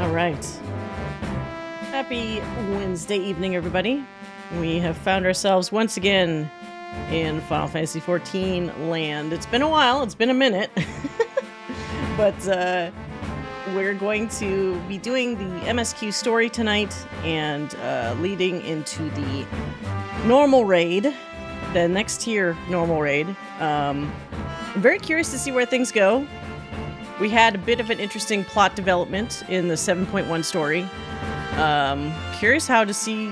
All right. Happy Wednesday evening, everybody. We have found ourselves once again in Final Fantasy XIV land. It's been a while. It's been a minute. But we're going to be doing the MSQ story tonight and leading into the normal raid, the next tier normal raid. I'm very curious to see where things go. We had a bit of an interesting plot development in the 7.1 story. Curious how to see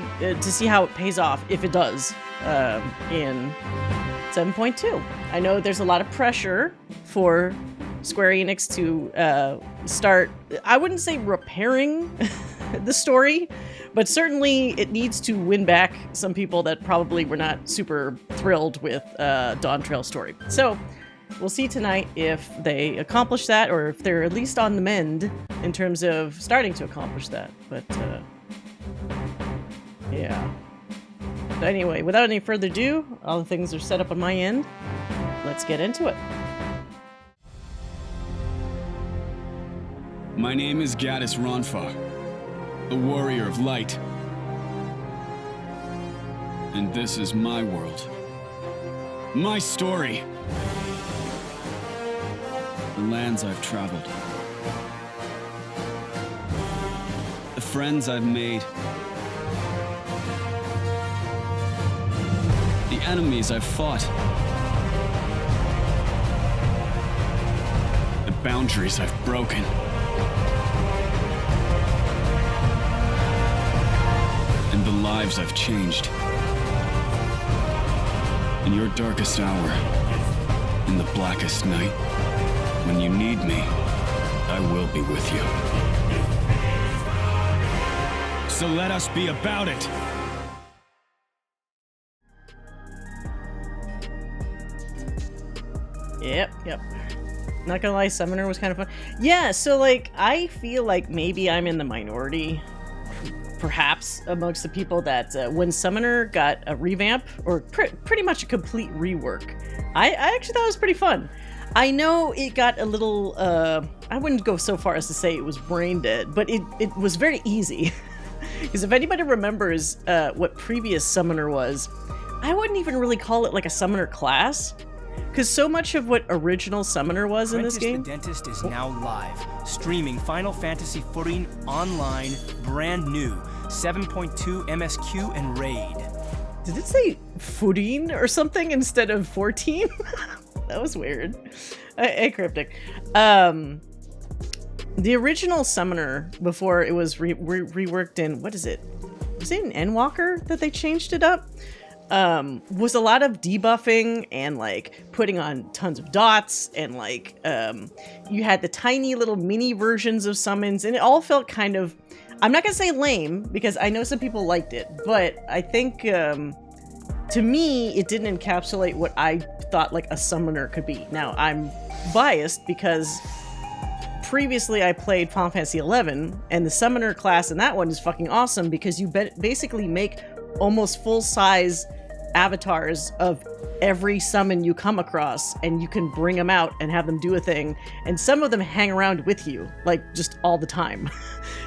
how it pays off, if it does, in 7.2. I know there's a lot of pressure for Square Enix to start, I wouldn't say repairing the story, but certainly it needs to win back some people that probably were not super thrilled with Dawn Trail story. So we'll see tonight if they accomplish that, or if they're at least on the mend in terms of starting to accomplish that. But yeah. But anyway, without any further ado, all the things are set up on my end. Let's get into it. My name is Gaddis Ronfa, the warrior of light. And this is my world. My story. The lands I've traveled. The friends I've made. The enemies I've fought. The boundaries I've broken. And the lives I've changed. In your darkest hour, in the blackest night, when you need me, I will be with you. So let us be about it. Yep. Not gonna lie, Summoner was kind of fun. Yeah, so like, I feel like maybe I'm in the minority, perhaps, amongst the people that when Summoner got a revamp, or pretty much a complete rework, I actually thought it was pretty fun. I know it got a little, I wouldn't go so far as to say it was brain dead, but it was very easy. Because if anybody remembers what previous Summoner was, I wouldn't even really call it like a Summoner class. Because so much of what original Summoner was in this game... The Dentist is now live, streaming Final Fantasy XIV online, brand new, 7.2 MSQ and Raid. Did it say 14 or something instead of 14? That was weird. Cryptic. The original Summoner, before it was reworked in, what is it? Was it an Endwalker that they changed it up? Was a lot of debuffing and like putting on tons of dots, and like you had the tiny little mini versions of summons, and it all felt kind of, I'm not gonna say lame, because I know some people liked it, but I think to me it didn't encapsulate what I thought like a Summoner could be. Now I'm biased because previously I played Final Fantasy XI, and the Summoner class in that one is fucking awesome, because you basically make almost full-size avatars of every summon you come across, and you can bring them out and have them do a thing, and some of them hang around with you like just all the time.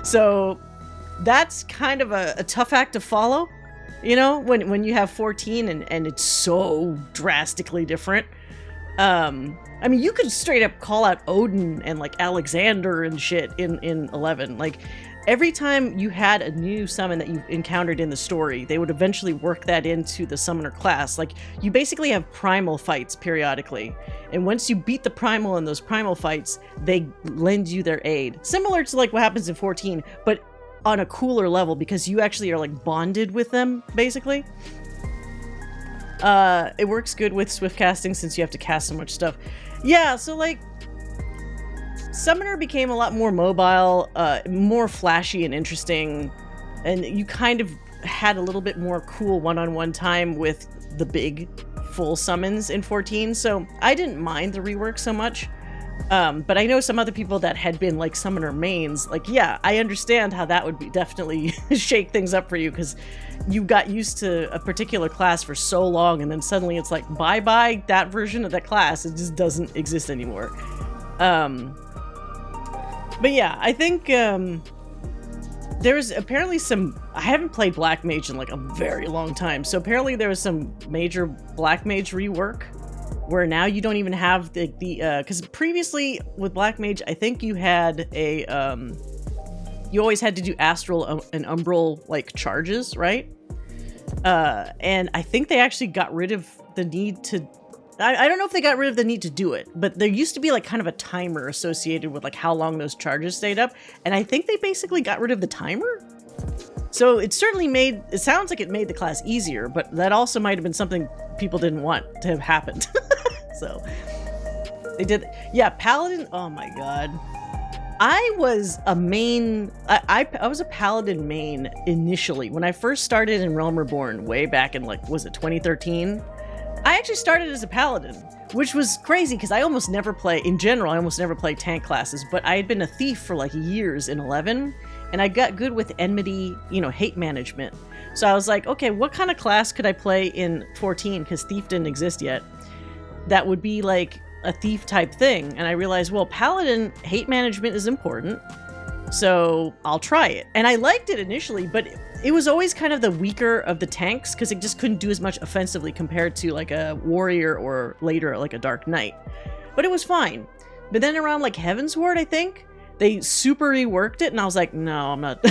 So that's kind of a tough act to follow, you know, when you have 14 and it's so drastically different. I mean, you could straight up call out Odin and like Alexander and shit in 11. Like, every time you had a new summon that you encountered in the story, they would eventually work that into the Summoner class. Like, you basically have primal fights periodically, and once you beat the primal in those primal fights, they lend you their aid. Similar to like what happens in 14, but on a cooler level, because you actually are like bonded with them, basically. It works good with swift casting since you have to cast so much stuff. Yeah, so like, Summoner became a lot more mobile, more flashy and interesting, and you kind of had a little bit more cool one-on-one time with the big full summons in 14, so I didn't mind the rework so much. But I know some other people that had been like Summoner mains, like, yeah, I understand how that would be definitely shake things up for you, because you got used to a particular class for so long, and then suddenly it's like, bye-bye, that version of that class, it just doesn't exist anymore. But yeah, I think There's apparently some, I haven't played Black Mage in like a very long time, so apparently there was some major Black Mage rework where now you don't even have the because previously with Black Mage, I think you had a you always had to do astral and umbral like charges, right? And I think they actually got rid of the need to, I don't know if they got rid of the need to do it, but there used to be like kind of a timer associated with like how long those charges stayed up. And I think they basically got rid of the timer. So it certainly made, it sounds like it made the class easier, but that also might have been something people didn't want to have happened. So they did. Yeah, Paladin. Oh my God. I was a main, I was a Paladin main initially. When I first started in Realm Reborn way back in like, was it 2013? I actually started as a Paladin, which was crazy because I almost never play, in general, I almost never play tank classes, but I had been a thief for like years in 11, and I got good with enmity, you know, hate management. So I was like, okay, what kind of class could I play in 14? Because thief didn't exist yet. That would be like a thief type thing. And I realized, well, Paladin hate management is important, so I'll try it. And I liked it initially, but it was always kind of the weaker of the tanks because it just couldn't do as much offensively compared to like a warrior or later like a dark knight. But it was fine. But then around like Heaven's Ward, I think they super reworked it, and I was like, no, I'm not.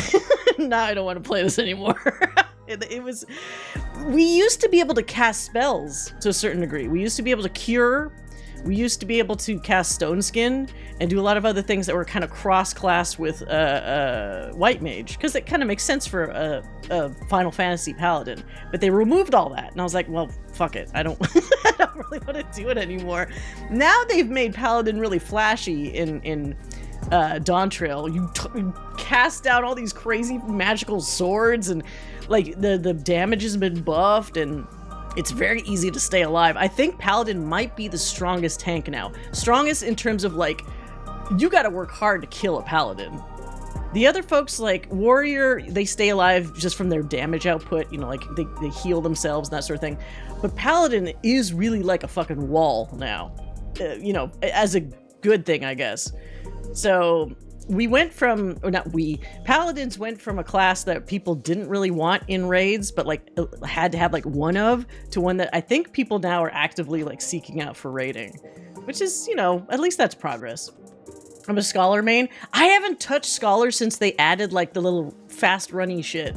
No, I don't want to play this anymore. It was, we used to be able to cast spells to a certain degree. We used to be able to cure. We used to be able to cast Stone Skin and do a lot of other things that were kind of cross-class with White Mage, because it kind of makes sense for a Final Fantasy Paladin. But they removed all that, and I was like, well, fuck it. I don't, I don't really want to do it anymore. Now they've made Paladin really flashy in Dawn Trail. You cast down all these crazy magical swords, and like the damage has been buffed, and it's very easy to stay alive. I think Paladin might be the strongest tank now. Strongest in terms of like, you gotta work hard to kill a Paladin. The other folks like Warrior, they stay alive just from their damage output, you know, like they heal themselves and that sort of thing. But Paladin is really like a fucking wall now, you know, as a good thing, I guess. So we went from, or not we, Paladins went from a class that people didn't really want in raids, but like had to have like one of, to one that I think people now are actively like seeking out for raiding, which is, you know, at least that's progress. I'm a Scholar main. I haven't touched Scholar since they added like the little fast runny shit.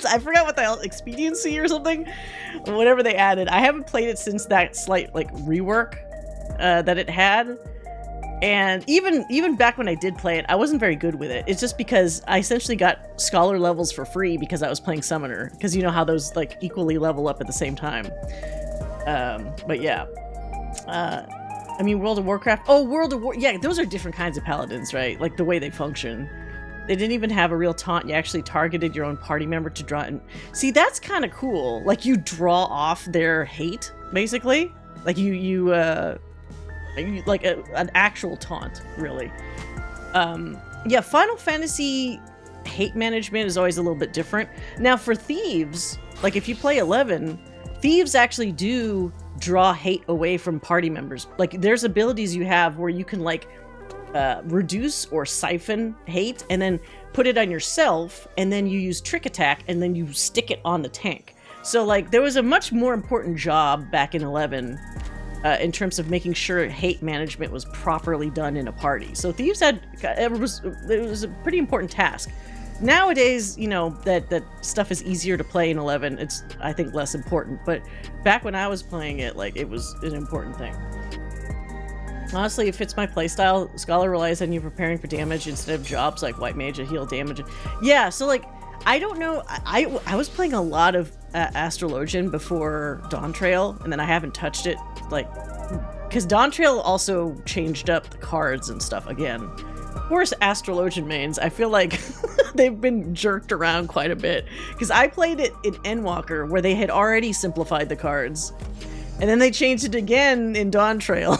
I forgot what the hell, expediency or something, whatever they added. I haven't played it since that slight like rework that it had. And even back when I did play it, I wasn't very good with it. It's just because I essentially got Scholar levels for free because I was playing Summoner. Because you know how those like equally level up at the same time. But yeah. I mean, World of Warcraft. Oh, World of War. Yeah, those are different kinds of Paladins, right? Like the way they function. They didn't even have a real taunt. You actually targeted your own party member to draw. And see, that's kind of cool. Like you draw off their hate, basically. Like you like an actual taunt, really. Yeah, Final Fantasy hate management is always a little bit different. Now for thieves, like if you play 11, thieves actually do draw hate away from party members. Like there's abilities you have where you can like reduce or siphon hate and then put it on yourself, and then you use trick attack and then you stick it on the tank. So like there was a much more important job back in 11 in terms of making sure hate management was properly done in a party. So thieves had, it was a pretty important task. Nowadays, you know, that stuff is easier to play in 11. It's, I think, less important. But back when I was playing it, like, it was an important thing. Honestly, it fits my playstyle. Scholar relies on you preparing for damage instead of jobs like White Mage to heal damage. Yeah, so, like, I don't know. I was playing a lot of Astrologian before Dawn Trail, and then I haven't touched it, like, because Dawn Trail also changed up the cards and stuff again. Of course, Astrologian mains, I feel like they've been jerked around quite a bit, because I played it in Endwalker, where they had already simplified the cards, and then they changed it again in Dawn Trail,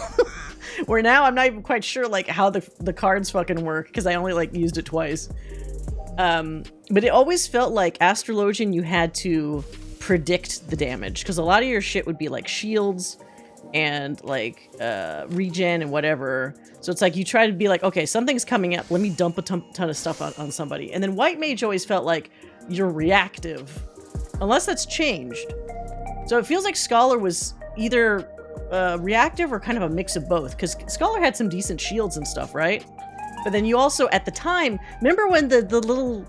where now I'm not even quite sure, like, how the cards fucking work, because I only, like, used it twice. But it always felt like Astrologian, you had to predict the damage, because a lot of your shit would be like shields, and like regen and whatever. So it's like you try to be like, okay, something's coming up. Let me dump a ton of stuff on somebody. And then white mage always felt like you're reactive, unless that's changed. So it feels like Scholar was either reactive or kind of a mix of both, because Scholar had some decent shields and stuff, right? But then you also, at the time, remember when the little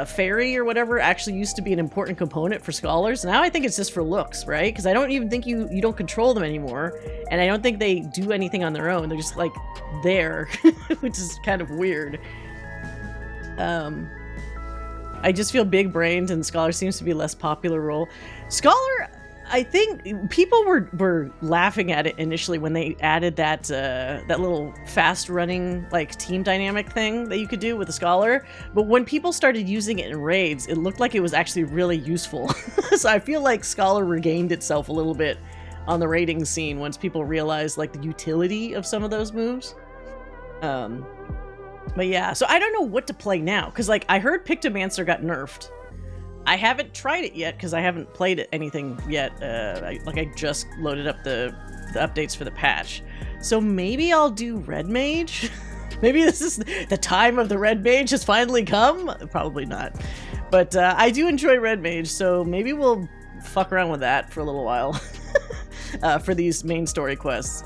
fairy or whatever actually used to be an important component for Scholars? Now I think it's just for looks, right? Because I don't even think you don't control them anymore, and I don't think they do anything on their own. They're just like there, which is kind of weird. I just feel big-brained, and Scholar seems to be a less popular role. Scholar, I think people were laughing at it initially when they added that that little fast-running like team dynamic thing that you could do with the Scholar. But when people started using it in raids, it looked like it was actually really useful. So I feel like Scholar regained itself a little bit on the raiding scene once people realized like the utility of some of those moves. But yeah, so I don't know what to play now, because like I heard Pictomancer got nerfed. I haven't tried it yet because I haven't played anything yet. I just loaded up the updates for the patch. So maybe I'll do Red Mage? Maybe this is the time of the Red Mage has finally come? Probably not. But I do enjoy Red Mage, so maybe we'll fuck around with that for a little while for these main story quests.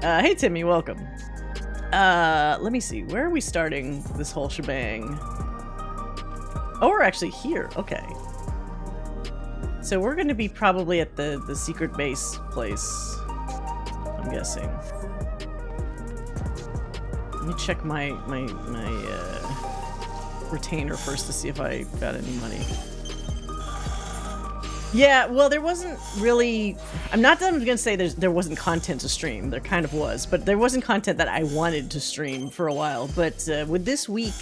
Hey Timmy, welcome. Let me see. Where are we starting this whole shebang? Oh, we're actually here. Okay. So we're going to be probably at the secret base place, I'm guessing. Let me check my retainer first to see if I got any money. Yeah, well, there wasn't really... I'm not going to say there wasn't content to stream. There kind of was. But there wasn't content that I wanted to stream for a while. But with this week,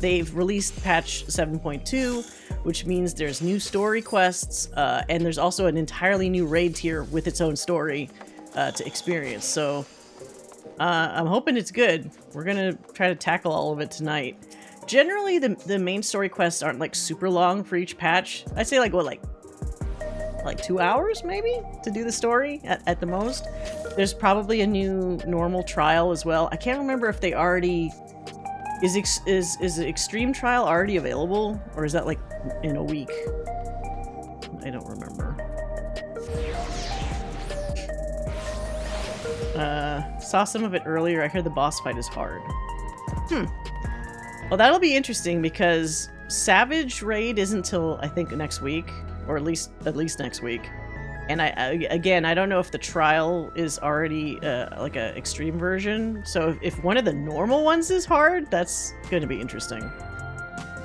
they've released patch 7.2, which means there's new story quests, and there's also an entirely new raid tier with its own story to experience. So I'm hoping it's good. We're going to try to tackle all of it tonight. Generally, the main story quests aren't like super long for each patch. I'd say like, what, like 2 hours maybe to do the story at the most. There's probably a new normal trial as well. I can't remember if they already... Is the Extreme Trial already available? Or is that like in a week? I don't remember. Saw some of it earlier. I heard the boss fight is hard. Well, that'll be interesting because Savage Raid isn't till I think next week, or at least next week. And I don't know if the trial is already like a extreme version. So if one of the normal ones is hard, that's going to be interesting.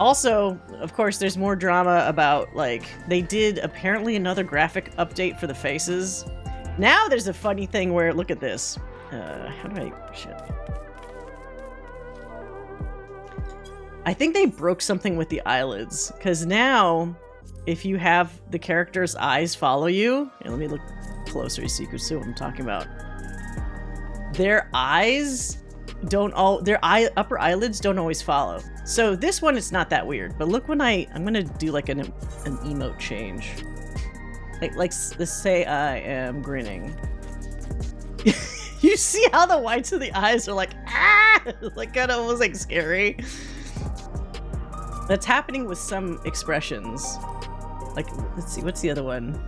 Also, of course, there's more drama about like they did apparently another graphic update for the faces. Now there's a funny thing where look at this. How do I shit? I think they broke something with the eyelids because now, if you have the character's eyes follow you, and let me look closer so you can see what I'm talking about. Their eyes don't all, upper eyelids don't always follow. So this one, it's not that weird. But look when I'm gonna do like an emote change. Like let's say I am grinning. You see how the whites of the eyes are like, ah, like kind of almost like scary. That's happening with some expressions. Like, let's see, what's the other one?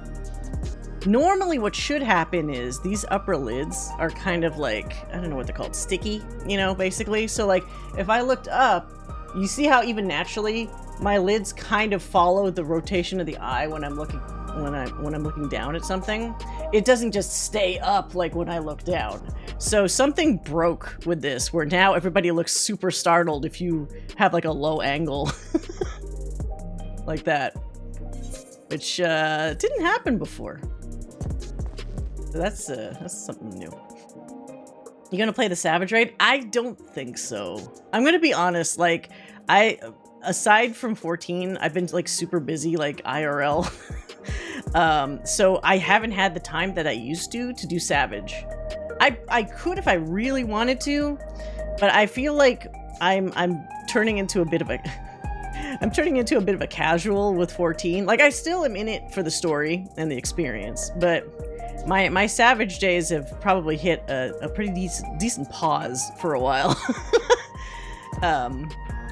Normally what should happen is these upper lids are kind of like, I don't know what they're called, sticky, you know, basically. So like, if I looked up, you see how even naturally my lids kind of follow the rotation of the eye when I'm looking down at something. It doesn't just stay up like when I look down. So something broke with this, where now everybody looks super startled if you have like a low angle like that. Which didn't happen before. So that's something new. You gonna play the Savage Raid? I don't think so. I'm gonna be honest, like, aside from 14, I've been like super busy, like IRL. So I haven't had the time that I used to do Savage. I could if I really wanted to, but I feel like I'm turning into a bit of a casual with 14. Like, I still am in it for the story and the experience, but my Savage days have probably hit a pretty decent pause for a while.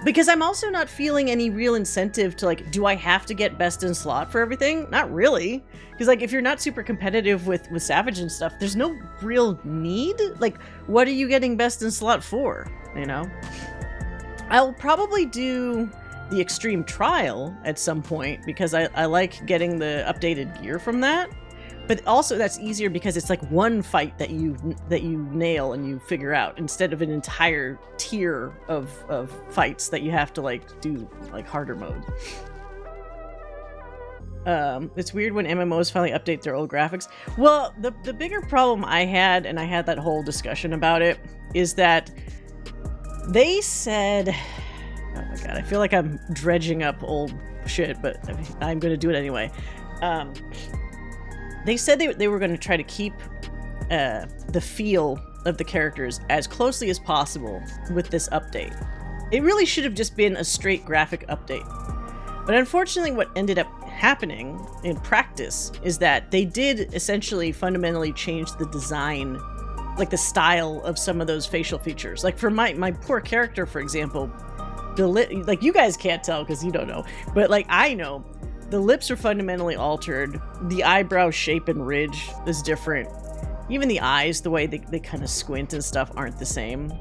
Because I'm also not feeling any real incentive to, like, do I have to get best in slot for everything? Not really. Because, like, if you're not super competitive with Savage and stuff, there's no real need. Like, what are you getting best in slot for, you know? I'll probably do the Extreme Trial at some point because I like getting the updated gear from that. But also that's easier because it's like one fight that you nail and you figure out instead of an entire tier of fights that you have to like do like harder mode. It's weird when MMOs finally update their old graphics. Well, the bigger problem I had, and I had that whole discussion about it, is that they said, oh my god, I feel like I'm dredging up old shit, but I'm gonna do it anyway. They said they were going to try to keep the feel of the characters as closely as possible with this update. It really should have just been a straight graphic update. But unfortunately, what ended up happening in practice is that they did essentially fundamentally change the design, like the style of some of those facial features. Like for my poor character, for example, like you guys can't tell because you don't know, but like I know. The lips are fundamentally altered. The eyebrow shape and ridge is different. Even the eyes, the way they kind of squint and stuff aren't the same.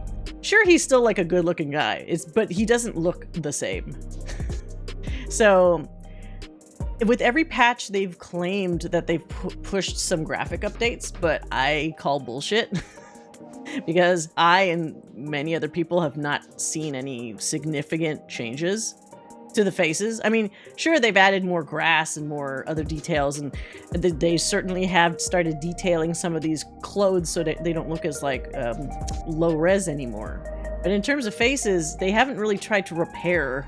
Sure, he's still like a good looking guy, but he doesn't look the same. So with every patch, they've claimed that they've pushed some graphic updates, but I call bullshit. Because I and many other people have not seen any significant changes to the faces. I mean, sure, they've added more grass and more other details, and they certainly have started detailing some of these clothes so that they don't look as like low res anymore. But in terms of faces, they haven't really tried to repair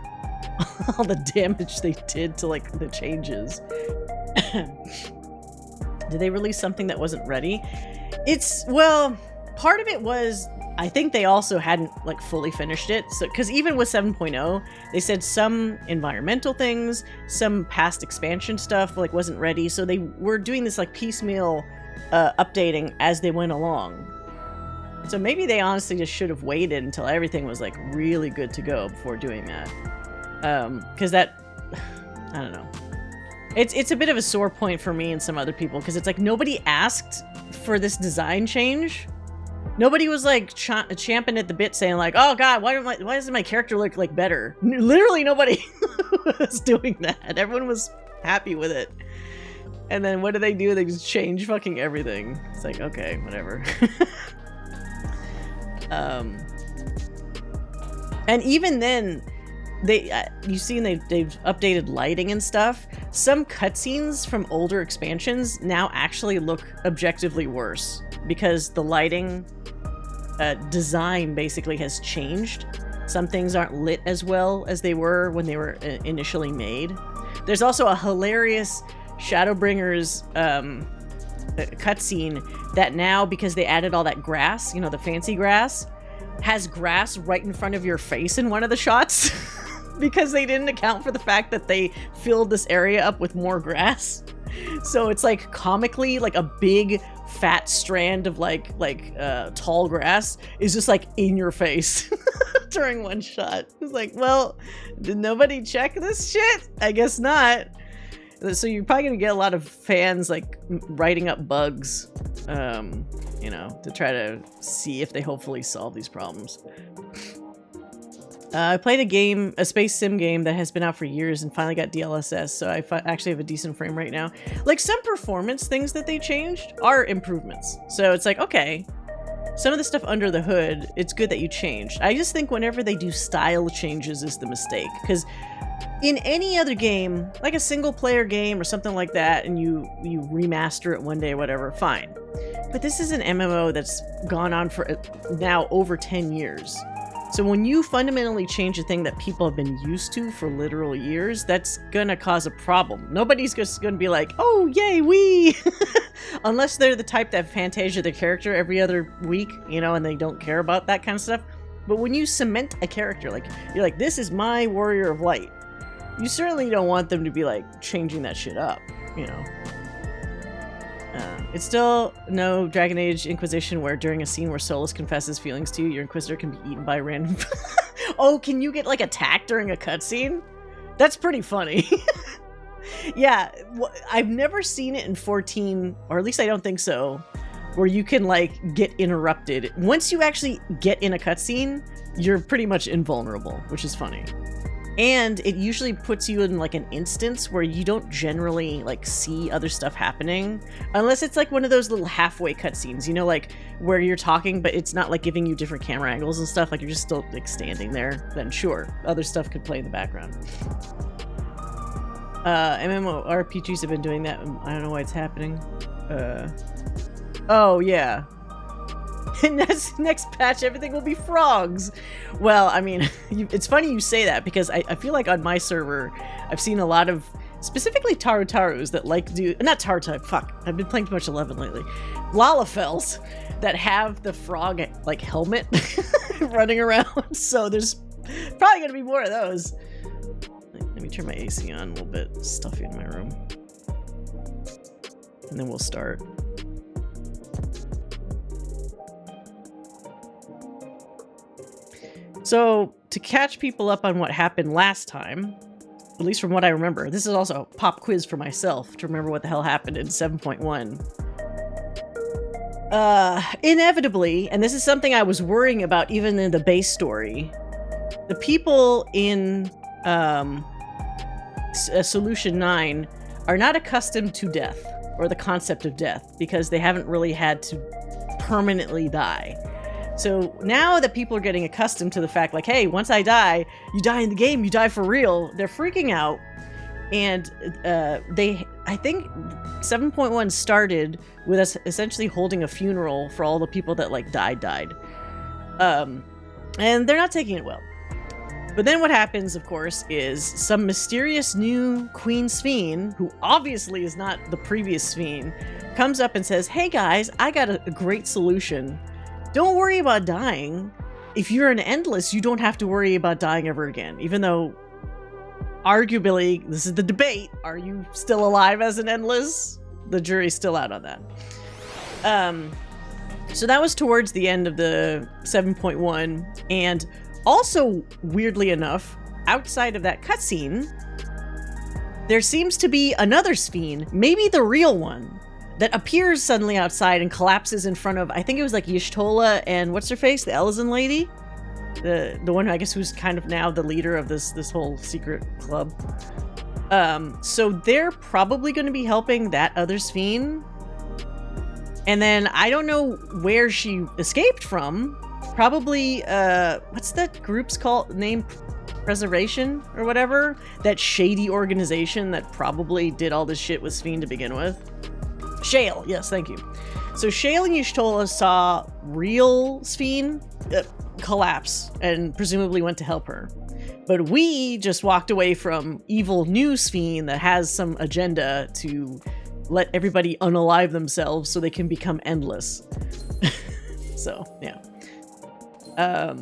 all the damage they did to like the changes. Did they release something that wasn't ready? Well, part of it was I think they also hadn't like fully finished it. So, because even with 7.0, they said some environmental things, some past expansion stuff like wasn't ready. So they were doing this like piecemeal updating as they went along. So maybe they honestly just should have waited until everything was like really good to go before doing that. Because that, I don't know. It's a bit of a sore point for me and some other people because it's like nobody asked for this design change. Nobody was like champing at the bit saying like, oh god, why doesn't my character look like better? Literally nobody was doing that. Everyone was happy with it. And then what do? They just change fucking everything. It's like, okay, whatever. And even then, you've seen they've updated lighting and stuff. Some cutscenes from older expansions now actually look objectively worse because the lighting design basically has changed. Some things aren't lit as well as they were when they were initially made. There's also a hilarious Shadowbringers cutscene that now, because they added all that grass, you know, the fancy grass, has grass right in front of your face in one of the shots. Because they didn't account for the fact that they filled this area up with more grass. So it's like comically like a big fat strand of like tall grass is just like in your face during one shot. It's like, well, did nobody check this shit? I guess not. So you're probably gonna get a lot of fans like writing up bugs, you know, to try to see if they hopefully solve these problems. I played a space sim game that has been out for years and finally got DLSS, so I actually have a decent frame rate now. Like, some performance things that they changed are improvements. So it's like, okay, some of the stuff under the hood, it's good that you changed. I just think whenever they do style changes is the mistake. Because in any other game, like a single-player game or something like that, and you remaster it one day or whatever, fine. But this is an MMO that's gone on for now over 10 years. So when you fundamentally change a thing that people have been used to for literal years, that's gonna cause a problem. Nobody's just gonna be like, oh, yay, wee! Unless they're the type that Fantasia their character every other week, you know, and they don't care about that kind of stuff. But when you cement a character, like, you're like, this is my Warrior of Light, you certainly don't want them to be, like, changing that shit up, you know? It's still no Dragon Age Inquisition where during a scene where Solus confesses feelings to you, your Inquisitor can be eaten by random... Oh, can you get, like, attacked during a cutscene? That's pretty funny. Yeah, I've never seen it in 14, or at least I don't think so, where you can, like, get interrupted. Once you actually get in a cutscene, you're pretty much invulnerable, which is funny. And it usually puts you in, like, an instance where you don't generally, like, see other stuff happening. Unless it's, like, one of those little halfway cutscenes, you know, like, where you're talking, but it's not, like, giving you different camera angles and stuff. Like, you're just still, like, standing there. Then, sure, other stuff could play in the background. MMORPGs have been doing that. I don't know why it's happening. Oh, yeah. Next patch, everything will be frogs. Well, I mean, it's funny you say that because I feel like on my server, I've seen a lot of specifically Tarutarus that like do, not Tarutar, fuck, I've been playing too much 11 lately. Lalafels that have the frog like helmet running around. So there's probably gonna be more of those. Let me turn my AC on a little bit. It's stuffy in my room. And then we'll start. So, to catch people up on what happened last time, at least from what I remember, this is also a pop quiz for myself to remember what the hell happened in 7.1. Inevitably, and this is something I was worrying about even in the base story, the people in Solution 9 are not accustomed to death, or the concept of death, because they haven't really had to permanently die. So now that people are getting accustomed to the fact, like, hey, once I die, you die in the game, you die for real, they're freaking out. And I think 7.1 started with us essentially holding a funeral for all the people that, like, died. And they're not taking it well. But then what happens, of course, is some mysterious new Queen Sphene, who obviously is not the previous Sphene, comes up and says, hey guys, I got a great solution. Don't worry about dying. If you're an Endless, you don't have to worry about dying ever again. Even though, arguably, this is the debate. Are you still alive as an Endless? The jury's still out on that. So that was towards the end of the 7.1. And also, weirdly enough, outside of that cutscene, there seems to be another Sphene, maybe the real one, that appears suddenly outside and collapses in front of, I think it was like Y'shtola and what's her face, the Elysian lady, the one I guess who's kind of now the leader of this whole secret club. So they're probably going to be helping that other Sphene, and then I don't know where she escaped from. Probably what's that group's called? Name? Preservation or whatever, that shady organization that probably did all this shit with Sphene to begin with. Shale, yes, thank you. So Shale and Y'shtola saw real Sphene collapse and presumably went to help her. But we just walked away from evil new Sphene that has some agenda to let everybody unalive themselves so they can become endless. So, yeah. I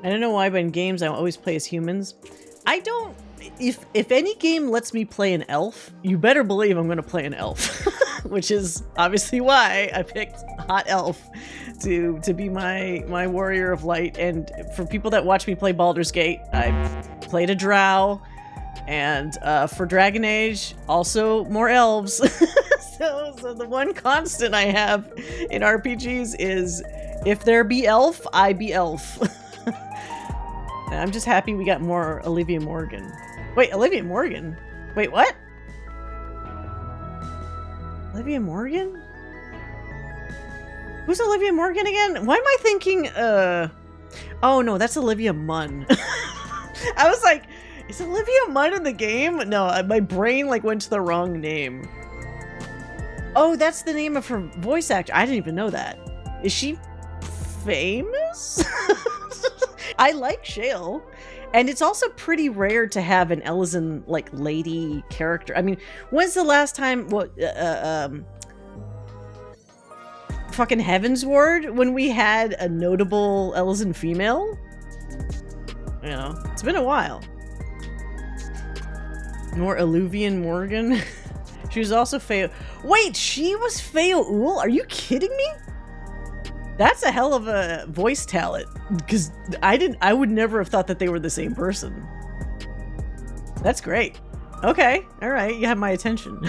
don't know why, but in games I always play as humans. I don't... If any game lets me play an elf, you better believe I'm going to play an elf. Which is obviously why I picked Hot Elf to be my warrior of light. And for people that watch me play Baldur's Gate, I played a drow. And for Dragon Age, also more elves. So the one constant I have in RPGs is, if there be elf, I be elf. I'm just happy we got more Olivia Morgan. Wait, Olivia Morgan? Wait, what? Olivia Morgan? Who's Olivia Morgan again? Why am I thinking, oh no, that's Olivia Munn. I was like, is Olivia Munn in the game? No, my brain like went to the wrong name. Oh, that's the name of her voice actor. I didn't even know that. Is she famous? I like Shale. And it's also pretty rare to have an Elysian, like, lady character. I mean, when's the last time, fucking Heavensward, when we had a notable Elysian female? You know, it's been a while. More Illuvian Morgan. She was also Feo. Wait, she was Feo Ul? Are you kidding me? That's a hell of a voice talent, because I would never have thought that they were the same person. That's great. Okay, all right, you have my attention.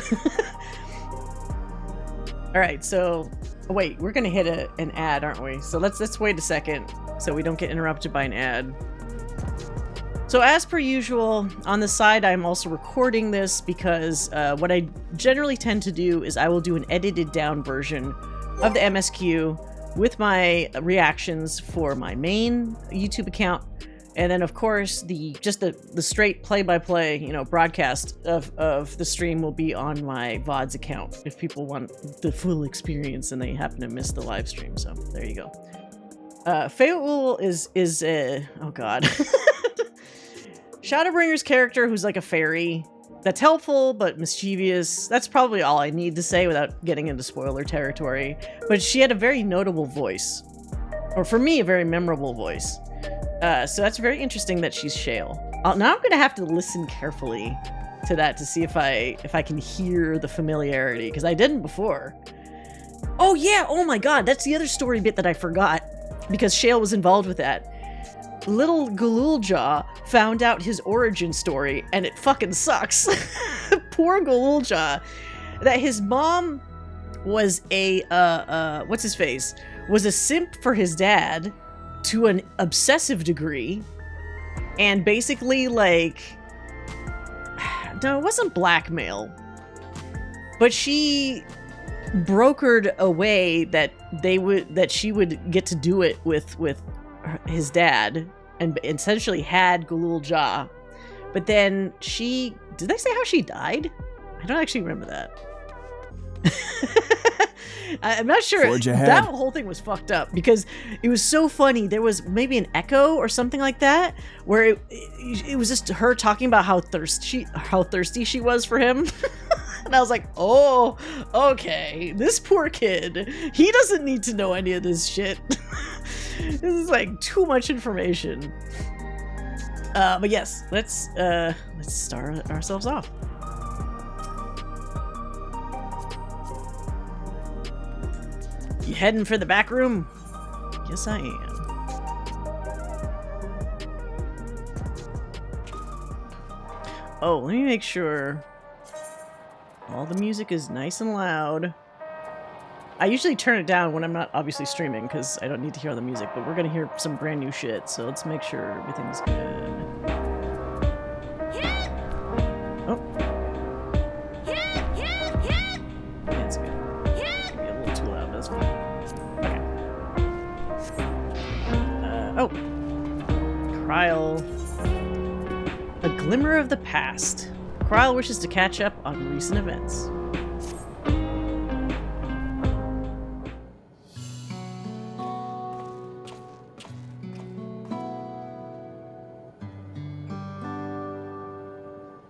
All right, so wait, we're gonna hit an ad, aren't we? So let's wait a second so we don't get interrupted by an ad. So as per usual, on the side, I'm also recording this because what I generally tend to do is I will do an edited down version of the MSQ with my reactions for my main YouTube account, and then of course the straight play-by-play, you know, broadcast of the stream will be on my VODs account if people want the full experience and they happen to miss the live stream. So there you go. Feul is oh god. Shadowbringer's character who's like a fairy that's helpful but mischievous. That's probably all I need to say without getting into spoiler territory. But she had a very notable voice. Or for me, a very memorable voice. So that's very interesting that she's Shale. Now I'm going to have to listen carefully to that to see if I can hear the familiarity, because I didn't before. Oh yeah, oh my god, that's the other story bit that I forgot, because Shale was involved with that. Little Gululja found out his origin story, and it fucking sucks. Poor Gululja. That his mom was a, what's his face? Was a simp for his dad to an obsessive degree. And basically, like, no, it wasn't blackmail. But she brokered a way that she would get to do it with his dad, and essentially had Gululja. But then did they say how she died? I don't actually remember that. I'm not sure. That whole thing was fucked up because it was so funny. There was maybe an echo or something like that where it was just her talking about how thirsty she was for him. And I was like, oh, okay, this poor kid, he doesn't need to know any of this shit. This is like too much information. But yes, let's start ourselves off. You heading for the back room? Yes, I am. Oh, let me make sure all the music is nice and loud. I usually turn it down when I'm not obviously streaming because I don't need to hear the music, but we're gonna hear some brand new shit, so let's make sure everything's good. Oh. Yeah, it's good. Maybe a little too loud, but that's fine. Okay. Oh. Kryl. A glimmer of the past. Kryl wishes to catch up on recent events.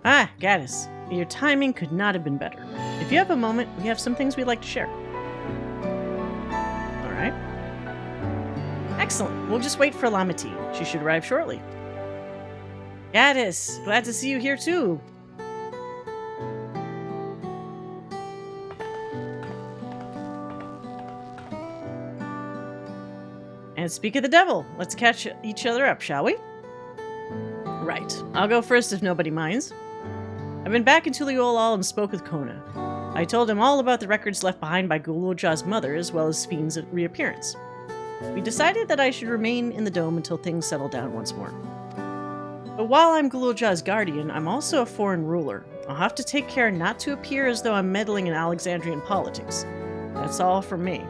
Ah, Gaddis, your timing could not have been better. If you have a moment, we have some things we'd like to share. Alright. Excellent. We'll just wait for Lamati. She should arrive shortly. Gaddis, glad to see you here too. And speak of the devil, let's catch each other up, shall we? Right. I'll go first if nobody minds. I've been back in Tuliolal and spoke with Kona. I told him all about the records left behind by Gululja's mother as well as Spheen's reappearance. We decided that I should remain in the dome until things settle down once more. But while I'm Gululja's guardian, I'm also a foreign ruler. I'll have to take care not to appear as though I'm meddling in Alexandrian politics. That's all from me.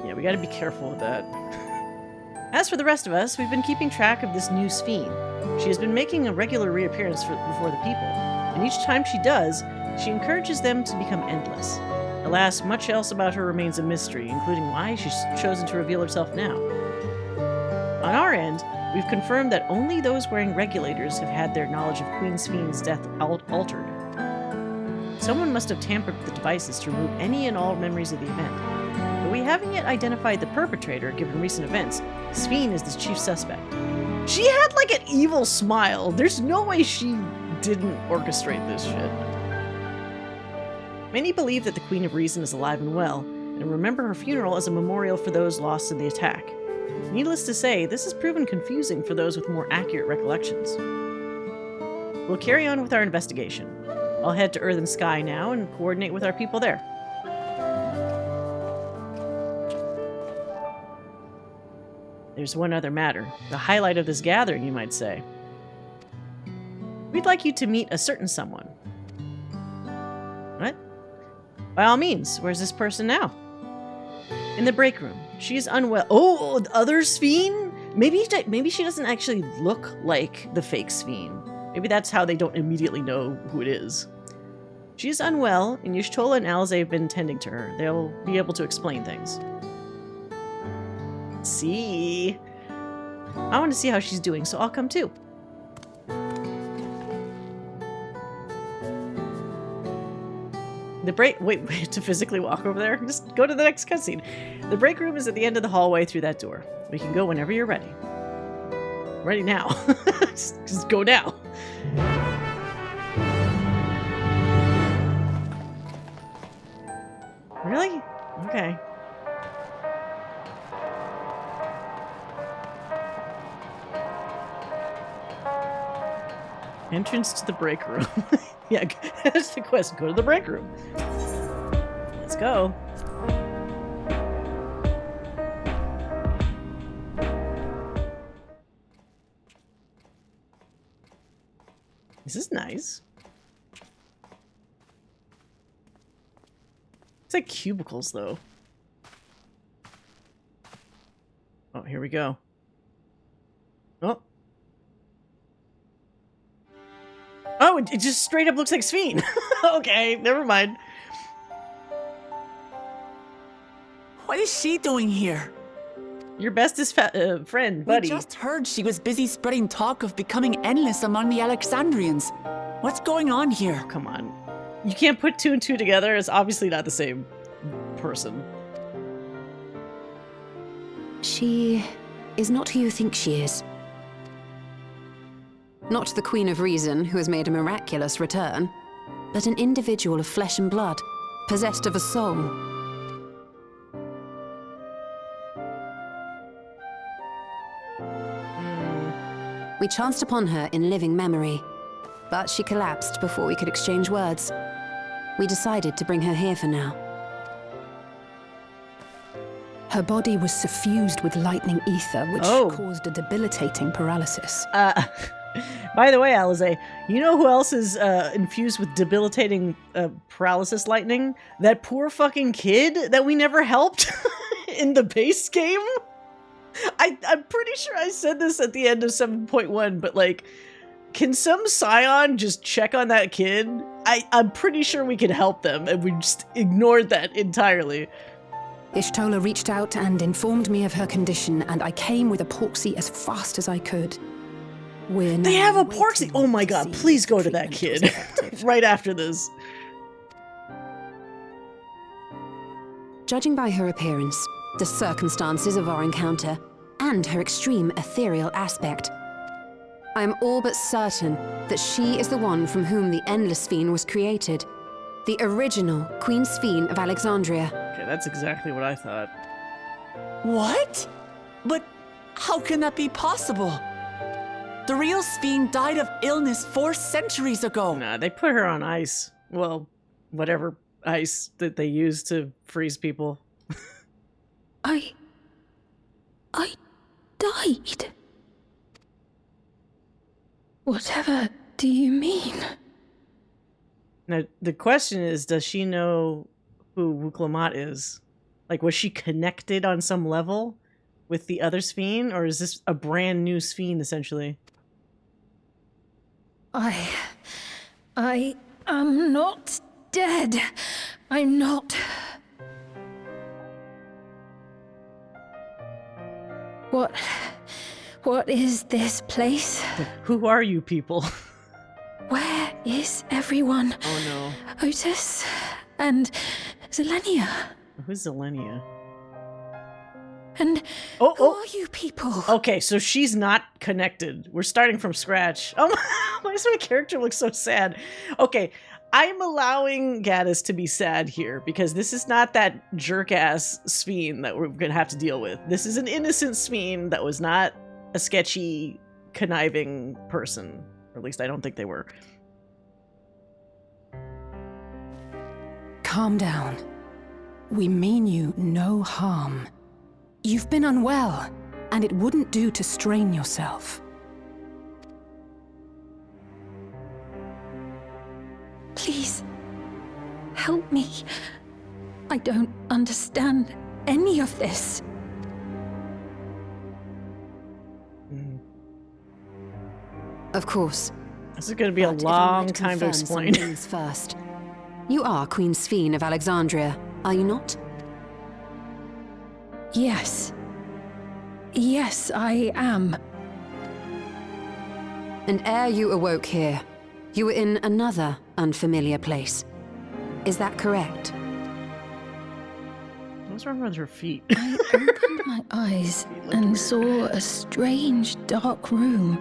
Yeah, we gotta be careful with that. As for the rest of us, we've been keeping track of this new Spheen. She has been making a regular reappearance before the people, and each time she does, she encourages them to become endless. Alas, much else about her remains a mystery, including why she's chosen to reveal herself now. On our end, we've confirmed that only those wearing regulators have had their knowledge of Queen Spheen's death altered. Someone must have tampered with the devices to remove any and all memories of the event. But we haven't yet identified the perpetrator, given recent events. Spheen is the chief suspect. She had like an evil smile. There's no way she didn't orchestrate this shit. Many believe that the Queen of Reason is alive and well, and remember her funeral as a memorial for those lost in the attack. Needless to say, this has proven confusing for those with more accurate recollections. We'll carry on with our investigation. I'll head to Earth and Sky now and coordinate with our people there. There's one other matter, the highlight of this gathering, you might say. We'd like you to meet a certain someone. What? By all means, where's this person now? In the break room. She's unwell. Oh, the other Sphene? Maybe she doesn't actually look like the fake Sphene. Maybe that's how they don't immediately know who it is. She's unwell, and Y'shtola and Alisaie have been tending to her. They'll be able to explain things. See? I want to see how she's doing, so I'll come too. The break... Wait, to physically walk over there? Just go to the next cutscene. The break room is at the end of the hallway through that door. We can go whenever you're ready. Ready now. just go now. Really? Okay. Entrance to the break room. Yeah, that's the quest. Go to the break room. Let's go. This is nice. It's like cubicles, though. Oh, here we go. Oh. Oh, it just straight up looks like Sphene. Okay, never mind. What is she doing here? Your bestest friend, buddy. We just heard she was busy spreading talk of becoming endless among the Alexandrians. What's going on here? Oh, come on. You can't put two and two together. It's obviously not the same person. She is not who you think she is. Not the Queen of Reason, who has made a miraculous return, but an individual of flesh and blood, possessed of a soul. We chanced upon her in living memory, but she collapsed before we could exchange words. We decided to bring her here for now. Her body was suffused with lightning ether, which caused a debilitating paralysis. By the way, Alisaie, you know who else is infused with debilitating paralysis lightning? That poor fucking kid that we never helped in the base game? I'm pretty sure I said this at the end of 7.1, but like, can some scion just check on that kid? I'm pretty sure we could help them, and we just ignored that entirely. Y'shtola reached out and informed me of her condition, and I came with a porksy as fast as I could. They have a porksy! Oh my god, please go to that kid. Right after this. Judging by her appearance, the circumstances of our encounter, and her extreme ethereal aspect, I am all but certain that she is the one from whom the Endless Sphene was created. The original Queen Sphene of Alexandria. Okay, that's exactly what I thought. What? But how can that be possible? The real Sphene died of illness 4 centuries ago. Nah, they put her on ice. Well, whatever ice that they use to freeze people. I died. Whatever do you mean? Now, the question is, does she know who Wuklamot is? Like, was she connected on some level with the other Sphene, or is this a brand new Sphene, essentially? I am not dead. I'm not. What is this place? Who are you people? Where is everyone? Oh no. Otis and Zelenia. Who's Zelenia? And Oh, who oh. are you people? Okay, so she's not connected. We're starting from scratch. Oh, why does my character look so sad? Okay, I'm allowing Gaddis to be sad here because this is not that jerk-ass Sphene that we're gonna have to deal with. This is an innocent Sphene that was not a sketchy, conniving person. Or at least I don't think they were. Calm down. We mean you no harm. You've been unwell, and it wouldn't do to strain yourself. Please, help me. I don't understand any of this. Of course. This is gonna be a But if I long might time to confirm some explain. things first. You are Queen Sphene of Alexandria, are you not? Yes. Yes, I am. And ere you awoke here, you were in another unfamiliar place. Is that correct? What's wrong with her feet? I opened my eyes and saw a strange, dark room.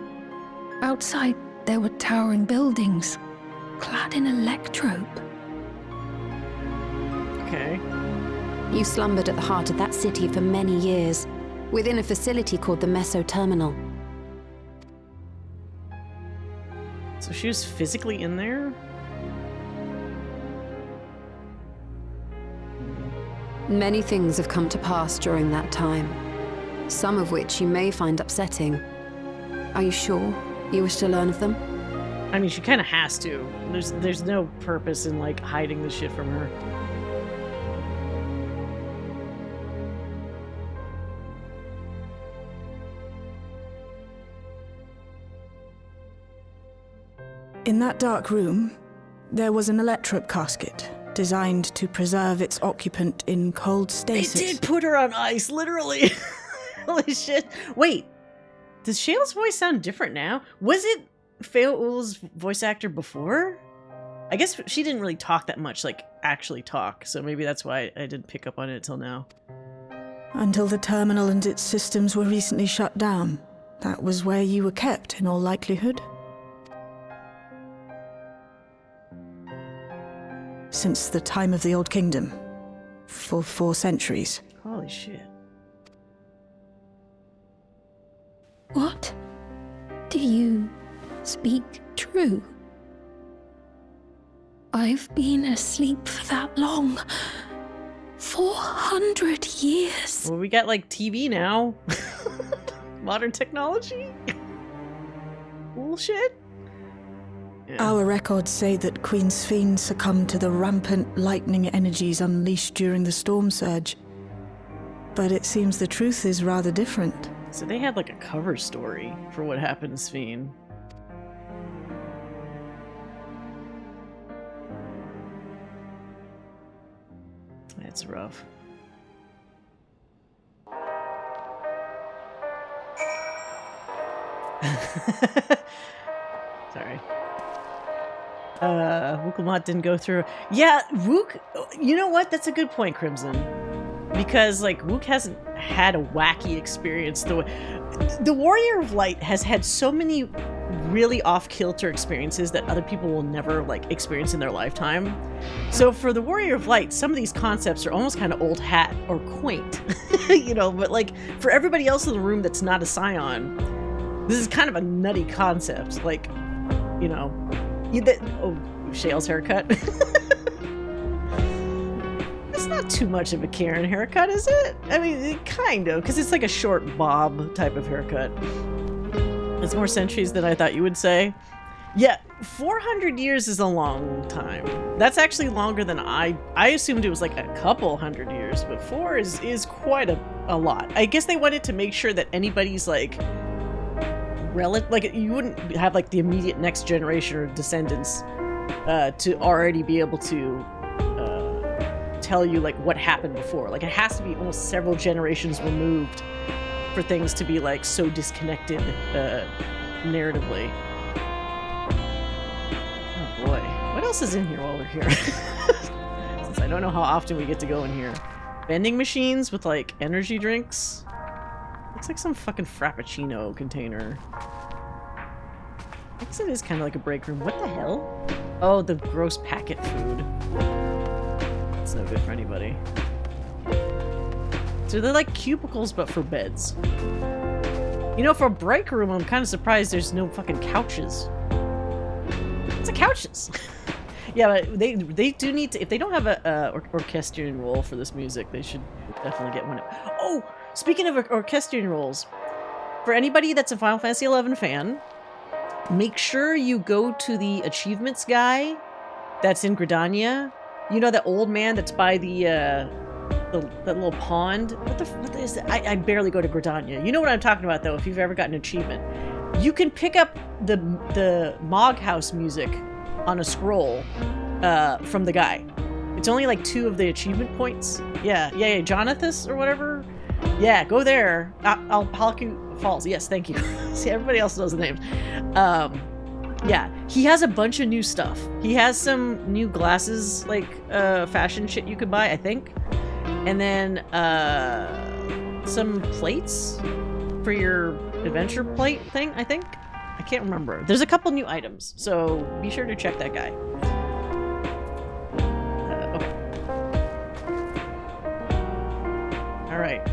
Outside, there were towering buildings, clad in electrope. Okay. You slumbered at the heart of that city for many years, within a facility called the Meso Terminal. So she was physically in there? Many things have come to pass during that time, some of which you may find upsetting. Are you sure you wish to learn of them? I mean, she kind of has to. There's no purpose in, like, hiding the shit from her. In that dark room, there was an electrope casket designed to preserve its occupant in cold They stasis. did put her on ice, literally. Holy shit. Wait, does Shayla's voice sound different now? Was it Feoul's voice actor before? I guess she didn't really talk that much, like, actually talk, so maybe that's why I didn't pick up on it till now. Until the terminal and its systems were recently shut down. That was where you were kept, in all likelihood. Since the time of the Old Kingdom. For 4 centuries. Holy shit. What? Do you speak true? I've been asleep for that long. 400 years. Well, we got, like, TV now. Modern technology. Bullshit. Yeah. Our records say that Queen Sphene succumbed to the rampant lightning energies unleashed during the storm surge. But it seems the truth is rather different. So they had, like, a cover story for what happened to Sphene. That's rough. Sorry. Wookamat didn't go through. Yeah, Wook, you know what? That's a good point, Crimson. Because, like, Wook hasn't had a wacky experience. The Warrior of Light has had so many really off-kilter experiences that other people will never, like, experience in their lifetime. So for the Warrior of Light, some of these concepts are almost kind of old hat or quaint. You know, but, like, for everybody else in the room that's not a Scion, this is kind of a nutty concept. Like, you know, oh, Shale's haircut. It's not too much of a Karen haircut, is it? I mean, kind of, because it's like a short bob type of haircut. It's more centuries than I thought you would say. Yeah, 400 years is a long time. That's actually longer than I assumed it was like a couple hundred years, but 4 is quite a lot. I guess they wanted to make sure that anybody's like like you wouldn't have like the immediate next generation or descendants to already be able to tell you like what happened before. Like it has to be almost several generations removed for things to be like so disconnected narratively. Oh boy, what else is in here while we're here? Since I don't know how often we get to go in here. Vending machines with like energy drinks. Looks like some fucking Frappuccino container. I guess it is kind of like a break room. What the hell? Oh, the gross packet food. It's no good for anybody. So they're like cubicles, but for beds. You know, for a break room, I'm kind of surprised there's no fucking couches. What's the couches? Yeah, but they do need to, if they don't have a orchestrion roll for this music, they should definitely get one. Oh, speaking of orchestrion rolls, for anybody that's a Final Fantasy XI fan, make sure you go to the achievements guy that's in Gridania. You know that old man that's by that little pond? What is that? I barely go to Gridania. You know what I'm talking about, though, if you've ever gotten an achievement. You can pick up the Mog House music on a scroll from the guy. It's only like 2 of the achievement points. Yeah, Jonathas or whatever. Yeah, go there. Alpalku Falls. Yes, thank you. See, everybody else knows the names. Yeah, he has a bunch of new stuff. He has some new glasses, like fashion shit you could buy, I think. And then some plates for your adventure plate thing, I think. I can't remember. There's a couple new items, so be sure to check that guy. Okay. Alright.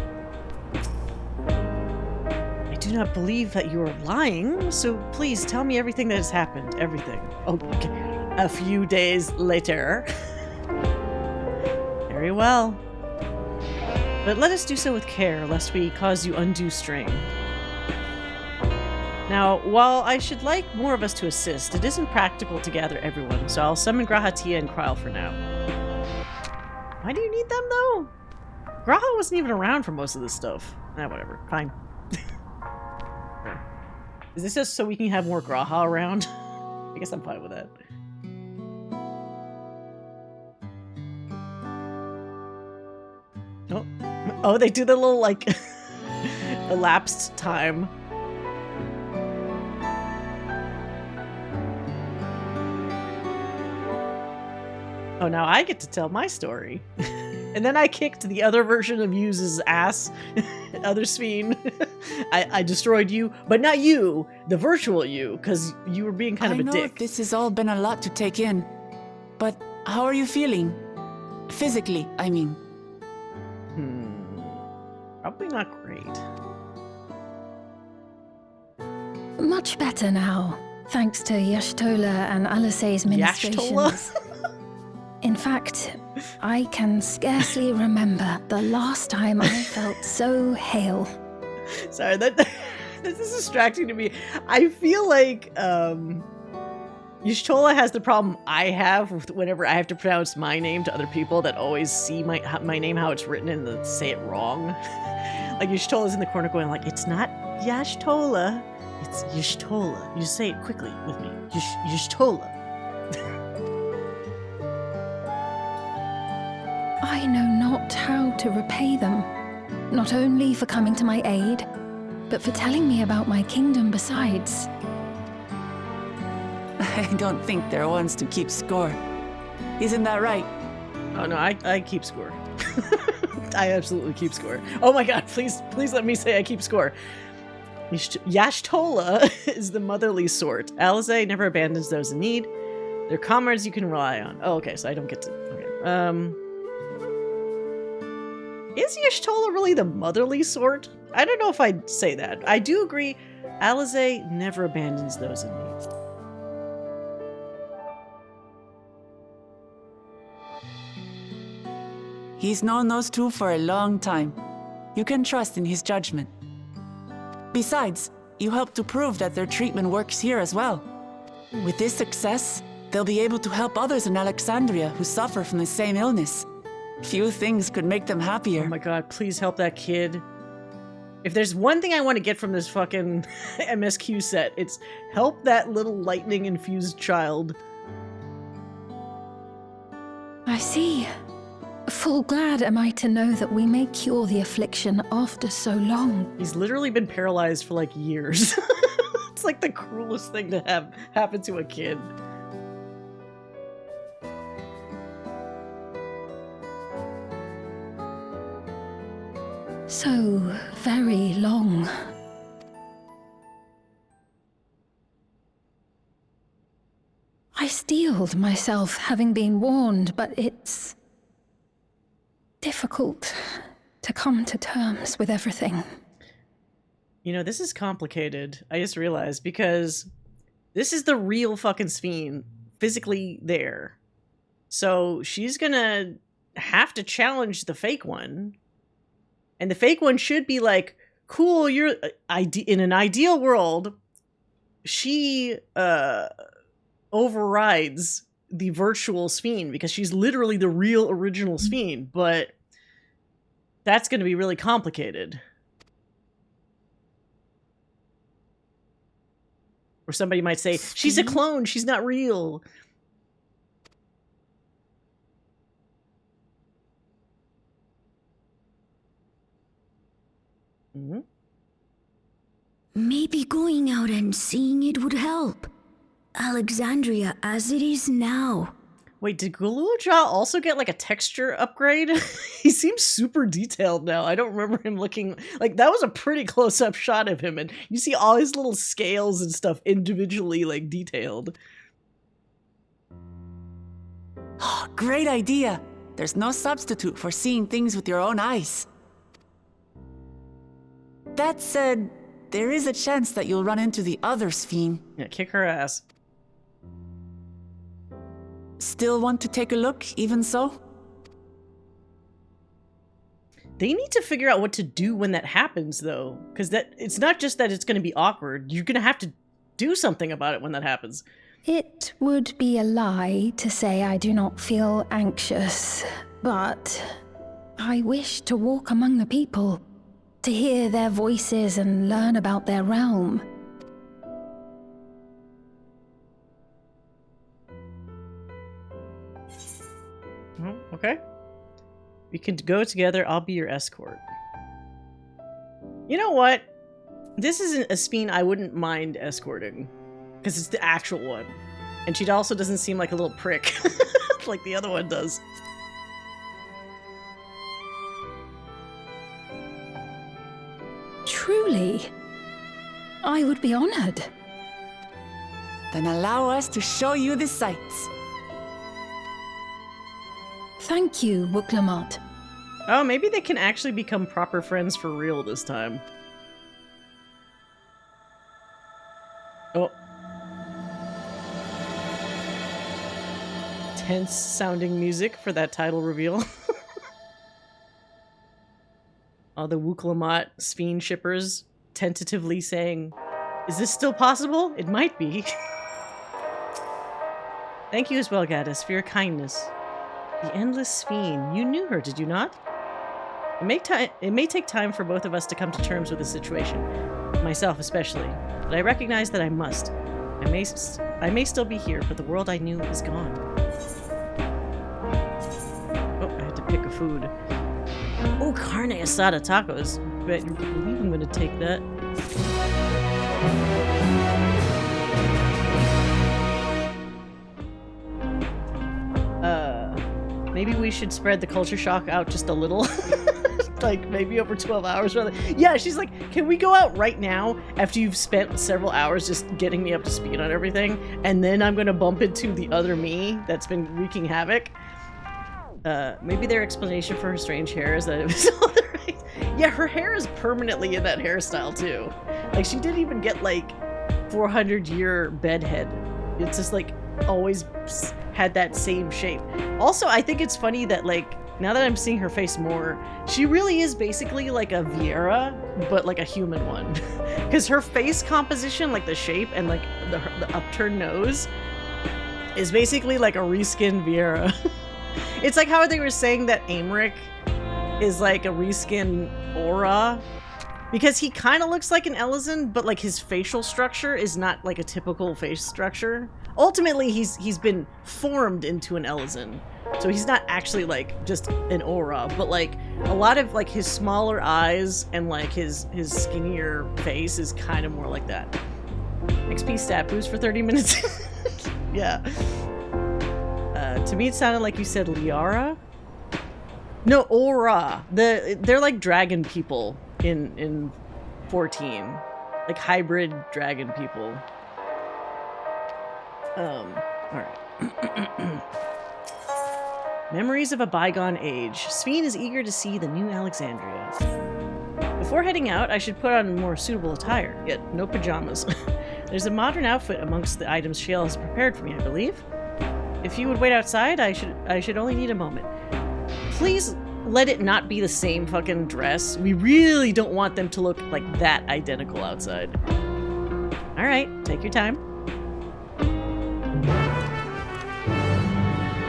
I do not believe that you are lying, so please tell me everything that has happened. Everything. Okay. A few days later. Very well. But let us do so with care, lest we cause you undue strain. Now, while I should like more of us to assist, it isn't practical to gather everyone, so I'll summon Grahatia and Kryl for now. Why do you need them, though? Graha wasn't even around for most of this stuff. Whatever. Fine. Is this just so we can have more Graha around? I guess I'm fine with that. Oh, they do the little, like, elapsed time. Oh, now I get to tell my story. And then I kicked the other version of Yu's ass. Other Sphene. I destroyed you, but not you, the virtual you, because you were being kind of a dick. I know this has all been a lot to take in, but how are you feeling? Physically, I mean. Probably not great. Much better now, thanks to Y'shtola and Alisaie's ministrations. In fact, I can scarcely remember the last time I felt so hale. Sorry, this is distracting to me. I feel like Y'shtola has the problem I have with whenever I have to pronounce my name to other people that always see my name how it's written and say it wrong. Like Y'shtola's in the corner going like, it's not Y'shtola, it's Y'shtola. You say it quickly with me. Y'shtola. I know not how to repay them, not only for coming to my aid, but for telling me about my kingdom besides. I don't think they're ones to keep score. Isn't that right? Oh no, I keep score. I absolutely keep score. Oh my god, please let me say I keep score. Y'shtola is the motherly sort. Alisaie never abandons those in need. They're comrades you can rely on. Oh, okay, so I don't get to... Okay. Is Y'shtola really the motherly sort? I don't know if I'd say that. I do agree, Alisaie never abandons those in need. He's known those two for a long time. You can trust in his judgment. Besides, you helped to prove that their treatment works here as well. With this success, they'll be able to help others in Alexandria who suffer from the same illness. Few things could make them happier. Oh my god, please help that kid. If there's one thing I want to get from this fucking MSQ set, it's help that little lightning-infused child. I see. Full glad am I to know that we may cure the affliction after so long. He's literally been paralyzed for like years. It's like the cruelest thing to have happen to a kid. so very long. I steeled myself having been warned, but it's difficult to come to terms with everything. You know, this is complicated, I just realized, because this is the real fucking Sphene physically there. So she's gonna have to challenge the fake one. And the fake one should be like, cool, you're... in an ideal world, she overrides the virtual Sphene because she's literally the real original Sphene, but that's going to be really complicated. Or somebody might say, she's a clone, she's not real. Mm-hmm. Maybe going out and seeing it would help. Alexandria as it is now. Wait, did Guluja also get like a texture upgrade? He seems super detailed now. I don't remember him looking like that was a pretty close-up shot of him, and you see all his little scales and stuff individually like detailed. Oh, great idea. There's no substitute for seeing things with your own eyes. That said, there is a chance that you'll run into the other Sphene. Yeah, kick her ass. Still want to take a look, even so? They need to figure out what to do when that happens, though. Because it's not just that it's going to be awkward. You're going to have to do something about it when that happens. It would be a lie to say I do not feel anxious, but I wish to walk among the people, to hear their voices and learn about their realm. Oh, okay. We can go together. I'll be your escort. You know what? This isn't a Sphene I wouldn't mind escorting. Because it's the actual one. And she also doesn't seem like a little prick. Like the other one does. Truly, I would be honored. Then allow us to show you the sights. Thank you, Wuklamot. Oh, maybe they can actually become proper friends for real this time. Oh. Tense sounding music for that title reveal. All the Wuklamot Sphene shippers tentatively saying, is this still possible? It might be. Thank you as well, Gaddis, for your kindness. The Endless Sphene. You knew her, did you not? It may take time for both of us to come to terms with the situation. Myself especially. But I recognize that I must. I may still be here, but the world I knew is gone. Oh, I had to pick a food. Oh, carne asada tacos. Bet you believe I'm gonna take that. Maybe we should spread the culture shock out just a little. Like, maybe over 12 hours rather. Yeah, she's like, can we go out right now after you've spent several hours just getting me up to speed on everything? And then I'm gonna bump into the other me that's been wreaking havoc. Maybe their explanation for her strange hair is that it was all the right. Yeah, her hair is permanently in that hairstyle too. Like, she didn't even get like 400-year bedhead. It's just like always had that same shape. Also, I think it's funny that like now that I'm seeing her face more, she really is basically like a Viera, but like a human one. Because her face composition, like the shape and like the upturned nose, is basically like a reskinned Viera. It's like how they were saying that Aymeric is like a reskin Aura, because he kind of looks like an Ellison, but like his facial structure is not like a typical face structure. Ultimately, he's been formed into an Ellison, so he's not actually like just an Aura, but like a lot of like his smaller eyes and like his skinnier face is kind of more like that. XP stat boost for 30 minutes. Yeah. To me, it sounded like you said Liara. No, Aura. They're like dragon people in 14. Like hybrid dragon people. Alright. Memories of a bygone age. Sphene is eager to see the new Alexandria. Before heading out, I should put on more suitable attire. Yet, no pajamas. There's a modern outfit amongst the items Shale has prepared for me, I believe. If you would wait outside, I should only need a moment. Please let it not be the same fucking dress. We really don't want them to look like that identical outside. Alright, take your time.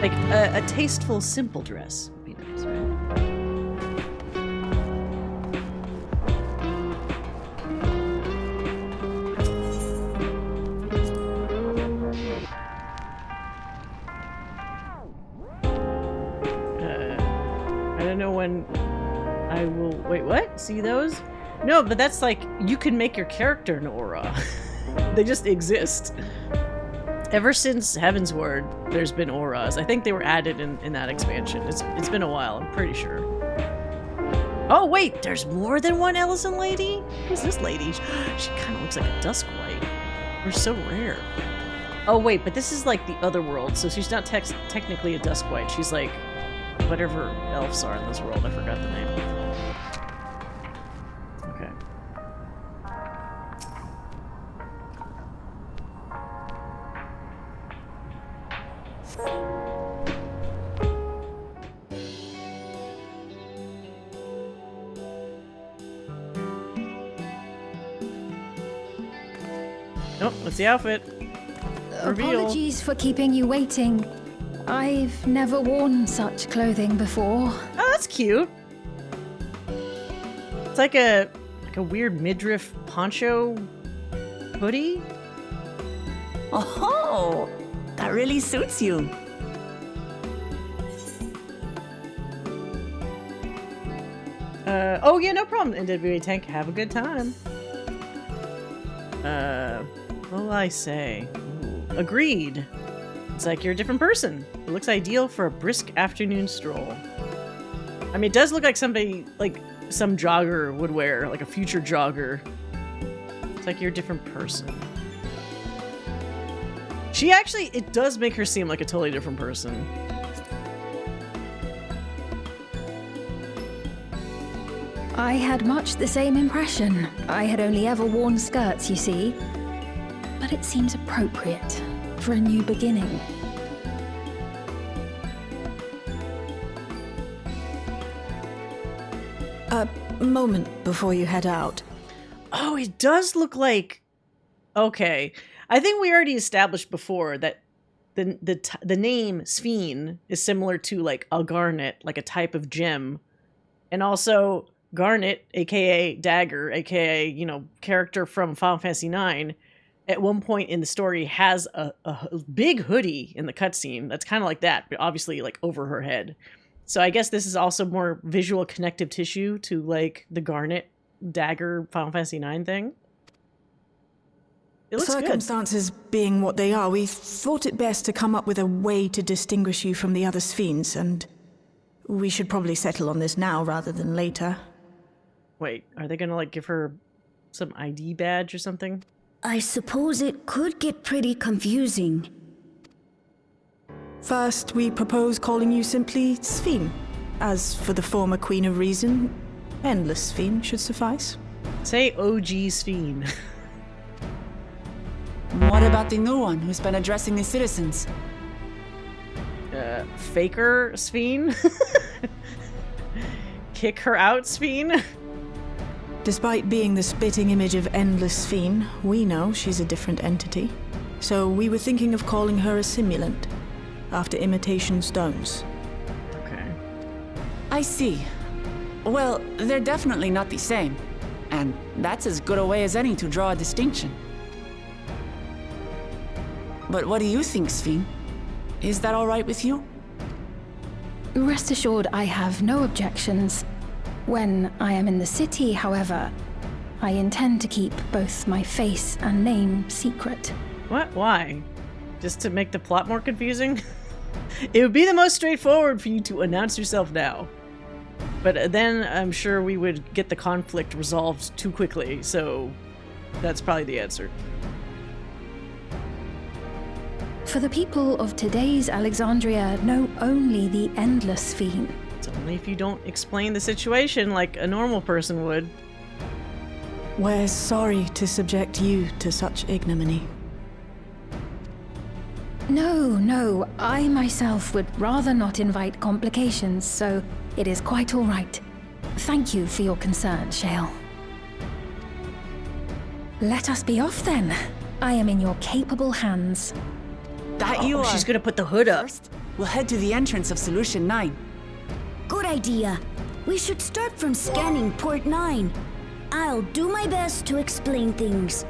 Like, a tasteful, simple dress would be nice, right? I don't know when I will... Wait, what? See those? No, but that's like, you can make your character an aura. They just exist. Ever since Heaven's Word, there's been auras. I think they were added in that expansion. It's been a while, I'm pretty sure. Oh wait, there's more than one Ellison lady? Who's this lady? She kind of looks like a Duskwite. They're so rare. Oh wait, but this is like the other world, so she's not technically a Duskwite. She's like whatever elves are in this world. I forgot the name. Okay. Nope, that's the outfit. Reveal. Apologies for keeping you waiting. I've never worn such clothing before. Oh, that's cute. It's like a weird midriff poncho hoodie. Oh, that really suits you. Oh yeah, no problem. NWA Tank, have a good time. What will I say? Ooh, agreed. It's like you're a different person. It looks ideal for a brisk afternoon stroll. I mean, it does look like somebody, like some jogger would wear, like a future jogger. It's like you're a different person. She actually, it does make her seem like a totally different person. I had much the same impression. I had only ever worn skirts, you see. But it seems appropriate for a new beginning. A moment before you head out. Oh, it does look like... Okay. I think we already established before that the name Sphene is similar to like a garnet, like a type of gem. And also Garnet, aka Dagger, aka, you know, character from Final Fantasy IX, at one point in the story has a big hoodie in the cutscene that's kind of like that, but obviously like over her head. So I guess this is also more visual connective tissue to like the Garnet Dagger Final Fantasy IX thing. It looks Circumstances being what they are, we thought it best to come up with a way to distinguish you from the other Sphenes, and we should probably settle on this now rather than later. Wait, are they gonna like give her some ID badge or something? I suppose it could get pretty confusing. First, we propose calling you simply Sphene. As for the former Queen of Reason, Endless Sphene should suffice. Say OG Sphene. What about the new one who's been addressing the citizens? Faker Sphene? Kick her out Sphene? Despite being the spitting image of Endless Sphene, we know she's a different entity. So we were thinking of calling her a simulant, after imitation stones. Okay. I see. Well, they're definitely not the same. And that's as good a way as any to draw a distinction. But what do you think, Sphene? Is that all right with you? Rest assured, I have no objections. When I am in the city, however, I intend to keep both my face and name secret. What? Why? Just to make the plot more confusing? It would be the most straightforward for you to announce yourself now. But then I'm sure we would get the conflict resolved too quickly, so that's probably the answer. For the people of today's Alexandria know only the Endless Fiend. It's only if you don't explain the situation like a normal person would. We're sorry to subject you to such ignominy. No, I myself would rather not invite complications, so it is quite all right. Thank you for your concern, Shale. Let us be off then. I am in your capable hands. That you are. She's gonna put the hood up. First, we'll head to the entrance of Solution 9. Good idea. We should start from scanning Port 9. I'll do my best to explain things.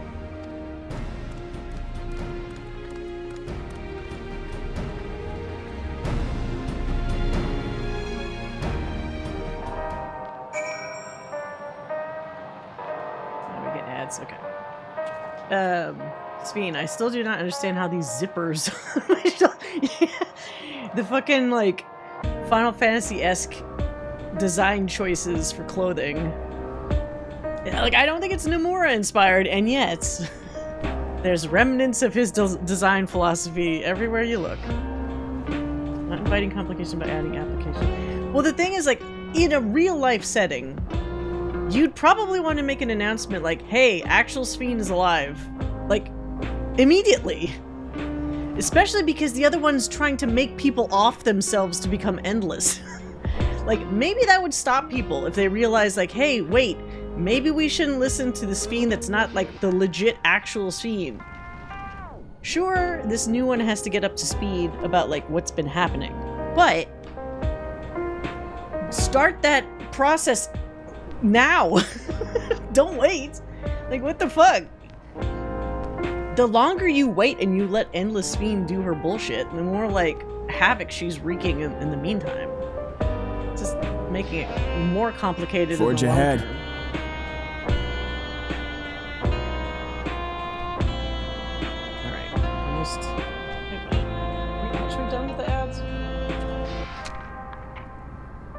We get ads, okay. Sveen, I still do not understand how these zippers... the fucking, like, Final Fantasy-esque design choices for clothing. Like, I don't think it's Nomura-inspired, and yet there's remnants of his design philosophy everywhere you look. Not inviting complication by adding application. Well, the thing is, like, in a real-life setting, you'd probably want to make an announcement like, hey, actual Sphene is alive. Like, immediately. Especially because the other one's trying to make people off themselves to become endless. Like, maybe that would stop people if they realize, like, hey, wait, maybe we shouldn't listen to the Sphene that's not, like, the legit actual Sphene. Sure, this new one has to get up to speed about, like, what's been happening. But start that process now. Don't wait. Like, what the fuck? The longer you wait and you let Endless Sphene do her bullshit, the more, like, havoc she's wreaking in the meantime. Just making it more complicated. Forge ahead. Alright, almost. Are we actually done with the ads?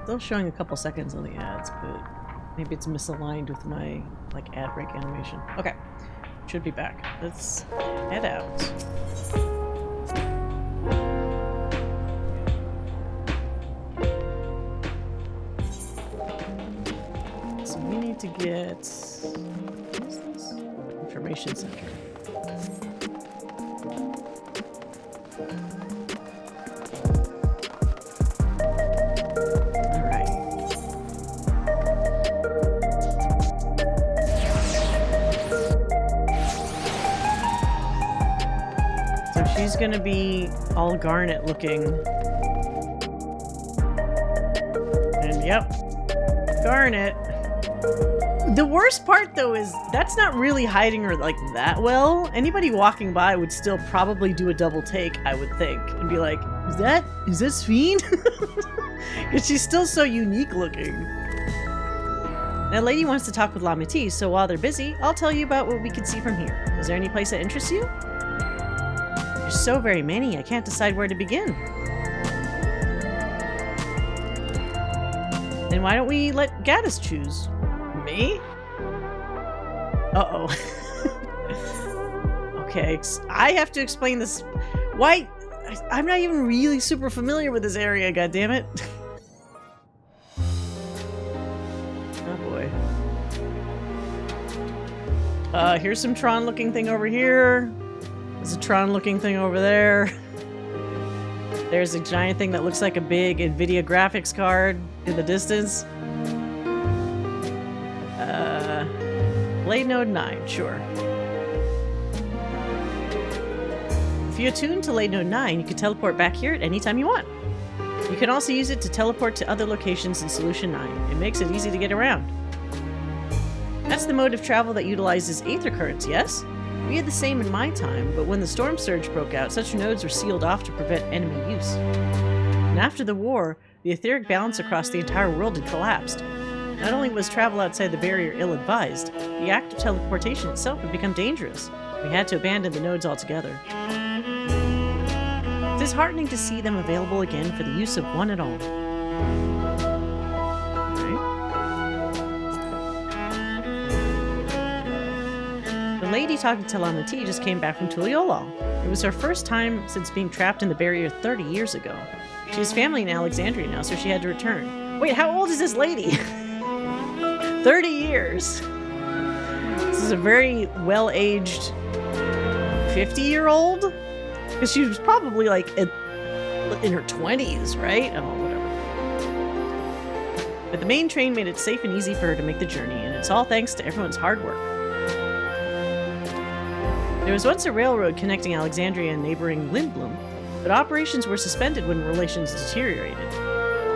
Still showing a couple seconds on the ads, but maybe it's misaligned with my, like, ad break animation. Okay. Should be back. Let's head out. So we need to get... What is this? Information Center. She's gonna be all garnet looking. And yep, garnet. The worst part though is that's not really hiding her like that well. Anybody walking by would still probably do a double take, I would think, and be like, is that Sphene? Because she's still so unique looking. That lady wants to talk with Lameti, so while they're busy, I'll tell you about what we can see from here. Is there any place that interests you? There's so very many, I can't decide where to begin. Then why don't we let Gaddis choose? Me? Uh-oh. Okay, I have to explain this. Why? I'm not even really super familiar with this area, goddammit. Oh boy. Here's some Tron-looking thing over here. There's a Tron-looking thing over there. There's a giant thing that looks like a big NVIDIA graphics card in the distance. Blade Node 9, sure. If you attune to Blade Node 9, you can teleport back here at any time you want. You can also use it to teleport to other locations in Solution 9. It makes it easy to get around. That's the mode of travel that utilizes aether currents, yes? We had the same in my time, but when the storm surge broke out, such nodes were sealed off to prevent enemy use. And after the war, the etheric balance across the entire world had collapsed. Not only was travel outside the barrier ill-advised, the act of teleportation itself had become dangerous. We had to abandon the nodes altogether. It's disheartening to see them available again for the use of one and all. Right. lady talking to Lamati just came back from Tuliolal. It was her first time since being trapped in the barrier 30 years ago. She has family in Alexandria now, so she had to return. Wait, how old is this lady? 30 years. This is a very well-aged 50-year-old? Because she was probably like in her 20s, right? Oh, whatever. But the main train made it safe and easy for her to make the journey, and it's all thanks to everyone's hard work. There was once a railroad connecting Alexandria and neighboring Lindblom, but operations were suspended when relations deteriorated.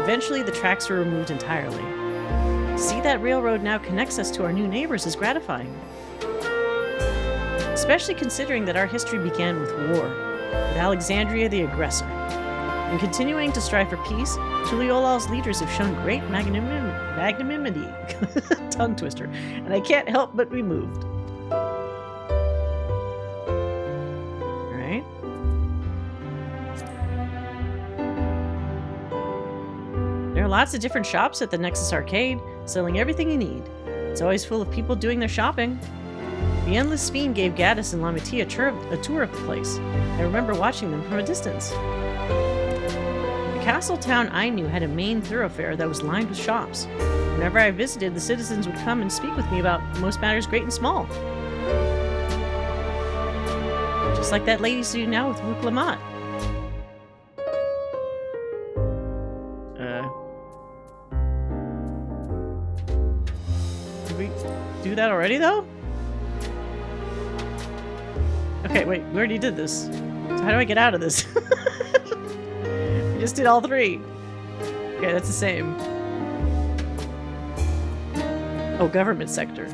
Eventually, the tracks were removed entirely. To see that railroad now connects us to our new neighbors is gratifying. Especially considering that our history began with war, with Alexandria the aggressor. In continuing to strive for peace, Tuliolal's leaders have shown great magnanimity. Tongue twister. And I can't help but be moved. Alright. There are lots of different shops at the Nexus Arcade, selling everything you need. It's always full of people doing their shopping. The Endless Fiend gave Gaddis and Lamati a tour of the place. I remember watching them from a distance. The castle town I knew had a main thoroughfare that was lined with shops. Whenever I visited, the citizens would come and speak with me about most matters great and small. Just like that lady's doing now with Rook Lamont. Did we do that already, though? Okay, wait, we already did this. So how do I get out of this? We just did all three. Okay, that's the same. Oh, government sector.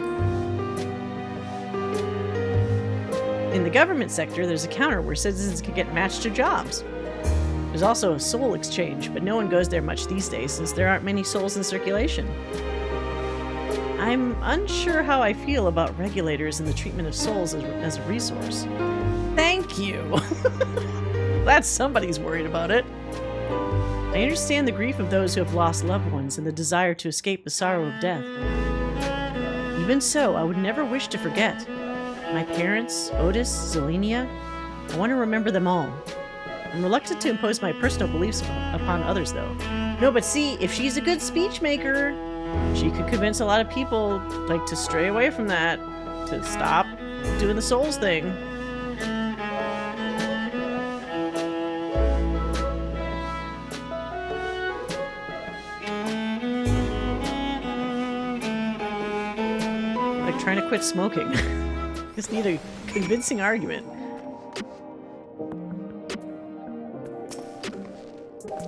In the government sector, there's a counter where citizens can get matched to jobs. There's also a soul exchange, but no one goes there much these days since there aren't many souls in circulation. I'm unsure how I feel about regulators and the treatment of souls as a resource. Thank you! Glad somebody's worried about it. I understand the grief of those who have lost loved ones and the desire to escape the sorrow of death. Even so, I would never wish to forget. My parents, Otis, Zelenia, I want to remember them all. I'm reluctant to impose my personal beliefs upon others, though. No, but see, if she's a good speech maker, she could convince a lot of people, like, to stray away from that, to stop doing the souls thing. Like trying to quit smoking. Just need a convincing argument.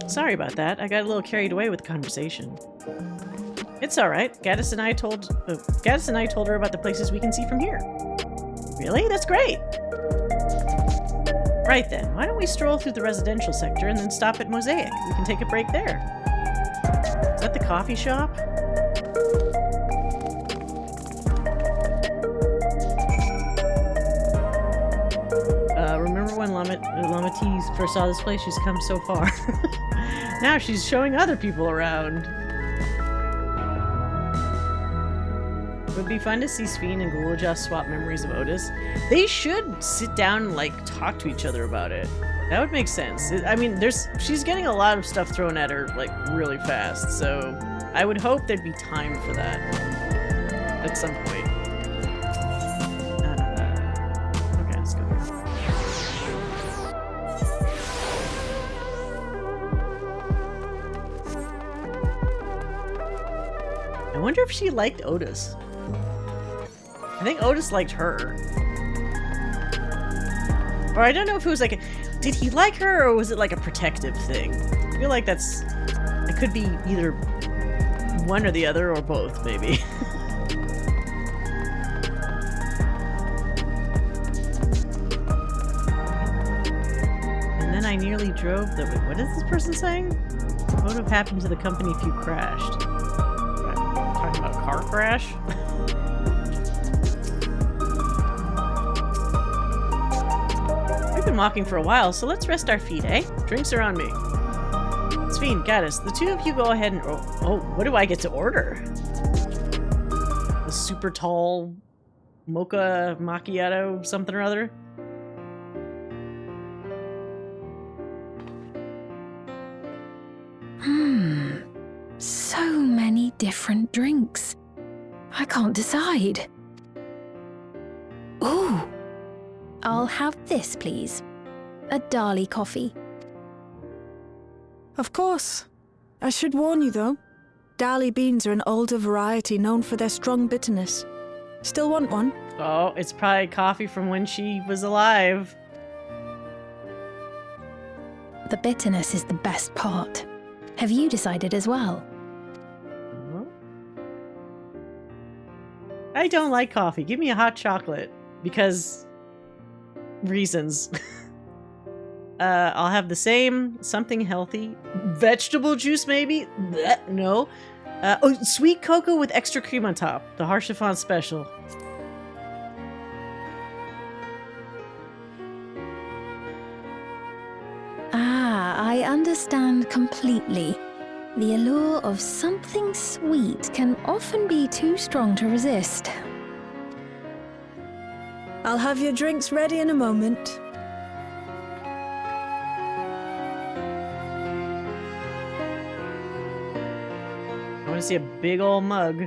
Sorry about that. I got a little carried away with the conversation. It's alright. Gaddis and I told her about the places we can see from here. Really? That's great! Right then, why don't we stroll through the residential sector and then stop at Mosaic? We can take a break there. Is that the coffee shop? Remember when Lamati first saw this place? She's come so far. Now she's showing other people around. It would be fun to see Sphene and Gulja swap memories of Otis. They should sit down and, like, talk to each other about it. That would make sense. I mean, she's getting a lot of stuff thrown at her, like, really fast, so I would hope there'd be time for that at some point. Okay, let's go. I wonder if she liked Otis. I think Otis liked her. Or I don't know if it was like did he like her or was it like a protective thing? I feel like it could be either one or the other or both, maybe. And then I nearly drove the... Wait, what is this person saying? What would have happened to the company if you crashed? Talking about a car crash? We've been walking for a while, so let's rest our feet, eh? Drinks are on me. Sphene, Gaddis, the two of you go ahead and... Oh, what do I get to order? The super tall mocha macchiato something or other. So many different drinks. I can't decide. Ooh. I'll have this, please. A Dali coffee. Of course. I should warn you, though. Dali beans are an older variety known for their strong bitterness. Still want one? Oh, it's probably coffee from when she was alive. The bitterness is the best part. Have you decided as well? I don't like coffee. Give me a hot chocolate. Because... reasons. I'll have the same. Something healthy. Vegetable juice, maybe? Blech, no. Oh, sweet cocoa with extra cream on top. The Har Chiffon special. Ah, I understand completely. The allure of something sweet can often be too strong to resist. I'll have your drinks ready in a moment. I want to see a big old mug.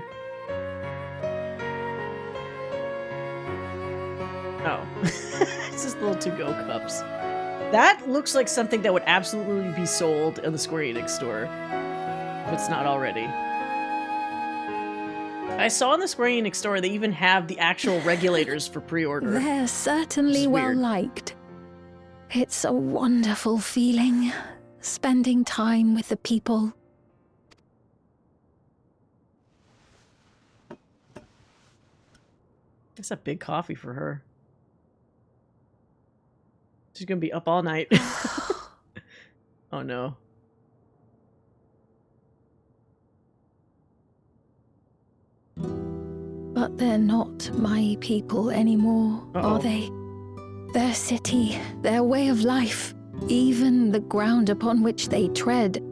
Oh. It's just little to-go cups. That looks like something that would absolutely be sold in the Square Enix store. If it's not already. I saw in the Square Enix store they even have the actual regulators for pre-order. They're certainly well liked. It's a wonderful feeling, spending time with the people. That's a big coffee for her. She's gonna be up all night. Oh no. But they're not my people anymore, are they? Their city, their way of life, even the ground upon which they tread.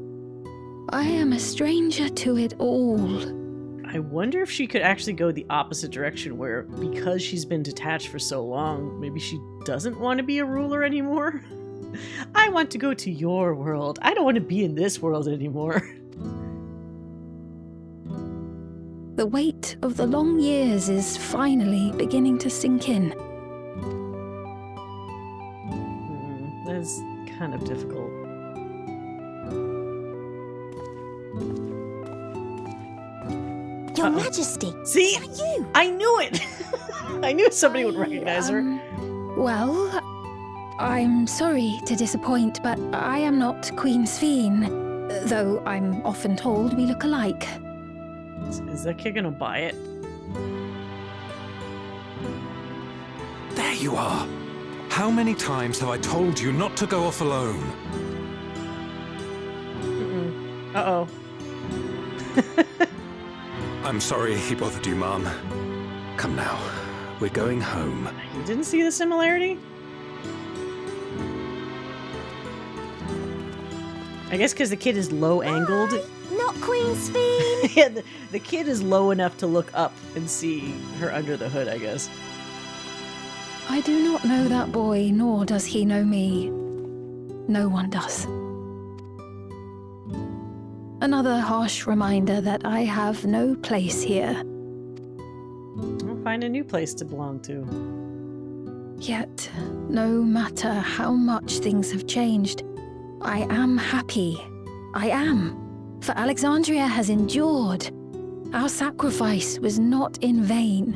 I am a stranger to it all. I wonder if she could actually go the opposite direction where, because she's been detached for so long, maybe she doesn't want to be a ruler anymore? I want to go to your world. I don't want to be in this world anymore. The weight of the long years is finally beginning to sink in. That's kind of difficult. Your Majesty! See? Is that you? I knew it! I knew somebody would recognize her. Well, I'm sorry to disappoint, but I am not Queen Sphene, though I'm often told we look alike. Is that kid gonna buy it? There you are! How many times have I told you not to go off alone? Uh-oh. I'm sorry he bothered you, Mom. Come now, we're going home. You didn't see the similarity? I guess because the kid is low-angled. Not Queen Sphene! Yeah, the kid is low enough to look up and see her under the hood, I guess. I do not know that boy, nor does he know me. No one does. Another harsh reminder that I have no place here. I'll find a new place to belong to. Yet, no matter how much things have changed, I am happy. I am. For Alexandria has endured. Our sacrifice was not in vain.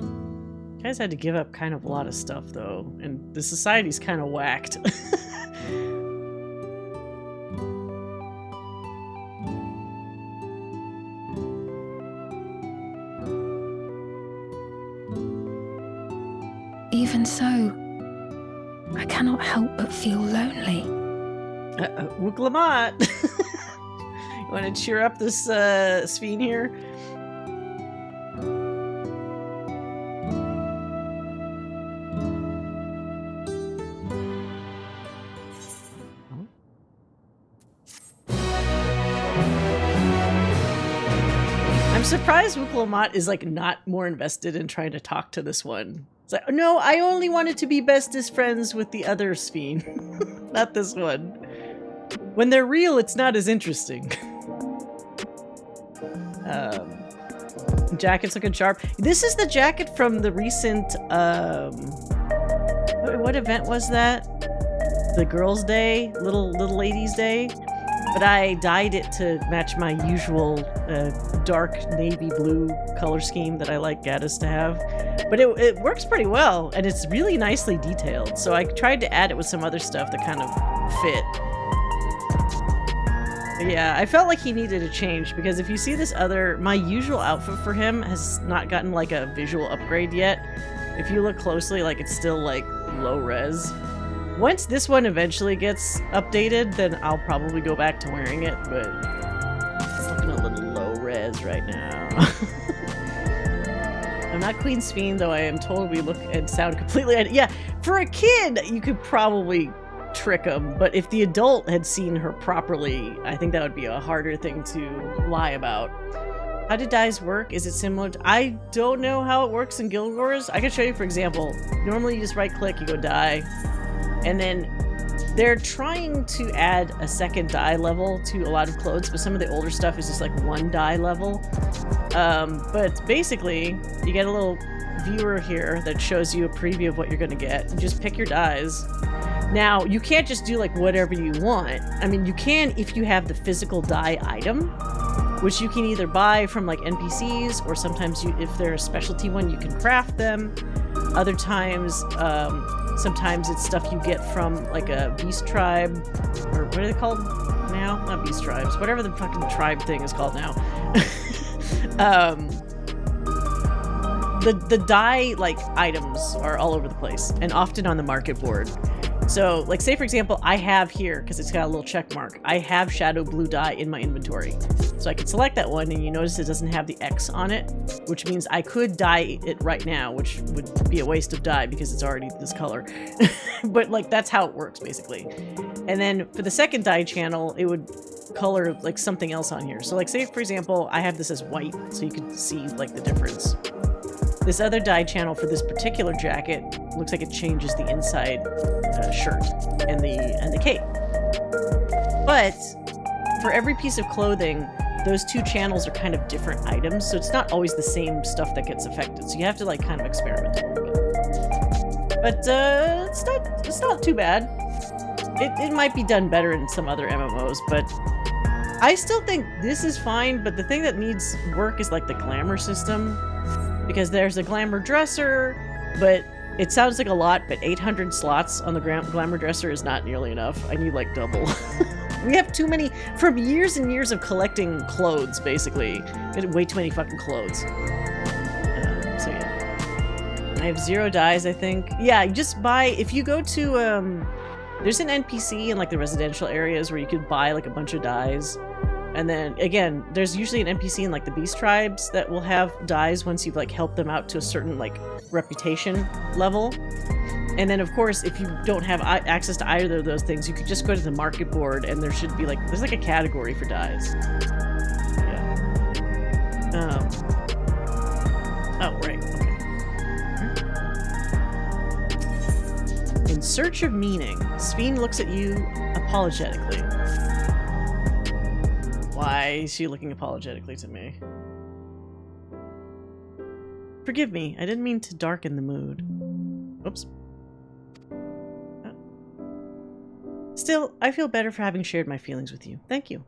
You guys had to give up kind of a lot of stuff, though, and the society's kind of whacked. Even so, I cannot help but feel lonely. Wuklamat! You want to cheer up this Sphene here? I'm surprised Wuklamat is like not more invested in trying to talk to this one. It's like, no, I only wanted to be bestest friends with the other Sphene. Not this one. When they're real, it's not as interesting. Jacket's looking sharp. This is the jacket from the recent, what event was that? The Girls' Day? Little Ladies' Day? But I dyed it to match my usual dark navy blue color scheme that I like Gaddis to have. But it works pretty well, and it's really nicely detailed. So I tried to add it with some other stuff that kind of fit. But yeah, I felt like he needed a change, because if you see this other, my usual outfit for him has not gotten like a visual upgrade yet. If you look closely, like it's still like low res. Once this one eventually gets updated, then I'll probably go back to wearing it, but it's looking a little low res right now. I'm not Queen Sphene, though I am told we look and sound completely... Yeah, for a kid, you could probably trick him, but if the adult had seen her properly, I think that would be a harder thing to lie about. How do dyes work? Is it similar to... I don't know how it works in Guild Wars. I can show you, for example. Normally you just right-click, you go dye, and then they're trying to add a second dye level to a lot of clothes, but some of the older stuff is just like one dye level. But basically, you get a little viewer here that shows you a preview of what you're going to get. You just pick your dyes. Now, you can't just do like whatever you want. I mean, you can if you have the physical dye item, which you can either buy from like NPCs, or sometimes if they're a specialty one, you can craft them. Other times, sometimes it's stuff you get from like a beast tribe, or what are they called now? Not beast tribes, whatever the fucking tribe thing is called now. The dye like items are all over the place, and often on the market board. So, like, say for example, I have here, because it's got a little check mark, I have shadow blue dye in my inventory. So I can select that one, and you notice it doesn't have the X on it, which means I could dye it right now, which would be a waste of dye because it's already this color. But, like, that's how it works, basically. And then for the second dye channel, it would color, like, something else on here. So, like, say for example, I have this as white, so you can see, like, the difference. This other dye channel for this particular jacket looks like it changes the inside shirt and the cape. But for every piece of clothing, those two channels are kind of different items, so it's not always the same stuff that gets affected. So you have to like kind of experiment a little bit. But it's not too bad. It might be done better in some other MMOs, but I still think this is fine. But the thing that needs work is like the glamour system. Because there's a glamour dresser, but it sounds like a lot, but 800 slots on the glamour dresser is not nearly enough. I need like double. We have too many, from years and years of collecting clothes, basically. We have way too many fucking clothes. So yeah. I have 0 dyes, I think. Yeah, you just buy, if you go to, there's an NPC in like the residential areas where you could buy like a bunch of dyes. And then, again, there's usually an NPC in, like, the beast tribes that will have dyes once you've, like, helped them out to a certain, like, reputation level. And then, of course, if you don't have access to either of those things, you could just go to the market board, and there should be, like, there's, like, a category for dyes. Yeah. Oh, right, okay. In search of meaning, Sphene looks at you apologetically. Why is she looking apologetically to me? Forgive me, I didn't mean to darken the mood. Oops. Still, I feel better for having shared my feelings with you. Thank you.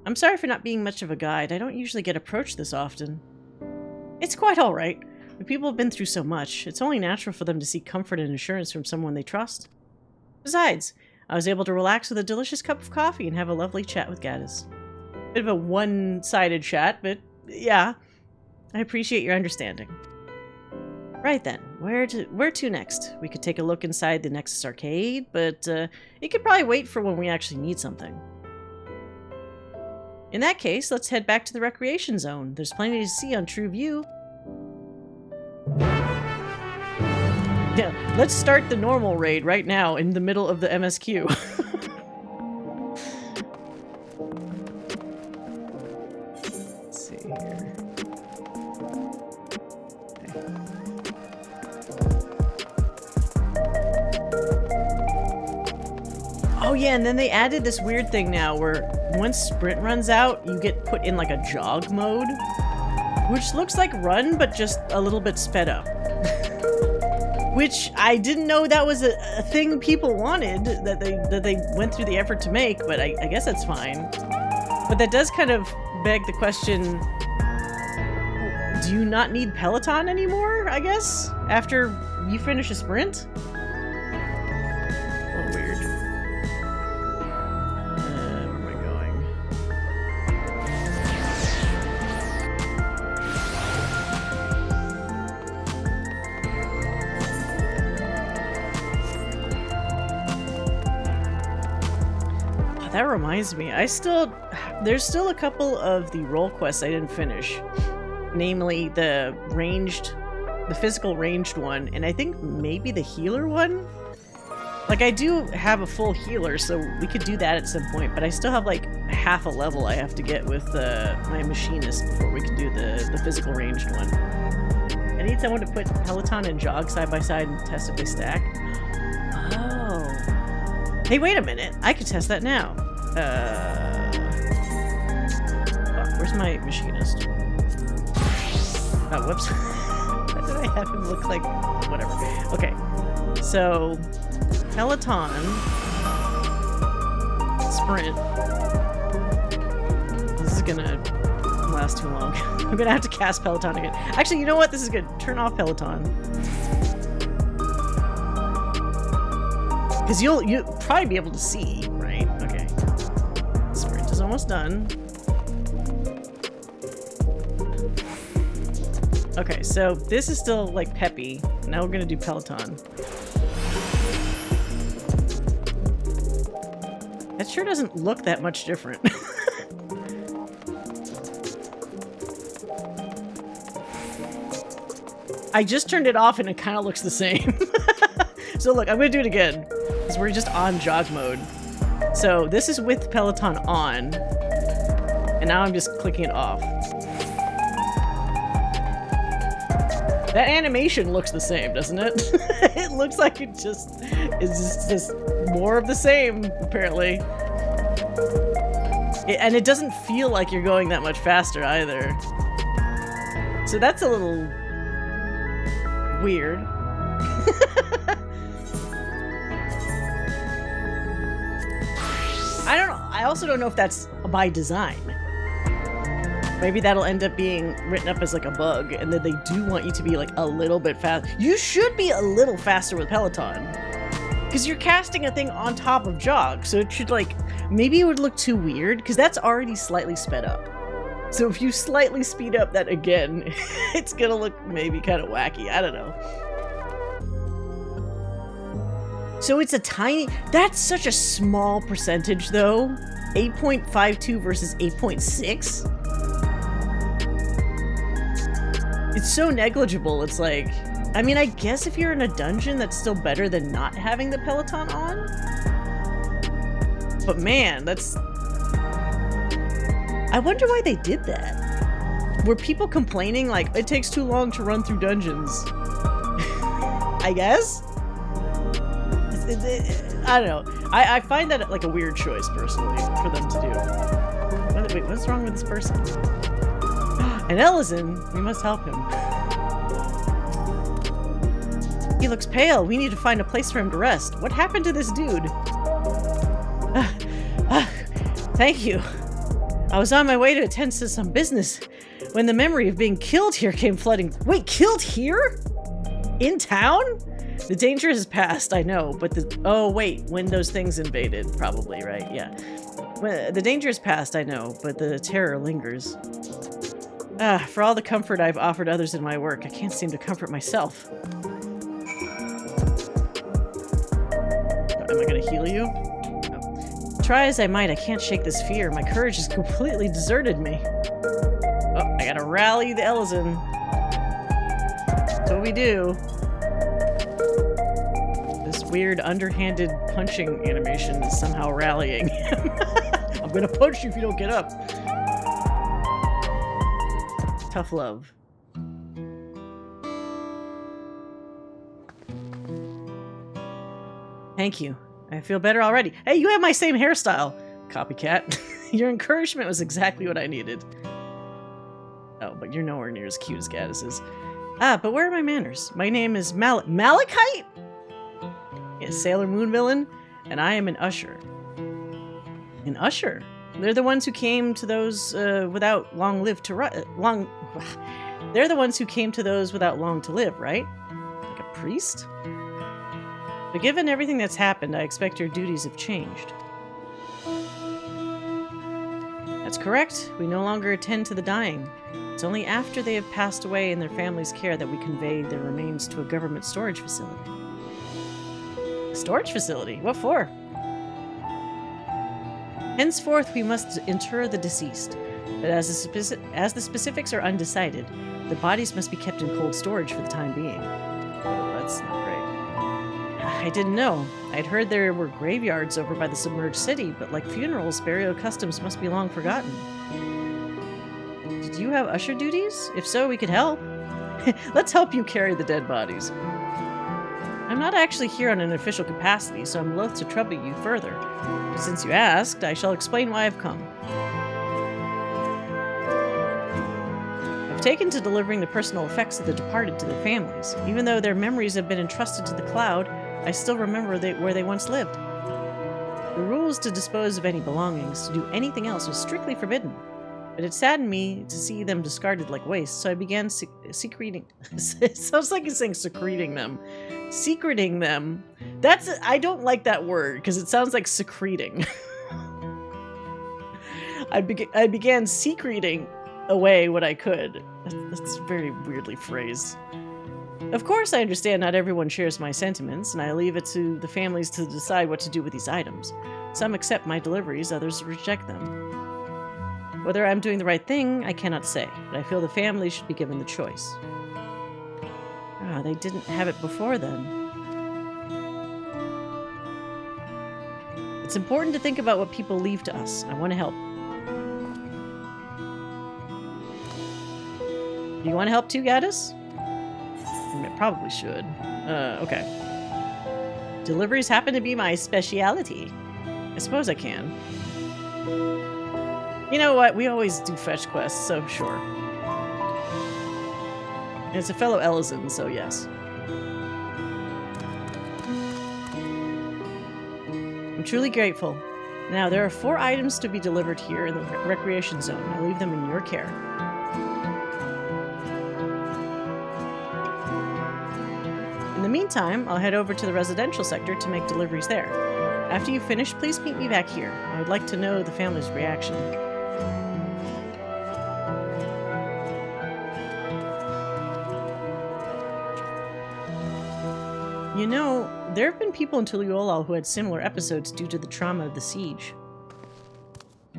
I'm sorry for not being much of a guide. I don't usually get approached this often. It's quite alright. When people have been through so much, it's only natural for them to seek comfort and assurance from someone they trust. Besides, I was able to relax with a delicious cup of coffee and have a lovely chat with Gaddis. Bit of a one-sided chat, but yeah, I appreciate your understanding. Right then, where to next? We could take a look inside the Nexus Arcade, but it could probably wait for when we actually need something. In that case, let's head back to the recreation zone. There's plenty to see on True View. Yeah, let's start the normal raid right now in the middle of the MSQ. Let's see here. yeah, and then they added this weird thing now where once sprint runs out, you get put in like a jog mode, which looks like run, but just a little bit sped up. Which I didn't know that was a thing people wanted, that they went through the effort to make, but I guess that's fine. But that does kind of beg the question, do you not need Peloton anymore, I guess, after you finish a sprint? A little weird. Where am I going? Oh, that reminds me, there's still a couple of the role quests I didn't finish. Namely the physical ranged one, and I think maybe the healer one? Like, I do have a full healer, so we could do that at some point, but I still have like half a level I have to get with my machinist before we can do the physical ranged one. I need someone to put Peloton and jog side by side and test if they stack. Oh. Hey, wait a minute. I could test that now. Where's my machinist? Oh, whoops. Why did I have him look like... whatever. Okay. So, Peloton. Sprint. This is gonna last too long. I'm gonna have to cast Peloton again. Actually, you know what? This is good. Turn off Peloton. Because you'll probably be able to see, right? Okay. Sprint is almost done. Okay, so this is still like peppy. Now we're gonna do Peloton. That sure doesn't look that much different. I just turned it off and it kind of looks the same. So look, I'm gonna do it again because we're just on jog mode. So this is with Peloton on, and now I'm just clicking it off. That animation looks the same, doesn't it? It looks like it just is just more of the same, apparently. And it doesn't feel like you're going that much faster either. So that's a little weird. I don't know. I also don't know if that's by design. Maybe that'll end up being written up as like a bug, and then they do want you to be like a little bit fast. You should be a little faster with Peloton, because you're casting a thing on top of jog, so it should like, maybe it would look too weird, because that's already slightly sped up. So if you slightly speed up that again, it's gonna look maybe kind of wacky. I don't know. So it's a tiny, that's such a small percentage though. 8.52 versus 8.6. It's so negligible, it's like... I mean, I guess if you're in a dungeon, that's still better than not having the Peloton on. But man, that's... I wonder why they did that. Were people complaining, like, it takes too long to run through dungeons? I guess? I don't know. I find that, like, a weird choice, personally, for them to do. Wait, what's wrong with this person? And Ellison, we must help him. He looks pale. We need to find a place for him to rest. What happened to this dude? Thank you. I was on my way to attend to some business when the memory of being killed here came flooding. Wait, killed here? In town? The danger has passed, I know, but the... Oh, wait, when those things invaded, probably, right? Yeah. The danger has passed, I know, but the terror lingers. For all the comfort I've offered others in my work, I can't seem to comfort myself. Am I gonna heal you? Oh. Try as I might, I can't shake this fear. My courage has completely deserted me. Oh, I gotta rally the Ellison. That's what we do. This weird underhanded punching animation is somehow rallying him. I'm gonna punch you if you don't get up. Tough love. Thank you. I feel better already. Hey, you have my same hairstyle. Copycat. Your encouragement was exactly what I needed. Oh, but you're nowhere near as cute as Gaddis is. Ah, but where are my manners? My name is Malachite? Yes, Sailor Moon villain, and I am an usher. An usher? They're the ones who came to those without long live to They're the ones who came to those without long to live, right? Like a priest? But given everything that's happened, I expect your duties have changed. That's correct. We no longer attend to the dying. It's only after they have passed away in their family's care that we convey their remains to a government storage facility. Storage facility? What for? Henceforth, we must inter the deceased, but as the specifics are undecided, the bodies must be kept in cold storage for the time being. Oh, that's not great. I didn't know. I'd heard there were graveyards over by the submerged city, but like funerals, burial customs must be long forgotten. Did you have usher duties? If so, we could help. Let's help you carry the dead bodies. I'm not actually here on an official capacity, so I'm loath to trouble you further. But since you asked, I shall explain why I've come. I've taken to delivering the personal effects of the departed to their families. Even though their memories have been entrusted to the cloud, I still remember where they once lived. The rules to dispose of any belongings, to do anything else, was strictly forbidden. But it saddened me to see them discarded like waste, so I began secreting. It sounds like he's saying secreting them. Secreting them. I don't like that word, because it sounds like secreting. I began secreting away what I could. That's very weirdly phrased. Of course, I understand not everyone shares my sentiments, and I leave it to the families to decide what to do with these items. Some accept my deliveries, others reject them. Whether I'm doing the right thing, I cannot say, but I feel the family should be given the choice. Ah, they didn't have it before then. It's important to think about what people leave to us. I want to help. Do you want to help too, Gaddis? I probably should. Okay. Deliveries happen to be my speciality. I suppose I can. You know what? We always do fetch quests, so sure. And it's a fellow Elizan, so yes. I'm truly grateful. Now, there are 4 items to be delivered here in the recreation zone. I leave them in your care. In the meantime, I'll head over to the residential sector to make deliveries there. After you finish, please meet me back here. I would like to know the family's reaction. You know, there have been people in Tuliolal who had similar episodes due to the trauma of the siege.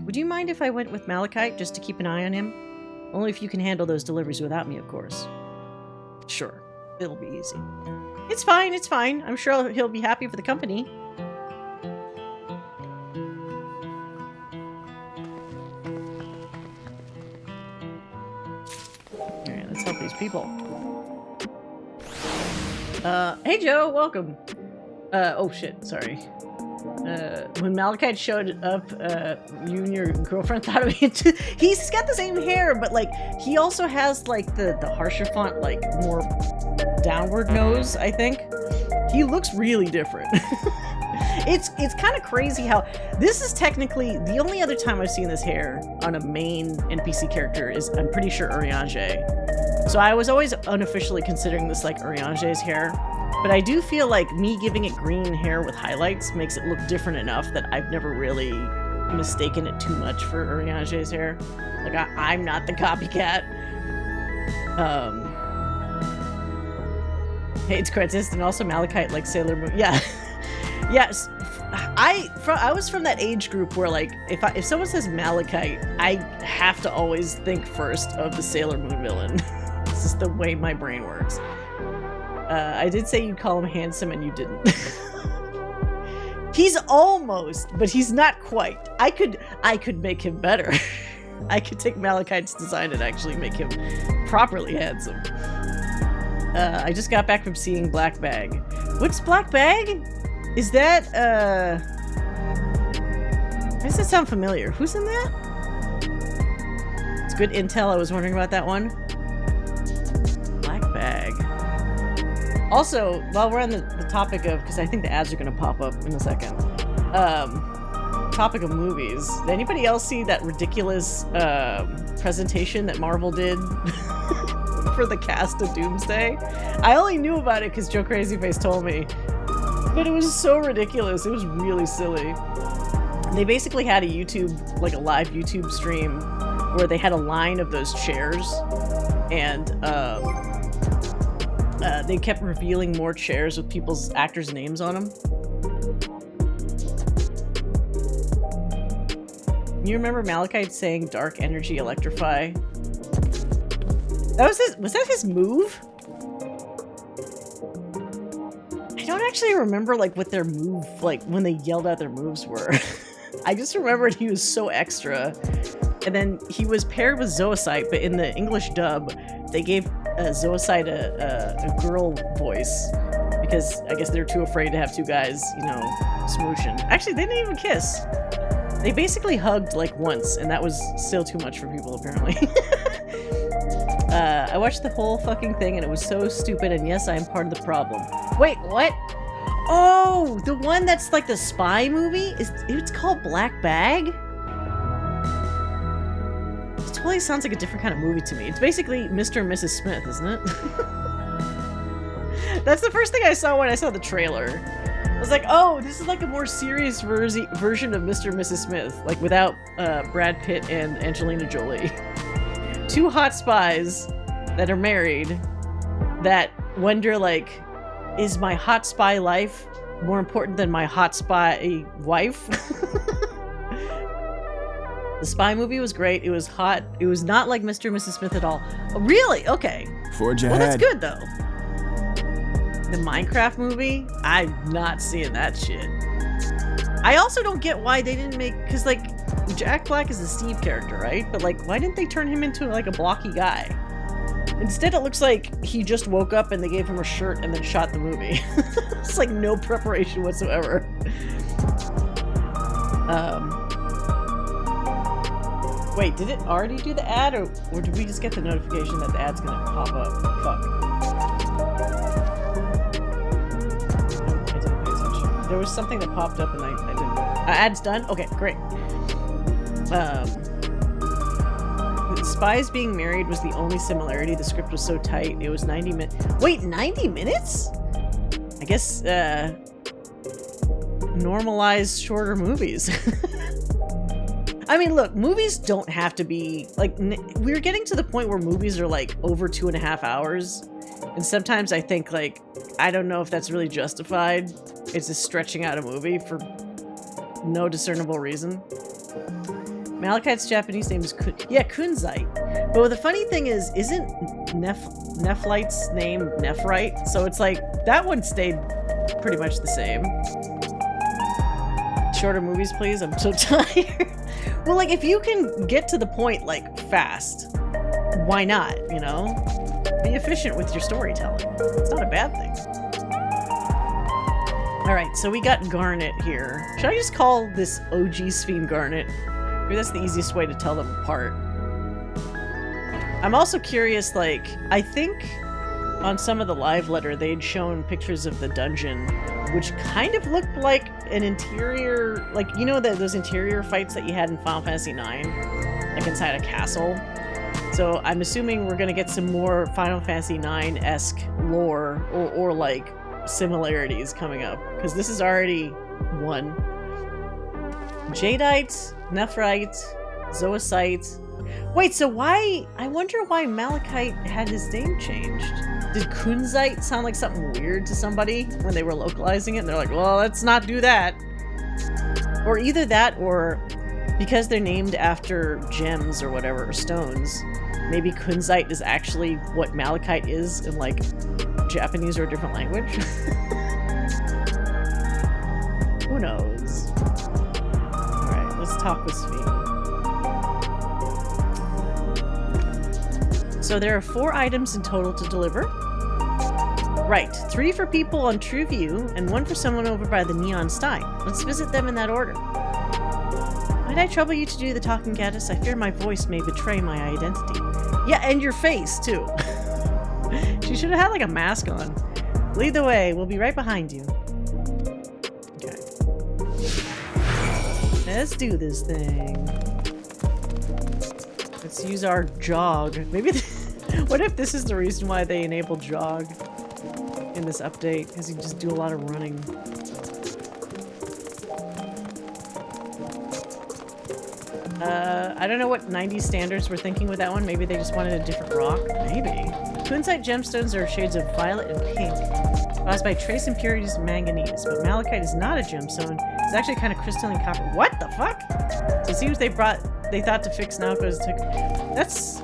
Would you mind if I went with Malachite just to keep an eye on him? Only if you can handle those deliveries without me, of course. Sure, it'll be easy. It's fine, it's fine. I'm sure he'll be happy for the company. Alright, let's help these people. Hey Joe, welcome. Oh shit, sorry. When Malachite showed up, you and your girlfriend thought of it too. He's got the same hair, but like, he also has like the harsher font, like more downward nose, I think. He looks really different. It's kind of crazy how this is technically the only other time I've seen this hair on a main NPC character is, I'm pretty sure, Urianger. So I was always unofficially considering this like Urianger's hair, but I do feel like me giving it green hair with highlights makes it look different enough that I've never really mistaken it too much for Urianger's hair. Like I'm not the copycat. Hey, it's Kretzist and also Malachite like Sailor Moon. Yeah. Yes. I was from that age group where like if someone says Malachite, I have to always think first of the Sailor Moon villain. This is the way my brain works. I did say you'd call him handsome and you didn't. He's almost, but he's not quite. I could make him better. I could take Malachite's design and actually make him properly handsome. I just got back from seeing Black Bag. What's Black Bag? Is that, why does that sound familiar? Who's in that? It's good intel. I was wondering about that one. Black bag. Also, while we're on the topic of, because I think the ads are going to pop up in a second. Topic of movies. Did anybody else see that ridiculous presentation that Marvel did for the cast of Doomsday? I only knew about it because Joe Crazyface told me. But it was so ridiculous. It was really silly. They basically had a YouTube, like a live YouTube stream where they had a line of those chairs and they kept revealing more chairs with people's actors' names on them. You remember Malachite saying dark energy electrify? That was was that his move? I don't actually remember like what their move, like when they yelled out their moves were. I just remembered he was so extra. And then he was paired with Zoisite, but in the English dub, they gave Zoisite a girl voice because I guess they're too afraid to have two guys, you know, smooshing. Actually, they didn't even kiss. They basically hugged like once, and that was still too much for people apparently. I watched the whole fucking thing and it was so stupid, and yes, I am part of the problem. Wait, what? Oh, the one that's like the spy movie? It's called Black Bag? It totally sounds like a different kind of movie to me. It's basically Mr. and Mrs. Smith, isn't it? That's the first thing I saw when I saw the trailer. I was like, oh, this is like a more serious version of Mr. and Mrs. Smith, like without Brad Pitt and Angelina Jolie. Two hot spies that are married that wonder, like, is my hot spy life more important than my hot spy wife? The spy movie was great. It was hot. It was not like Mr. and Mrs. Smith at all. Oh, really? Okay. Forge well, ahead. that's good, though. The Minecraft movie? I'm not seeing that shit. I also don't get why they didn't make... Because, like, Jack Black is the Steve character, right? But, like, why didn't they turn him into, like, a blocky guy? Instead, it looks like he just woke up and they gave him a shirt and then shot the movie. It's like no preparation whatsoever. Wait, did it already do the ad, or did we just get the notification that the ad's gonna pop up? Fuck. I didn't pay attention. There was something that popped up and I didn't. Ad's done? Okay, great. The spies being married was the only similarity. The script was so tight. It was 90 minutes. Wait, 90 minutes? I guess, normalize shorter movies. I mean, look, movies don't have to be, like, we're getting to the point where movies are, like, over 2.5 hours. And sometimes I think, like, I don't know if that's really justified. It's just stretching out a movie for no discernible reason. Malachite's Japanese name is Kunzite. But the funny thing is, isn't Nephlite's name Nephrite? So it's like, that one stayed pretty much the same. Shorter movies, please. I'm so tired. Well, like, if you can get to the point, like, fast, why not, you know? Be efficient with your storytelling. It's not a bad thing. Alright, so we got Garnet here. Should I just call this OG Sphene Garnet? Maybe that's the easiest way to tell them apart. I'm also curious, like, I think on some of the live letter they'd shown pictures of the dungeon, which kind of looked like an interior, like, you know, those interior fights that you had in Final Fantasy IX, like inside a castle. So I'm assuming we're gonna get some more Final Fantasy IX-esque lore or like similarities coming up, because this is already one. Jadeite, Nephrite, Zoisite. Wait, so why? I wonder why Malachite had his name changed. Did Kunzite sound like something weird to somebody when they were localizing it? And they're like, well, let's not do that. Or either that, or because they're named after gems or whatever, or stones, maybe Kunzite is actually what Malachite is in, like, Japanese or a different language? Who knows? Alright, let's talk with Sphene. So there are 4 items in total to deliver. Right, 3 for people on True View, and 1 for someone over by the Neon Stein. Let's visit them in that order. Might I trouble you to do the talking, Gaddis? I fear my voice may betray my identity. Yeah, and your face, too. She should have had, like, a mask on. Lead the way. We'll be right behind you. Okay. Let's do this thing. Let's use our jog. Maybe... What if this is the reason why they enabled jog in this update? Because you just do a lot of running. I don't know what 90s standards were thinking with that one. Maybe they just wanted a different rock. Maybe. Kunzite gemstones are shades of violet and pink, caused by trace impurities of manganese. But malachite is not a gemstone. It's actually kind of crystalline copper. What the fuck? So it seems they thought to fix Naoko's took. That's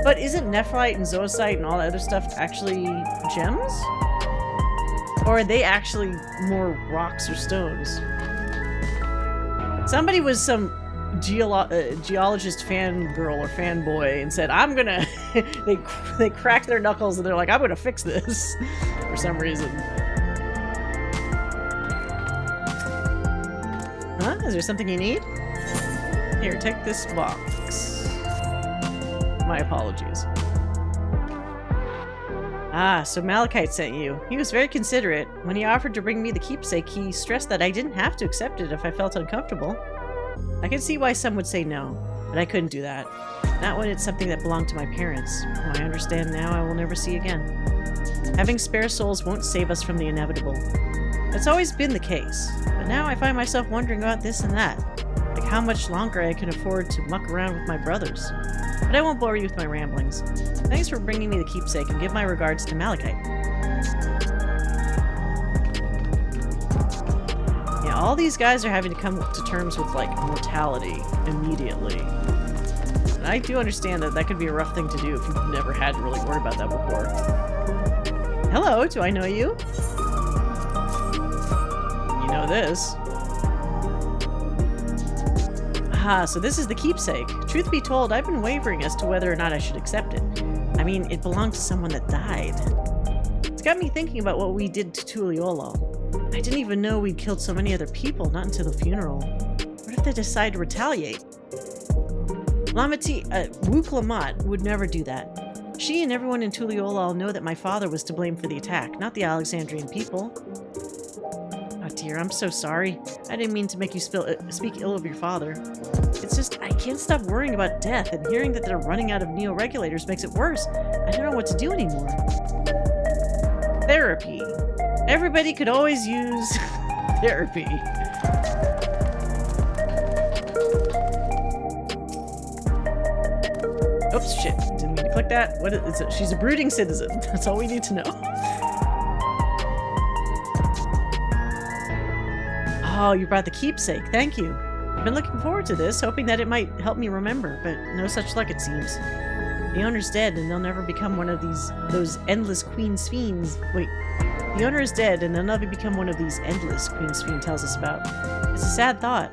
But isn't nephrite and zoisite and all that other stuff actually gems? Or are they actually more rocks or stones? Somebody was some geologist fangirl or fanboy and said, I'm gonna... they cracked their knuckles and they're like, I'm gonna fix this for some reason. Huh? Is there something you need? Here, take this box. My apologies. Ah, so Malachite sent you. He was very considerate. When he offered to bring me the keepsake, he stressed that I didn't have to accept it if I felt uncomfortable. I can see why some would say no, but I couldn't do that. Not when it's something that belonged to my parents, who I understand now I will never see again. Having spare souls won't save us from the inevitable. That's always been the case, but now I find myself wondering about this and that. Like how much longer I can afford to muck around with my brothers. But I won't bore you with my ramblings. Thanks for bringing me the keepsake, and give my regards to Malachite. Yeah, all these guys are having to come to terms with, like, mortality immediately. And I do understand that that could be a rough thing to do if you've never had to really worry about that before. Hello, do I know you? You know this. Ah, so this is the keepsake. Truth be told, I've been wavering as to whether or not I should accept it. I mean, it belonged to someone that died. It's got me thinking about what we did to Tuliolo. I didn't even know we'd killed so many other people, not until the funeral. What if they decide to retaliate? Wuk Lamat would never do that. She and everyone in Tuliolo know that my father was to blame for the attack, not the Alexandrian people. Oh dear, I'm so sorry. I didn't mean to make you speak ill of your father. It's just, I can't stop worrying about death, and hearing that they're running out of neo-regulators makes it worse. I don't know what to do anymore. Therapy. Everybody could always use therapy. Oops, shit. Didn't mean to click that. What is it? She's a brooding citizen. That's all we need to know. Oh, you brought the keepsake. Thank you. I've been looking forward to this, hoping that it might help me remember, but no such luck it seems. The owner's dead, and they'll never become one of those endless Queen Sphenes. Wait. The owner is dead, and they'll never become one of these endless Queen Sphene tells us about. It's a sad thought.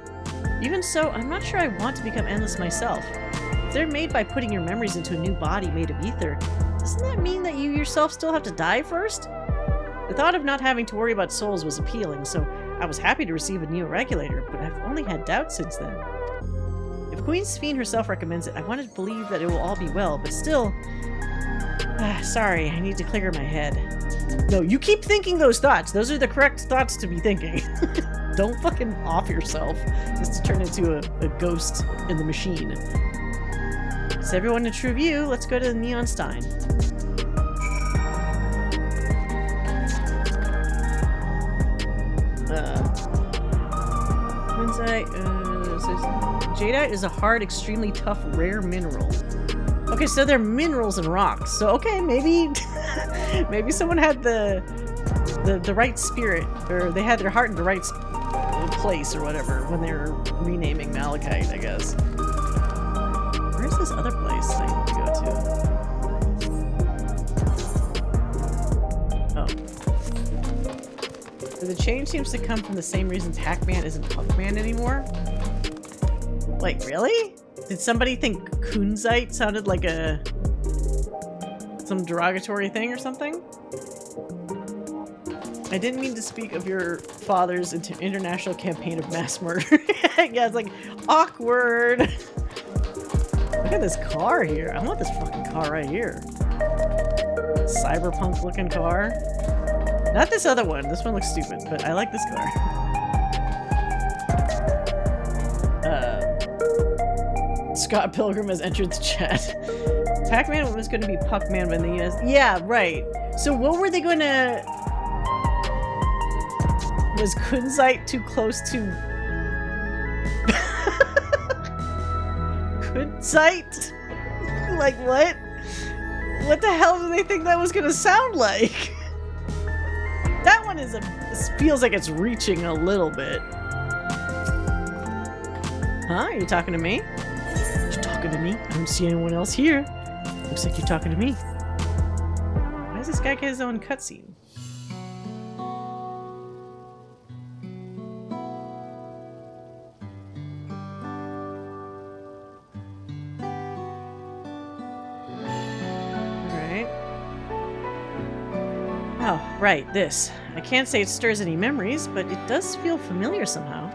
Even so, I'm not sure I want to become endless myself. If they're made by putting your memories into a new body made of ether, doesn't that mean that you yourself still have to die first? The thought of not having to worry about souls was appealing, so I was happy to receive a neo-regulator, but I've only had doubts since then. If Queen Sphene herself recommends it, I wanted to believe that it will all be well, but still... sorry, I need to clear my head. No, you keep thinking those thoughts. Those are the correct thoughts to be thinking. Don't fucking off yourself just to turn into a ghost in the machine. Is everyone in True View? Let's go to the Neon Stein. Jadeite is a hard, extremely tough, rare mineral. Okay, so they're minerals and rocks. So okay, maybe maybe someone had the right spirit, or they had their heart in the right place or whatever when they were renaming Malachite, I guess. Where's this other place I need to go to? Oh. So the change seems to come from the same reasons Hackman isn't Punkman anymore. Wait, really? Did somebody think Kunzite sounded like a some derogatory thing or something? I didn't mean to speak of your father's international campaign of mass murder. Yeah, it's like, awkward. Look at this car here. I want this fucking car right here. Cyberpunk looking car. Not this other one. This one looks stupid, but I like this car. Scott Pilgrim has entered the chat. Pac-Man was going to be Puck-Man when the US... Yeah, right. So what were they going to... Was Kunzite too close to... Kunzite? Like what? What the hell do they think that was gonna sound like? That one is feels like it's reaching a little bit. Huh? Are you talking to me? You're talking to me? I don't see anyone else here. Looks like you're talking to me. Why does this guy get his own cutscene? Oh, right, this. I can't say it stirs any memories, but it does feel familiar somehow.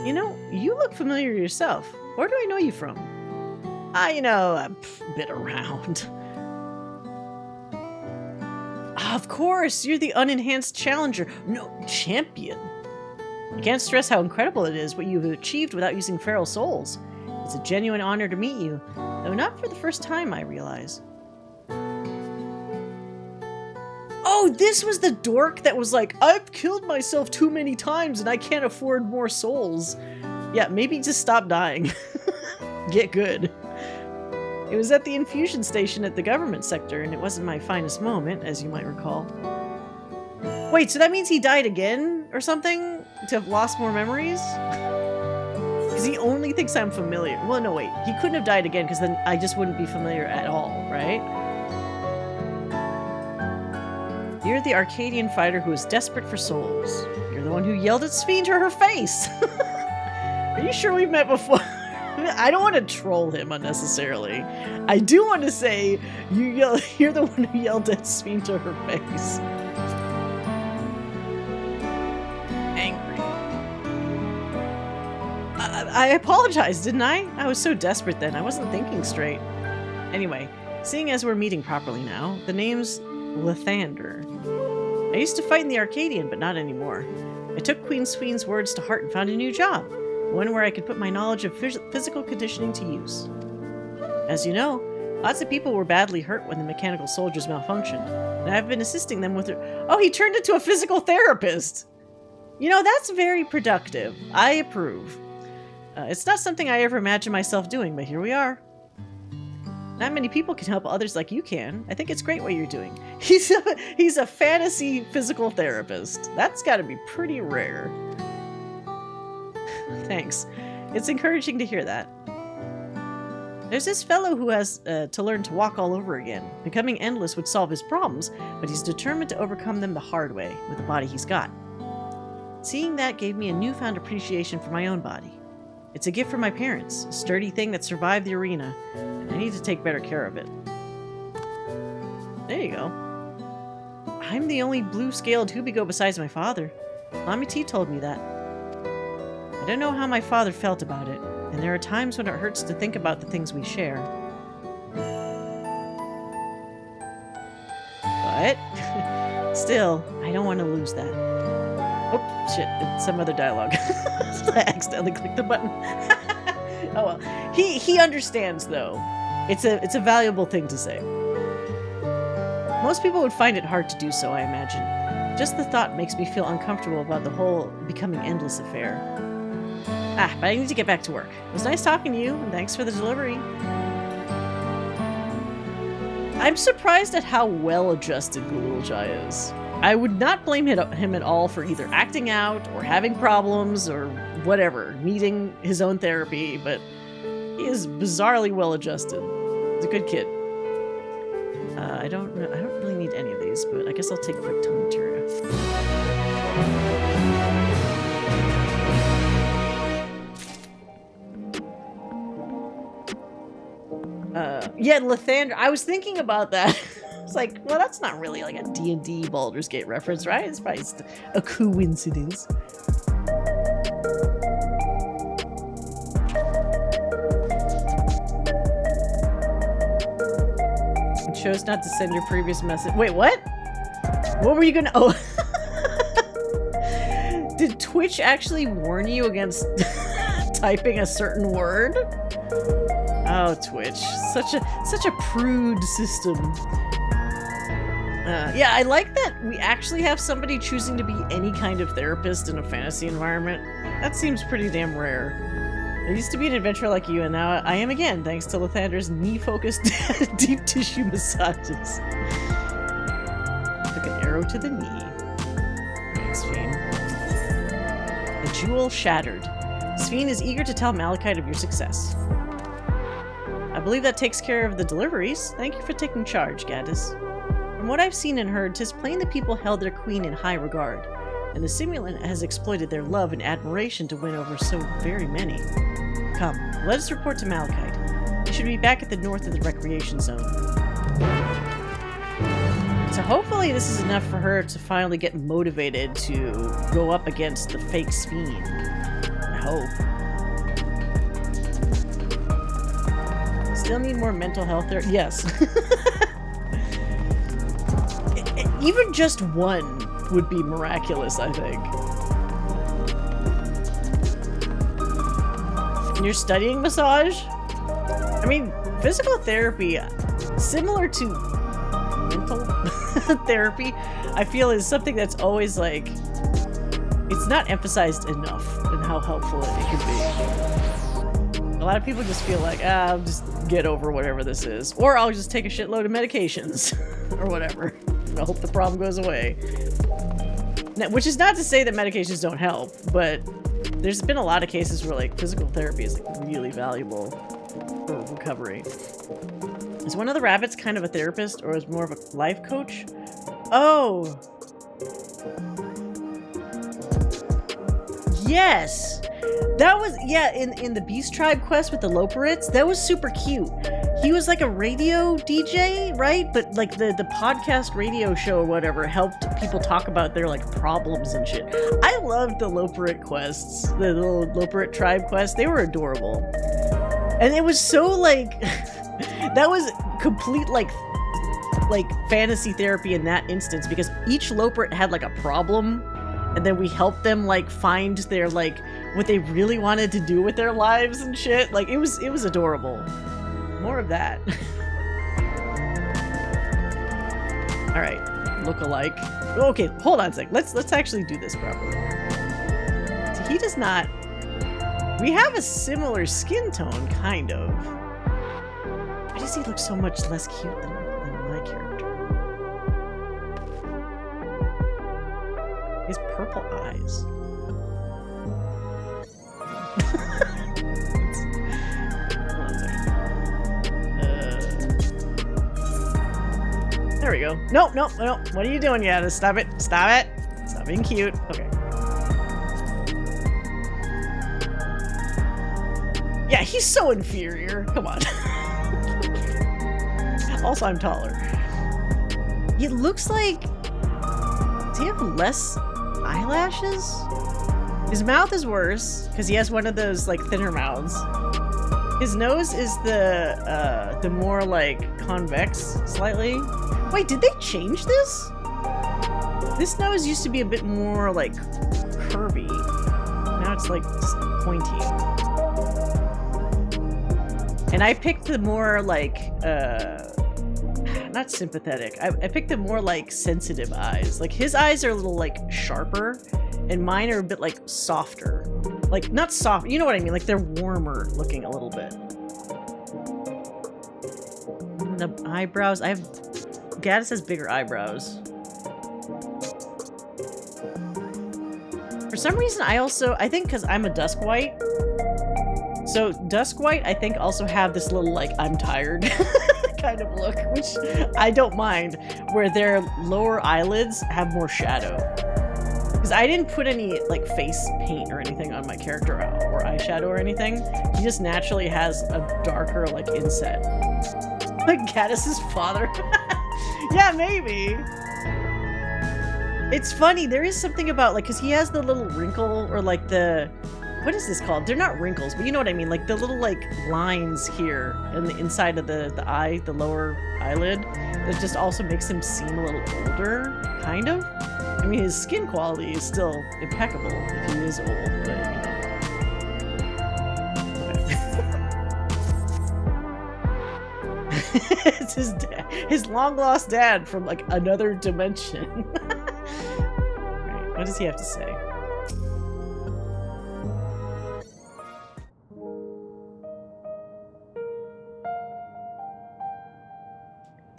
You know, you look familiar yourself. Where do I know you from? You know, a bit around. Of course, you're the unenhanced challenger. No, champion. I can't stress how incredible it is what you've achieved without using feral souls. It's a genuine honor to meet you, though not for the first time, I realize. Oh, this was the dork that was like, I've killed myself too many times and I can't afford more souls. Yeah, maybe just stop dying. Get good. It was at the infusion station at the government sector, and it wasn't my finest moment, as you might recall. Wait, so that means he died again or something? To have lost more memories? Because he only thinks I'm familiar. Well, no, wait. He couldn't have died again, because then I just wouldn't be familiar at all, right? You're the Arcadian fighter who is desperate for souls. You're the one who yelled at Sphene to her face. Are you sure we've met before? I don't want to troll him unnecessarily. I do want to say you're the one who yelled at Sphene to her face. Angry. I apologized, didn't I? I was so desperate then. I wasn't thinking straight. Anyway, seeing as we're meeting properly now, the name's Lathander. I used to fight in the Arcadian, but not anymore. I took Queen Sphene's words to heart and found a new job. One where I could put my knowledge of physical conditioning to use. As you know, lots of people were badly hurt when the mechanical soldiers malfunctioned, and I've been assisting them with their... Oh, he turned into a physical therapist! You know, that's very productive. I approve. It's not something I ever imagined myself doing, but here we are. Not many people can help others like you can. I think it's great what you're doing. He's a fantasy physical therapist. That's gotta be pretty rare. Thanks. It's encouraging to hear that. There's this fellow who has to learn to walk all over again. Becoming endless would solve his problems, but he's determined to overcome them the hard way, with the body he's got. Seeing that gave me a newfound appreciation for my own body. It's a gift from my parents, a sturdy thing that survived the arena, and I need to take better care of it. There you go. I'm the only blue-scaled Hubigo besides my father. Lamy T told me that. I don't know how my father felt about it, and there are times when it hurts to think about the things we share. But, still, I don't want to lose that. Oh, shit, it's some other dialogue. I accidentally clicked the button. Oh well. He understands, though. It's a valuable thing to say. Most people would find it hard to do so, I imagine. Just the thought makes me feel uncomfortable about the whole becoming endless affair. But I need to get back to work. It was nice talking to you, and thanks for the delivery. I'm surprised at how well-adjusted Gulujai is. I would not blame him at all for either acting out, or having problems, or whatever, needing his own therapy, but he is bizarrely well-adjusted. He's a good kid. I don't really need any of these, but I guess I'll take quick tone material. Yeah, Lathander. I was thinking about that. It's like, well, that's not really like a D&D Baldur's Gate reference, right? It's probably just a coincidence. You chose not to send your previous message. Wait, what? What were you gonna... Oh. Did Twitch actually warn you against typing a certain word? Oh, Twitch. Such a prude system. Yeah, I like that we actually have somebody choosing to be any kind of therapist in a fantasy environment. That seems pretty damn rare. I used to be an adventurer like you, and now I am again, thanks to Lathander's knee-focused deep tissue massages. Took an arrow to the knee. Thanks, Fiend. The jewel shattered. Sphene is eager to tell Malachite of your success. I believe that takes care of the deliveries. Thank you for taking charge, Gaddis. From what I've seen and heard, 'tis plain the people held their queen in high regard, and the simulant has exploited their love and admiration to win over so very many. Come, let us report to Malachite. We should be back at the north of the recreation zone. So hopefully this is enough for her to finally get motivated to go up against the fake Sphene. I hope. Still need more mental health there? Yes. Even just one would be miraculous, I think. And you're studying massage? I mean, physical therapy, similar to mental therapy, I feel is something that's always like, it's not emphasized enough in how helpful it can be. A lot of people just feel like, I'll just get over whatever this is. Or I'll just take a shitload of medications. Or whatever. I hope the problem goes away. Now, which is not to say that medications don't help, but there's been a lot of cases where like physical therapy is like really valuable for recovery. Is one of the rabbits kind of a therapist or is more of a life coach? Oh. Yes. That was, yeah, in the Beast Tribe quest with the Loporits, that was super cute. He was like a radio DJ, right? But like the podcast radio show or whatever helped people talk about their like problems and shit. I loved the Loporit quests, the little Loporit Tribe quests. They were adorable. And it was so like, that was complete like fantasy therapy in that instance because each Loporit had like a problem and then we helped them like find their like what they really wanted to do with their lives and shit. Like it was adorable. More of that. All right, look alike. Okay, hold on a sec. Let's actually do this properly. So he does not. We have a similar skin tone, kind of. Why does he look so much less cute than my character? He has purple eyes. There we go. Nope. What are you doing, Yada? Stop it. Stop being cute. Okay. Yeah, he's so inferior. Come on. Also, I'm taller. It looks like... Does he have less eyelashes? His mouth is worse, because he has one of those, like, thinner mouths. His nose is the more, like, convex, slightly. Wait, did they change this? This nose used to be a bit more, like, curvy. Now it's, like, just pointy. And I picked the more, like, not sympathetic. I picked the more, like, sensitive eyes. Like, his eyes are a little, like, sharper, and mine are a bit, like, softer. Like, not soft, you know what I mean? Like, they're warmer looking a little bit. And the eyebrows, Gaddis has bigger eyebrows. For some reason, I think because I'm a dusk white. So dusk white, I think also have this little like, I'm tired kind of look, which I don't mind, where their lower eyelids have more shadow. Because I didn't put any like face paint or anything on my character or eyeshadow or anything. He just naturally has a darker like inset. Like Gaddis's father? Yeah, maybe. It's funny, there is something about, like, because he has the little wrinkle, or like the... What is this called? They're not wrinkles, but you know what I mean. Like the little, like, lines here in the inside of the eye, the lower eyelid, that just also makes him seem a little older, kind of. I mean, his skin quality is still impeccable if he is old, but, you know. It's his dad, his long-lost dad from, like, another dimension. Right, what does he have to say?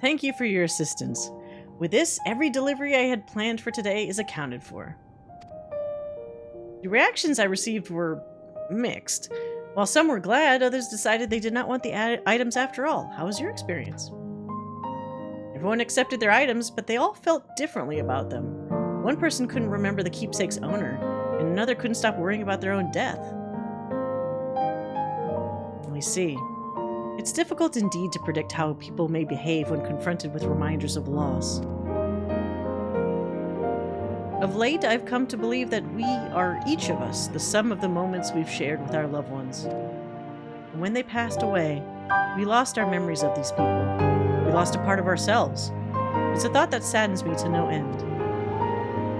Thank you for your assistance. With this, every delivery I had planned for today is accounted for. The reactions I received were mixed. While some were glad, others decided they did not want the items after all. How was your experience? Everyone accepted their items, but they all felt differently about them. One person couldn't remember the keepsake's owner, and another couldn't stop worrying about their own death. I see. It's difficult indeed to predict how people may behave when confronted with reminders of loss. Of late, I've come to believe that we are, each of us, the sum of the moments we've shared with our loved ones. And when they passed away, we lost our memories of these people. We lost a part of ourselves. It's a thought that saddens me to no end.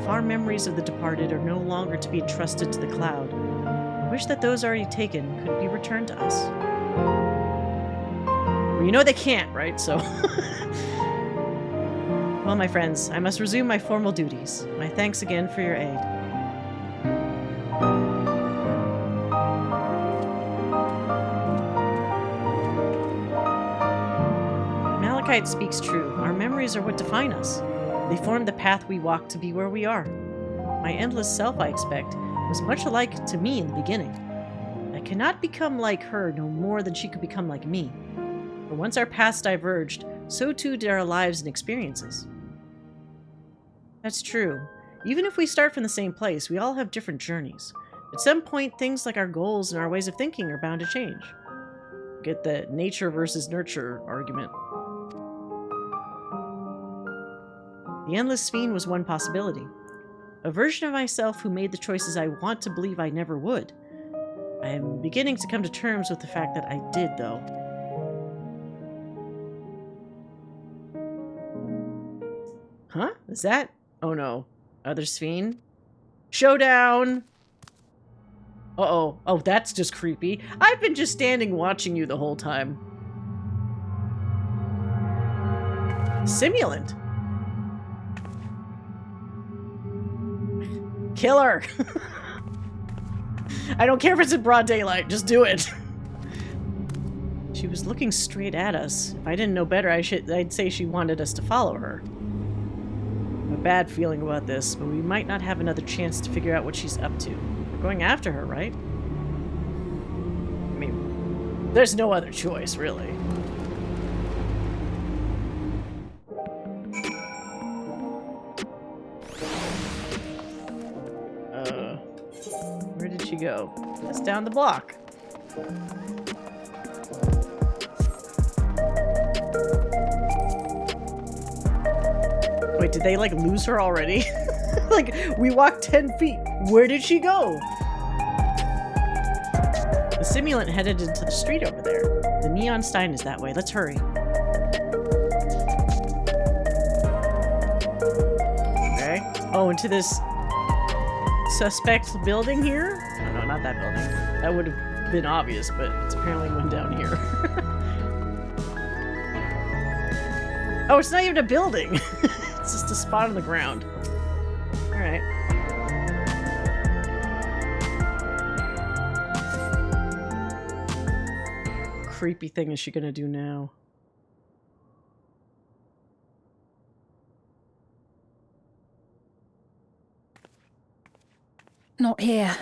If our memories of the departed are no longer to be entrusted to the cloud, I wish that those already taken could be returned to us. Well, you know they can't, right? So... Well, my friends, I must resume my formal duties. My thanks again for your aid. Malachite speaks true. Our memories are what define us. They form the path we walk to be where we are. My endless self, I expect, was much alike to me in the beginning. I cannot become like her no more than she could become like me. For once our paths diverged, so too did our lives and experiences. That's true. Even if we start from the same place, we all have different journeys. At some point, things like our goals and our ways of thinking are bound to change. Get the nature versus nurture argument. The Endless Fiend was one possibility. A version of myself who made the choices I want to believe I never would. I am beginning to come to terms with the fact that I did, though. Huh? Is that? Oh no. Other Fiend? Showdown! Uh-oh. Oh, that's just creepy. I've been just standing watching you the whole time. Simulant. Killer. I don't care if it's in broad daylight. Just do it. She was looking straight at us. If I didn't know better, I'd say she wanted us to follow her. I have a bad feeling about this, but we might not have another chance to figure out what she's up to. We're going after her, right? I mean, there's no other choice, really. Where did she go? That's down the block. Wait, did they, like, lose her already? Like, we walked 10 feet. Where did she go? The simulant headed into the street over there. The neon sign is that way. Let's hurry. Okay. Oh, into this suspect building here? Oh, no, not that building. That would have been obvious, but it's apparently one down here. Oh, it's not even a building. It's just a spot on the ground. Alright. Creepy thing is she gonna do now? Not here.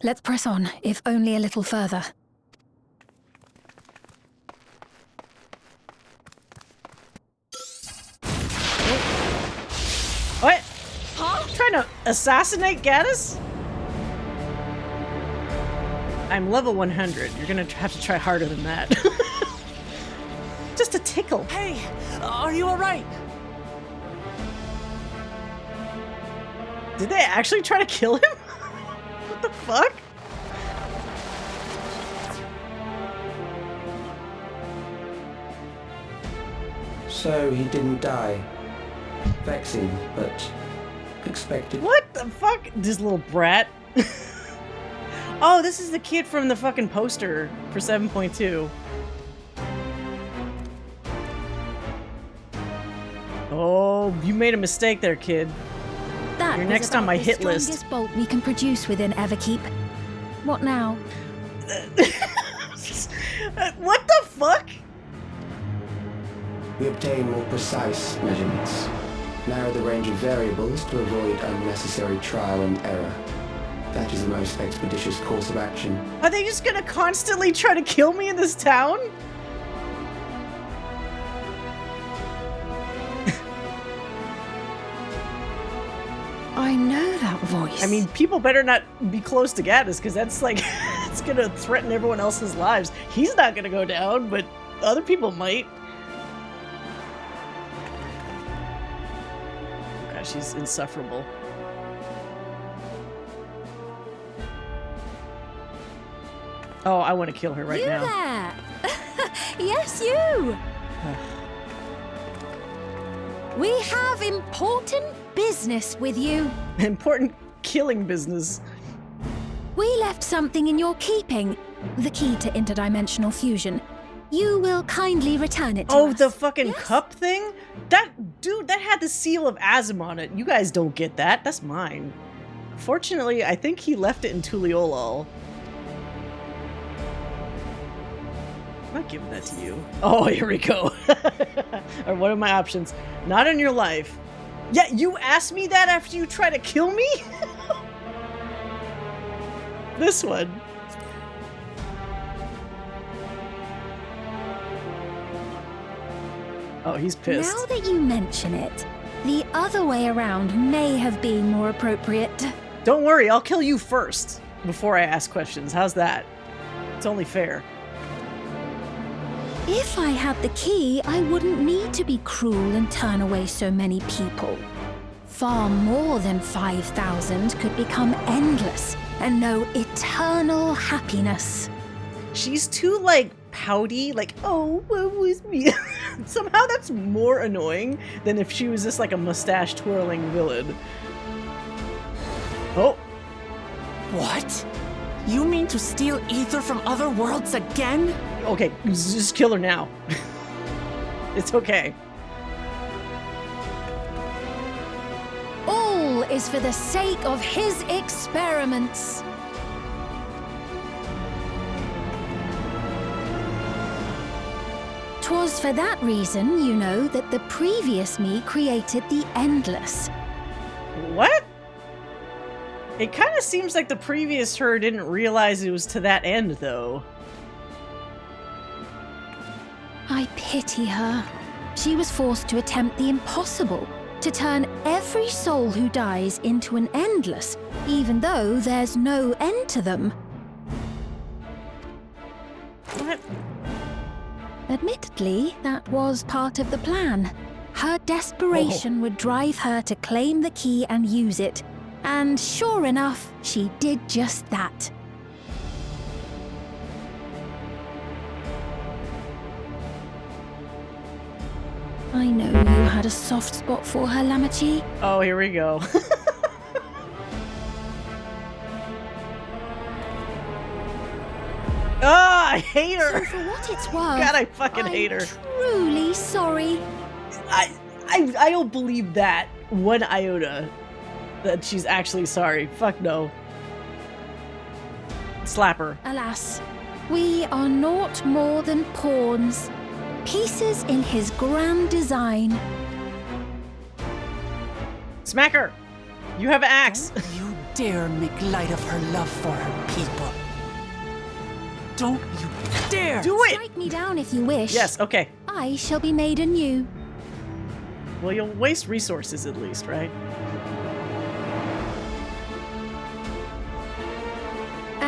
Let's press on, if only a little further. What? Huh? Trying to assassinate Gaddis? I'm level 100. You're gonna have to try harder than that. Just a tickle. Hey, are you alright? Did they actually try to kill him? What the fuck? So he didn't die. Vexing, but expected. What the fuck? This little brat. Oh, this is the kid from the fucking poster for 7.2. Oh, you made a mistake there, kid. That You're was next on about my the hit list. strongest bolt we can produce within Everkeep. What now? What the fuck? We obtain more precise measurements. Narrow the range of variables to avoid unnecessary trial and error. That is the most expeditious course of action. Are they just gonna constantly try to kill me in this town? I know that voice. I mean, people better not be close to Gaddis, because that's like, it's gonna threaten everyone else's lives. He's not gonna go down, but other people might. Gosh, she's insufferable. Oh, I want to kill her right now. There! Yes, you! We have important business with you. Important killing business. we left something in your keeping. The key to interdimensional fusion. You will kindly return it to us. Oh, the fucking yes? cup thing? That, dude, that had the seal of Azim on it. You guys don't get that. That's mine. Fortunately, I think he left it in Tuliolol. I'm not giving that to you. Oh, here we go. Or what are my options? Not in your life. Yeah, you asked me that after you try to kill me? This one. Oh, he's pissed. Now that you mention it, the other way around may have been more appropriate. Don't worry, I'll kill you first before I ask questions. How's that? It's only fair. If I had the key, I wouldn't need to be cruel and turn away so many people. Far more than 5,000 could become endless and know eternal happiness. She's too, like, pouty, like, oh, what was me? Somehow that's more annoying than if she was just like a mustache-twirling villain. Oh. What? You mean to steal ether from other worlds again? Okay, just kill her now. It's okay. All is for the sake of his experiments. Twas for that reason, you know, that the previous me created the Endless. What? It kind of seems like the previous her didn't realize it was to that end, though. I pity her. She was forced to attempt the impossible, to turn every soul who dies into an Endless, even though there's no end to them. What? Admittedly, that was part of the plan. Her desperation would drive her to claim the key and use it. And sure enough, she did just that. I know you had a soft spot for her, Lamachi. Oh, here we go. Ah, I hate her. So for what it's worth, God, I fucking hate her. Truly sorry. I don't believe that one iota that she's actually sorry. Fuck no. Slap her. Alas, we are naught more than pawns, pieces in his grand design. Smack her. You have an axe. Don't you dare make light of her love for her people. Don't you dare! Do it! Strike me down if you wish. Yes, okay. I shall be made anew. Well, you'll waste resources at least, right?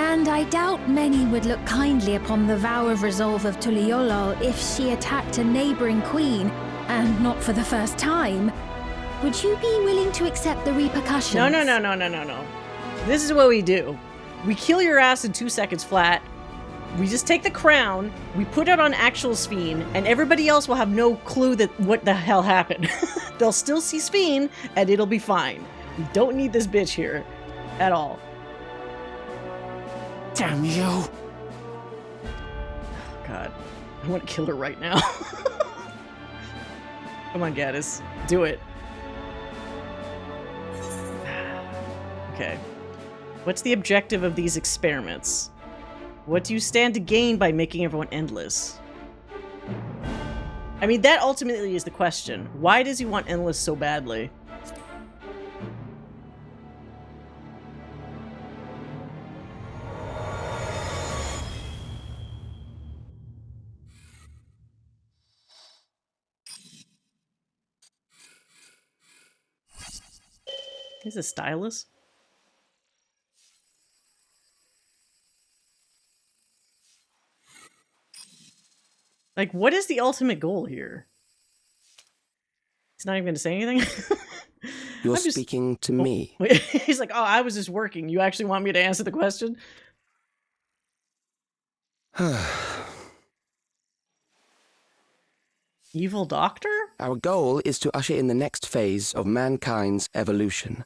And I doubt many would look kindly upon the vow of resolve of Tuliolo if she attacked a neighboring queen, and not for the first time. Would you be willing to accept the repercussions? No. This is what we do. We kill your ass in 2 seconds flat. We just take the crown, we put it on actual Sphene, and everybody else will have no clue that what the hell happened. They'll still see Sphene, and it'll be fine. We don't need this bitch here at all. Damn you. God, I want to kill her right now. Come on, Gaddis. Do it. Okay. What's the objective of these experiments? What do you stand to gain by making everyone endless? I mean, that ultimately is the question. Why does he want endless so badly? He's a stylist? Like, what is the ultimate goal here? He's not even going to say anything? You're speaking to me. He's like, oh, I was just working. You actually want me to answer the question? Evil doctor? Our goal is to usher in the next phase of mankind's evolution.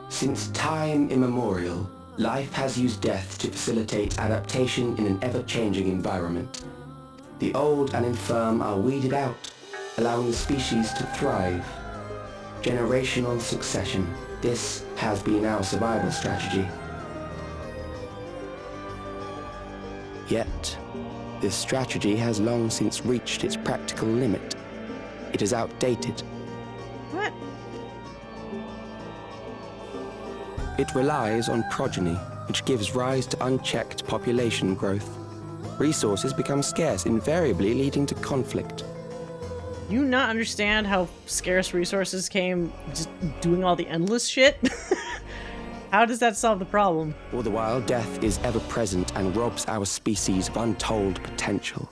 Since time immemorial, life has used death to facilitate adaptation in an ever-changing environment. The old and infirm are weeded out, allowing the species to thrive. Generational succession. This has been our survival strategy. Yet, this strategy has long since reached its practical limit. It is outdated. What? It relies on progeny, which gives rise to unchecked population growth. Resources become scarce, invariably leading to conflict. You not understand how scarce resources came just doing all the endless shit? How does that solve the problem? All the while, death is ever present and robs our species of untold potential.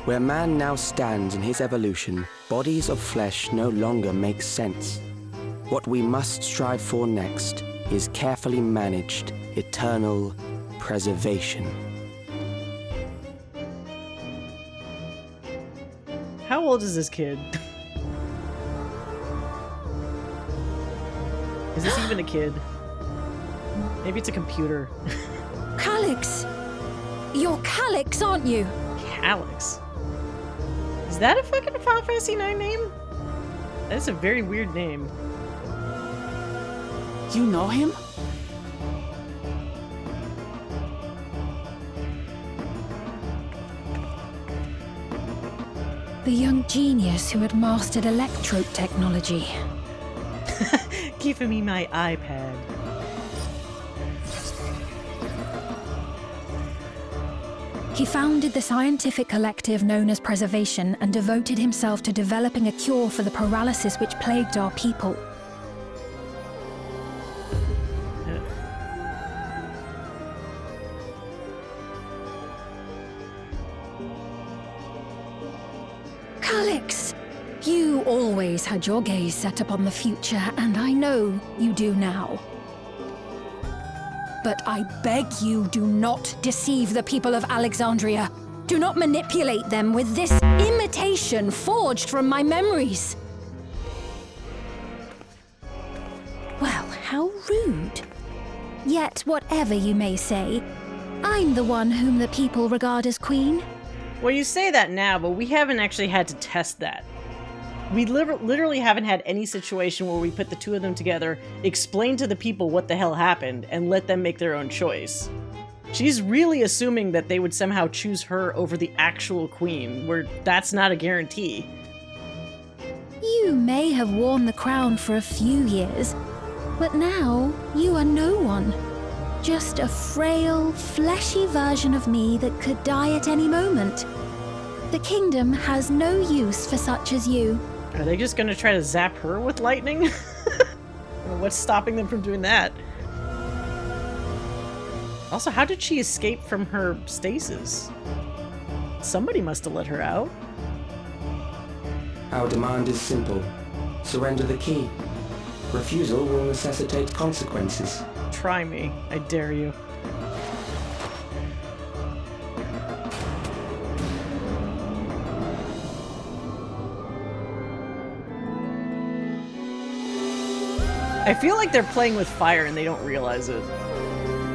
Where man now stands in his evolution, bodies of flesh no longer make sense. What we must strive for next is carefully managed, eternal preservation. How old is this kid? Is this even a kid? Maybe it's a computer. Calyx! You're Calyx, aren't you? Calyx? Is that a fucking Final Fantasy IX name? That's a very weird name. You know him? The young genius who had mastered electrope technology. Giving me my iPad. He founded the scientific collective known as Preservation and devoted himself to developing a cure for the paralysis which plagued our people. Calyx! You always had your gaze set upon the future, and I know you do now. But I beg you, do not deceive the people of Alexandria. Do not manipulate them with this imitation forged from my memories. Well, how rude. Yet, whatever you may say, I'm the one whom the people regard as queen. Well, you say that now, but we haven't actually had to test that. We literally haven't had any situation where we put the two of them together, explain to the people what the hell happened, and let them make their own choice. She's really assuming that they would somehow choose her over the actual queen, where that's not a guarantee. You may have worn the crown for a few years, but now you are no one. Just a frail, fleshy version of me that could die at any moment. The kingdom has no use for such as you. Are they just gonna try to zap her with lightning? know what's stopping them from doing that. Also, how did she escape from her stasis? Somebody must have let her out. Our demand is simple. Surrender the key. Refusal will necessitate consequences. Try me. I dare you. I feel like they're playing with fire and they don't realize it.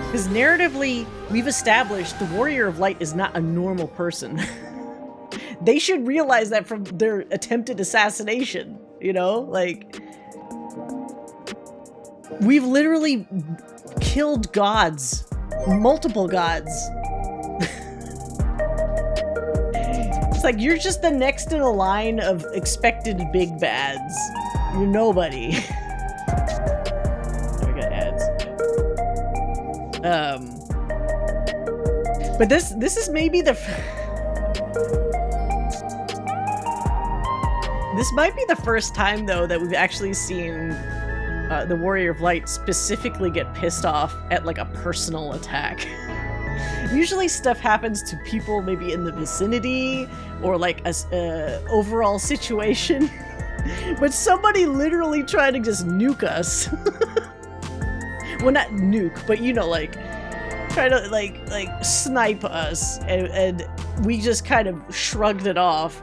Because narratively, we've established the Warrior of Light is not a normal person. They should realize that from their attempted assassination, you know? Like, we've literally killed gods. Multiple gods. It's like, you're just the next in a line of expected big bads. You're nobody. I got ads. But this is maybe the... This might be the first time, though, that we've actually seen the Warrior of Light specifically get pissed off at, like, a personal attack. Usually stuff happens to people maybe in the vicinity or, like, a overall situation. But somebody literally tried to just nuke us. Well, not nuke, but, you know, like, try to, like snipe us. And we just kind of shrugged it off.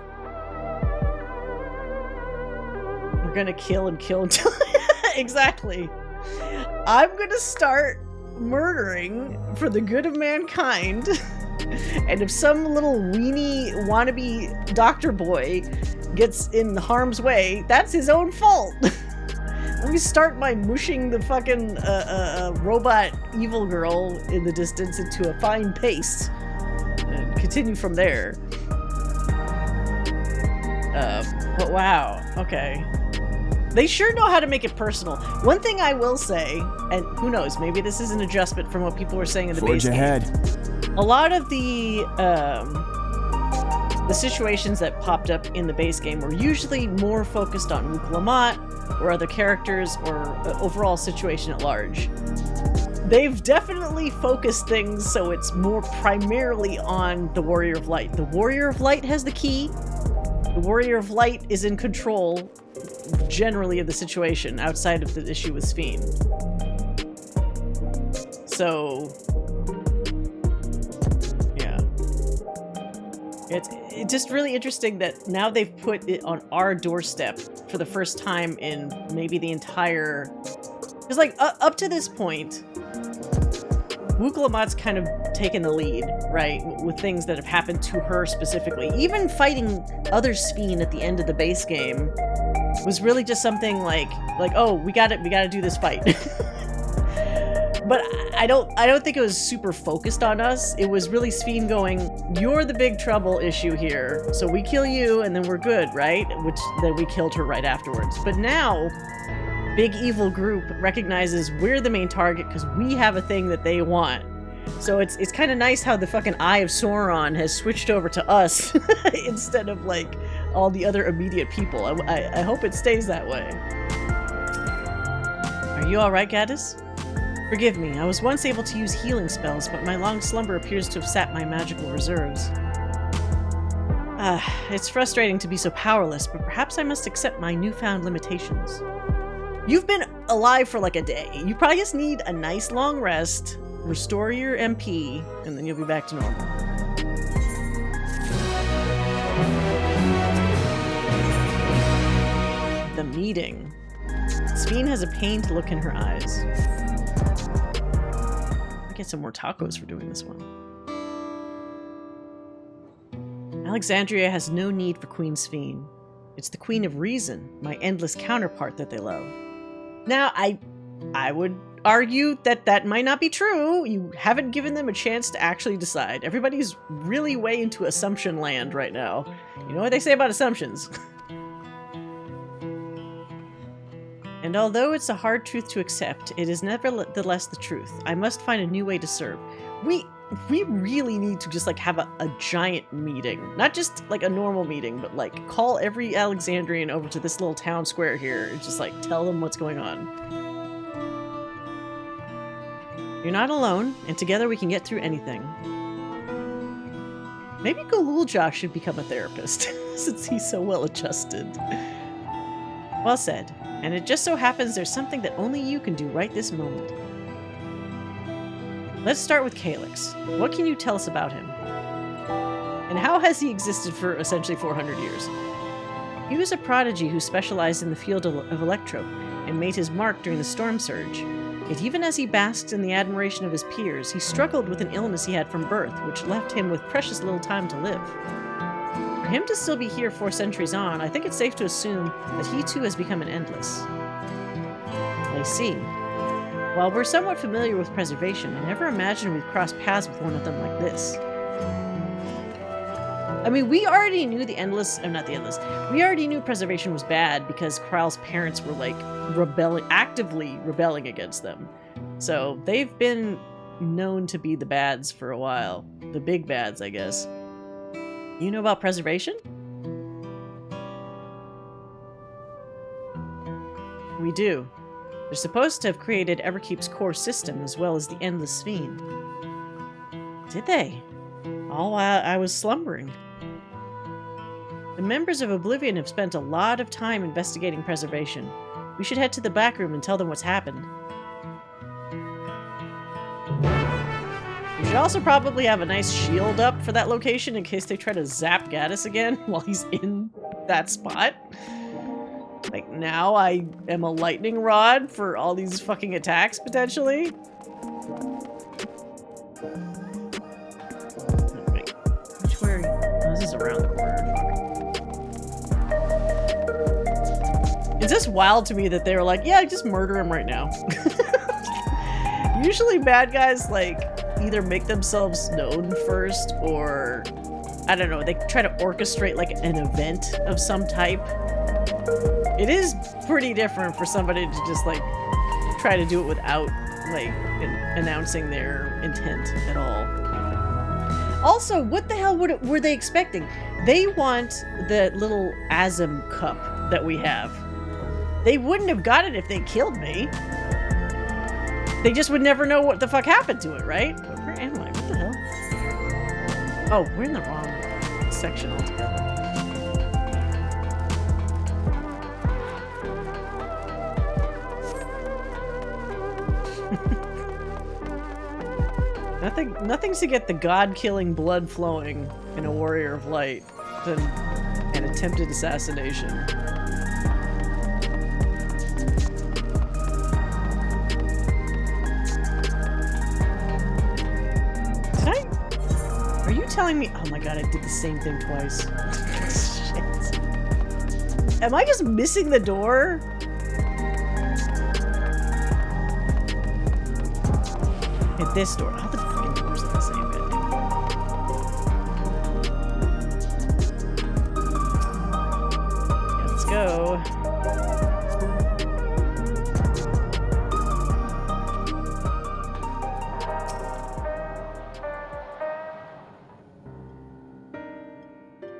We're gonna kill until exactly. I'm gonna start murdering for the good of mankind, and if some little weenie wannabe doctor boy gets in harm's way, that's his own fault. Let me start by mushing the fucking robot evil girl in the distance into a fine paste and continue from there. But wow, okay. They sure know how to make it personal. One thing I will say, and who knows, maybe this is an adjustment from what people were saying in the base game. A lot of the situations that popped up in the base game were usually more focused on Wuk Lamat or other characters or overall situation at large. They've definitely focused things so it's more primarily on the Warrior of Light. The Warrior of Light has the key. The Warrior of Light is in control generally of the situation outside of the issue with Sphene. So yeah, it's just really interesting that now they've put it on our doorstep for the first time in maybe the entire, because like up to this point Wuk Lamat's kind of taken the lead, right, with things that have happened to her specifically. Even fighting other Sphene at the end of the base game was really just something like oh, we gotta do this fight. But I don't think it was super focused on us. It was really Sphene going, you're the big trouble issue here, so we kill you and then we're good, right? Which then we killed her right afterwards. But now big evil group recognizes we're the main target because we have a thing that they want. So it's kind of nice how the fucking Eye of Sauron has switched over to us instead of like all the other immediate people. I hope it stays that way. Are you alright, Gaddis? Forgive me, I was once able to use healing spells, but my long slumber appears to have sapped my magical reserves. It's frustrating to be so powerless, but perhaps I must accept my newfound limitations. You've been alive for like a day. You probably just need a nice long rest, restore your MP, and then you'll be back to normal. The meeting. Sphene has a pained look in her eyes. I'll get some more tacos for doing this one. Alexandria has no need for Queen Sphene. It's the Queen of Reason, my endless counterpart, that they love. Now, I would argue that might not be true. You haven't given them a chance to actually decide. Everybody's really way into assumption land right now. You know what they say about assumptions. And although it's a hard truth to accept, it is nevertheless the truth. I must find a new way to serve. We really need to just like have a giant meeting. Not just like a normal meeting, but like call every Alexandrian over to this little town square here and just like tell them what's going on. You're not alone, and together we can get through anything. Maybe Galulja should become a therapist, since he's so well adjusted. Well said. And it just so happens there's something that only you can do right this moment. Let's start with Calyx. What can you tell us about him? And how has he existed for essentially 400 years? He was a prodigy who specialized in the field of electro and made his mark during the storm surge. Yet even as he basked in the admiration of his peers, he struggled with an illness he had from birth, which left him with precious little time to live. For him to still be here 4 centuries on, I think it's safe to assume that he too has become an endless. I see. While we're somewhat familiar with preservation, I never imagined we'd cross paths with one of them like this. I mean, we already knew the Endless, not the Endless, we already knew preservation was bad because Kral's parents were like actively rebelling against them. So they've been known to be the bads for a while. The big bads, I guess. You know about preservation? We do. They're supposed to have created Everkeep's core system as well as the Endless Fiend. Did they? All while I was slumbering. The members of Oblivion have spent a lot of time investigating preservation. We should head to the back room and tell them what's happened. We should also probably have a nice shield up for that location in case they try to zap Gaddis again while he's in that spot. Like, now I am a lightning rod for all these fucking attacks, potentially. Wait, which way are you? Oh, this is around the corner. It's just wild to me that they were like, yeah, just murder him right now. Usually bad guys, like, either make themselves known first or, I don't know, they try to orchestrate, like, an event of some type. It is pretty different for somebody to just, like, try to do it without, like, announcing their intent at all. Also, what the hell were they expecting? They want the little Azim cup that we have. They wouldn't have got it if they killed me. They just would never know what the fuck happened to it, right? Where am I? What the hell? Oh, we're in the wrong section altogether. Nothing's to get the god-killing blood flowing in a warrior of light than an attempted assassination. Are you telling me? Oh my god, I did the same thing twice. Shit. Am I just missing the door? Hit this door. All the fucking doors are the same. Yeah, let's go.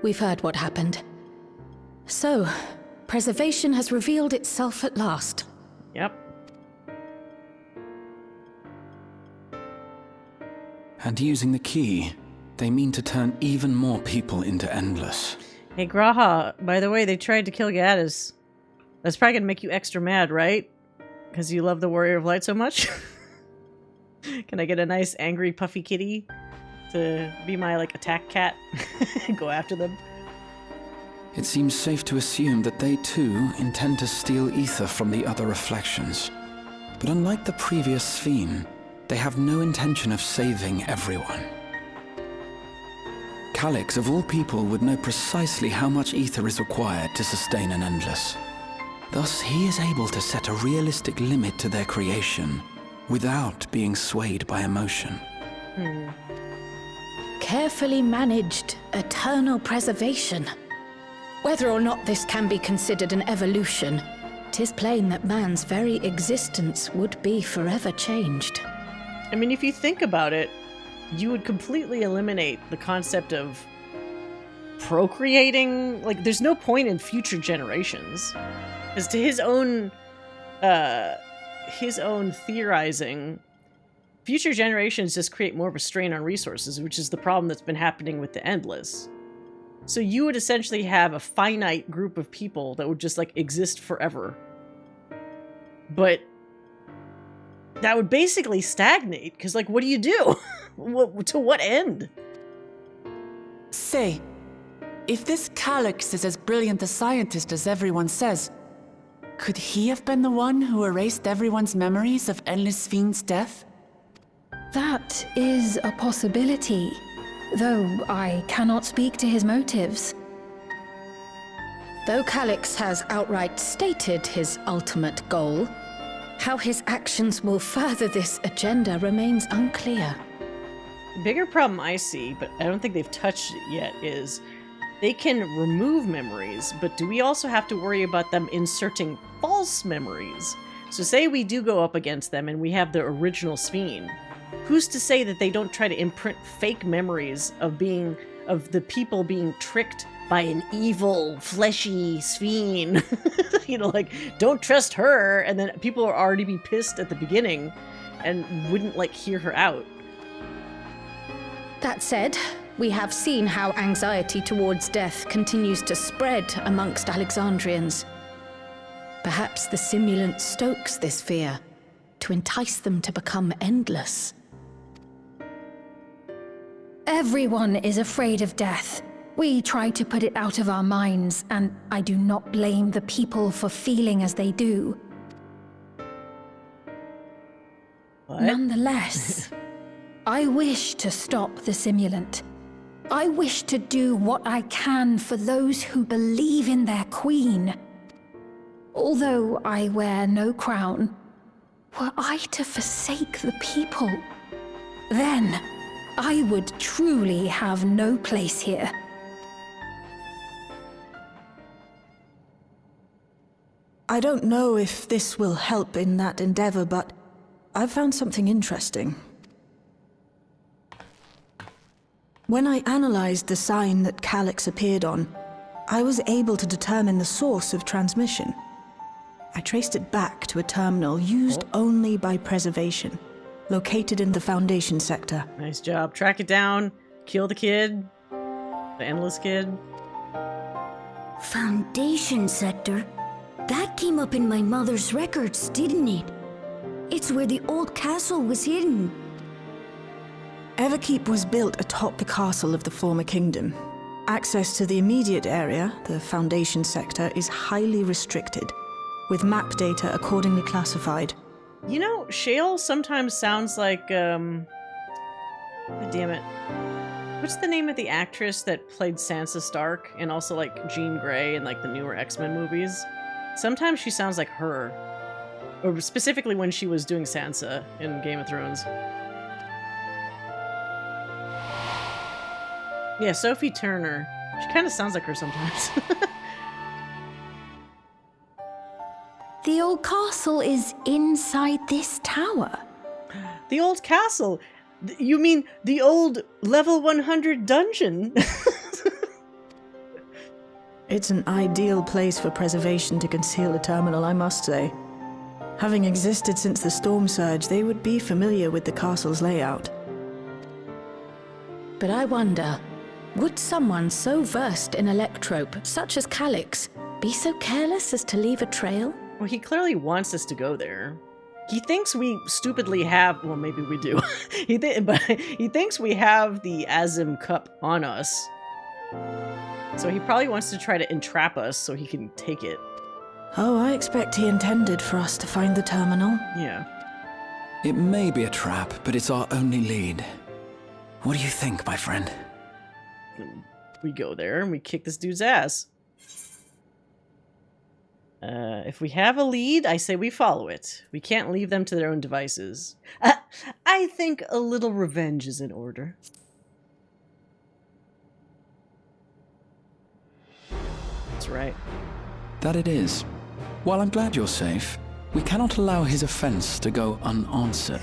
We've heard what happened. So, preservation has revealed itself at last. Yep. And using the key, they mean to turn even more people into Endless. Hey, Graha, by the way, they tried to kill Gaddis. That's probably gonna make you extra mad, right? Because you love the Warrior of Light so much? Can I get a nice, angry, puffy kitty to be my, like, attack cat and go after them? It seems safe to assume that they too intend to steal ether from the other reflections. But unlike the previous Sphere, they have no intention of saving everyone. Calyx, of all people, would know precisely how much ether is required to sustain an Endless. Thus, he is able to set a realistic limit to their creation without being swayed by emotion. Carefully managed eternal preservation. Whether or not this can be considered an evolution, 'tis plain that man's very existence would be forever changed. I mean, if you think about it, you would completely eliminate the concept of procreating. Like, there's no point in future generations. As to his own theorizing, future generations just create more of a strain on resources, which is the problem that's been happening with the Endless. So you would essentially have a finite group of people that would just, like, exist forever. But that would basically stagnate, because, like, what do you do? To what end? Say, if this Calyx is as brilliant a scientist as everyone says, could he have been the one who erased everyone's memories of Endless Fiend's death? That is a possibility, though I cannot speak to his motives. Though Calyx has outright stated his ultimate goal, how his actions will further this agenda remains unclear. The bigger problem I see, but I don't think they've touched it yet, is they can remove memories, but do we also have to worry about them inserting false memories? So say we do go up against them and we have the original Sphene. Who's to say that they don't try to imprint fake memories of the people being tricked by an evil, fleshy Sphene? You know, like, don't trust her, and then people will already be pissed at the beginning and wouldn't, like, hear her out. That said, we have seen how anxiety towards death continues to spread amongst Alexandrians. Perhaps the simulant stokes this fear to entice them to become endless. Everyone is afraid of death. We try to put it out of our minds, and I do not blame the people for feeling as they do. What? Nonetheless, I wish to stop the simulant. I wish to do what I can for those who believe in their queen. Although I wear no crown, were I to forsake the people, then I would truly have no place here. I don't know if this will help in that endeavor, but I've found something interesting. When I analyzed the sign that Calyx appeared on, I was able to determine the source of transmission. I traced it back to a terminal used only by preservation, located in the Foundation sector. Nice job. Track it down, kill the kid, the Endless kid. Foundation sector? That came up in my mother's records, didn't it? It's where the old castle was hidden. Everkeep was built atop the castle of the former kingdom. Access to the immediate area, the Foundation sector, is highly restricted, with map data accordingly classified. You know, Shale sometimes sounds like, God damn it. What's the name of the actress that played Sansa Stark and also, like, Jean Grey in, like, the newer X-Men movies? Sometimes she sounds like her. Or specifically when she was doing Sansa in Game of Thrones. Yeah, Sophie Turner. She kind of sounds like her sometimes. The old castle is inside this tower. The old castle? You mean the old level 100 dungeon? It's an ideal place for preservation to conceal a terminal, I must say. Having existed since the Storm Surge, they would be familiar with the castle's layout. But I wonder, would someone so versed in electrope, such as Calyx, be so careless as to leave a trail? Well, he clearly wants us to go there. He thinks we stupidly have... Well, maybe we do. But he thinks we have the Azim Cup on us. So he probably wants to try to entrap us so he can take it. Oh, I expect he intended for us to find the terminal. Yeah. It may be a trap, but it's our only lead. What do you think, my friend? We go there and we kick this dude's ass. If we have a lead, I say we follow it. We can't leave them to their own devices. I think a little revenge is in order. That's right. That it is. While I'm glad you're safe, we cannot allow his offense to go unanswered.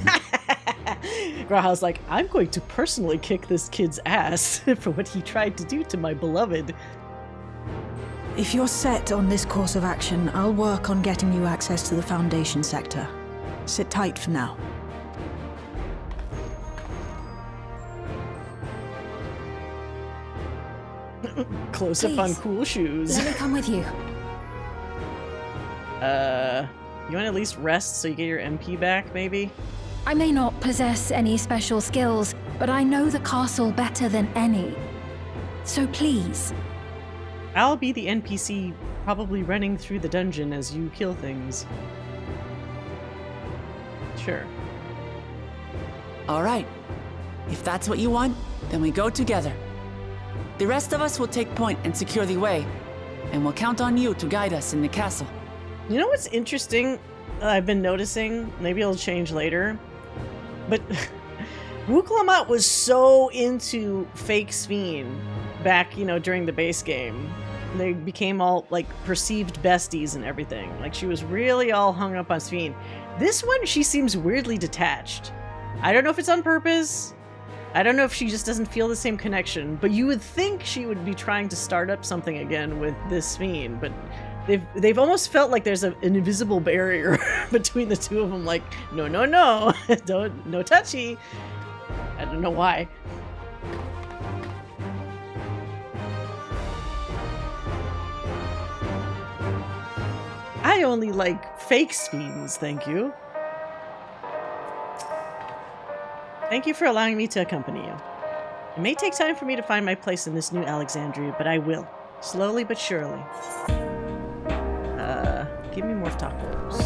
Graha's like, I'm going to personally kick this kid's ass for what he tried to do to my beloved. If you're set on this course of action, I'll work on getting you access to the Foundation sector. Sit tight for now. Close up on cool shoes. Let me come with you. You want to at least rest so you get your MP back, maybe? I may not possess any special skills, but I know the castle better than any. So please. I'll be the NPC probably running through the dungeon as you kill things. Sure. All right. If that's what you want, then we go together. The rest of us will take point and secure the way, and we'll count on you to guide us in the castle. You know what's interesting I've been noticing? Maybe it'll change later. But Wuklamat was so into fake Sphene back, you know, during the base game. They became all, like, perceived besties and everything. Like, she was really all hung up on Sphene. This one, she seems weirdly detached. I don't know if it's on purpose. I don't know if she just doesn't feel the same connection. But you would think she would be trying to start up something again with this Sphene. But they've almost felt like there's an invisible barrier between the two of them. Like, no, no, no. No touchy. I don't know why. I only like fake Sphenes, thank you. Thank you for allowing me to accompany you. It may take time for me to find my place in this new Alexandria, but I will. Slowly but surely. Give me more tacos.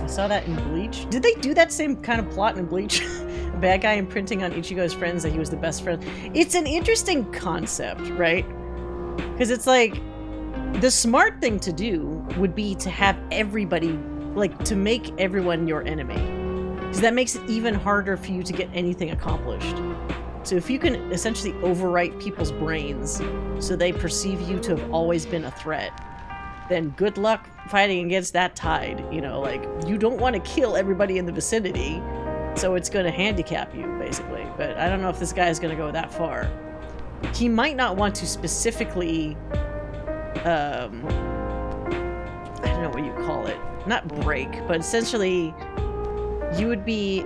I saw that in Bleach. Did they do that same kind of plot in Bleach? A bad guy imprinting on Ichigo's friends that he was the best friend. It's an interesting concept, right? Because it's like, the smart thing to do would be to have everybody, like, to make everyone your enemy. Because that makes it even harder for you to get anything accomplished. So if you can essentially overwrite people's brains so they perceive you to have always been a threat, then good luck fighting against that tide. You know, like, you don't want to kill everybody in the vicinity, so it's going to handicap you, basically. But I don't know if this guy is going to go that far. He might not want to specifically, I don't know what you call it. Not break, but essentially you would be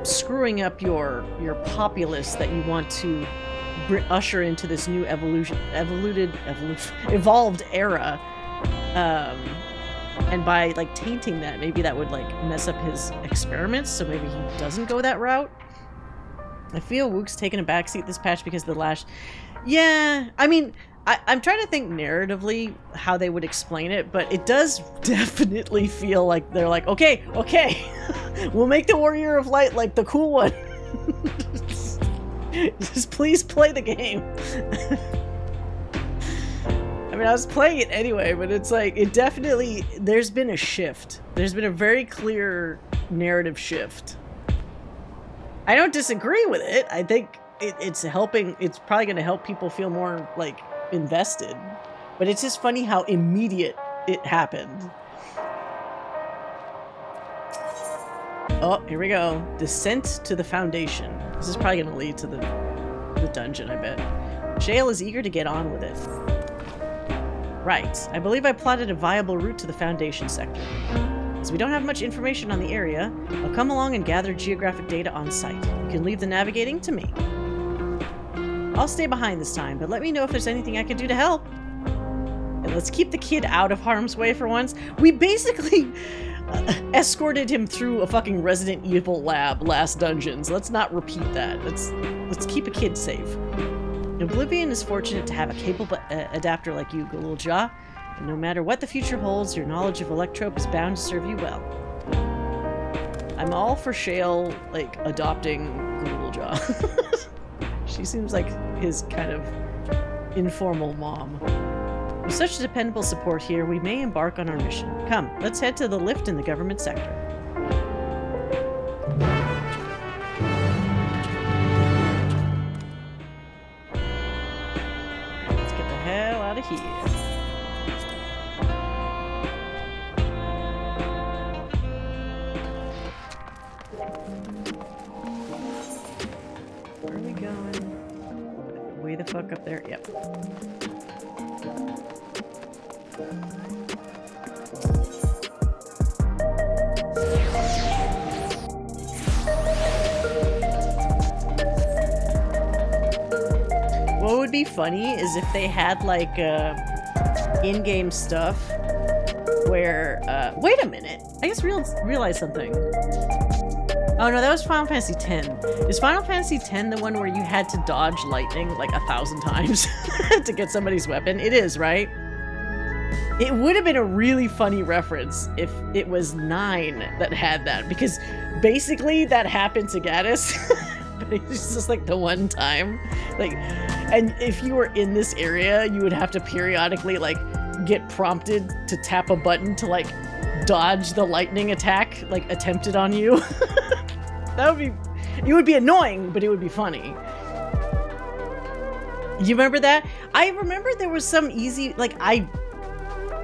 screwing up your populace that you want to usher into this new evolved era. And by, like, tainting that, maybe that would, like, mess up his experiments, so maybe he doesn't go that route. I feel Wook's taken a backseat this patch because of the lash. Yeah, I mean, I'm trying to think narratively how they would explain it, but it does definitely feel like they're like, okay, we'll make the Warrior of Light like the cool one. Just please play the game. I mean, I was playing it anyway, but it's like, it definitely, there's been a shift. There's been a very clear narrative shift. I don't disagree with it. I think it's helping, it's probably going to help people feel more, like, invested. But it's just funny how immediate it happened. Oh, here we go. Descent to the Foundation. This is probably going to lead to the dungeon, I bet. Shale is eager to get on with it. Right. I believe I plotted a viable route to the Foundation sector. As we don't have much information on the area, I'll come along and gather geographic data on site. You can leave the navigating to me. I'll stay behind this time, but let me know if there's anything I can do to help. And let's keep the kid out of harm's way for once. We basically escorted him through a fucking Resident Evil lab last dungeons. Let's not repeat that. Let's keep a kid safe. Oblivion is fortunate to have a capable adapter like you, Gulul Ja. And no matter what the future holds, your knowledge of Electrope is bound to serve you well. I'm all for Shale, like, adopting Gulul Ja. She seems like his kind of informal mom. With such dependable support here, we may embark on our mission. Come, let's head to the lift in the government sector. Let's get the hell out of here. Where are we going? Way the fuck up there? Yep. be funny is if they had like in-game stuff where wait a minute, I just realized something. Oh no, that was Final Fantasy X. Is Final Fantasy X the one where you had to dodge lightning like 1,000 times to get somebody's weapon? It is, right? It would have been a really funny reference if it was 9 that had that, because basically that happened to Gaddis, but it's just like the one time. Like, and if you were in this area, you would have to periodically like get prompted to tap a button to like dodge the lightning attack like attempted on you. That would be, it would be annoying, but it would be funny. You remember that? I remember there was some easy, like I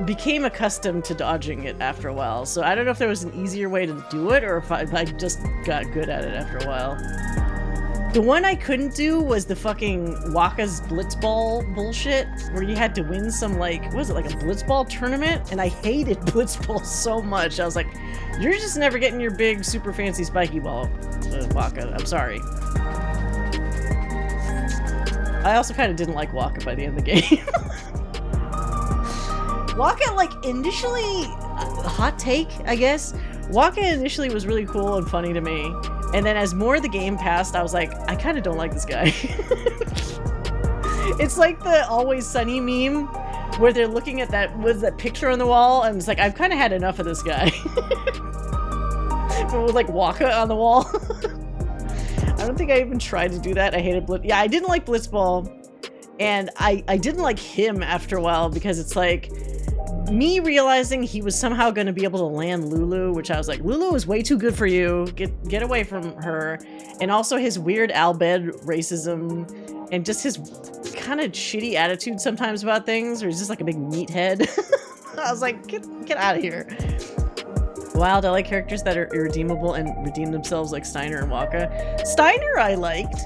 became accustomed to dodging it after a while, so I don't know if there was an easier way to do it or if I just got good at it after a while. The one I couldn't do was the fucking Waka's Blitzball bullshit, where you had to win some like, what was it, like a Blitzball tournament? And I hated Blitzball so much. I was like, you're just never getting your big super fancy spiky ball, Waka. I'm sorry. I also kind of didn't like Waka by the end of the game. Waka, like, initially, hot take, I guess. Waka initially was really cool and funny to me. And then as more of the game passed, I was like, I kind of don't like this guy. It's like the Always Sunny meme, where they're looking at that, was that picture on the wall, and it's like, I've kind of had enough of this guy. But with like Waka on the wall. I don't think I even tried to do that. I hated Blitz. Yeah, I didn't like Blitzball. And I didn't like him after a while, because it's like, me realizing he was somehow going to be able to land Lulu, which I was like, Lulu is way too good for you. Get away from her. And also his weird Albed racism and just his kind of shitty attitude sometimes about things, or he's just like a big meathead. I was like, get out of here. Wild, I like characters that are irredeemable and redeem themselves, like Steiner and Waka. Steiner I liked.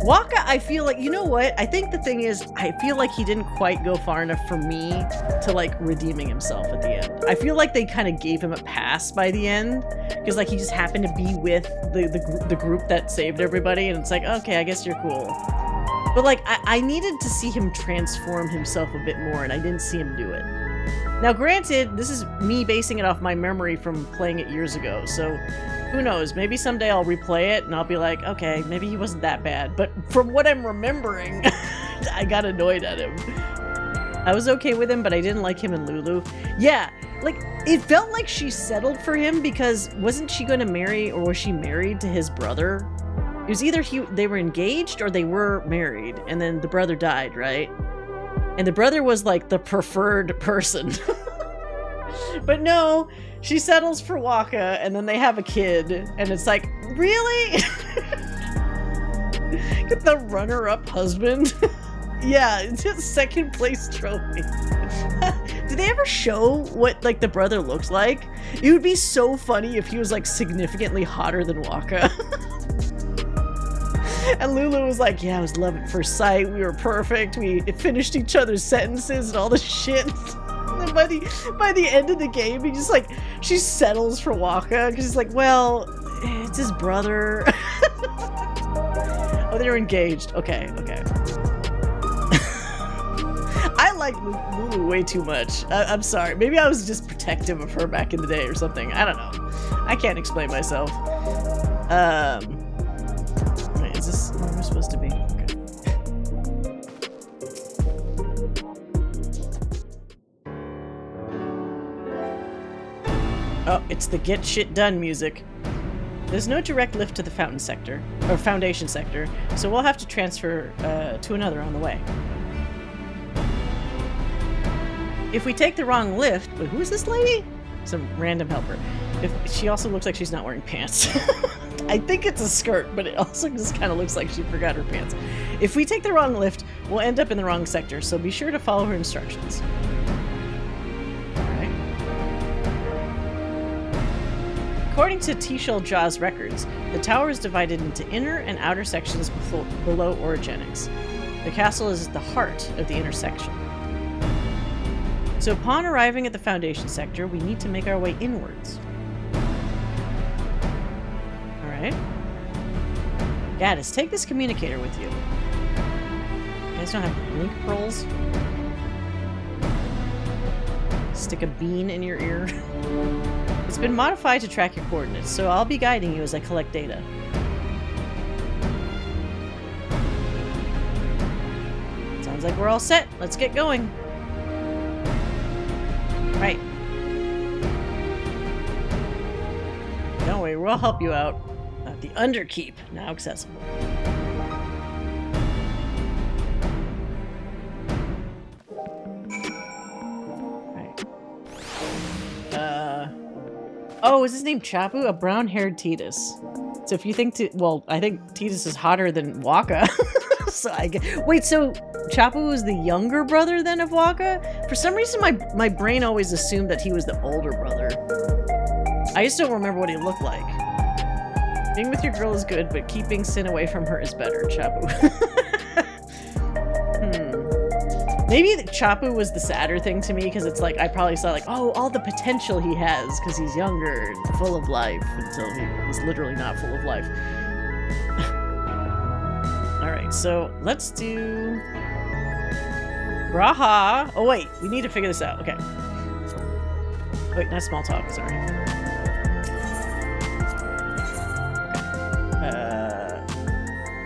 Waka, I feel like, you know what? I think the thing is, I feel like he didn't quite go far enough for me to like redeeming himself at the end. I feel like they kind of gave him a pass by the end, because like he just happened to be with the group that saved everybody, and it's like, okay, I guess you're cool. But like, I needed to see him transform himself a bit more, and I didn't see him do it. Now granted, this is me basing it off my memory from playing it years ago, so who knows, maybe someday I'll replay it and I'll be like, okay, maybe he wasn't that bad. But from what I'm remembering, I got annoyed at him. I was okay with him, but I didn't like him and Lulu. Yeah, like, it felt like she settled for him, because wasn't she going to marry, or was she married to his brother? It was either they were engaged or they were married, and then the brother died, right? And the brother was like the preferred person. But no, she settles for Waka, and then they have a kid, and it's like, really? Get the runner-up husband? Yeah, it's his second place trophy. Did they ever show what like the brother looks like? It would be so funny if he was like significantly hotter than Waka. And Lulu was like, yeah, it was love at first sight. We were perfect. We finished each other's sentences and all this shit. And then by the end of the game, he just like, she settles for Waka, because he's like, well, it's his brother. Oh, they're engaged. Okay. I like Lulu way too much. I'm sorry. Maybe I was just protective of her back in the day or something. I don't know. I can't explain myself. Wait, is this where we're supposed to be? Okay. Oh, it's the get shit done music. There's no direct lift to the foundation sector, so we'll have to transfer to another on the way. If we take the wrong lift, wait, who is this lady? Some random helper. She also looks like she's not wearing pants. I think it's a skirt, but it also just kind of looks like she forgot her pants. If we take the wrong lift, we'll end up in the wrong sector, so be sure to follow her instructions. Alright. According to T-Shell Jaw's records, the tower is divided into inner and outer sections below orogenics. The castle is at the heart of the intersection. So upon arriving at the Foundation sector, we need to make our way inwards. Alright. Gaddis, take this communicator with you. guys don't have link pearls? Stick a bean in your ear. It's been modified to track your coordinates, so I'll be guiding you as I collect data. Sounds like we're all set. Let's get going. Right. Don't worry, we'll help you out. The Underkeep, now accessible. Right. Oh, is his name Chapu? A brown-haired Tidus. So if you think, well, I think Tidus is hotter than Waka. So I get, wait, so Chapu was the younger brother then of Waka? For some reason, my brain always assumed that he was the older brother. I just don't remember what he looked like. Being with your girl is good, but keeping Sin away from her is better, Chapu. Maybe Chapu was the sadder thing to me, because it's like, I probably saw like, oh, all the potential he has, because he's younger and full of life, until he was literally not full of life. Alright, so let's do... Raha! Oh wait, we need to figure this out, okay. Wait, not small talk, sorry.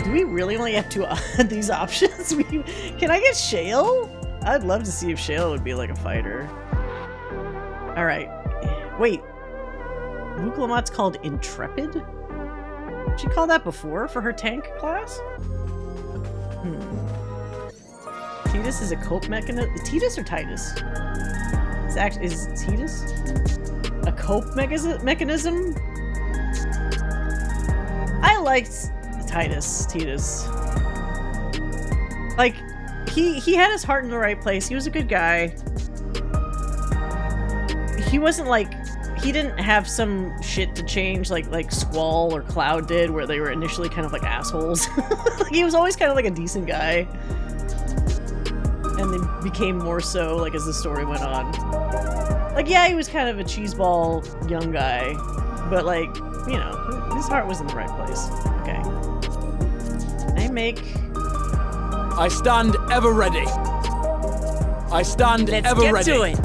Do we really only have two these options? Can I get Shale? I'd love to see if Shale would be like a fighter. Alright. Wait. Muklamot's called Intrepid? Did she call that before for her tank class? Tidus is a cope mechanism. Tidus or Titus? Is Tidus a cope mechanism? I liked Tidus. Like, he had his heart in the right place. He was a good guy. He wasn't like, he didn't have some shit to change like Squall or Cloud did, where they were initially kind of like assholes. He was always kind of like a decent guy. And then became more so, like, as the story went on. Like, yeah, he was kind of a cheeseball young guy, but like, you know, his heart was in the right place. Okay. I stand ever ready. I stand ever ready. Let's get to it.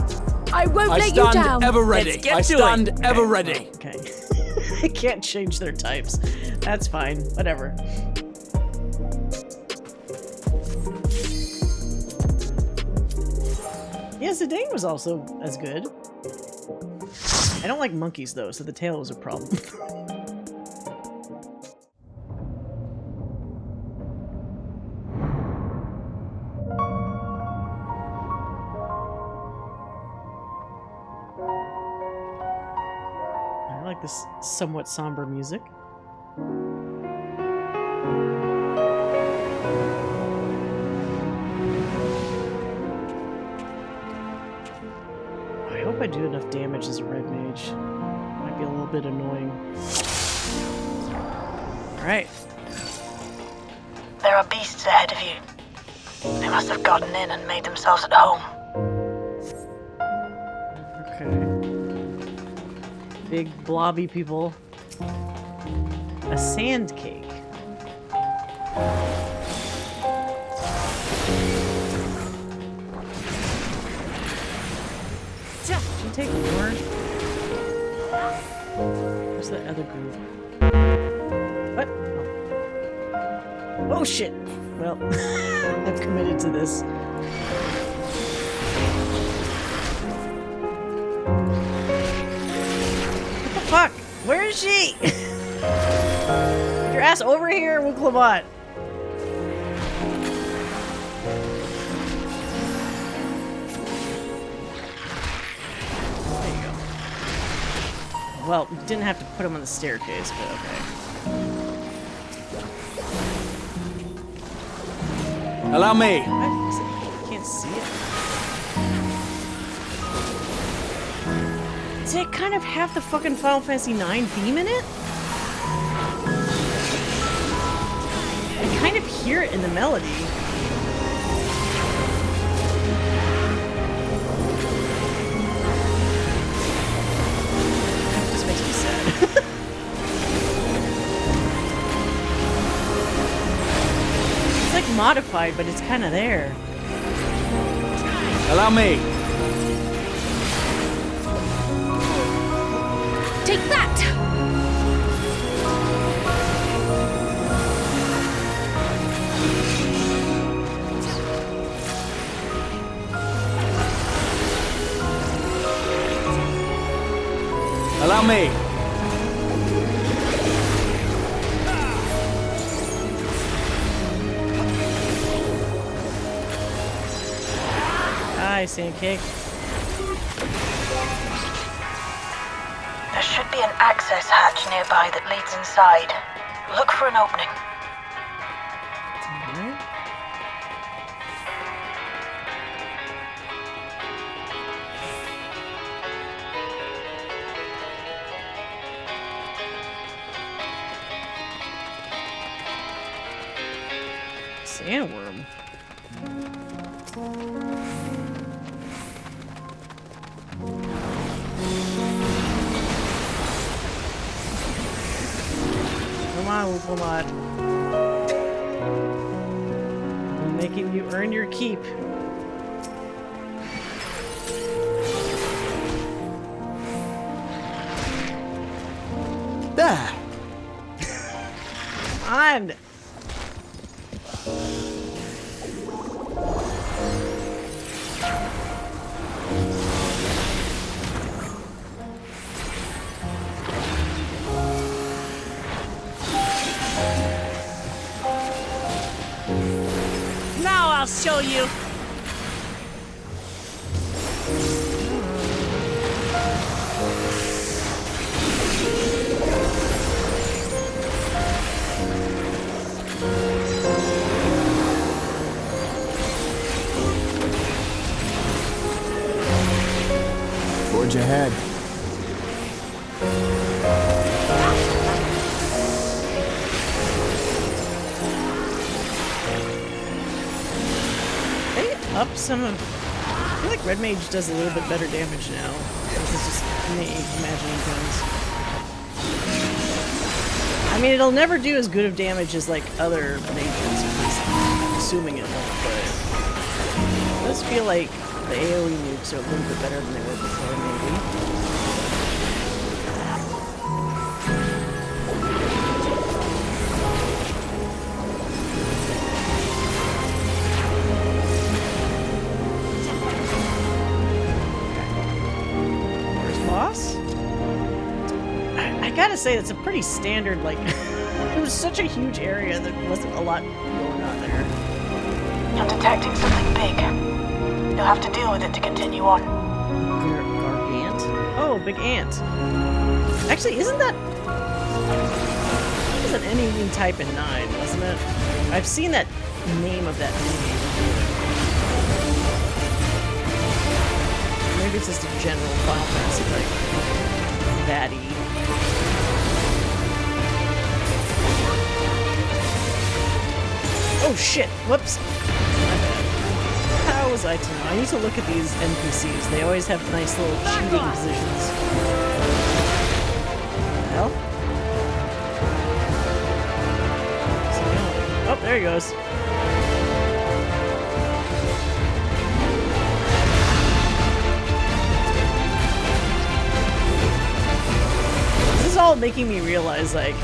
I won't let you down. I stand ever ready. I stand ever ready. Okay. I can't change their types. That's fine. Whatever. Yeah, Zidane was also as good. I don't like monkeys though, so the tail is a problem. I like this somewhat somber music. I hope I do enough damage as a red mage. Might be a little bit annoying. Alright. There are beasts ahead of you. They must have gotten in and made themselves at home. Okay. Big blobby people. A sand cake. Should we take more? Where's the other group? What? Oh shit! Well, I've committed to this. What the fuck? Where is she? Get your ass over here, Muklamot. There you go. Well, you didn't have to put him on the staircase, but okay. Allow me. What? I can't see it. Does it kind of have the fucking Final Fantasy IX theme in it? I kind of hear it in the melody. That just makes me sad. It's like modified, but it's kind of there. Allow me. Take that! Allow me. Hi, Sandcake. There should be an access hatch nearby that leads inside. Look for an opening. Sandworm. Come on, Diplomat. I'm making you earn your keep. There. On. Now I'll show you. Forge ahead. Up some of... I feel like Red Mage does a little bit better damage now. This is just me imagining things. I mean, it'll never do as good of damage as like other mages, at least I'm assuming it won't, but it does feel like the AoE nukes are a little bit better than they were before, maybe. I gotta say, that's a pretty standard, like, it was such a huge area, there wasn't a lot going on there. You're detecting something big. You'll have to deal with it to continue on. Gargant? Oh, big ant. Actually, isn't that... It was an enemy type in 9, wasn't it? I've seen that name of that enemy. Maybe it's just a general Final Fantasy, like, baddie. Oh shit! Whoops! My bad. How was I to know? I need to look at these NPCs. They always have nice little cheating positions. What the hell? Oh, there he goes. This is all making me realize, like,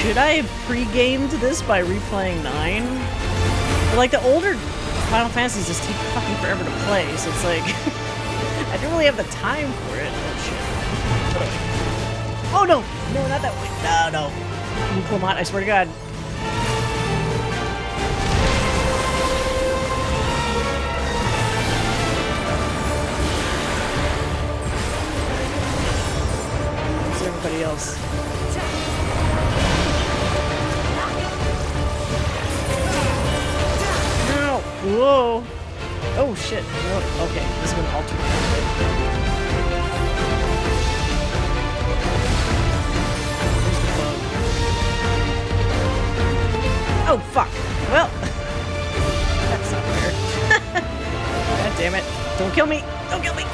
should I have pre-gamed this by replaying 9? But, like, the older Final Fantasies just take fucking forever to play, so it's like... I don't really have the time for it. Oh, shit. Oh, no! No, not that way. No, no. Clement, I swear to God. Where's everybody else? Whoa! Oh shit! Oh, okay, this is gonna alter. Where's the bug? Oh fuck! Well, that's not fair. God damn it! Don't kill me! Don't kill me!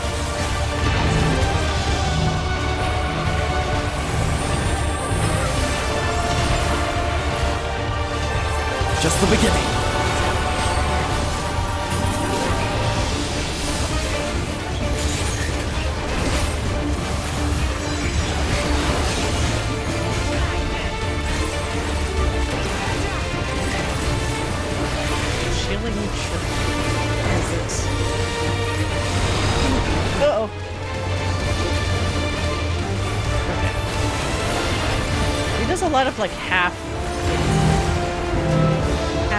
Just the beginning. a lot of like half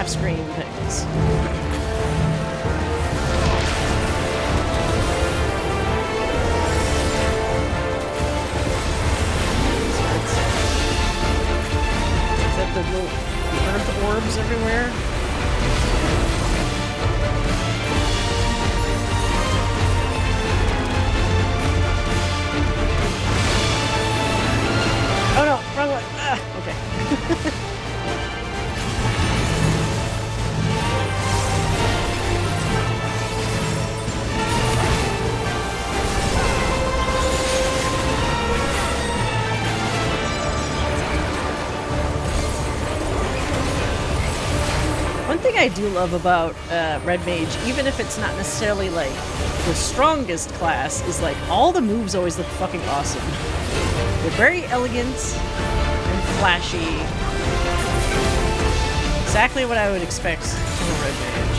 screen things. Is that the little earth orbs everywhere? Oh no, wrong one. Ah, okay. One thing I do love about Red Mage, even if it's not necessarily like the strongest class, is like all the moves always look fucking awesome. They're very elegant and flashy. Exactly what I would expect from a Red Mage.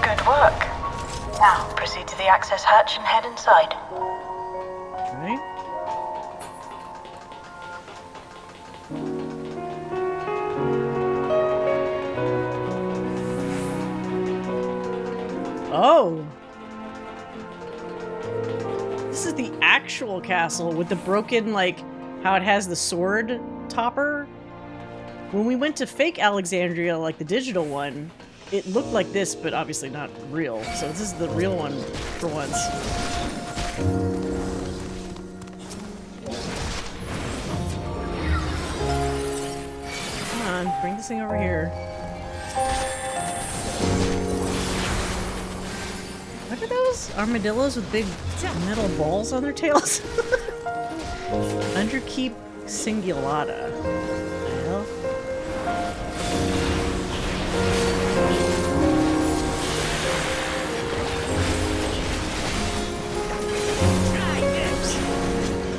Good work. Now, proceed to the access hatch and head inside. Okay. Oh! This is the actual castle with the broken, like, how it has the sword topper. When we went to fake Alexandria, like the digital one, it looked like this, but obviously not real. So this is the real one for once. Come on, bring this thing over here. What are those? Armadillos with big metal balls on their tails? Underkeep Singulata. What the hell?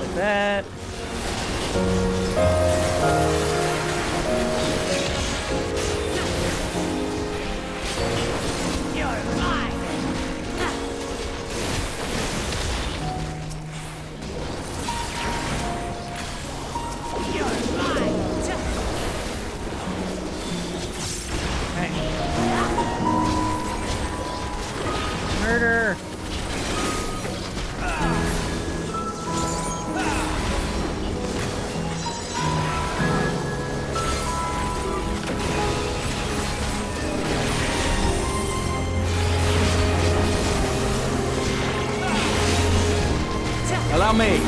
Like that. Murder! Allow me.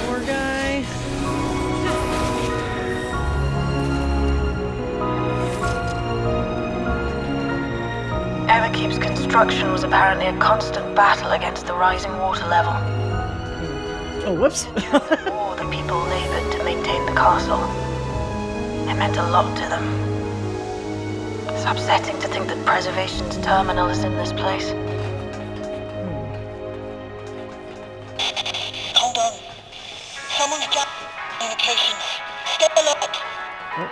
More guy. Everkeep's construction was apparently a constant battle against the rising water level. Oh, whoops. War the people labored to maintain the castle. It meant a lot to them. It's upsetting to think that preservation's terminal is in this place. Hold on. Someone's got communications. Step alert. Oh.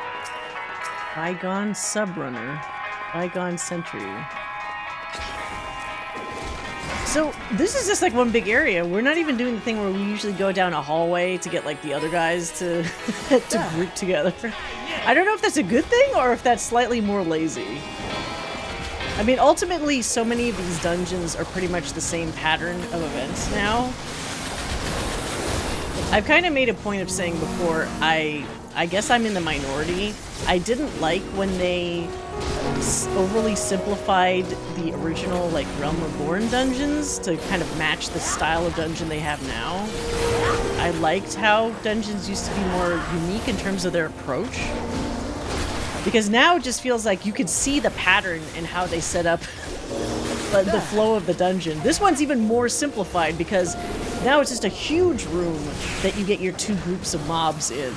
Bygone Subrunner. Bygone Sentry. So, this is just like one big area. We're not even doing the thing where we usually go down a hallway to get like the other guys to to group together. I don't know if that's a good thing or if that's slightly more lazy. I mean, ultimately, so many of these dungeons are pretty much the same pattern of events now. I've kind of made a point of saying before, I guess I'm in the minority. I didn't like when they overly simplified the original, like, Realm Reborn dungeons to kind of match the style of dungeon they have now. I liked how dungeons used to be more unique in terms of their approach. Because now it just feels like you could see the pattern in how they set up the flow of the dungeon. This one's even more simplified because now it's just a huge room that you get your two groups of mobs in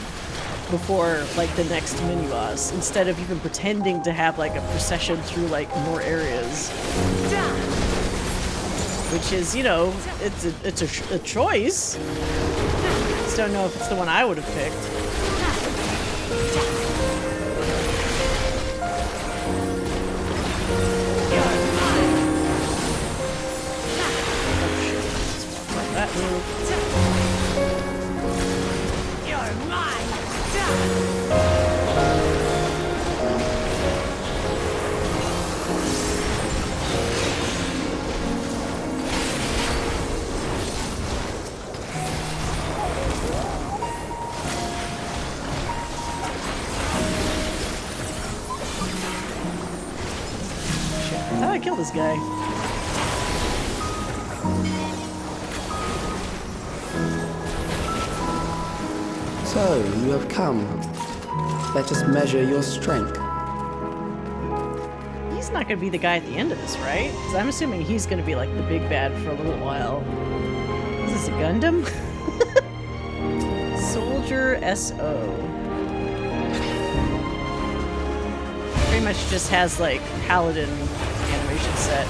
before, like, the next mini-boss, instead of even pretending to have, like, a procession through, like, more areas. Which is, you know, it's a choice. Still don't know if it's the one I would have picked. That move. You're mine. How do I kill this guy? So, you have come. Let us measure your strength. He's not gonna be the guy at the end of this, right? Because I'm assuming he's gonna be like the big bad for a little while. Is this a Gundam? Soldier SO. Pretty much just has like Paladin animation set.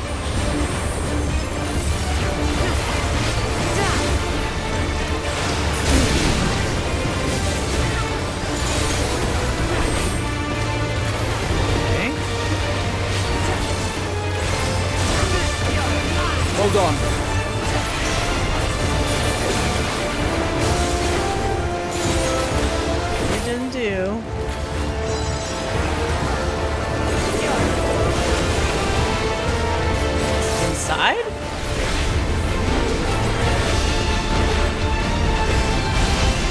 Hold on. It didn't do. Inside?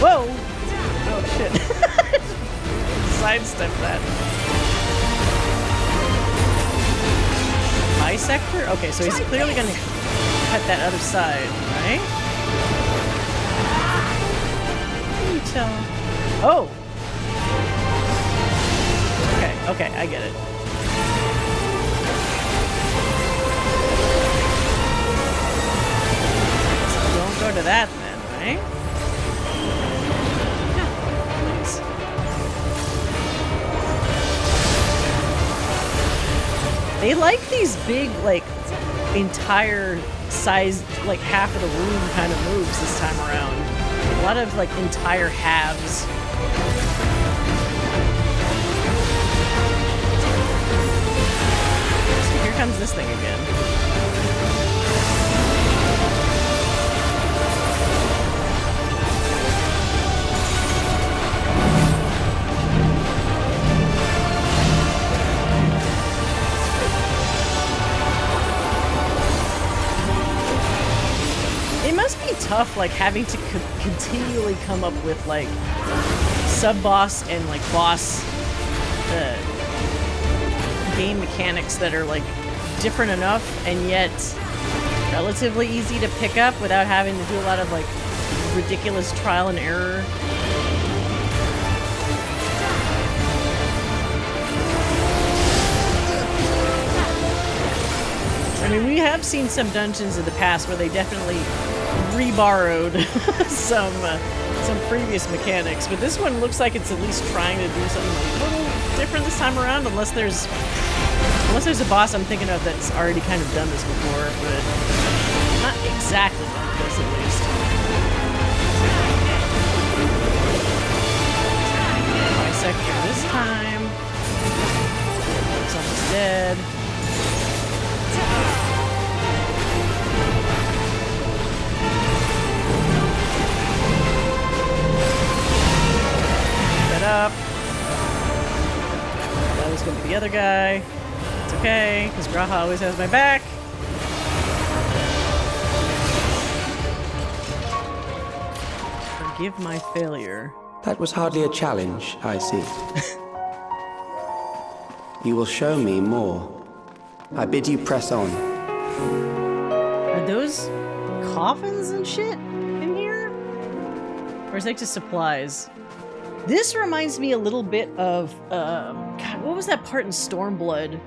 Whoa! Oh shit. Sidestep that. Bisector? Okay, so he's clearly gonna cut that other side, right? How can you tell? Oh! Okay, I get it. So don't go to that then, right? Yeah, please. They like these big, like, entire size, like half of the room kind of moves this time around. A lot of like entire halves. So here comes this thing again. It must be tough, like, having to continually come up with, like, sub-boss and, like, boss game mechanics that are, like, different enough and yet relatively easy to pick up without having to do a lot of, like, ridiculous trial and error. I mean, we have seen some dungeons in the past where they definitely re-borrowed some previous mechanics, but this one looks like it's at least trying to do something a little different this time around, unless there's a boss I'm thinking of that's already kind of done this before, but not exactly like this at least. Bisector this time. It's almost dead. Up. That was going to be the other guy. It's okay, because Graha always has my back. Forgive my failure. That was hardly a challenge, I see. You will show me more. I bid you press on. Are those coffins and shit in here? Or is that just supplies? This reminds me a little bit of, God, what was that part in Stormblood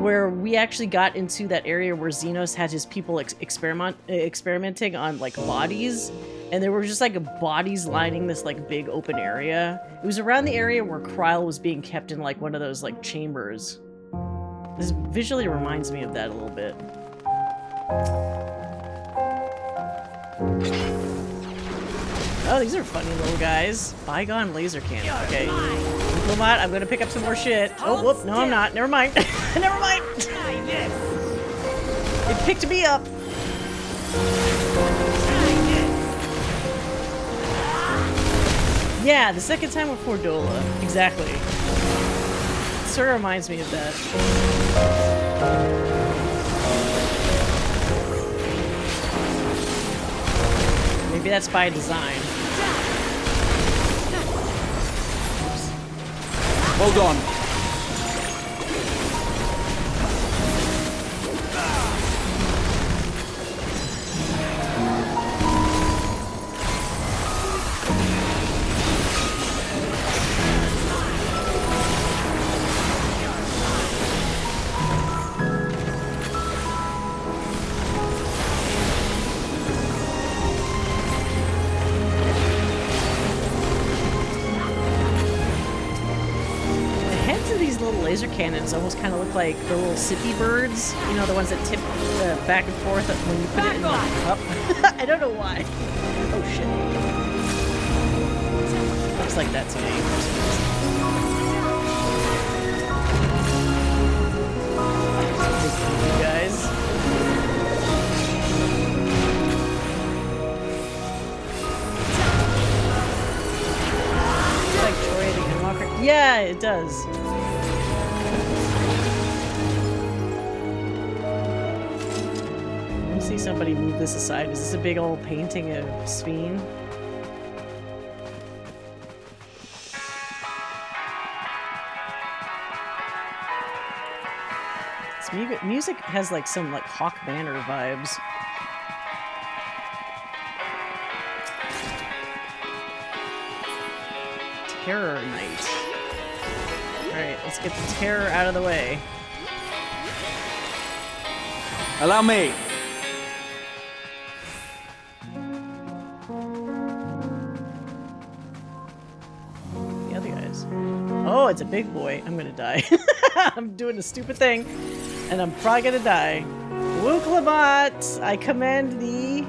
where we actually got into that area where Xenos had his people experimenting on, like, bodies, and there were just, like, bodies lining this, like, big open area. It was around the area where Kryl was being kept in, like, one of those, like, chambers. This visually reminds me of that a little bit. Oh, these are funny little guys. Bygone laser cannon. Okay. Lamont, I'm gonna pick up some more shit. Oh, whoop. No, I'm not. Never mind. Never mind. It picked me up. Yeah, the second time with Fordola. Exactly. It sort of reminds me of that. Maybe that's by design. Oops. Hold on. Laser cannons almost kind of look like the little sippy birds, you know, the ones that tip back and forth when you put it in the cup. I don't know why. Oh shit. Looks like that to me. You guys. It's like Troy the Endwalker. Yeah, it does. See somebody move this aside. Is this a big old painting of Sphene? This music has like some like Hawk Manor vibes. Terror Knight. Alright, let's get the terror out of the way. Allow me. Oh, it's a big boy. I'm gonna die. I'm doing a stupid thing, and I'm probably gonna die. Wuklabat, I command thee.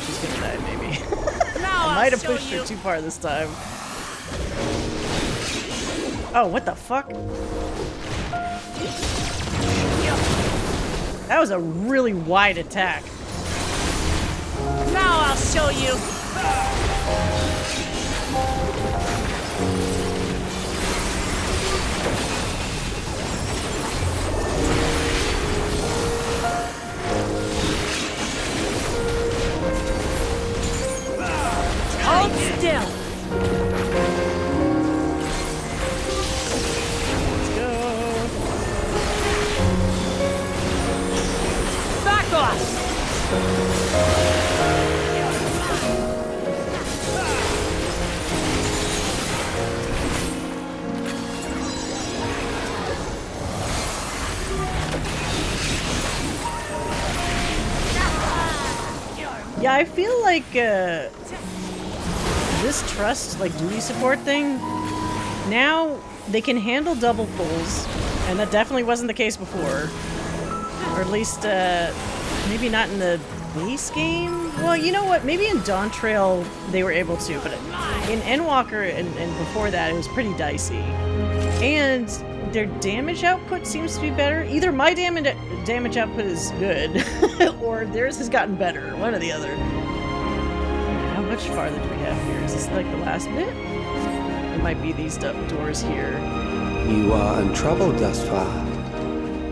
She's gonna die, maybe. I might have pushed her too far this time. Oh, what the fuck? That was a really wide attack. Now I'll show you. Hold still. Yeah, I feel like this trust, like duty support thing, now they can handle double pulls, and that definitely wasn't the case before. Or at least, maybe not in the base game? Well, you know what? Maybe in Dawn Trail they were able to, but in Endwalker and before that it was pretty dicey. And their damage output seems to be better. Either my damage output is good, or theirs has gotten better. One or the other. How much farther do we have here? Is this like the last bit? It might be these doors here. You are untroubled thus far,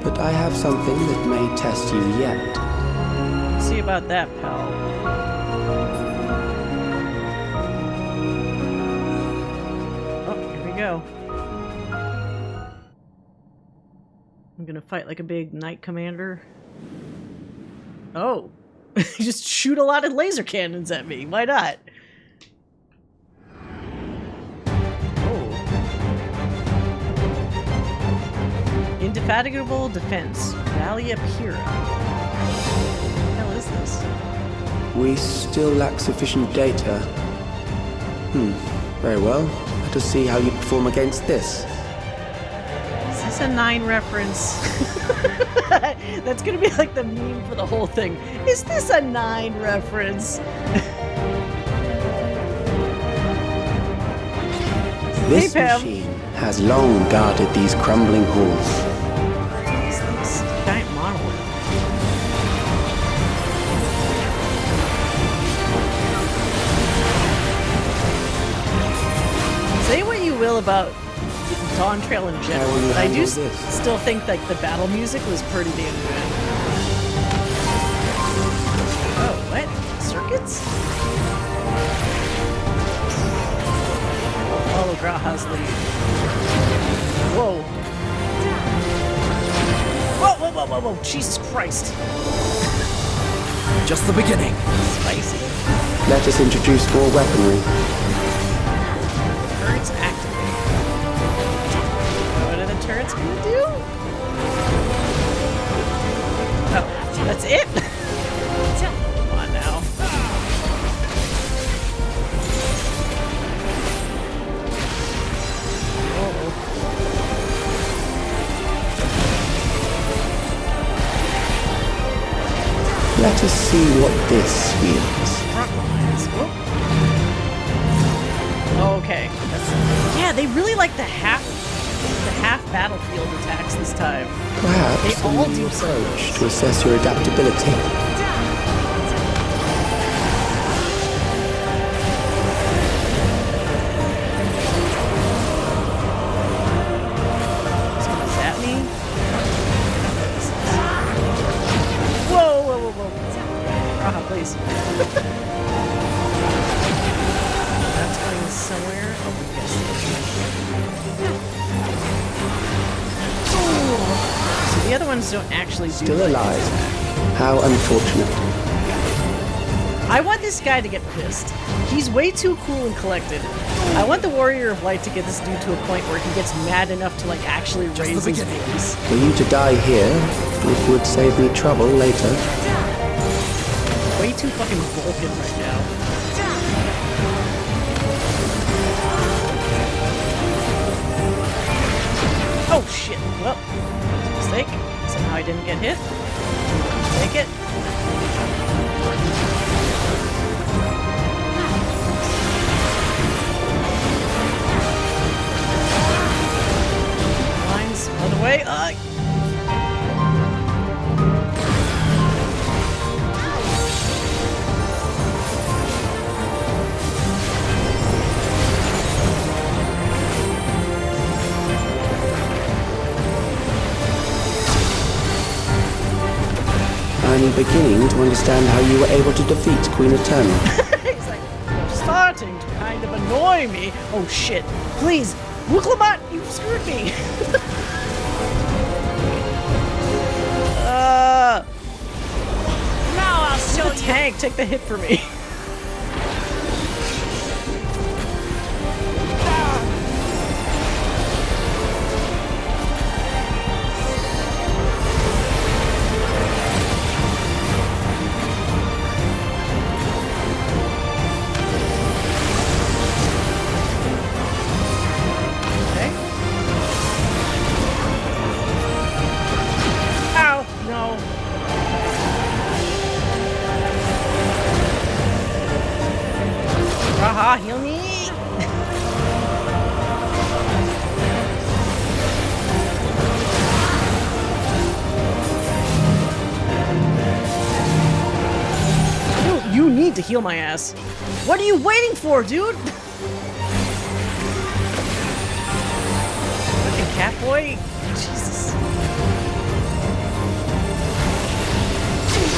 but I have something that may test you yet. Let's see about that, pal. Oh, here we go. I'm gonna fight like a big knight commander. Oh, just shoot a lot of laser cannons at me. Why not? Oh. Indefatigable defense. Valia Pura. What the hell is this? We still lack sufficient data. Very well. Let us see how you perform against this. Is this a 9 reference? That's gonna be like the meme for the whole thing. Is this a 9 reference? This hey, Pam. machine has long guarded these crumbling halls. It's this giant monolith. Say what you will about Dawn Trail in general, but I do still think like the battle music was pretty damn good. Oh, what? Circuits? Follow Graha's lead. Whoa. Whoa, whoa, whoa, whoa, whoa. Jesus Christ. Just the beginning. Spicy. Let us introduce more weaponry. Turrets activate. What are the turrets gonna do? Oh, that's it? Come on now. Let us see what this wields. Front lines. Okay. Yeah, they really like the half battlefield attacks this time. Perhaps they all do approach to assess your adaptability. Please. That's going somewhere. Oh, yes. So the other ones don't actually do Still alive. How unfortunate. I want this guy to get pissed. He's way too cool and collected. I want the Warrior of Light to get this dude to a point where he gets mad enough to like actually raise his voice. For you to die here, it would save me trouble later. Way too fucking Vulcan right now. Oh shit. Well, mistake. Somehow I didn't get hit. Take it. Lines all the way. I'm beginning to understand how you were able to defeat Queen Eternal. He's like, you're starting to kind of annoy me. Oh shit. Please, Wuklamat, you screwed me. Now I'll show you. Tank, take the hit for me. Haha, heal me! You need to heal my ass. What are you waiting for, dude? Fucking Catboy? Jesus.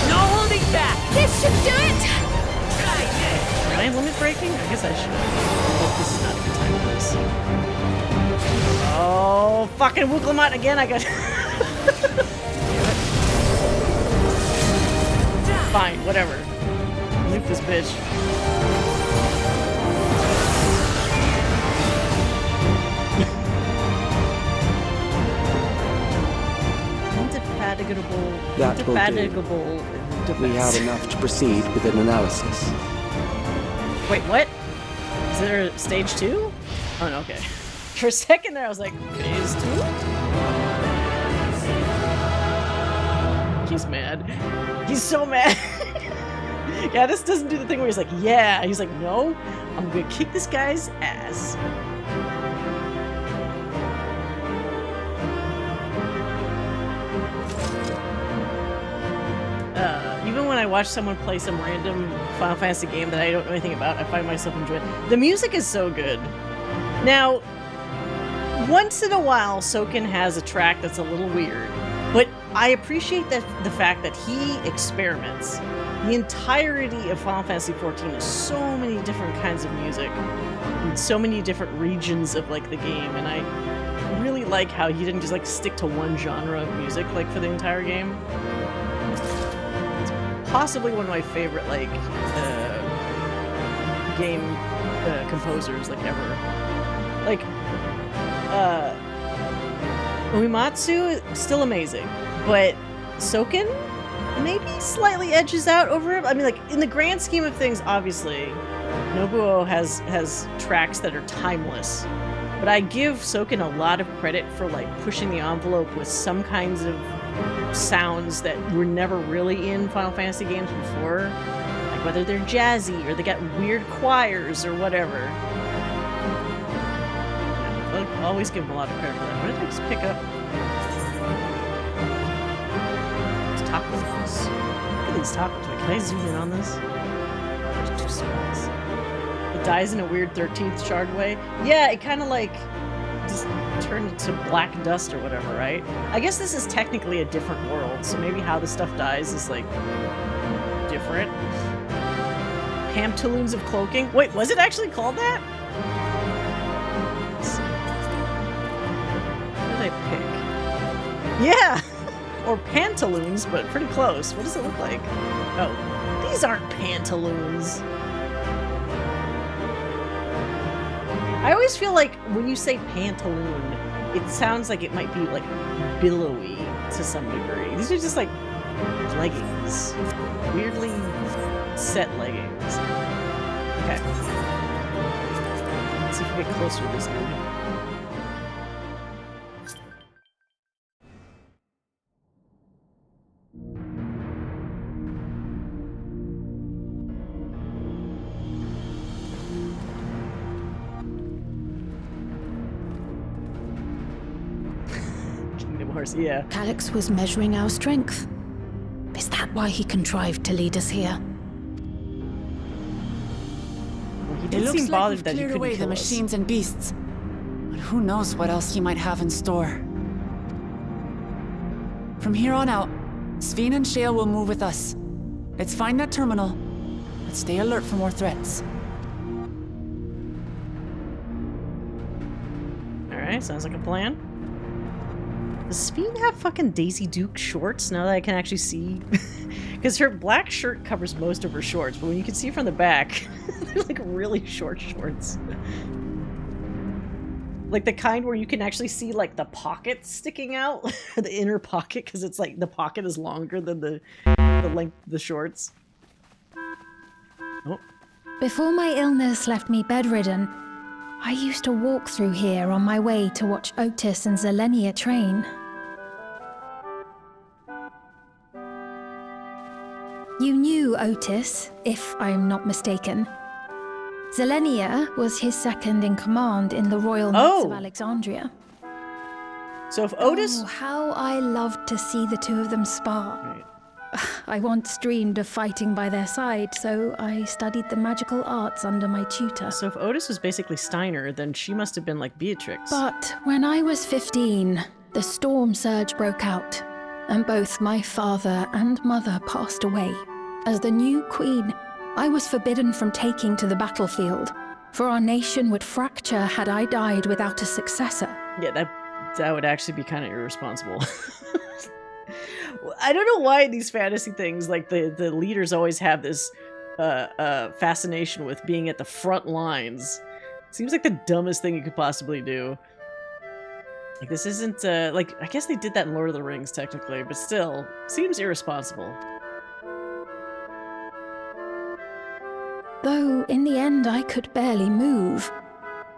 No holding back! This should do it! Am I limit breaking? I guess I should. Oh, this is not a good time for this. Oh, fucking Wuklamat again! I got. Fine, whatever. Nuke this bitch. Indefatigable defense. We have enough to proceed with an analysis. Wait, what? Is there a stage 2? Oh no, okay. For a second there I was like, phase 2? he's mad. He's so mad. Gaddis doesn't do the thing where he's like, yeah. He's like, no, I'm gonna kick this guy's ass. Even when I watch someone play some random Final Fantasy game that I don't know anything about, I find myself enjoying it. The music is so good. Now, once in a while, Soken has a track that's a little weird, but I appreciate the fact that he experiments. The entirety of Final Fantasy XIV is so many different kinds of music, and so many different regions of like the game, and I really like how he didn't just like stick to one genre of music like for the entire game. Possibly one of my favorite like game composers like ever. Like Uematsu still amazing, but Soken maybe slightly edges out over it. I mean, like in the grand scheme of things, obviously Nobuo has tracks that are timeless, but I give Soken a lot of credit for like pushing the envelope with some kinds of sounds that were never really in Final Fantasy games before, like whether they're jazzy or they got weird choirs or whatever. I'll always give him a lot of credit for that. What did I just pick up? It's tacos. Look at these tacos. Wait, can I zoom in on this? There's 2 stars. It dies in a weird 13th shard way. Yeah, it kind of like just turned into black dust or whatever, right? I guess this is technically a different world, so maybe how the stuff dies is like different. Pantaloons of cloaking. Wait, was it actually called that? Let's see. What did I pick? Yeah! Or pantaloons, but pretty close. What does it look like? Oh, these aren't pantaloons. I always feel like when you say pantaloon, it sounds like it might be like billowy to some degree. These are just like leggings. Weirdly set leggings. Okay. Let's see if we get closer to this dude. Yeah. Calyx was measuring our strength. Is that why he contrived to lead us here? Well, he It did looks seem like bothered we've that he cleared couldn't away the kill us. machines and beasts. But who knows what else he might have in store. From here on out, Sveen and Shale will move with us. Let's find that terminal, but stay alert for more threats. Alright, sounds like a plan. Does Sveen have fucking Daisy Duke shorts now that I can actually see? Because her black shirt covers most of her shorts, but when you can see from the back, they're like really short shorts. Like the kind where you can actually see like the pocket sticking out, the inner pocket, because it's like the pocket is longer than the length of the shorts. Oh. Before my illness left me bedridden, I used to walk through here on my way to watch Otis and Zelenia train. You knew Otis, if I'm not mistaken. Zelenia was his second in command in the Royal Knights of Alexandria. So if Otis... Oh, how I loved to see the two of them spar. Right. I once dreamed of fighting by their side, so I studied the magical arts under my tutor. So if Otis was basically Steiner, then she must have been like Beatrix. But when I was 15, the storm surge broke out, and both my father and mother passed away. As the new queen, I was forbidden from taking to the battlefield, for our nation would fracture had I died without a successor. Yeah, that would actually be kind of irresponsible. I don't know why these fantasy things, like the leaders always have this fascination with being at the front lines. Seems like the dumbest thing you could possibly do. Like this isn't like, I guess they did that in Lord of the Rings technically, but still seems irresponsible. Though in the end I could barely move.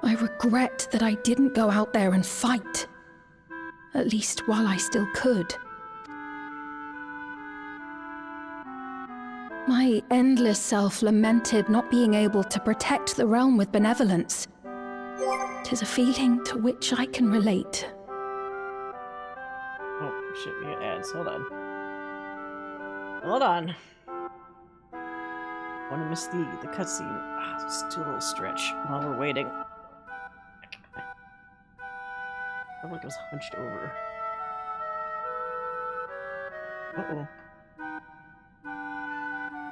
I regret that I didn't go out there and fight. At least while I still could. My endless self lamented not being able to protect the realm with benevolence. 'Tis a feeling to which I can relate. Oh, shit, we got ads. Hold on. Hold on. I want to miss the cutscene. Ah, just do a little stretch while we're waiting. I felt like I was hunched over. Uh-oh.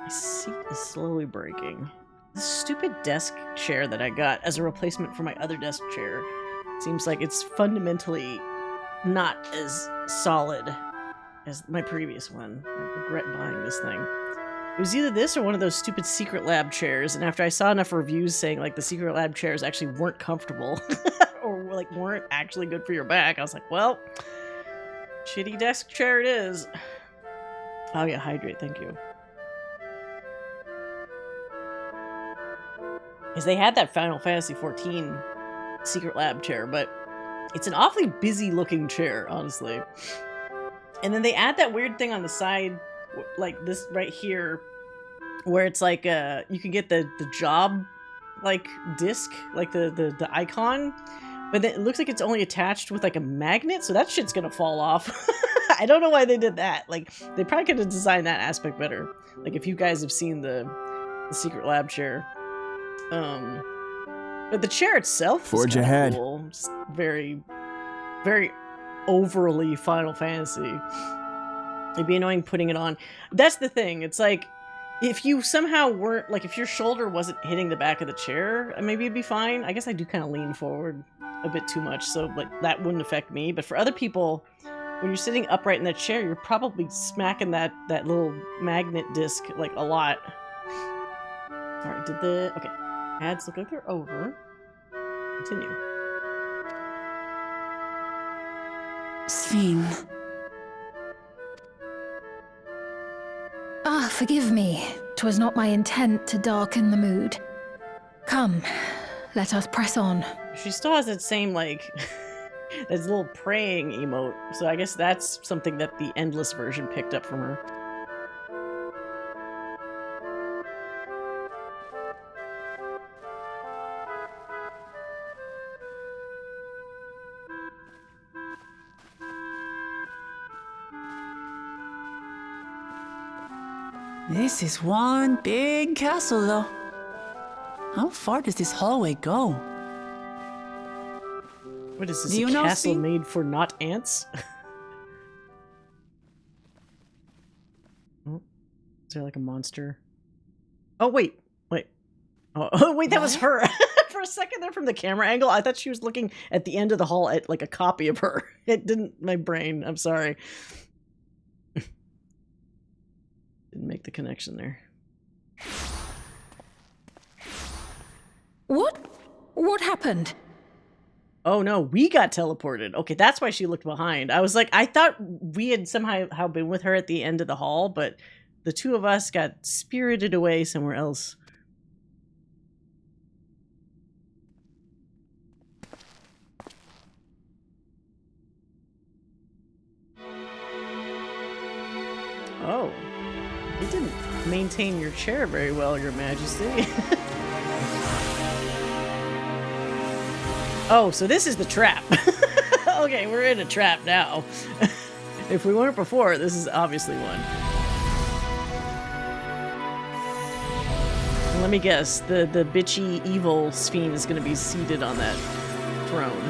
My seat is slowly breaking. This stupid desk chair that I got as a replacement for my other desk chair seems like it's fundamentally not as solid as my previous one. I regret buying this thing. It was either this or one of those stupid secret lab chairs, and after I saw enough reviews saying like the secret lab chairs actually weren't comfortable or like weren't actually good for your back, I was like, well, shitty desk chair it is. Oh yeah, hydrate, thank you. Because they had that Final Fantasy XIV secret lab chair, but it's an awfully busy looking chair, honestly. And then they add that weird thing on the side, like this right here, where it's like you can get the job like disc, like the icon, but then it looks like it's only attached with like a magnet, so that shit's gonna fall off. I don't know why they did that. Like they probably could have designed that aspect better. Like if you guys have seen the secret lab chair. But the chair itself Forge is ahead. Cool. Just very, very overly Final Fantasy. It'd be annoying putting it on. That's the thing. It's like, if you somehow weren't, like, if your shoulder wasn't hitting the back of the chair, maybe it'd be fine. I guess I do kind of lean forward a bit too much, so, like, that wouldn't affect me. But for other people, when you're sitting upright in that chair, you're probably smacking that little magnet disc, like, a lot. Alright, okay. Ads look like they're over. Continue. Sphene. Ah, forgive me. 'Twas not my intent to darken the mood. Come, let us press on. She still has that same, like, that little praying emote, so I guess that's something that the Endless version picked up from her. This is one big castle, though. How far does this hallway go? What is this, a castle made for not ants? Oh, is there like a monster? Oh, wait. Oh, wait, that was her. For a second there from the camera angle, I thought she was looking at the end of the hall at like a copy of her. It didn't, my brain, I'm sorry. Didn't make the connection there. What happened? Oh no, we got teleported. Okay, that's why she looked behind. I was like, I thought we had somehow been with her at the end of the hall, but the two of us got spirited away somewhere else. Oh. You didn't maintain your chair very well, Your Majesty. Oh, so this is the trap. Okay, we're in a trap now. If we weren't before, this is obviously one. Let me guess, the bitchy evil Sphene is going to be seated on that throne.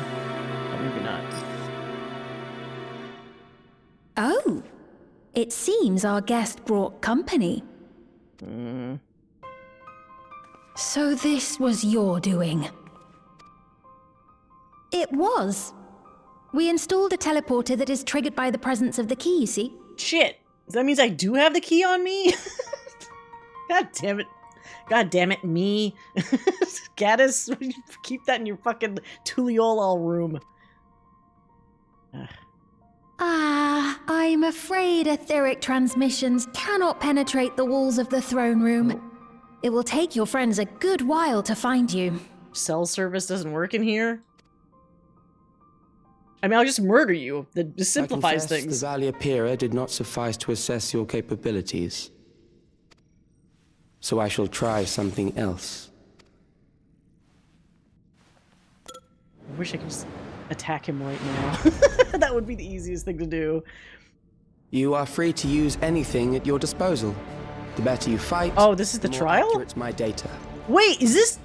Or maybe not. Oh. It seems our guest brought company. So this was your doing? It was. We installed a teleporter that is triggered by the presence of the key, you see? Shit! That means I do have the key on me? God damn it. God damn it, me. Gaddis, keep that in your fucking Tuliolol room. I'm afraid etheric transmissions cannot penetrate the walls of the throne room. It will take your friends a good while to find you. Cell service doesn't work in here? I mean, I'll just murder you. That just simplifies I confess things. the Valia Pira did not suffice to assess your capabilities. so I shall try something else. I wish I could just attack him right now. That would be the easiest thing to do. You are free to use anything at your disposal. The better you fight, oh, this is the more trial? accurate's my data. Wait, is this...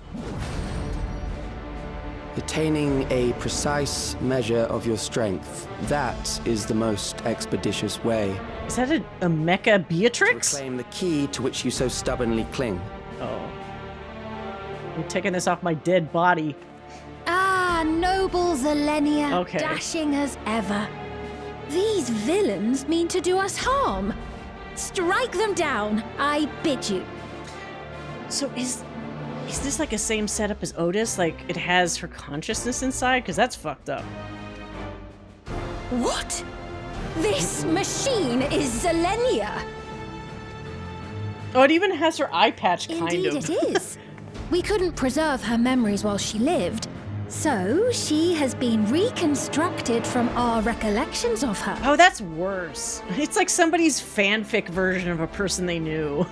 Attaining a precise measure of your strength, that is the most expeditious way. Is that a Mecha Beatrix? To reclaim the key to which you so stubbornly cling. Oh. I'm taking this off my dead body. Ah, noble Zelenia, Okay. dashing as ever. These villains mean to do us harm. Strike them down, I bid you. So is this like a same setup as Otis? Like it has her consciousness inside? Because that's fucked up. What? This machine is Zelenia. Oh, it even has her eye patch, kind Indeed of. it is. We couldn't preserve her memories while she lived, so she has been reconstructed from our recollections of her. Oh, that's worse. It's like somebody's fanfic version of a person they knew.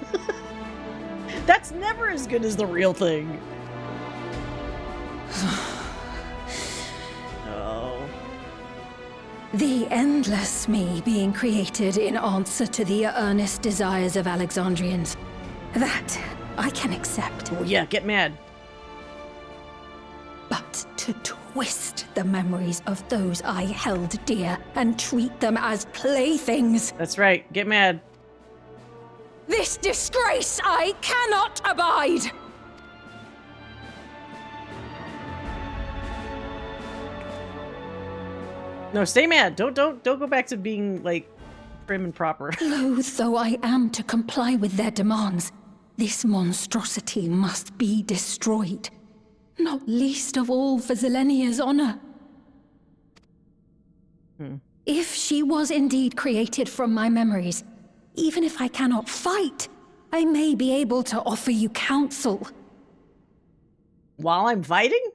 That's never as good as the real thing. Oh. The endless me being created in answer to the earnest desires of Alexandrians. That I can accept. Oh yeah, get mad. But to twist the memories of those I held dear and treat them as playthings. That's right, get mad. This disgrace I cannot abide! No, stay mad. Don't go back to being like prim and proper. Loath though I am to comply with their demands, this monstrosity must be destroyed. Not least of all for Zelenia's honor. If she was indeed created from my memories, even if I cannot fight, I may be able to offer you counsel. While I'm fighting?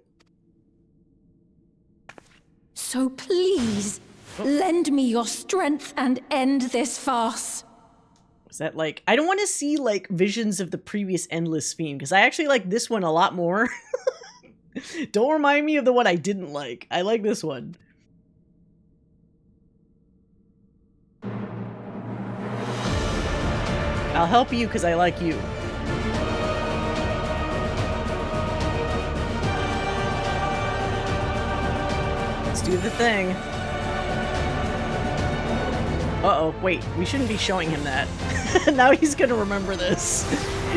So please, lend me your strength and end this farce. Is that like... I don't want to see like visions of the previous Endless Fiend, because I actually like this one a lot more. Don't remind me of the one I didn't like. I like this one. I'll help you because I like you. Let's do the thing. Uh-oh, wait, we shouldn't be showing him that. Now he's gonna remember this.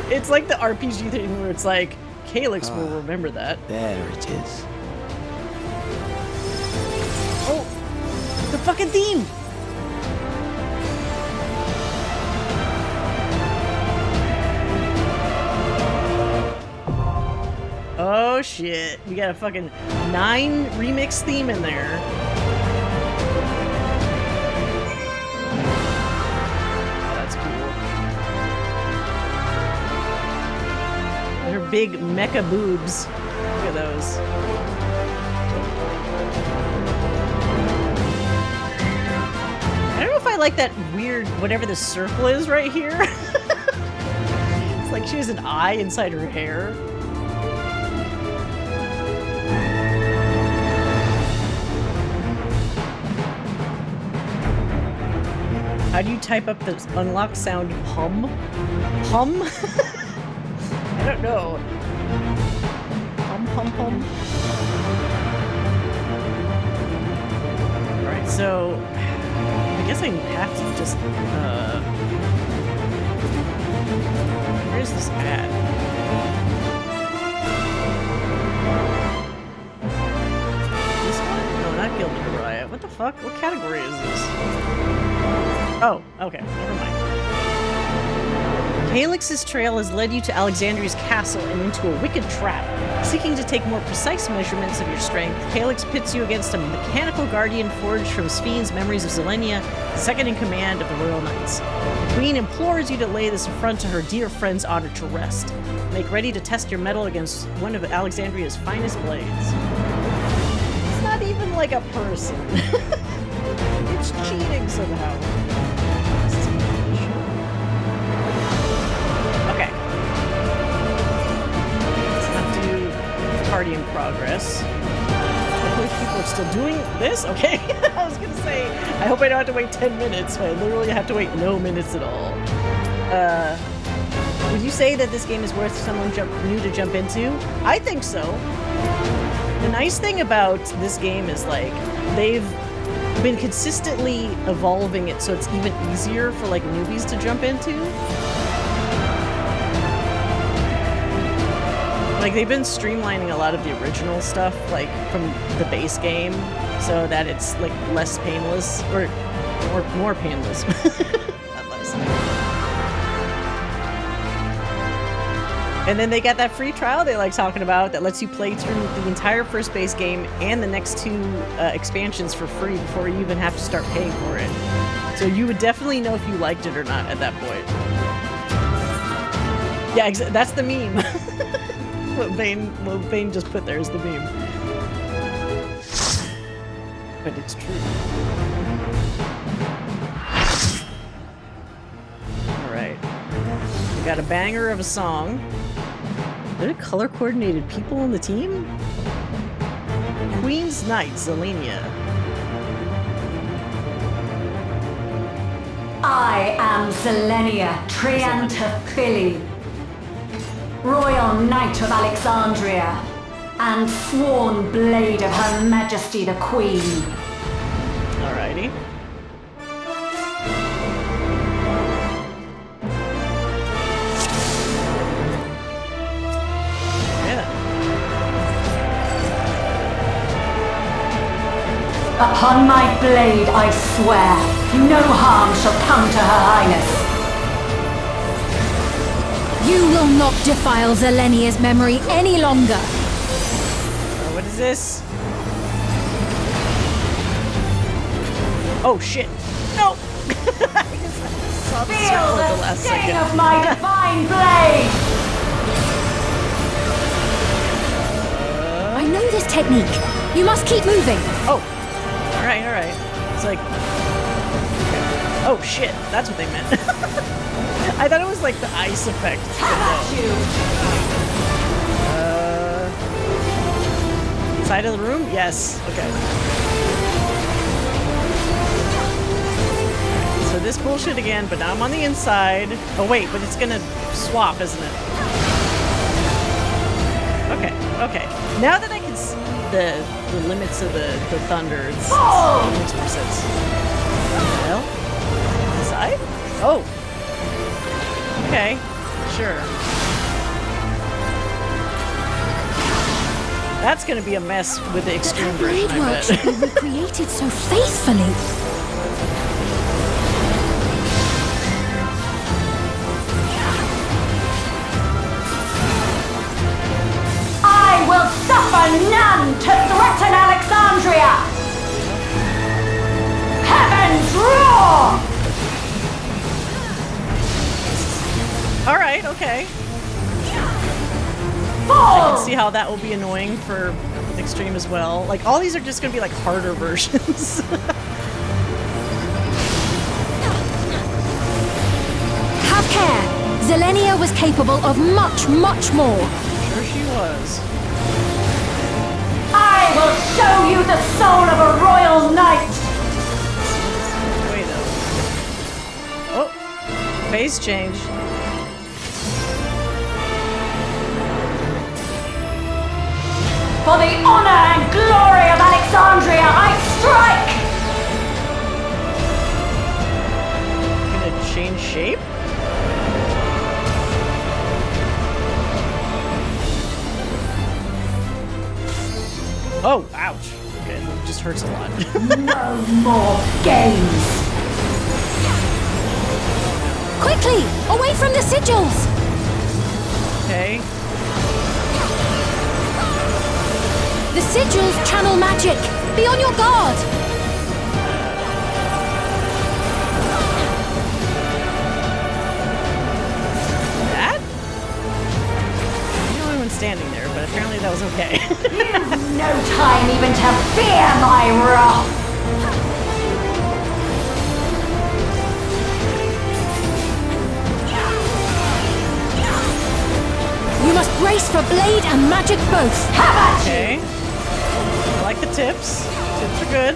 It's like the RPG thing where it's like, Calyx will remember that. There it is. Oh, the fucking theme! Oh shit, we got a fucking 9 remix theme in there. That's cool. They're big mecha boobs. Look at those. I don't know if I like that weird, whatever the circle is right here. It's like she has an eye inside her hair. How do you type up the unlock sound hum? Hum? I don't know. Hum, hum, hum. Alright, so I guess I have to just where is this at? This one? No, not Gilded Riot. What the fuck? What category is this? Oh, okay, never mind. Calyx's trail has led you to Alexandria's castle and into a wicked trap. Seeking to take more precise measurements of your strength, Calyx pits you against a mechanical guardian forged from Spheen's memories of Zelenia, second in command of the Royal Knights. The Queen implores you to lay this affront to her dear friend's honor to rest. Make ready to test your mettle against one of Alexandria's finest blades. It's not even like a person. It's cheating somehow. Okay. still doing this? Okay. I was gonna say, I hope I don't have to wait 10 minutes, but I literally have to wait no minutes at all. Would you say that this game is worth someone new to jump into? I think so. The nice thing about this game is, like, they've been consistently evolving it so it's even easier for, like, newbies to jump into. Like, they've been streamlining a lot of the original stuff, like, from the base game, so that it's, like, less painless, or more painless. Not less. And then they got that free trial they like talking about that lets you play through the entire first base game and the next 2 expansions for free before you even have to start paying for it. So you would definitely know if you liked it or not at that point. Yeah, that's the meme. What Vane just put there is the meme. But it's true. Alright. We got a banger of a song. Are there color-coordinated people on the team? Queen's Knight, Zelenia. I am Zelenia Triantaphili, Royal Knight of Alexandria, and sworn blade of Her Majesty the Queen. Alrighty. Upon my blade, I swear, no harm shall come to Her Highness. You will not defile Zelenia's memory any longer. What is this? Oh shit! No! Feel the sting of my divine blade! I know this technique. You must keep moving. Oh. Alright. It's like... Oh shit, that's what they meant. I thought it was like the ice effect. Side of the room? Yes. Okay. So this bullshit again, but now I'm on the inside. Oh wait, but it's gonna swap, isn't it? Okay. Now that I can see the limits of the thunder, it makes more sense. Well, inside? Oh. Okay. Sure. That's gonna be a mess with the extreme version, I bet. Should be recreated so faithfully. I will suffer none to threaten Alexandria! Heavens roar! Alright, okay. I can see how that will be annoying for Extreme as well. Like, all these are just gonna be like harder versions. Have care! Zelenia was capable of much, much more. Sure she was. I will show you the soul of a royal knight! Wait though. Oh! Phase change. For the honor and glory of Alexandria, I strike! Gonna change shape? Oh, ouch. Okay, it just hurts a lot. No more games! Quickly! Away from the sigils! Okay. The sigils channel magic! Be on your guard! That? I'm the only one standing there, but apparently that was okay. You've no time even to fear my wrath! You must brace for blade and magic both! Okay. I like the tips. Chips are good.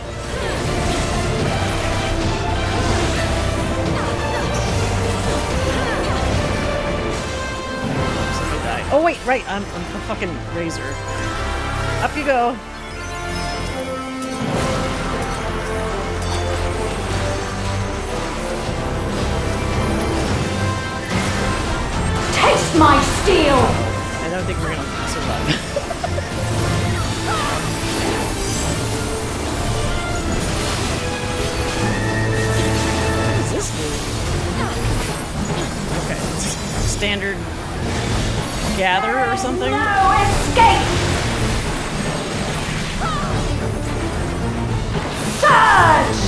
Somebody died. Oh wait, right, I'm a fucking razor. Up you go. Taste my steel! I don't think we're gonna survive. What is this move? Okay. Standard gather or something? No escape! Surge!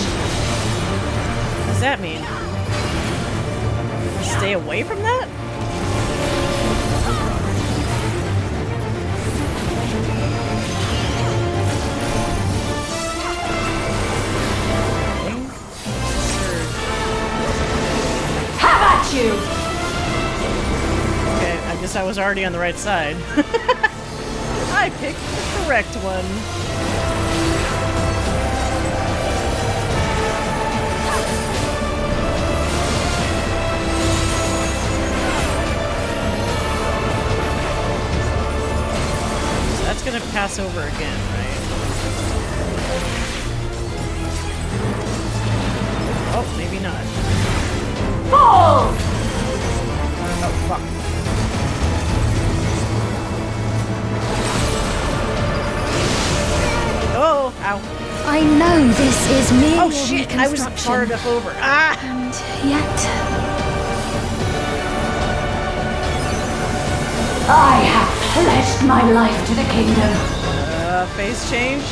What does that mean? Stay away from that? Have at you! Okay, I guess I was already on the right side. I picked the correct one. So that's gonna pass over again, right? Oh, maybe not. Fall! Oh, fuck. Oh, ow. I know this is merely Oh a shit, I was reconstruction, far enough over. Ah! and yet I have pledged my life to the kingdom. Phase change?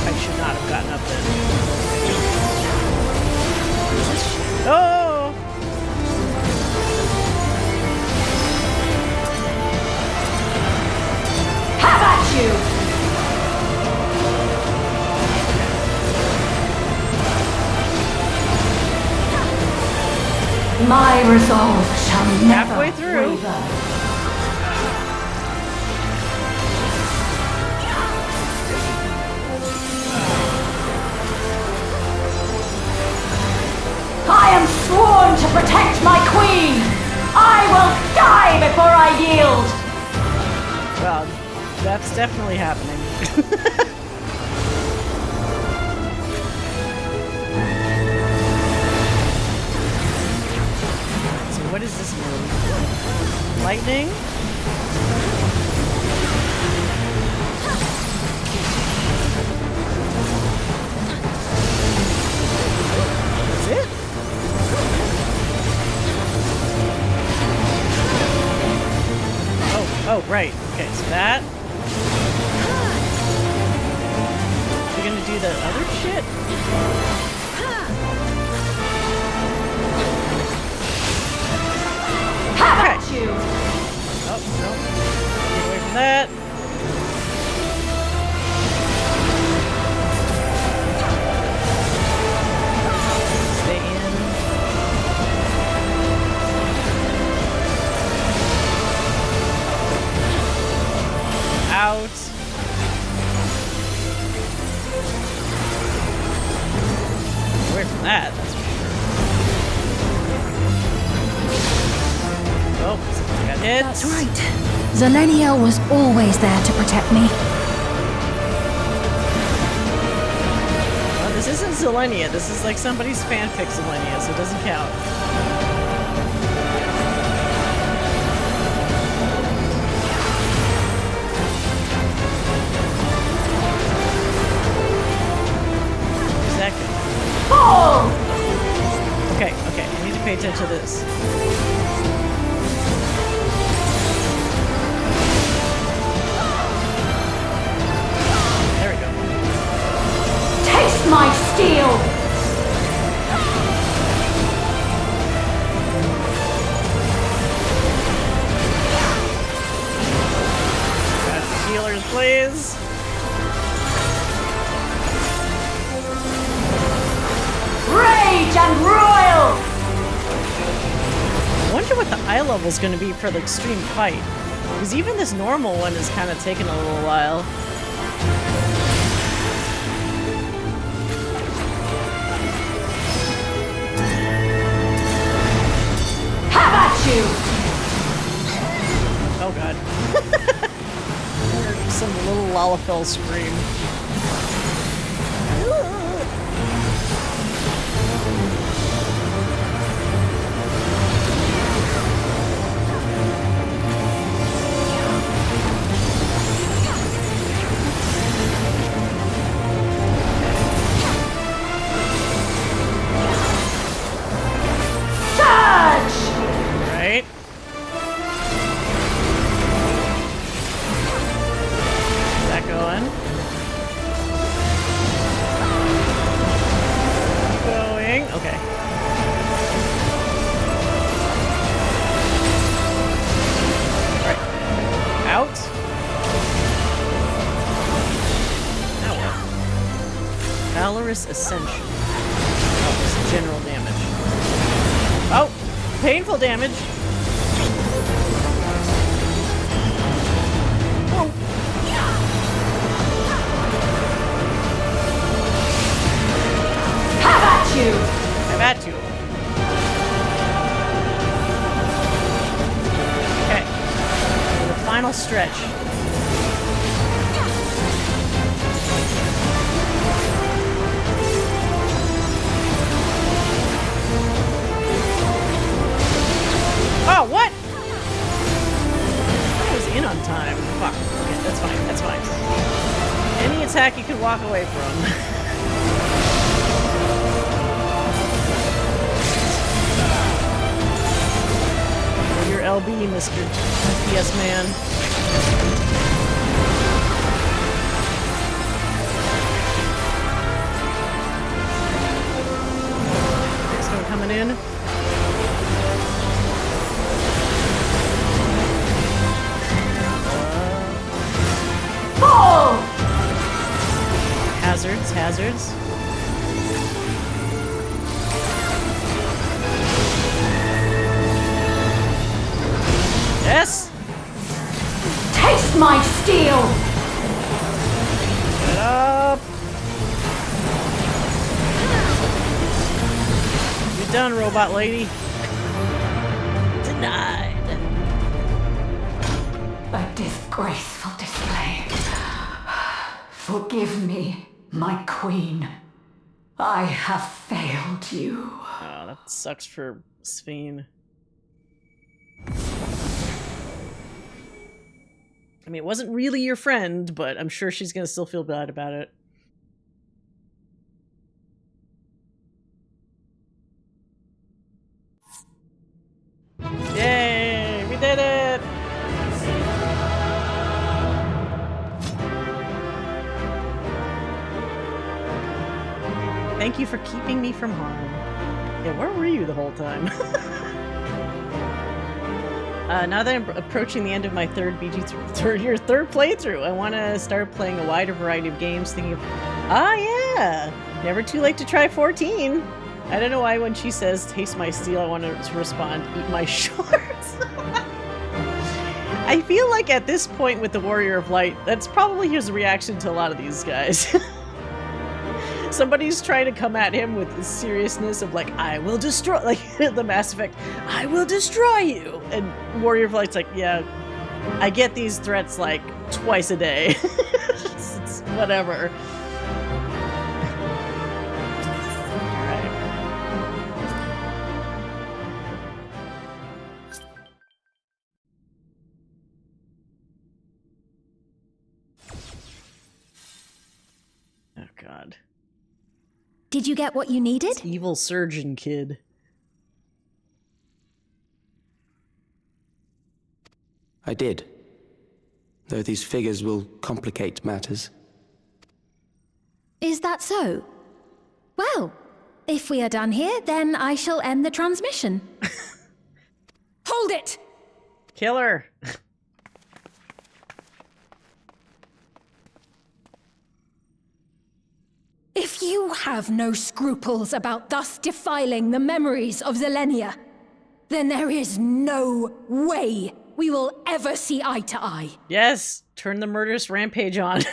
I should not have gotten up then. Oh! Have at you! My resolve shall never Halfway through. waver. I am sworn to protect my queen! I will die before I yield! Well, that's definitely happening. So what is this move? Lightning? That's it? Oh, right. Okay, so that. We're gonna do the other shit? Have at you! Oh, no. Get away from that. Stay in. Out. Away from that, that's for sure. Oh, I got hit. that's right. Zelenia was always there to protect me. Oh, this isn't Zelenia. This is like somebody's fanfic Zelenia, so it doesn't count. Second. Fall! Okay, okay. I need to pay attention to this. There we go. Taste my steel! Got healers, please. Rage and royal! I wonder what the eye level is going to be for the extreme fight. Because even this normal one is kind of taking a little while. you! Oh god. Some little Lalafell scream. Right? Is that going? Going. Okay. Alright. Out. Now what? Valorous Ascension. Oh, this is general damage. Oh! Painful damage. Oh. Have at you! Have at you. Okay. The final stretch. Oh, what? I was in on time. Fuck. Okay, that's fine. That's fine. Any attack you can walk away from. Your LB, Mr. FPS man. Next one coming in. Hazards, hazards. Yes! Taste my steel! Get up! You're done, robot lady. Denied. A disgraceful display. Forgive me, my queen. I have failed you. Oh, that sucks for Sphene. I mean, it wasn't really your friend, but I'm sure she's gonna still feel bad about it. Yay! We did it! Thank you for keeping me from harm. Yeah, where were you the whole time? Now that I'm approaching the end of my third playthrough, I want to start playing a wider variety of games, thinking of... Ah, yeah! Never too late to try 14! I don't know why when she says, taste my steel, I want to respond, eat my shorts. I feel like at this point with the Warrior of Light, that's probably his reaction to a lot of these guys. Somebody's trying to come at him with the seriousness of like, I will destroy, like the Mass Effect, I will destroy you. And Warrior of Light's like, yeah, I get these threats like twice a day. It's whatever. Alright. Oh god. Did you get what you needed? It's evil surgeon kid. I did. Though these figures will complicate matters. Is that so? Well, if we are done here, then I shall end the transmission. Hold it! Killer! If you have no scruples about thus defiling the memories of Zelenia, then there is no way we will ever see eye to eye. Yes, turn the murderous rampage on.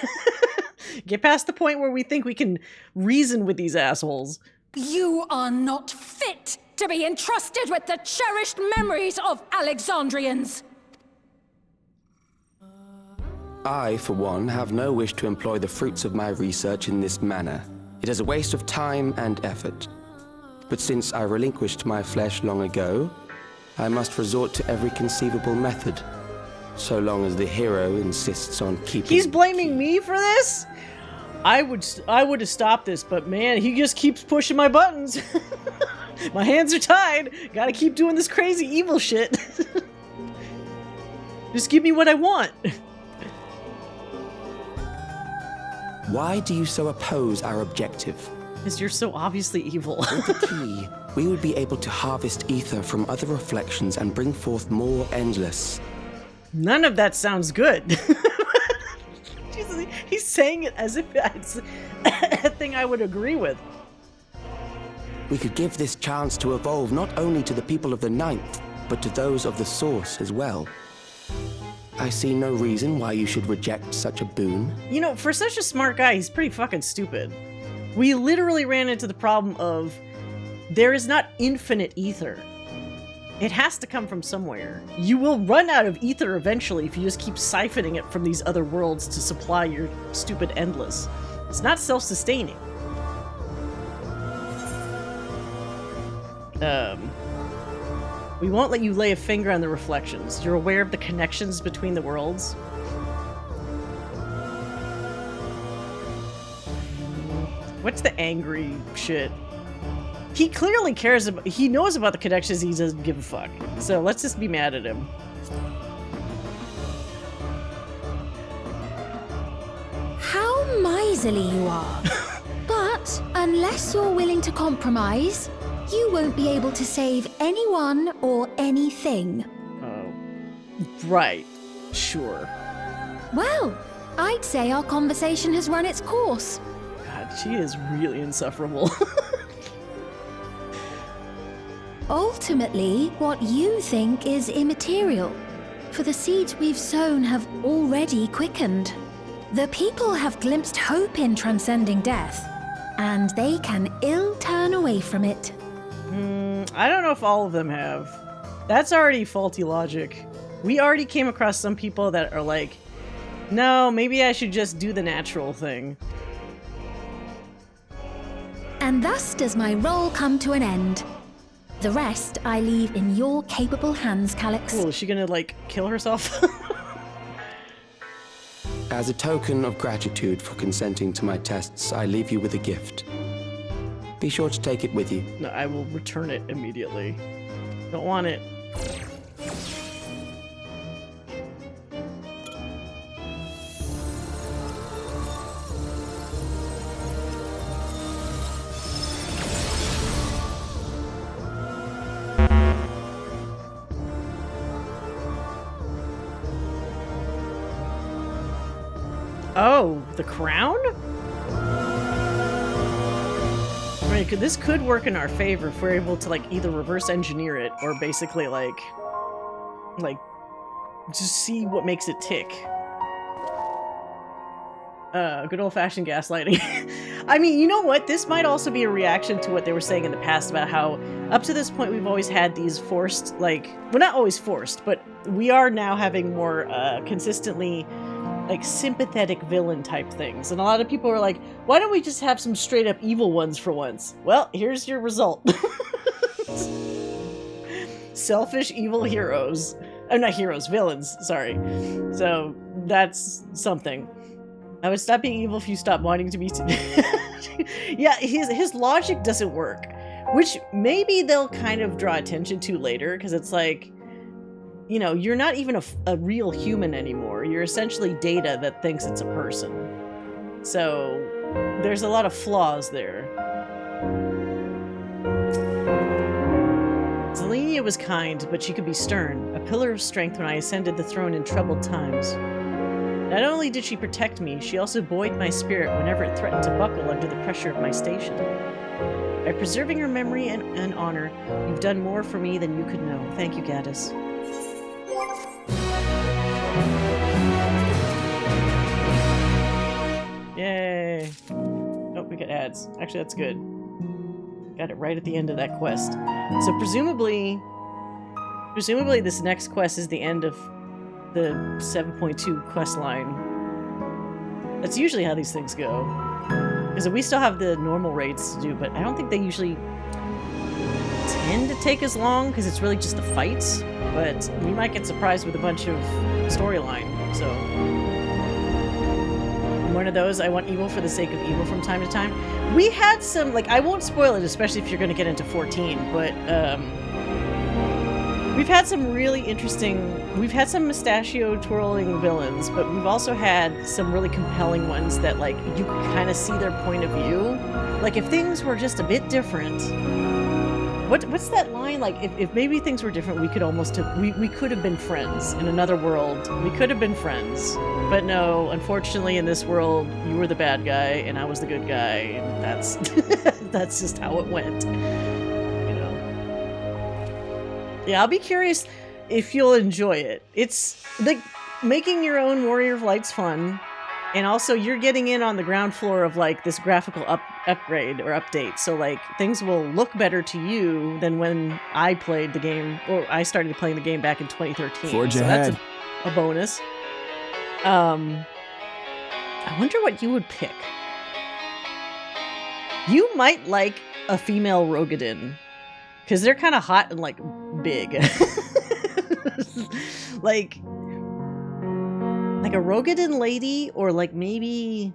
Get past the point where we think we can reason with these assholes. You are not fit to be entrusted with the cherished memories of Alexandrians. I, for one, have no wish to employ the fruits of my research in this manner. It is a waste of time and effort. But since I relinquished my flesh long ago, I must resort to every conceivable method, so long as the hero insists on keeping... He's blaming me for this? I would have stopped this, but man, he just keeps pushing my buttons. My hands are tied. Gotta keep doing this crazy evil shit. Just give me what I want. Why do you so oppose our objective? Because you're so obviously evil. With the key, we would be able to harvest ether from other reflections and bring forth more endless. None of that sounds good. Jesus, he's saying it as if it's a thing I would agree with. We could give this chance to evolve not only to the people of the Ninth, but to those of the Source as well. I see no reason why you should reject such a boon. You know, for such a smart guy, he's pretty fucking stupid. We literally ran into the problem of there is not infinite ether. It has to come from somewhere. You will run out of ether eventually if you just keep siphoning it from these other worlds to supply your stupid endless. It's not self-sustaining. We won't let you lay a finger on the reflections. You're aware of the connections between the worlds? What's the angry shit? He clearly cares about- he knows about the connections, he doesn't give a fuck. So let's just be mad at him. How miserly you are. But unless you're willing to compromise, you won't be able to save anyone or anything. Oh, right. Sure. Well, I'd say our conversation has run its course. God, she is really insufferable. Ultimately, what you think is immaterial, for the seeds we've sown have already quickened. The people have glimpsed hope in transcending death, and they can ill turn away from it. I don't know if all of them have. That's already faulty logic. We already came across some people that are like, no, maybe I should just do the natural thing. And thus does my role come to an end. The rest I leave in your capable hands, Calyx. Cool, is she gonna, like, kill herself? As a token of gratitude for consenting to my tests, I leave you with a gift. Be sure to take it with you. No, I will return it immediately. Don't want it. Oh, the crown? I mean, this could work in our favor if we're able to, like, either reverse engineer it or basically, like, just see what makes it tick. Good old-fashioned gaslighting. I mean, you know what? This might also be a reaction to what they were saying in the past about how, up to this point, we've always had these forced, like, well, not always forced, but we are now having more, consistently, like, sympathetic villain type things. And a lot of people are like, why don't we just have some straight up evil ones for once? Well, here's your result. Selfish evil heroes. Oh, not heroes, villains, sorry. So, that's something. I would stop being evil if you stop wanting to be... Yeah, his logic doesn't work. Which maybe they'll kind of draw attention to later, because it's like, you know, you're not even a real human anymore. You're essentially data that thinks it's a person. So, there's a lot of flaws there. Zelenia was kind, but she could be stern, a pillar of strength when I ascended the throne in troubled times. Not only did she protect me, she also buoyed my spirit whenever it threatened to buckle under the pressure of my station. By preserving her memory and honor, you've done more for me than you could know. Thank you, Gaddis. Yay! Oh, we get ads. Actually, that's good. got it right at the end of that quest. So presumably this next quest is the end of the 7.2 quest line. That's usually how these things go. Because we still have the normal raids to do, but I don't think they usually tend to take as long because it's really just the fights. But we might get surprised with a bunch of storyline. So I'm one of those. I want evil for the sake of evil from time to time. We had some, like, I won't spoil it, especially if you're going to get into 14, but we've had some really interesting, we've had some mustachio twirling villains, but we've also had some really compelling ones that, like, you can kind of see their point of view. Like, if things were just a bit different, what's that line? Like, if maybe things were different, we could almost have, we could have been friends in another world. We could have been friends. But no, unfortunately in this world, you were the bad guy and I was the good guy, and that's that's just how it went. You know. Yeah, I'll be curious if you'll enjoy it. It's like making your own Warrior of Light's fun. And also, you're getting in on the ground floor of, like, this graphical upgrade or update. So, like, things will look better to you than when I played the game, or I started playing the game back in 2013. Forge so ahead. That's a bonus. I wonder what you would pick. You might like a female Rogadin, because they're kind of hot and, like, big. Like a Rogadin lady, or like maybe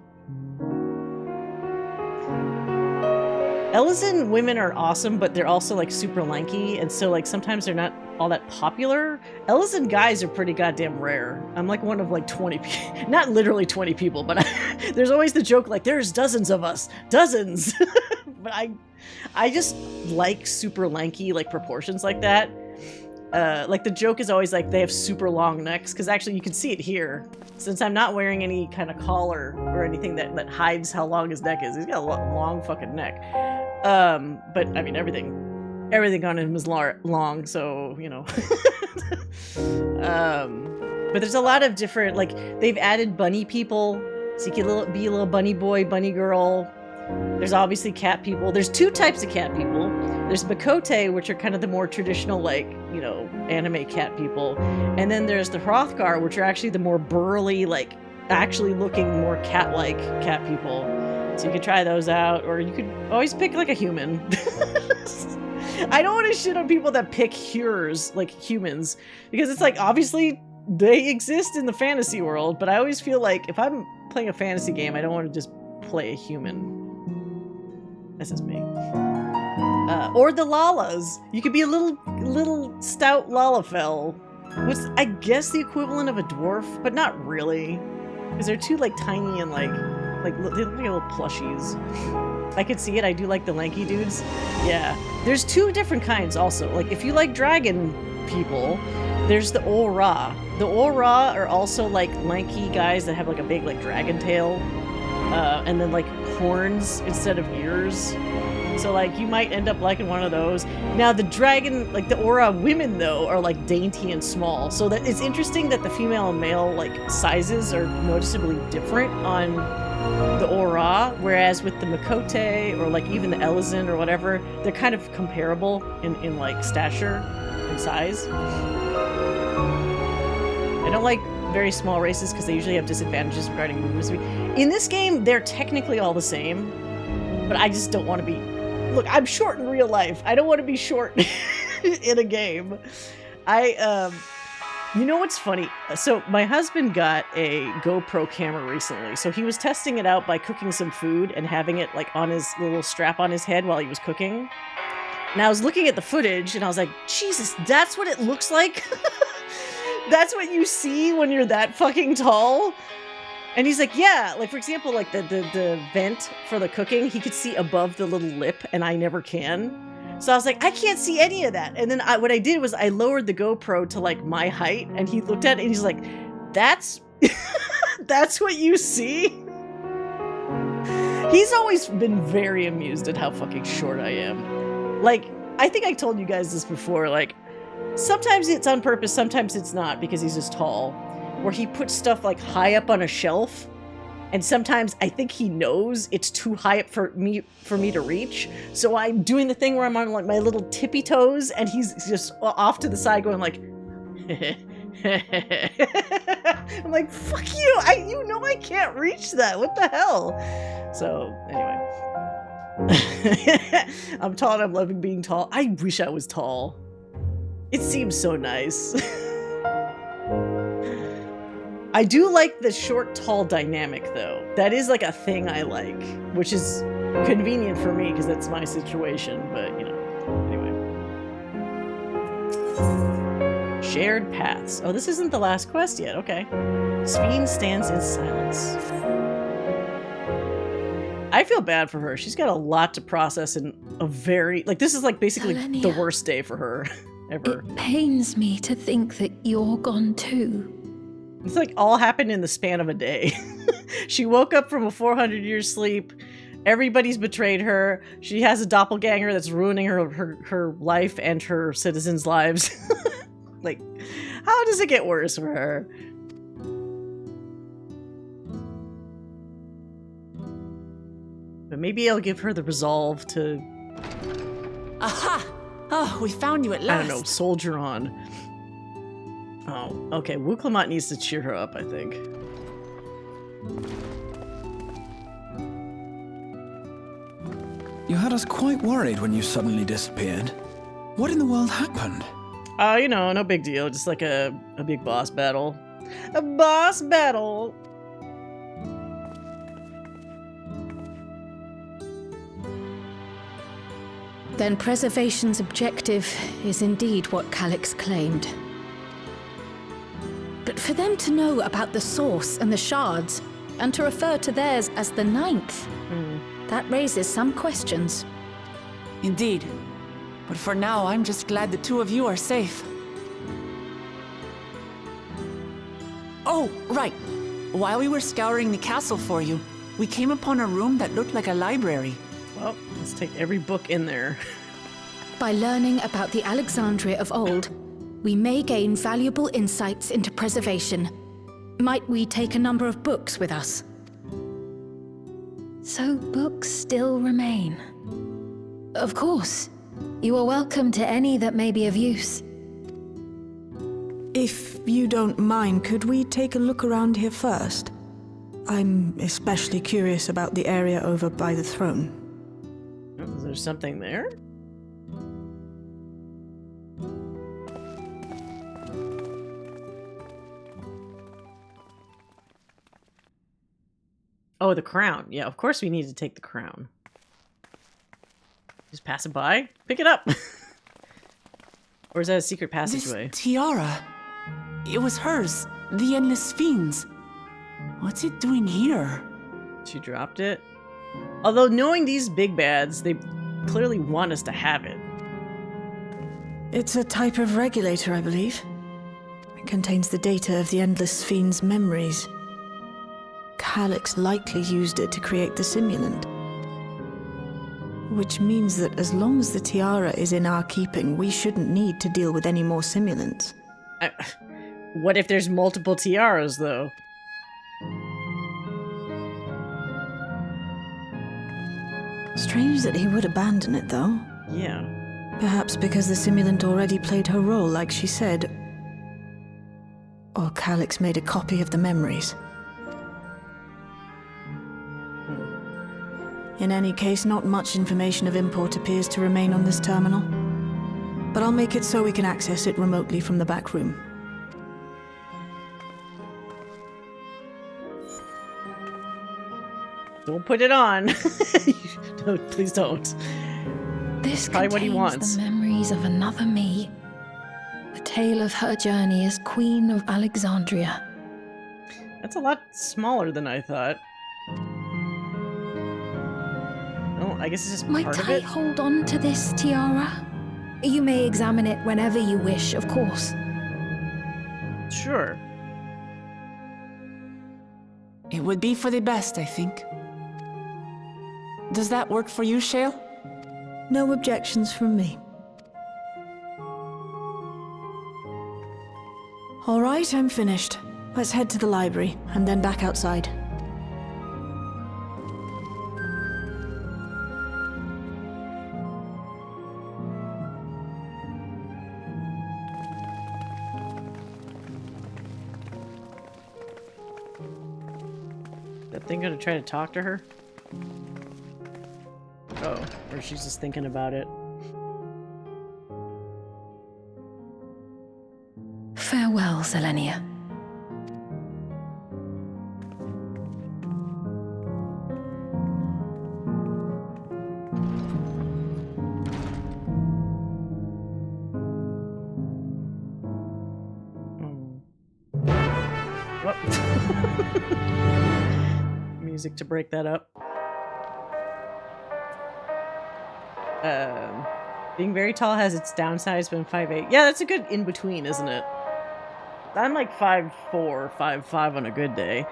Elysian women are awesome, but they're also like super lanky, and so like sometimes they're not all that popular. Elysian guys are pretty goddamn rare. I'm like one of like 20 people, not literally 20 people, but there's always the joke like there's dozens of us, dozens. But I just like super lanky like proportions like that. Like the joke is always like they have super long necks, because actually you can see it here. Since I'm not wearing any kind of collar or anything that hides how long his neck is. He's got a long fucking neck. But I mean everything on him is long, so you know. But there's a lot of different, like they've added bunny people, so you can be a little bunny boy, bunny girl. There's obviously cat people. There's two types of cat people. There's Bakote, which are kind of the more traditional, like, you know, anime cat people. And then there's the Hrothgar, which are actually the more burly, like, actually looking more cat-like cat people. So you could try those out, or you could always pick, like, a human. I don't want to shit on people that pick Hures, like humans, because it's like, obviously, they exist in the fantasy world, but I always feel like if I'm playing a fantasy game, I don't want to just play a human. This is me. Or the Lalas. You could be a little stout Lalafell. What's, I guess, the equivalent of a dwarf, but not really. Because they're too, like, tiny and, like they look like little plushies. I could see it. I do like the lanky dudes. Yeah. There's two different kinds, also. Like, if you like dragon people, there's the Ora. The Ora are also, like, lanky guys that have, like, a big, like, dragon tail. And then, like, horns instead of ears. So, like, you might end up liking one of those. Now, the dragon, like, the Aura women, though, are, like, dainty and small. So that it's interesting that the female and male, like, sizes are noticeably different on the Aura, whereas with the Makote, or, like, even the Elysian or whatever, they're kind of comparable in like, stature and size. I don't like very small races because they usually have disadvantages regarding movement speed. In this game, they're technically all the same, but I just don't want to be... Look, I'm short in real life. I don't want to be short in a game. You know what's funny? So my husband got a GoPro camera recently. So he was testing it out by cooking some food and having it like on his little strap on his head while he was cooking. And I was looking at the footage and I was like, Jesus, that's what it looks like? That's what you see when you're that fucking tall? And he's like, yeah, like, for example, like the vent for the cooking, he could see above the little lip, and I never can. So I was like, I can't see any of that. And then what I did was I lowered the GoPro to, like, my height, and he looked at it, and he's like, that's, that's what you see? He's always been very amused at how fucking short I am. Like, I think I told you guys this before, like, sometimes it's on purpose, sometimes it's not, because he's just tall. Where he puts stuff like high up on a shelf And sometimes I think he knows it's too high up for me to reach. So I'm doing the thing where I'm on like my little tippy toes, and he's just off to the side going like, I'm like, fuck you! You know I can't reach that. What the hell? So anyway, I'm tall and I'm loving being tall. I wish I was tall. It seems so nice. I do like the short-tall dynamic, though. That is like a thing I like, which is convenient for me because that's my situation, but, you know, anyway. Shared paths. Oh, this isn't the last quest yet. Okay. Sphene stands in silence. I feel bad for her. She's got a lot to process in a very... Like, this is like basically Selenia, the worst day for her ever. It pains me to think that you're gone too. It's like all happened in the span of a day. She woke up from a 400-year sleep. Everybody's betrayed her. She has a doppelganger that's ruining her life and her citizens' lives. Like, how does it get worse for her? But maybe I'll give her the resolve to... Aha! Oh, we found you at last. I don't know, soldier on. Oh, okay. Wu Clement needs to cheer her up, I think. You had us quite worried when you suddenly disappeared. What in the world happened? You know, no big deal. Just like a big boss battle. A boss battle! Then preservation's objective is indeed what Calyx claimed. But for them to know about the source and the shards, and to refer to theirs as the 9th, that raises some questions. Indeed. But for now, I'm just glad the two of you are safe. Oh, right. While we were scouring the castle for you, we came upon a room that looked like a library. Well, let's take every book in there. By learning about the Alexandria of old, we may gain valuable insights into preservation. Might we take a number of books with us? So books still remain. Of course. You are welcome to any that may be of use. If you don't mind, could we take a look around here first? I'm especially curious about the area over by the throne. Oh, is there something there? Oh, the crown. Yeah, of course we need to take the crown. Just pass it by? Pick it up! Or is that a secret passageway? This tiara. It was hers. The Endless Fiends. What's it doing here? She dropped it? Although knowing these big bads, they clearly want us to have it. It's a type of regulator, I believe. It contains the data of the Endless Fiend's memories. Calyx likely used it to create the simulant. Which means that as long as the tiara is in our keeping, we shouldn't need to deal with any more simulants. What if there's multiple tiaras, though? Strange that he would abandon it, though. Yeah. Perhaps because the simulant already played her role, like she said. Or Calyx made a copy of the memories. In any case, not much information of import appears to remain on this terminal. But I'll make it so we can access it remotely from the back room. Don't put it on. No, please don't. This probably what he wants. The memories of another me. The tale of her journey as Queen of Alexandria. That's a lot smaller than I thought. Oh, I guess it's just part of it. Might I hold on to this tiara? You may examine it whenever you wish, of course. Sure. It would be for the best, I think. Does that work for you, Shale? No objections from me. All right, I'm finished. Let's head to the library, and then back outside. That thing gonna try to talk to her? Oh, or she's just thinking about it. Farewell, Selenia. Music to break that up. Being very tall has its downsides, but I'm 5'8". Yeah, that's a good in-between, isn't it? I'm like 5'4", 5'5" on a good day,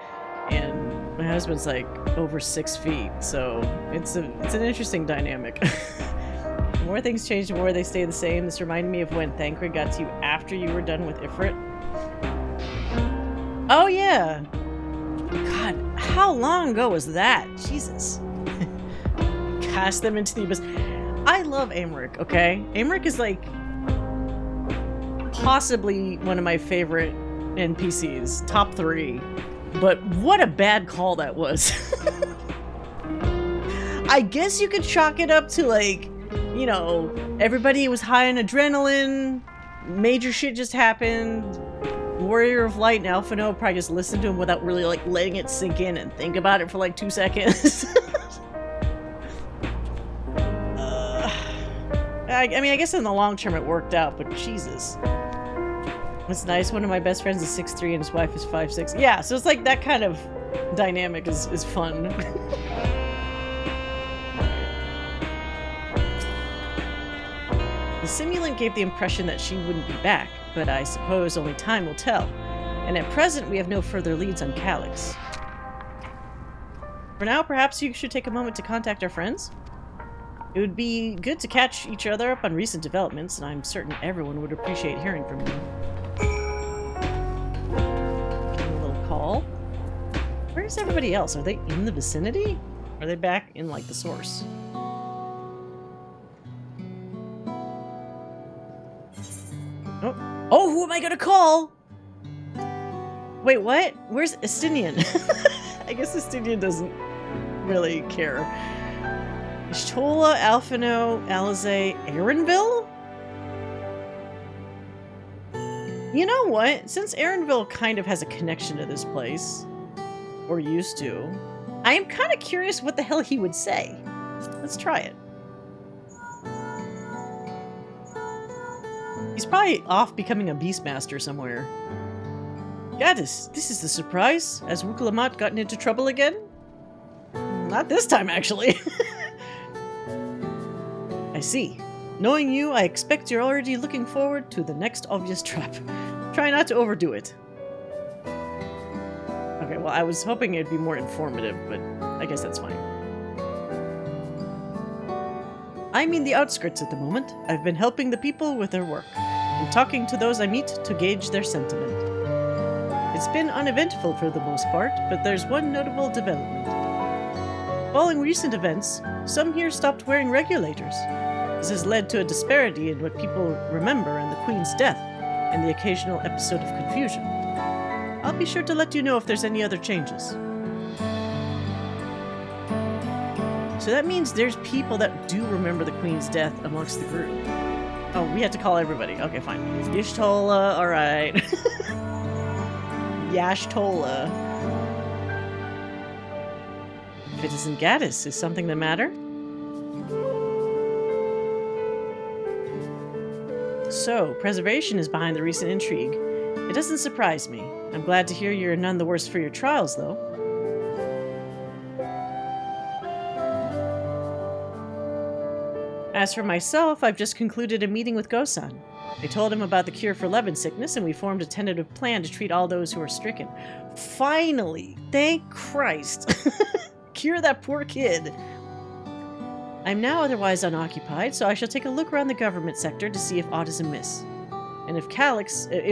and my husband's like over 6 feet, so it's an interesting dynamic. The more things change, the more they stay the same. This reminded me of when Thancred got to you after you were done with Ifrit. Oh yeah! God, how long ago was that? Jesus. Cast them into the abyss. I love Aymeric, okay? Aymeric is like possibly one of my favorite NPCs, top 3. But what a bad call that was. I guess you could chalk it up to like, you know, everybody was high on adrenaline, major shit just happened. Warrior of Light and Alphino probably just listened to him without really like letting it sink in and think about it for like 2 seconds. I mean, I guess in the long term it worked out, but Jesus. It's nice. One of my best friends is 6'3" and his wife is 5'6". Yeah, so it's like that kind of dynamic is fun. The simulant gave the impression that she wouldn't be back, but I suppose only time will tell. And at present, we have no further leads on Calyx. For now, perhaps you should take a moment to contact our friends? It would be good to catch each other up on recent developments, and I'm certain everyone would appreciate hearing from you. Give me a little call. Where's everybody else? Are they in the vicinity? Or are they back in, like, the source? Oh, who am I gonna call? Wait, what? Where's Estinian? I guess Estinian doesn't really care. Ishtola, Alphino, Alizé, Erenville? You know what? Since Erenville kind of has a connection to this place, or used to, I am kind of curious what the hell he would say. Let's try it. He's probably off becoming a Beastmaster somewhere. Gaddis, this is the surprise. Has Rukalamat gotten into trouble again? Not this time, actually. I see. Knowing you, I expect you're already looking forward to the next obvious trap. Try not to overdo it. Okay, well, I was hoping it'd be more informative, but I guess that's fine. I'm in the outskirts at the moment. I've been helping the people with their work, and talking to those I meet to gauge their sentiment. It's been uneventful for the most part, but there's one notable development. Following recent events, some here stopped wearing regulators. This has led to a disparity in what people remember and the Queen's death, and the occasional episode of confusion. I'll be sure to let you know if there's any other changes. So that means there's people that do remember the Queen's death amongst the group. Oh, we had to call everybody. Okay, fine. Y'shtola, alright. Y'shtola. Citizen Gaddis, is something the matter? So, preservation is behind the recent intrigue. It doesn't surprise me. I'm glad to hear you're none the worse for your trials, though. As for myself, I've just concluded a meeting with Gosan. I told him about the cure for Levin sickness, and we formed a tentative plan to treat all those who are stricken. Finally! Thank Christ! Cure that poor kid! I'm now otherwise unoccupied, so I shall take a look around the government sector to see if aught is amiss. And if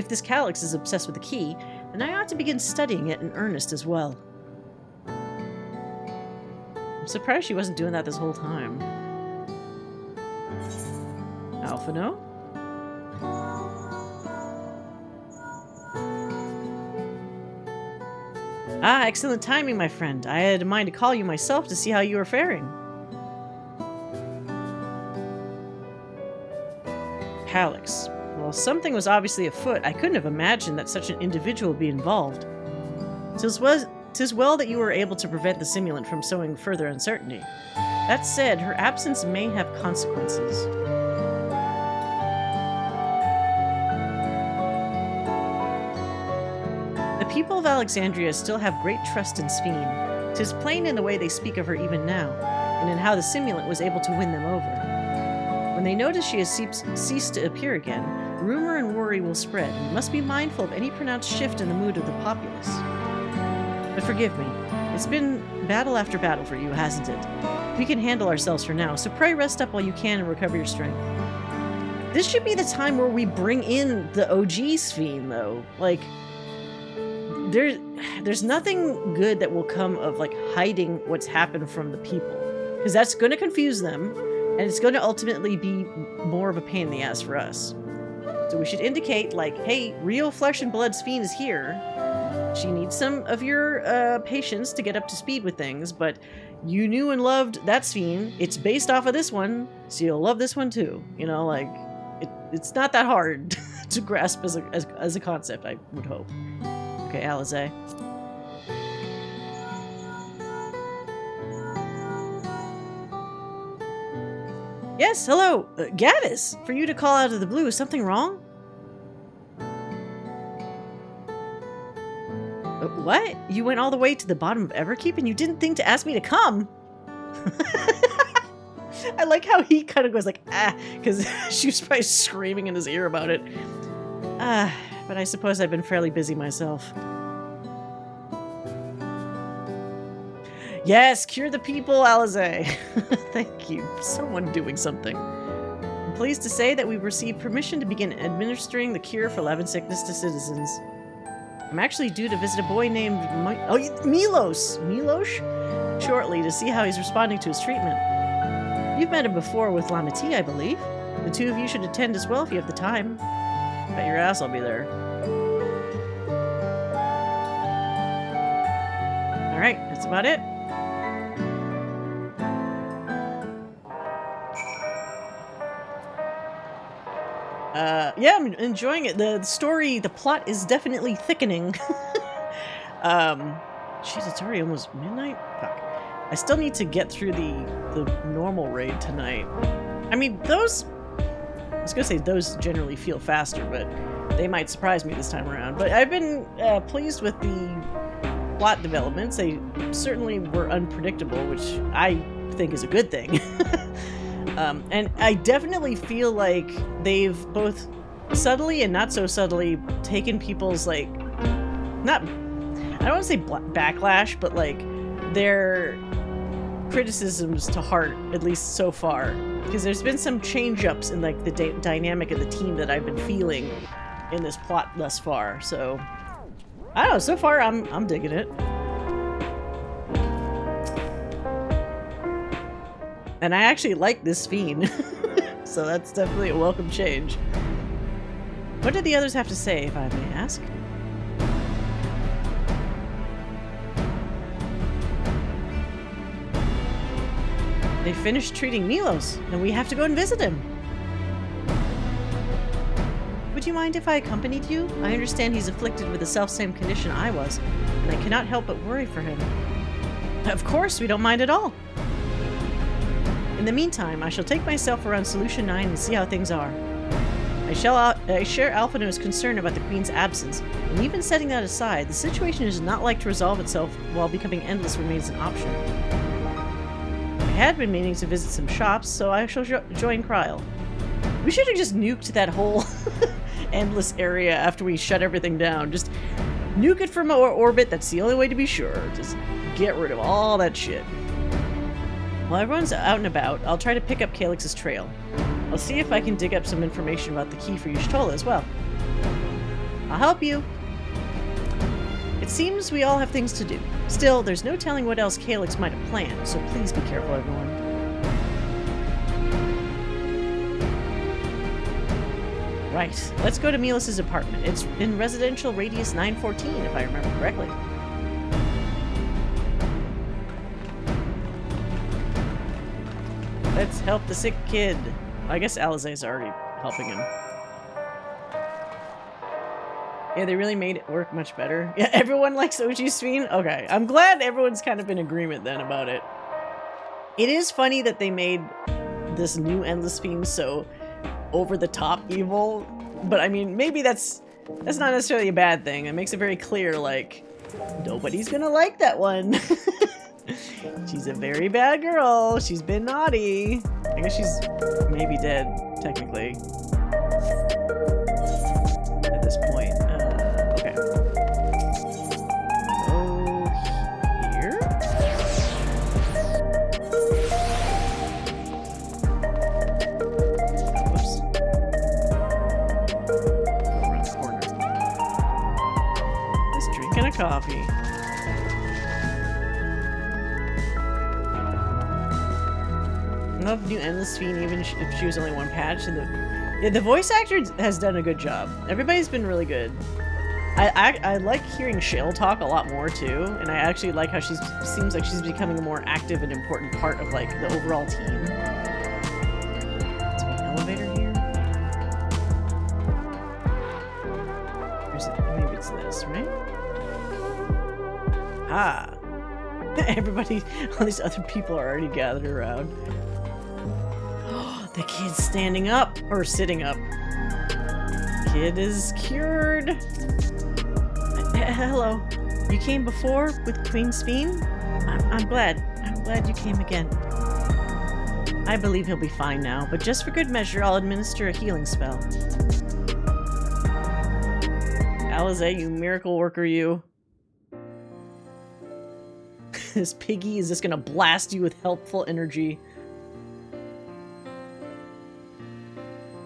this Calyx is obsessed with the key, then I ought to begin studying it in earnest as well. I'm surprised she wasn't doing that this whole time. Alphino? Ah, excellent timing, my friend. I had in mind to call you myself to see how you were faring. Calyx. Well, something was obviously afoot. I couldn't have imagined that such an individual would be involved. 'Tis well that you were able to prevent the simulant from sowing further uncertainty. That said, her absence may have consequences. The people of Alexandria still have great trust in Sphene. 'Tis plain in the way they speak of her even now, and in how the simulant was able to win them over. When they notice she has ceased to appear again, rumor and worry will spread, and we must be mindful of any pronounced shift in the mood of the populace. But forgive me, it's been battle after battle for you, hasn't it? We can handle ourselves for now, so pray rest up while you can and recover your strength. This should be the time where we bring in the OG Sphene, though. Like, there's nothing good that will come of, like, hiding what's happened from the people. Because that's going to confuse them, and it's going to ultimately be more of a pain in the ass for us. So we should indicate, like, hey, real flesh and blood Sphene is here. She needs some of your patience to get up to speed with things, but you knew and loved that Sphene. It's based off of this one, so you'll love this one too. You know, like, it's not that hard to grasp as a concept, I would hope. Okay, Alize. Yes, hello, Gaddis. For you to call out of the blue, is something wrong? What? You went all the way to the bottom of Everkeep and you didn't think to ask me to come? I like how he kind of goes like, because she was probably screaming in his ear about it. But I suppose I've been fairly busy myself. Yes, cure the people, Alize. Thank you. Someone doing something. I'm pleased to say that we've received permission to begin administering the cure for love and sickness to citizens. I'm actually due to visit a boy named Milos shortly to see how he's responding to his treatment. You've met him before with Lamati, I believe. The two of you should attend as well if you have the time. Bet your ass I'll be there. Alright, that's about it. Yeah, I'm enjoying it. The story, the plot is definitely thickening. Jeez, it's already almost midnight? Fuck. I still need to get through the normal raid tonight. I mean, I was gonna say those generally feel faster, but they might surprise me this time around. But I've been pleased with the plot developments. They certainly were unpredictable, which I think is a good thing. And I definitely feel like they've both subtly and not so subtly taken people's, like, I don't want to say backlash, but, like, their criticisms to heart, at least so far. Because there's been some change-ups in, like, the dynamic of the team that I've been feeling in this plot thus far. So, I don't know, so far I'm digging it. And I actually like this Sphene, so that's definitely a welcome change. What did the others have to say, if I may ask? They finished treating Milos, and we have to go and visit him. Would you mind if I accompanied you? I understand he's afflicted with the self-same condition I was, and I cannot help but worry for him. Of course, we don't mind at all. In the meantime, I shall take myself around Solution 9 and see how things are. I share Alphino's concern about the Queen's absence, and even setting that aside, the situation is not like to resolve itself while becoming endless remains an option. I had been meaning to visit some shops, so I shall join Kryl. We should have just nuked that whole endless area after we shut everything down. Just nuke it from our orbit, that's the only way to be sure. Just get rid of all that shit. While everyone's out and about, I'll try to pick up Calyx's trail. I'll see if I can dig up some information about the key for Y'shtola as well. I'll help you. It seems we all have things to do. Still, there's no telling what else Calyx might have planned, so please be careful, everyone. Right, let's go to Milos' apartment. It's in residential radius 914, if I remember correctly. Let's help the sick kid. I guess Alizé's already helping him. Yeah, they really made it work much better. Yeah, everyone likes OG Sphene? Okay, I'm glad everyone's kind of in agreement then about it. It is funny that they made this new Endless Sphene so over-the-top evil, but I mean, maybe that's not necessarily a bad thing. It makes it very clear, like, nobody's gonna like that one. She's a very bad girl. She's been naughty. I guess she's maybe dead, technically. At this point. Okay. Oh, here? Whoops. Go around the corner. Just drinking a coffee. I love new Endless Sphene, even if she was only one patch. And the voice actor has done a good job. Everybody's been really good. I like hearing Shale talk a lot more too, and I actually like how she seems like she's becoming a more active and important part of like the overall team. Is there an elevator here? Maybe it's this, right? Ah. Everybody, all these other people are already gathered around. The kid's standing up, or sitting up. Kid is cured. Hello. You came before with Queen Sphene? I'm glad. I'm glad you came again. I believe he'll be fine now, but just for good measure, I'll administer a healing spell. Alizé, you miracle worker, you. This piggy is just gonna blast you with helpful energy.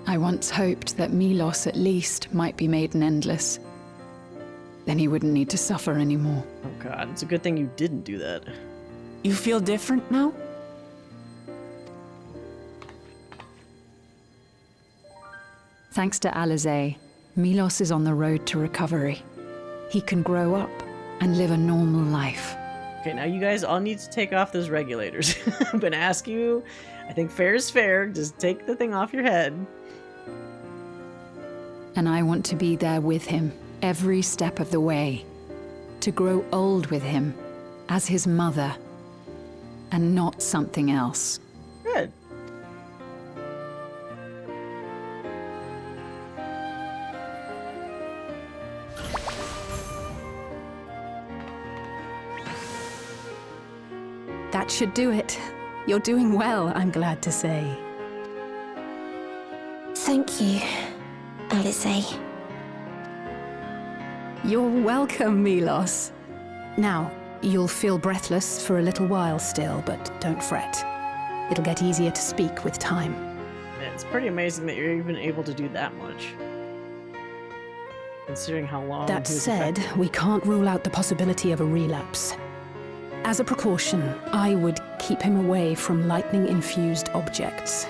I once hoped that Milos at least might be made an endless. Then he wouldn't need to suffer anymore. Oh god, it's a good thing you didn't do that. You feel different now? Thanks to Alizé, Milos is on the road to recovery. He can grow up and live a normal life. Okay, now you guys all need to take off those regulators. I'm gonna ask you, I think fair is fair, just take the thing off your head. And I want to be there with him, every step of the way. To grow old with him, as his mother, and not something else. Good. That should do it. You're doing well, I'm glad to say. Thank you, Alizé. You're welcome, Milos. Now, you'll feel breathless for a little while still, but don't fret. It'll get easier to speak with time. It's pretty amazing that you're even able to do that much. Considering how long That he was said, affected. we can't rule out the possibility of a relapse. As a precaution, I would keep him away from lightning-infused objects.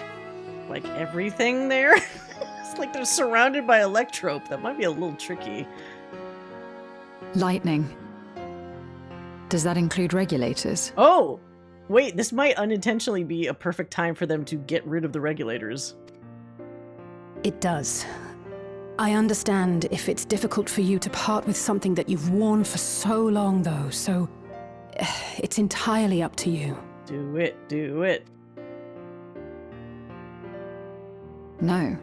Like everything there? It's like they're surrounded by electrope. That might be a little tricky. Lightning. Does that include regulators? Oh! Wait, this might unintentionally be a perfect time for them to get rid of the regulators. It does. I understand if it's difficult for you to part with something that you've worn for so long, though, so it's entirely up to you. Do it, do it. No.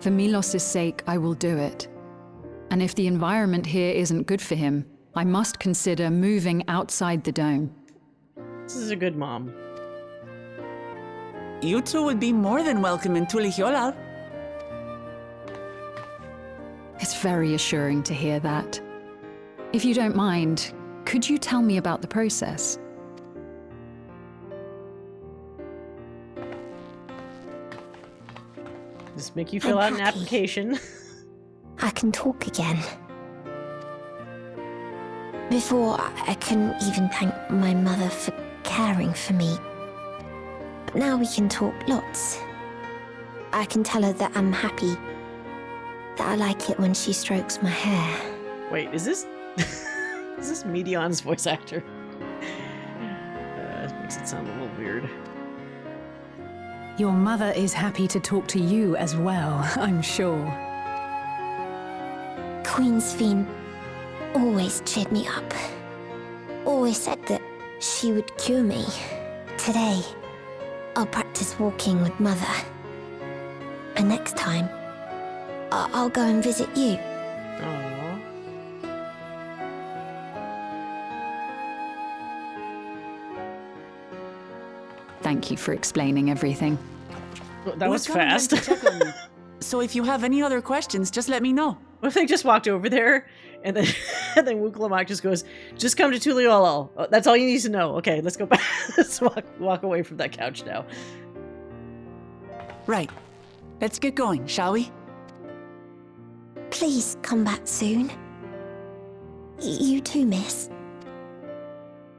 For Milos' sake, I will do it. And if the environment here isn't good for him, I must consider moving outside the dome. This is a good mom. You two would be more than welcome in Tulihiola. It's very assuring to hear that. If you don't mind, could you tell me about the process? Just make you fill out an application. I can talk again. Before, I couldn't even thank my mother for caring for me. But now we can talk lots. I can tell her that I'm happy. That I like it when she strokes my hair. Wait, is this... is this Medion's voice actor? This makes it sound a little weird. Your mother is happy to talk to you as well, I'm sure. Queen Sphene always cheered me up. Always said that she would cure me. Today, I'll practice walking with Mother. And next time, I'll go and visit you. Aww. Thank you for explaining everything. Well, that was fast. So if you have any other questions, just let me know. What if they just walked over there and then and then Wukalamak just goes, just come to Tuliolol. Oh, that's all you need to know. Okay, let's go back. Let's walk away from that couch now. Right. Let's get going, shall we? Please come back soon. You too, miss.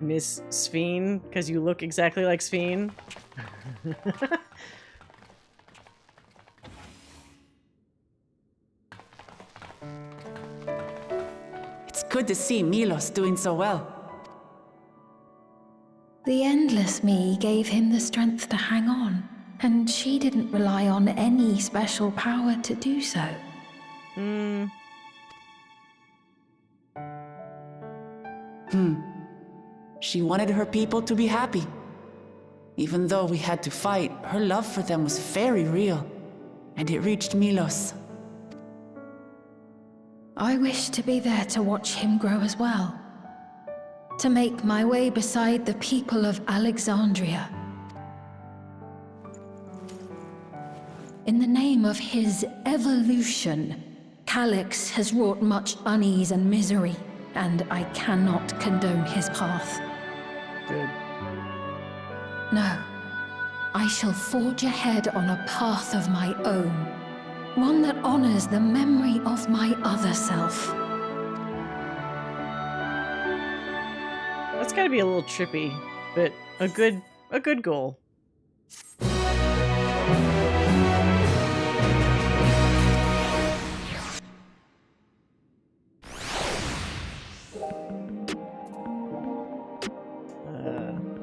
Miss Sphene, because you look exactly like Sphene. It's good to see Milos doing so well. The Endless Me gave him the strength to hang on, and she didn't rely on any special power to do so. She wanted her people to be happy. Even though we had to fight, her love for them was very real, and it reached Milos. I wish to be there to watch him grow as well. To make my way beside the people of Alexandria. In the name of his evolution, Calyx has wrought much unease and misery, and I cannot condone his path. Good. No. I shall forge ahead on a path of my own. One that honors the memory of my other self. That's gotta be a little trippy, but a good goal.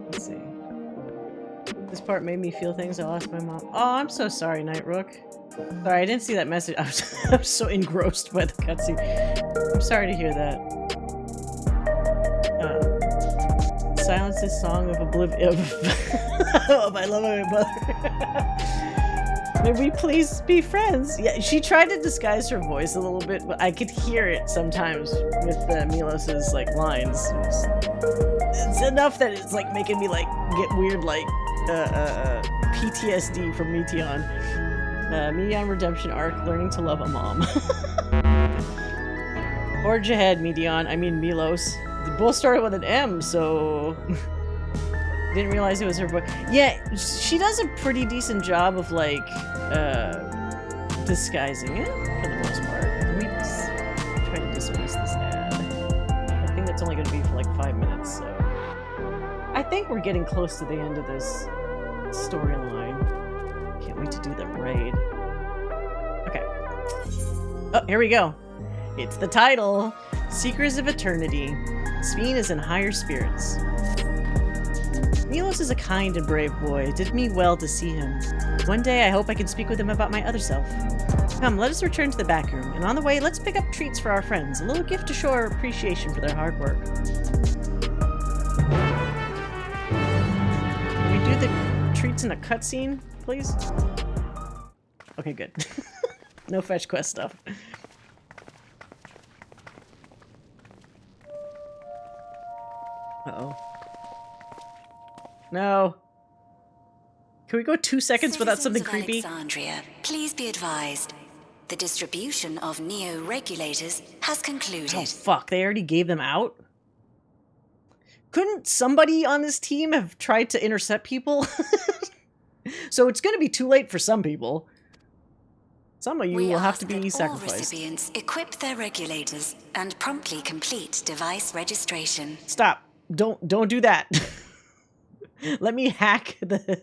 Let's see. This part made me feel things. I lost my mom. Oh, I'm so sorry, Night Rook. Sorry, I didn't see that message. I was so engrossed by the cutscene. I'm sorry to hear that. Silence this song of oblivion. Of I love my mother. May we please be friends? Yeah, she tried to disguise her voice a little bit, but I could hear it sometimes with Milos's like lines. It's enough that it's like making me like get weird like PTSD from Meteon. Meteon Redemption Arc, learning to love a mom. Forge ahead, Meteon. I mean Milos. They both started with an M, so didn't realize it was her book. Yeah, she does a pretty decent job of like disguising it for the most part. Let me just try to dismiss this ad. I think that's only going to be for like 5 minutes, so I think we're getting close to the end of this storyline. Can't wait to do the raid. Okay. Oh, here we go. It's the title. Seekers of Eternity. Sphene is in higher spirits. Milos is a kind and brave boy. It did me well to see him. One day I hope I can speak with him about my other self. Come, let us return to the back room, and on the way, let's pick up treats for our friends. A little gift to show our appreciation for their hard work. Can we do the treats in a cutscene, please? Okay, good. No fetch quest stuff. Uh-oh. No. Can we go 2 seconds without something creepy? Alexandria, please be advised. The distribution of neo-regulators has concluded. Oh, fuck. They already gave them out? Couldn't somebody on this team have tried to intercept people? So it's going to be too late for some people. Some of you will have to be sacrificed. All recipients equip their regulators and promptly complete device registration. Stop. Don't do that. Let me hack the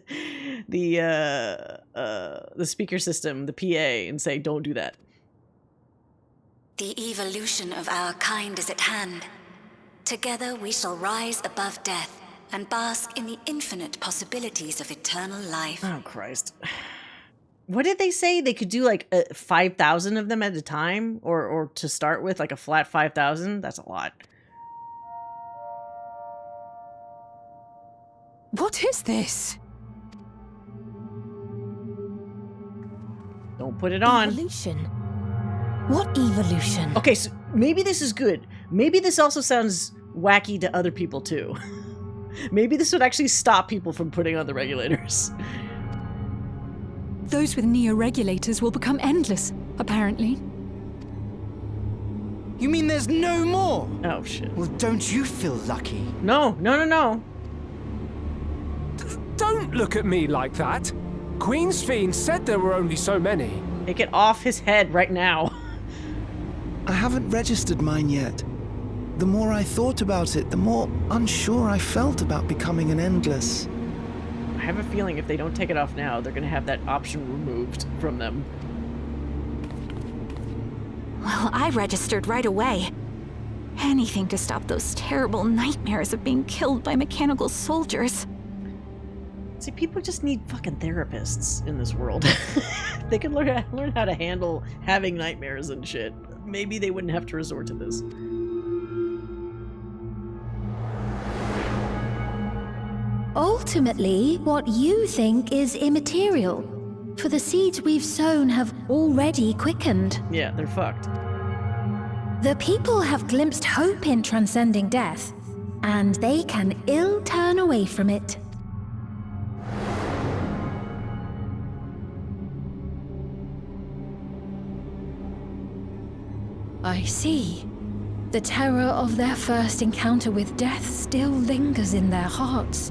speaker system, the PA, and say don't do that. The evolution of our kind is at hand. Together we shall rise above death and bask in the infinite possibilities of eternal life. Oh, Christ. What did they say? They could do like 5,000 of them at a time? Or to start with, like a flat 5,000? That's a lot. What is this? Don't put it on. Evolution? What evolution? Okay, so maybe this is good. Maybe this also sounds wacky to other people too. Maybe this would actually stop people from putting on the regulators. Those with neo-regulators will become endless, apparently. You mean there's no more? Oh, shit. Well, don't you feel lucky? No. Don't look at me like that. Queen's Fiend said there were only so many. Take it off his head right now. I haven't registered mine yet. The more I thought about it, the more unsure I felt about becoming an Endless. I have a feeling if they don't take it off now, they're going to have that option removed from them. Well, I registered right away. Anything to stop those terrible nightmares of being killed by mechanical soldiers. See, people just need fucking therapists in this world. They could learn how to handle having nightmares and shit. Maybe they wouldn't have to resort to this. Ultimately, what you think is immaterial, for the seeds we've sown have already quickened. Yeah, they're fucked. The people have glimpsed hope in transcending death, and they can ill turn away from it. I see. The terror of their first encounter with death still lingers in their hearts.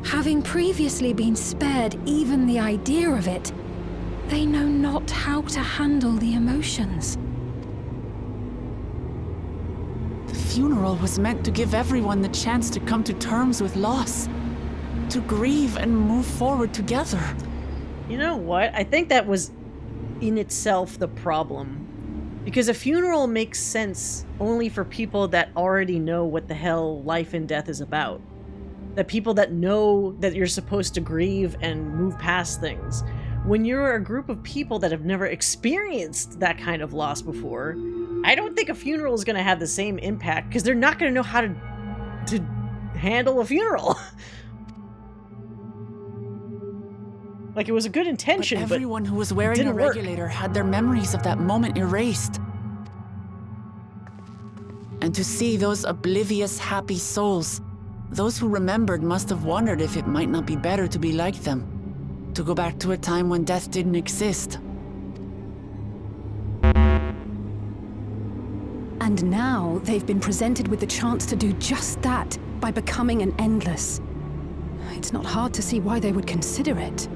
Having previously been spared even the idea of it, they know not how to handle the emotions. The funeral was meant to give everyone the chance to come to terms with loss, to grieve and move forward together. You know what? I think that was in itself the problem. Because a funeral makes sense only for people that already know what the hell life and death is about. That people that know that you're supposed to grieve and move past things. When you're a group of people that have never experienced that kind of loss before, I don't think a funeral is going to have the same impact because they're not going to know how to handle a funeral. Like, it was a good intention, but everyone who was wearing a regulator had their memories of that moment erased. And to see those oblivious, happy souls, those who remembered must have wondered if it might not be better to be like them, to go back to a time when death didn't exist. And now they've been presented with the chance to do just that by becoming an Endless. It's not hard to see why they would consider it.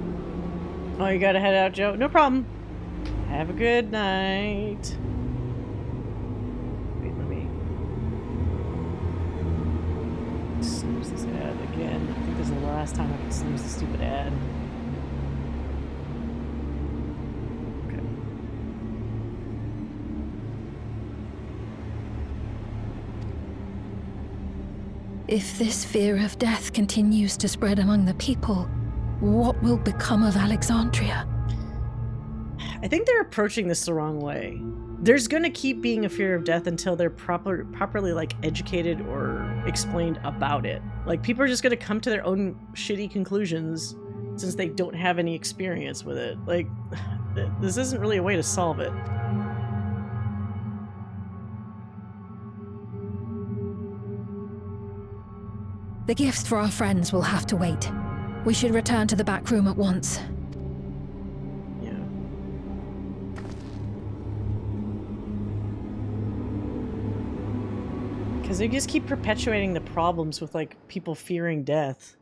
Oh, you gotta head out, Joe? No problem. Have a good night. Wait, let me snooze this ad again. I think this is the last time I can snooze the stupid ad. Okay. If this fear of death continues to spread among the people, what will become of Alexandria? I think they're approaching this the wrong way. There's gonna keep being a fear of death until they're properly like educated or explained about it. Like, people are just gonna come to their own shitty conclusions since they don't have any experience with it. Like, this isn't really a way to solve it. The gifts for our friends will have to wait. We should return to the back room at once. Yeah. Because they just keep perpetuating the problems with, like, people fearing death.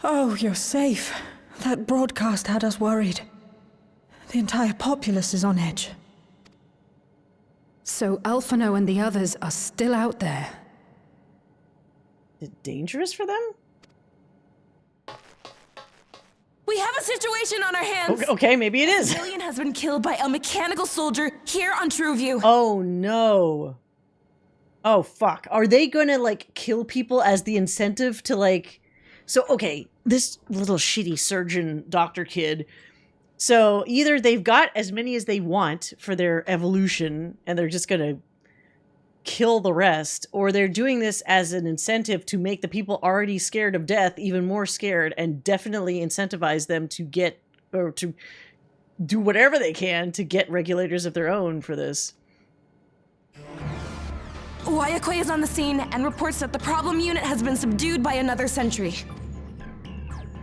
Oh, you're safe. That broadcast had us worried. The entire populace is on edge. So Alphino and the others are still out there. Is it dangerous for them? We have a situation on our hands. Okay, maybe it is. A civilian has been killed by a mechanical soldier here on Trueview. Oh no. Oh fuck. Are they gonna like kill people as the incentive to like... So, okay, this little shitty surgeon doctor kid. So either they've got as many as they want for their evolution and they're just gonna kill the rest, or they're doing this as an incentive to make the people already scared of death even more scared and definitely incentivize them to get, or to do whatever they can to get regulators of their own for this. Wayakwe is on the scene and reports that the problem unit has been subdued by another sentry.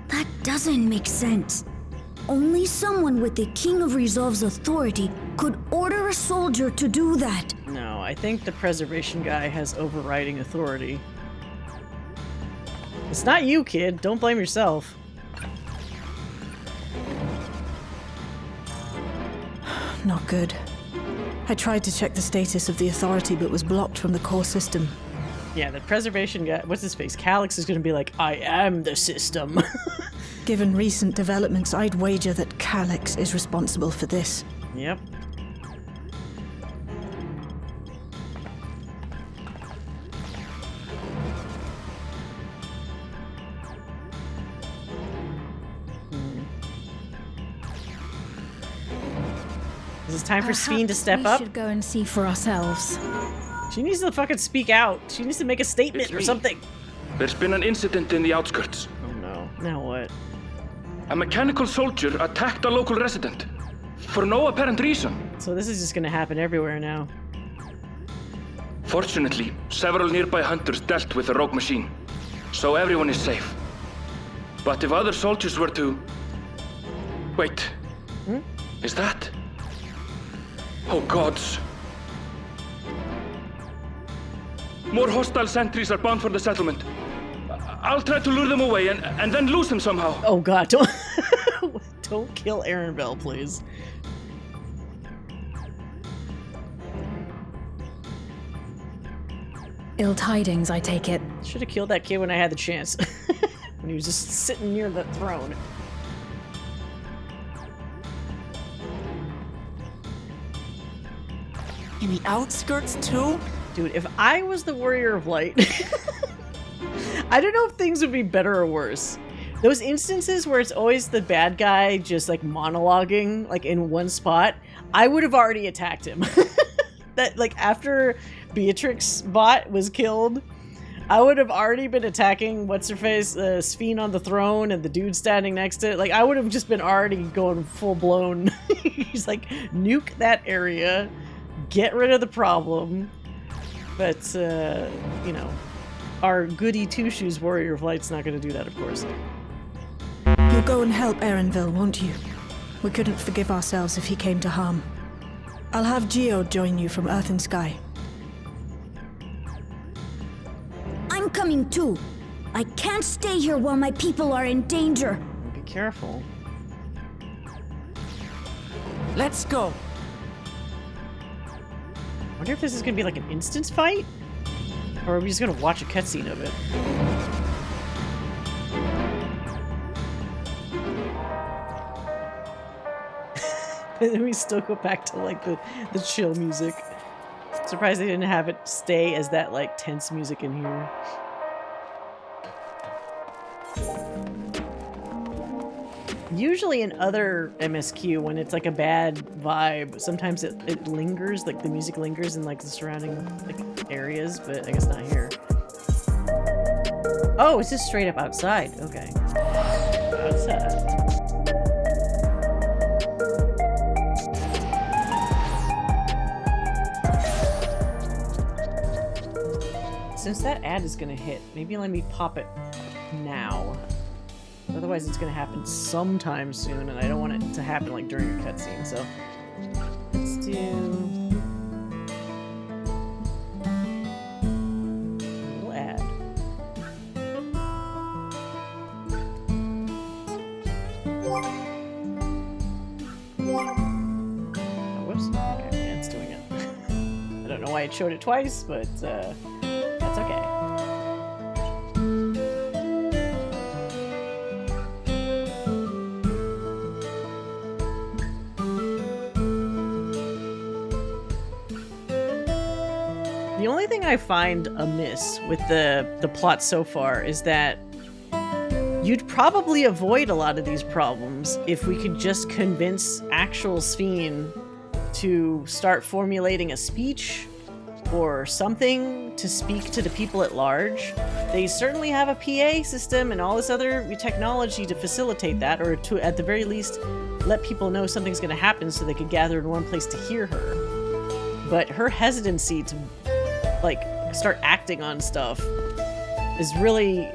That doesn't make sense. Only someone with the King of Resolve's authority could order a soldier to do that. No, I think the preservation guy has overriding authority. It's not you, kid. Don't blame yourself. Not good. I tried to check the status of the authority, but was blocked from the core system. Yeah, the preservation guy, what's his face? Calyx is going to be like, I am the system. Given recent developments, I'd wager that Calyx is responsible for this. Yep. Is it time for Sphene to step up? We should go and see for ourselves. She needs to fucking speak out. She needs to make a statement or something. There's been an incident in the outskirts. Oh no. Now what? A mechanical soldier attacked a local resident. For no apparent reason. So this is just gonna happen everywhere now. Fortunately, several nearby hunters dealt with the rogue machine. So everyone is safe. But if other soldiers were to... Wait. Is that... Oh gods. More hostile sentries are bound for the settlement. I'll try to lure them away and then lose them somehow. Oh god, don't kill Erenville, please. Ill tidings, I take it. Should have killed that kid when I had the chance. When he was just sitting near the throne. In the outskirts too? Dude, if I was the Warrior of Light, I don't know if things would be better or worse. Those instances where it's always the bad guy just like monologuing like in one spot, I would have already attacked him. That like after Beatrix bot was killed, I would have already been attacking what's her face, Sphene on the throne and the dude standing next to it. Like I would have just been already going full blown. He's like, nuke that area, get rid of the problem. But, you know, our goody two-shoes Warrior of Light's not going to do that, of course. You'll go and help Erenville, won't you? We couldn't forgive ourselves if he came to harm. I'll have Geo join you from Earth and Sky. I'm coming too. I can't stay here while my people are in danger. Be careful. Let's go. I wonder if this is going to be like an instance fight? Or are we just going to watch a cutscene of it? And then we still go back to like the chill music. Surprised they didn't have it stay as that like tense music in here. Usually in other MSQ, when it's like a bad vibe, sometimes it lingers, like the music lingers in like the surrounding like areas, but I guess not here. Oh, it's just straight up outside. Okay. Outside. Since that ad is gonna hit, maybe let me pop it now. Otherwise it's gonna happen sometime soon, and I don't want it to happen like during a cutscene, so let's do a little ad. Oh, whoops. Okay, yeah, it's doing it. I don't know why it showed it twice, but that's okay. only thing I find amiss with the plot so far is that you'd probably avoid a lot of these problems if we could just convince actual Sphene to start formulating a speech or something to speak to the people at large. They certainly have a PA system and all this other technology to facilitate that, or to, at the very least, let people know something's going to happen so they could gather in one place to hear her. But her hesitancy to, like, start acting on stuff is really,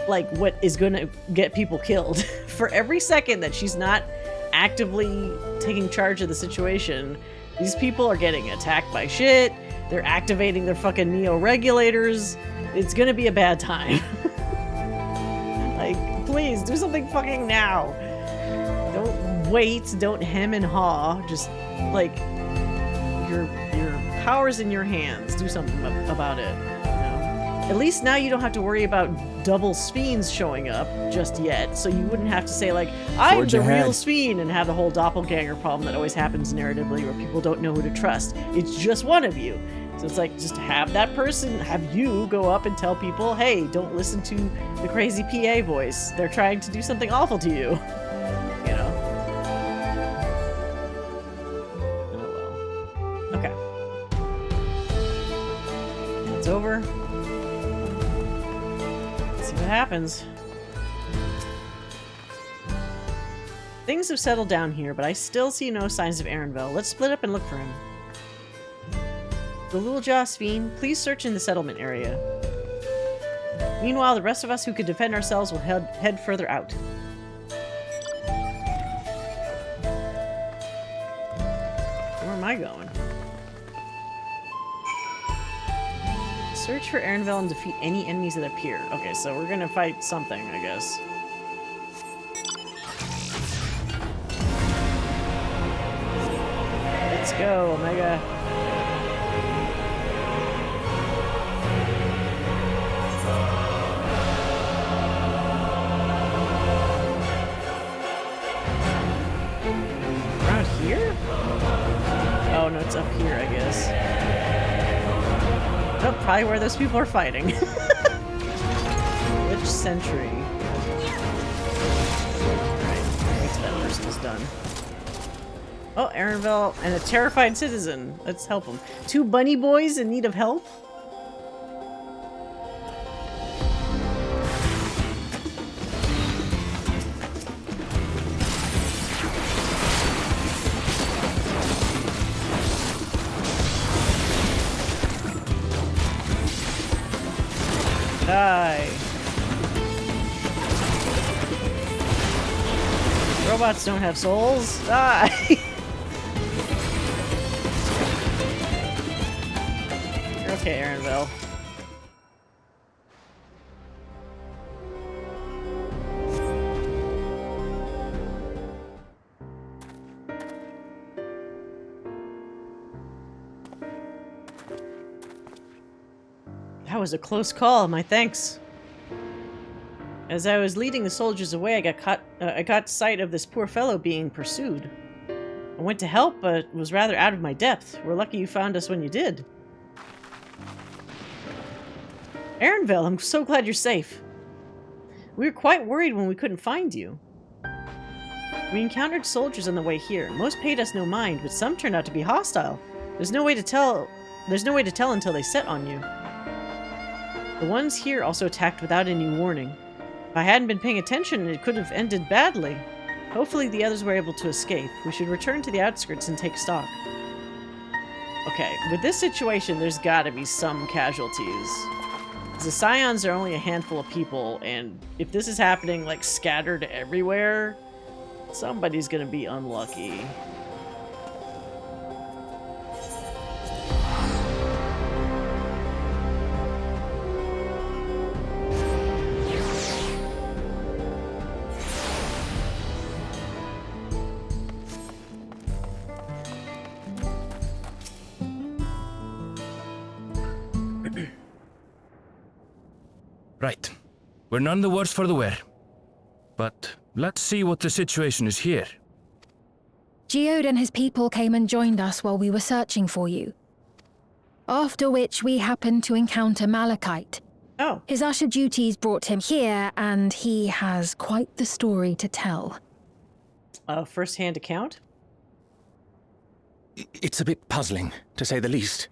like, what is going to get people killed. For every second that she's not actively taking charge of the situation, these people are getting attacked by shit. They're activating their fucking neo-regulators. It's gonna be a bad time. Like, please, do something fucking now. Don't wait, don't hem and haw. Just, like, your power's in your hands. Do something about it. At least now you don't have to worry about double Sphenes showing up just yet, so you wouldn't have to say, like, I'm the real Sphene, and have the whole doppelganger problem that always happens narratively where people don't know who to trust. It's just one of you. So it's like, just have that person, have you go up and tell people, hey, don't listen to the crazy PA voice. They're trying to do something awful to you. You know? Oh well. Okay. It's over. What happens. Things have settled down here, but I still see no signs of Erenvel. Let's split up and look for him. The Little Jaw Sphene, please search in the settlement area. Meanwhile, the rest of us who could defend ourselves will head further out. Where am I going? Search for Erenvel and defeat any enemies that appear. Okay, so we're gonna fight something, I guess. Let's go, Omega. Around here? Oh, no, it's up here, I guess. Oh, probably where those people are fighting. Which century? Alright, I guess that person is done. Oh, Erenvel and a terrified citizen. Let's help him. 2 bunny boys in need of help? Die. Robots don't have souls. Die. You're okay, Erenvel. That was a close call, my thanks. As I was leading the soldiers away, I got sight of this poor fellow being pursued. I went to help, but was rather out of my depth. We're lucky you found us when you did. Erenvel, I'm so glad you're safe. We were quite worried when we couldn't find you. We encountered soldiers on the way here. Most paid us no mind, but some turned out to be hostile. There's no way to tell until they set on you. The ones here also attacked without any warning. If I hadn't been paying attention, it could have ended badly. Hopefully the others were able to escape. We should return to the outskirts and take stock. Okay, with this situation, there's gotta be some casualties. The Scions are only a handful of people, and if this is happening, like, scattered everywhere, somebody's gonna be unlucky. Right. We're none the worse for the wear. But let's see what the situation is here. Geode and his people came and joined us while we were searching for you. After which we happened to encounter Malachite. Oh. His usher duties brought him here, and he has quite the story to tell. A first-hand account? It's a bit puzzling, to say the least.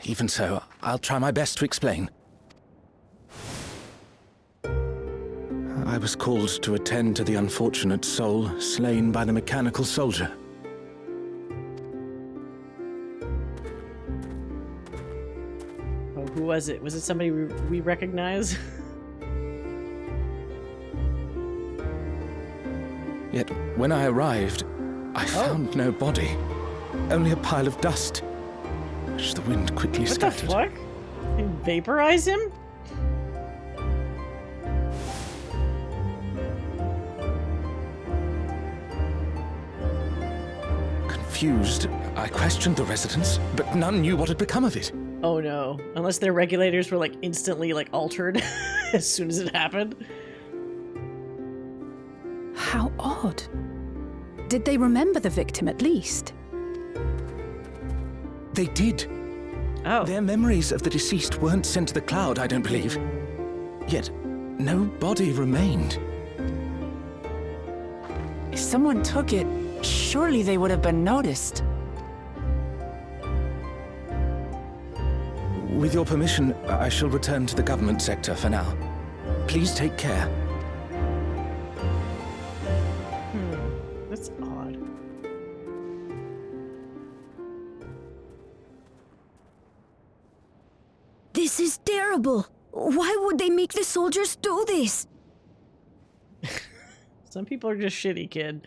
Even so, I'll try my best to explain. I was called to attend to the unfortunate soul slain by the mechanical soldier. Oh, who was it? Was it somebody we recognize? Yet, when I arrived, I found no body. Only a pile of dust, which the wind quickly scattered. What the fuck? They vaporize him? Confused, I questioned the residents, but none knew what had become of it. Oh no. Unless their regulators were like instantly like altered as soon as it happened. How odd. Did they remember the victim at least? They did. Oh. Their memories of the deceased weren't sent to the cloud, I don't believe. Yet, no body remained. If someone took it, surely they would have been noticed. With your permission, I shall return to the government sector for now. Please take care. That's odd. This is terrible. Why would they make the soldiers do this? Some people are just shitty, kid.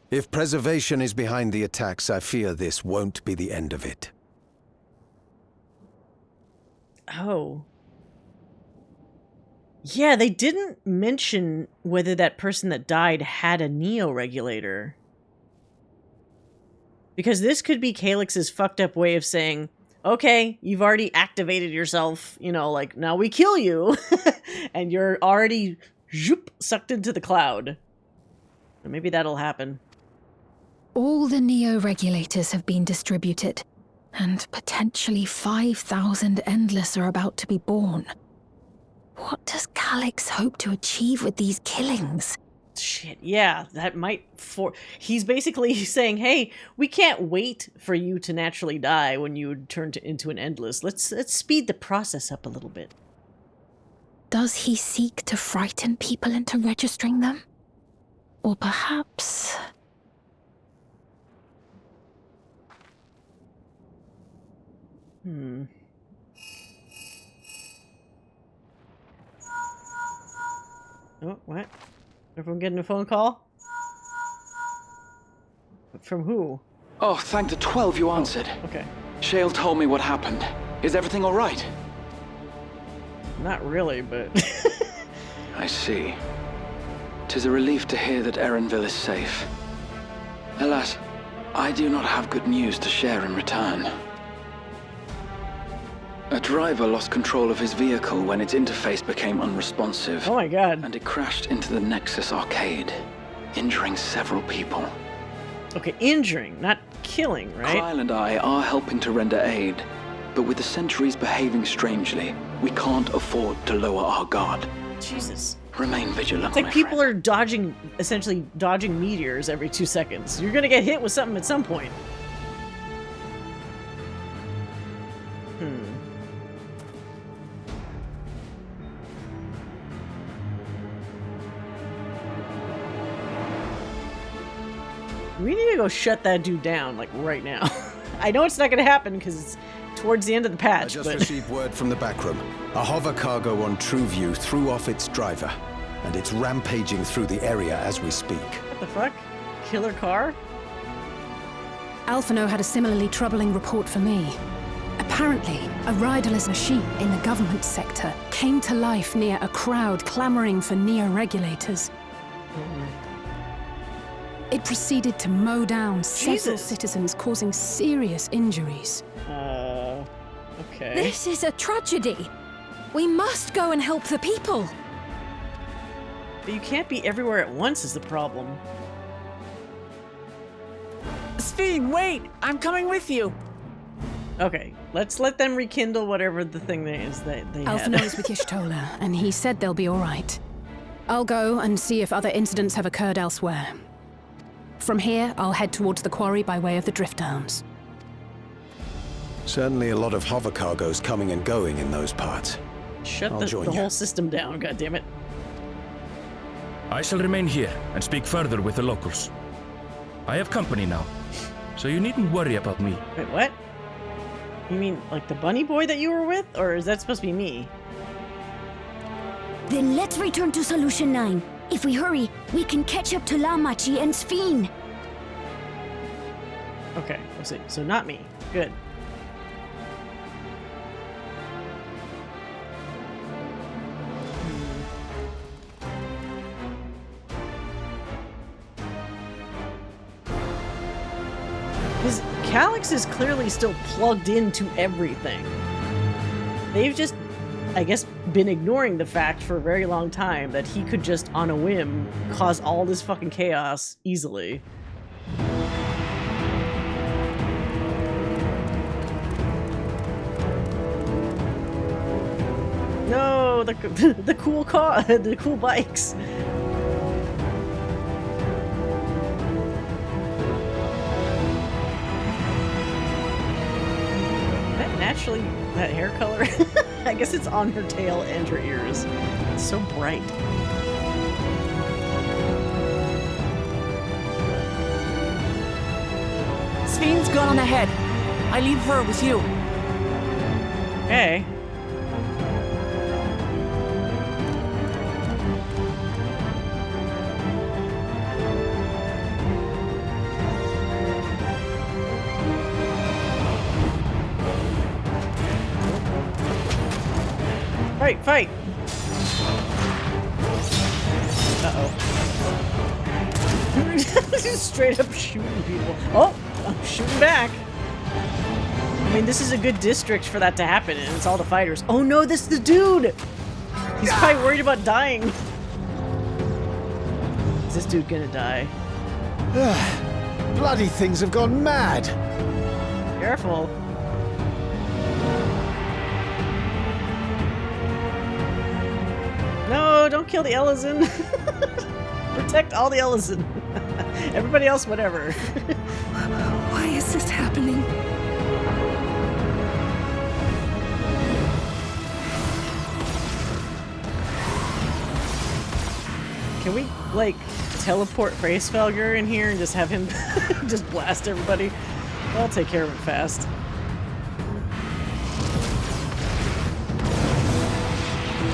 If preservation is behind the attacks, I fear this won't be the end of it. Oh. Yeah, they didn't mention whether that person that died had a neo-regulator. Because this could be Calyx's fucked up way of saying, okay, you've already activated yourself, you know, like, now we kill you, and you're already zoop, sucked into the cloud. Or maybe that'll happen. All the neo-regulators have been distributed, and potentially 5,000 Endless are about to be born. What does Calyx hope to achieve with these killings? Shit, yeah, that might he's basically saying, hey, we can't wait for you to naturally die when you turn into an Endless. Let's speed the process up a little bit. Does he seek to frighten people into registering them? Or perhaps... Oh, what? Everyone getting a phone call? From who? Oh, thank the 12 you answered. Okay. Shale told me what happened. Is everything all right? Not really, but... I see. 'Tis a relief to hear that Erenville is safe. Alas, I do not have good news to share in return. A driver lost control of his vehicle when its interface became unresponsive. Oh my god. And it crashed into the Nexus arcade, injuring several people. Okay, injuring, not killing, right? Kyle and I are helping to render aid, but with the sentries behaving strangely, we can't afford to lower our guard. Jesus. Remain vigilant. It's like people are essentially dodging meteors every 2 seconds. You're gonna get hit with something at some point. We need to go shut that dude down, like, right now. I know it's not going to happen because it's towards the end of the patch, I just received word from the back room. A hover cargo on TrueView threw off its driver, and it's rampaging through the area as we speak. What the fuck? Killer car? Alphino had a similarly troubling report for me. Apparently, a riderless machine in the government sector came to life near a crowd clamoring for neo-regulators. It proceeded to mow down several citizens, causing serious injuries. Okay. This is a tragedy. We must go and help the people. But you can't be everywhere at once is the problem. Speed, wait! I'm coming with you! Okay, let's let them rekindle whatever the thing is that they had. Alphinaud is with Y'shtola, and he said they'll be all right. I'll go and see if other incidents have occurred elsewhere. From here, I'll head towards the quarry by way of the Drift Downs. Certainly a lot of hover cargoes coming and going in those parts. Shut the whole system down, goddammit. I shall remain here and speak further with the locals. I have company now, so you needn't worry about me. Wait, what? You mean like the bunny boy that you were with? Or is that supposed to be me? Then let's return to Solution 9. If we hurry, we can catch up to Lamachi and Sphene. Okay, so not me. Good. Because Calyx is clearly still plugged into everything. They've just, I guess, been ignoring the fact for a very long time that he could just, on a whim, cause all this fucking chaos easily. No, the cool car, the cool bikes. Naturally, that hair color, I guess it's on her tail and her ears. It's so bright. Sphene's gone on ahead. I leave her with you. Okay. Fight! Uh-oh. Just straight up shooting people. Oh! I'm shooting back. I mean, this is a good district for that to happen, and it's all the fighters. Oh no, this is the dude! He's probably worried about dying. Is this dude gonna die? Bloody things have gone mad! Careful. No, don't kill the Ellison. Protect all the Ellison. Everybody else, whatever. Why is this happening? Can we, like, teleport Bracefelger in here and just have him just blast everybody? I'll take care of it fast.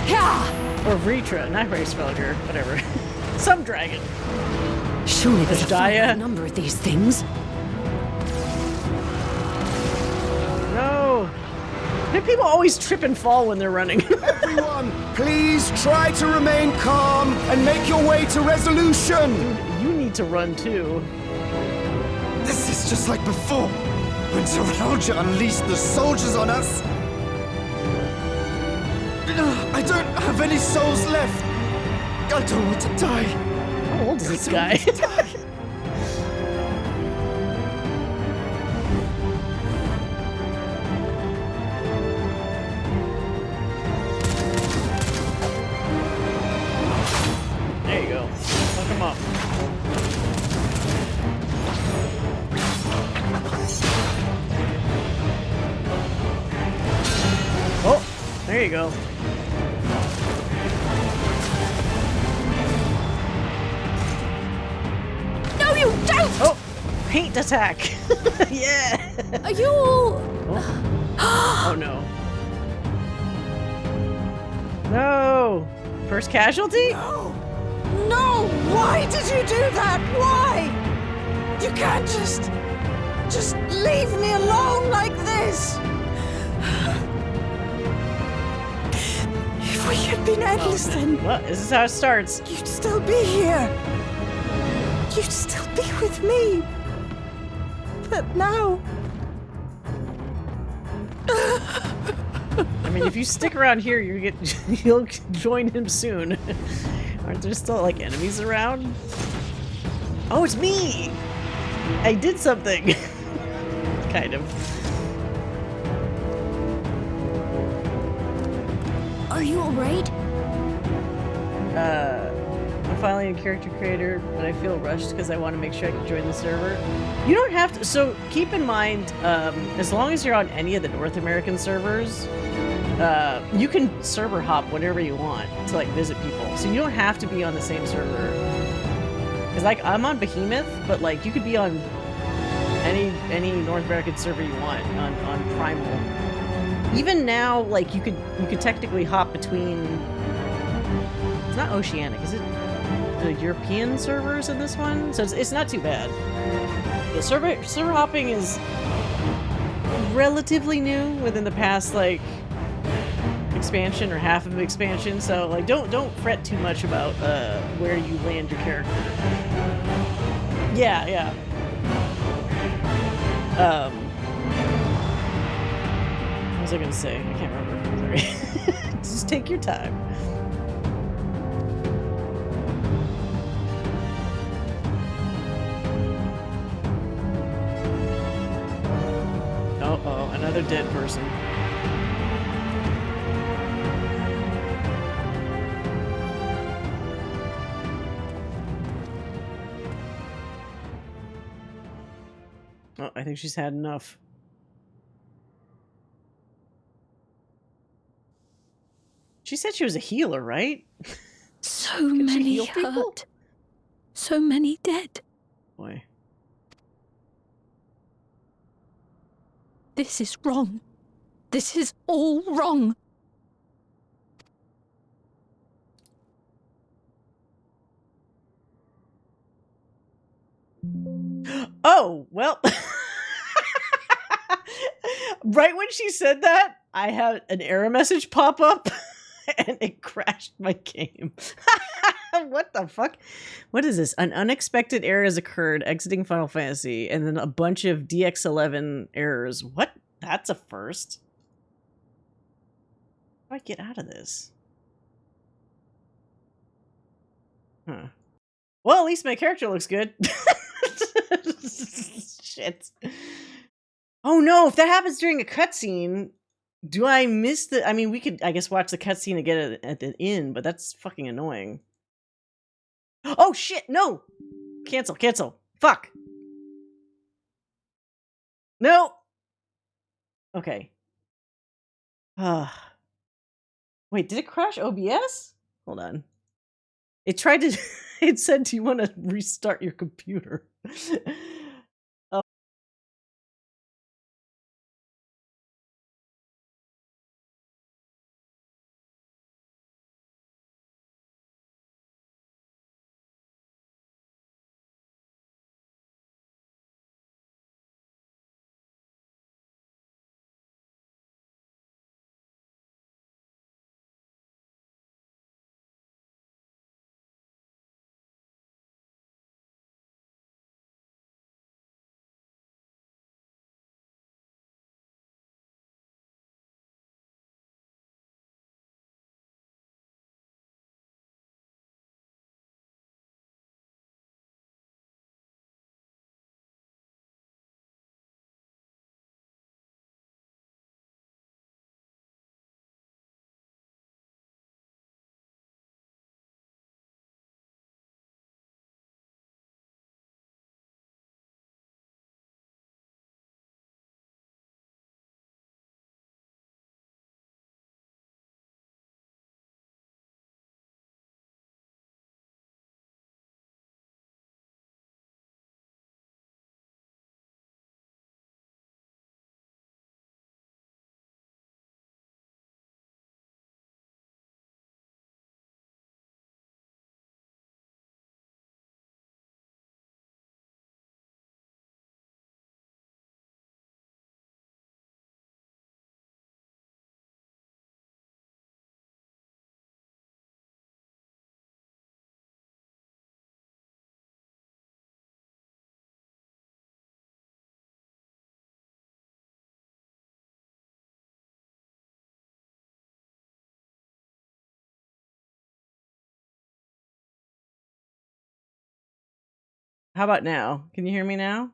Yeah! Or Vritra, not Bracefelger, whatever. Some dragon. Surely there's a Daya. number of these things. No! Why do people always trip and fall when they're running? Everyone, please try to remain calm and make your way to resolution! Dude, you need to run too. This is just like before, when Zeralja unleashed the soldiers on us. I don't have any souls left. I don't want to die. How old is this guy? There you go. Fuck him up. Oh, there you go. No, you don't! Oh, paint attack. Yeah. Are you all... Oh no. No. First casualty? No! Why did you do that? Why? You can't just leave me alone like this. If we had been endless, then Well, this is how it starts. you'd still be here. You'd still be with me. But now... I mean, if you stick around here, you'll join him soon. Aren't there still, like, enemies around? Oh, it's me! I did something! Kind of. Are you alright? I'm finally a character creator, but I feel rushed because I want to make sure I can join the server. You don't have to. So keep in mind, as long as you're on any of the North American servers, you can server hop whenever you want to like visit people. So you don't have to be on the same server. Cause like I'm on Behemoth, but like you could be on any North American server you want on Primal. Even now, like you could technically hop between. It's not Oceanic, is it? The European servers in this one, so it's not too bad. The server hopping is relatively new within the past like expansion or half of expansion, so like don't fret too much about where you land your character. Yeah. What was I gonna say? I can't remember. Sorry. Just take your time. Uh-oh, another dead person. Oh, I think she's had enough. She said she was a healer, right? So many hurt. So many dead. Boy. This is wrong. This is all wrong. Oh, well. Right when she said that, I had an error message pop up and it crashed my game. What the fuck? What is this? An unexpected error has occurred exiting Final Fantasy, and then a bunch of DX11 errors. What? That's a first. How do I get out of this? Huh. Well, at least my character looks good. Shit. Oh no, if that happens during a cutscene, do I miss the... I mean, we could, I guess, watch the cutscene and get it at the end, but that's fucking annoying. Oh shit, no! Cancel. Fuck! No! Okay. Wait, did it crash OBS? Hold on. It tried to... It said, do you want to restart your computer? Oh. How about now? Can you hear me now?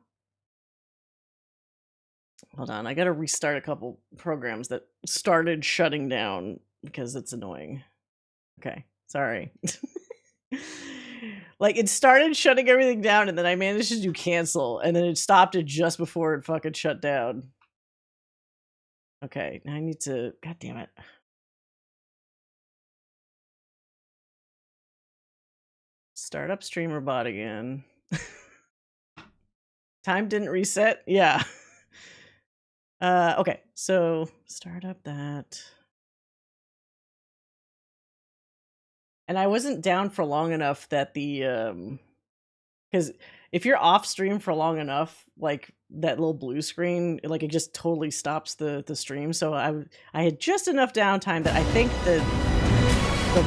Hold on, I gotta restart a couple programs that started shutting down because it's annoying. Okay, sorry. Like, it started shutting everything down, and then I managed to do cancel, and then it stopped it just before it fucking shut down. Okay, now I need to... God damn it. Start up streamer bot again. Time didn't reset? Yeah. Okay, so start up that. And I wasn't down for long enough that the because if you're off stream for long enough, like that little blue screen, like it just totally stops the stream. So I had just enough downtime that I think the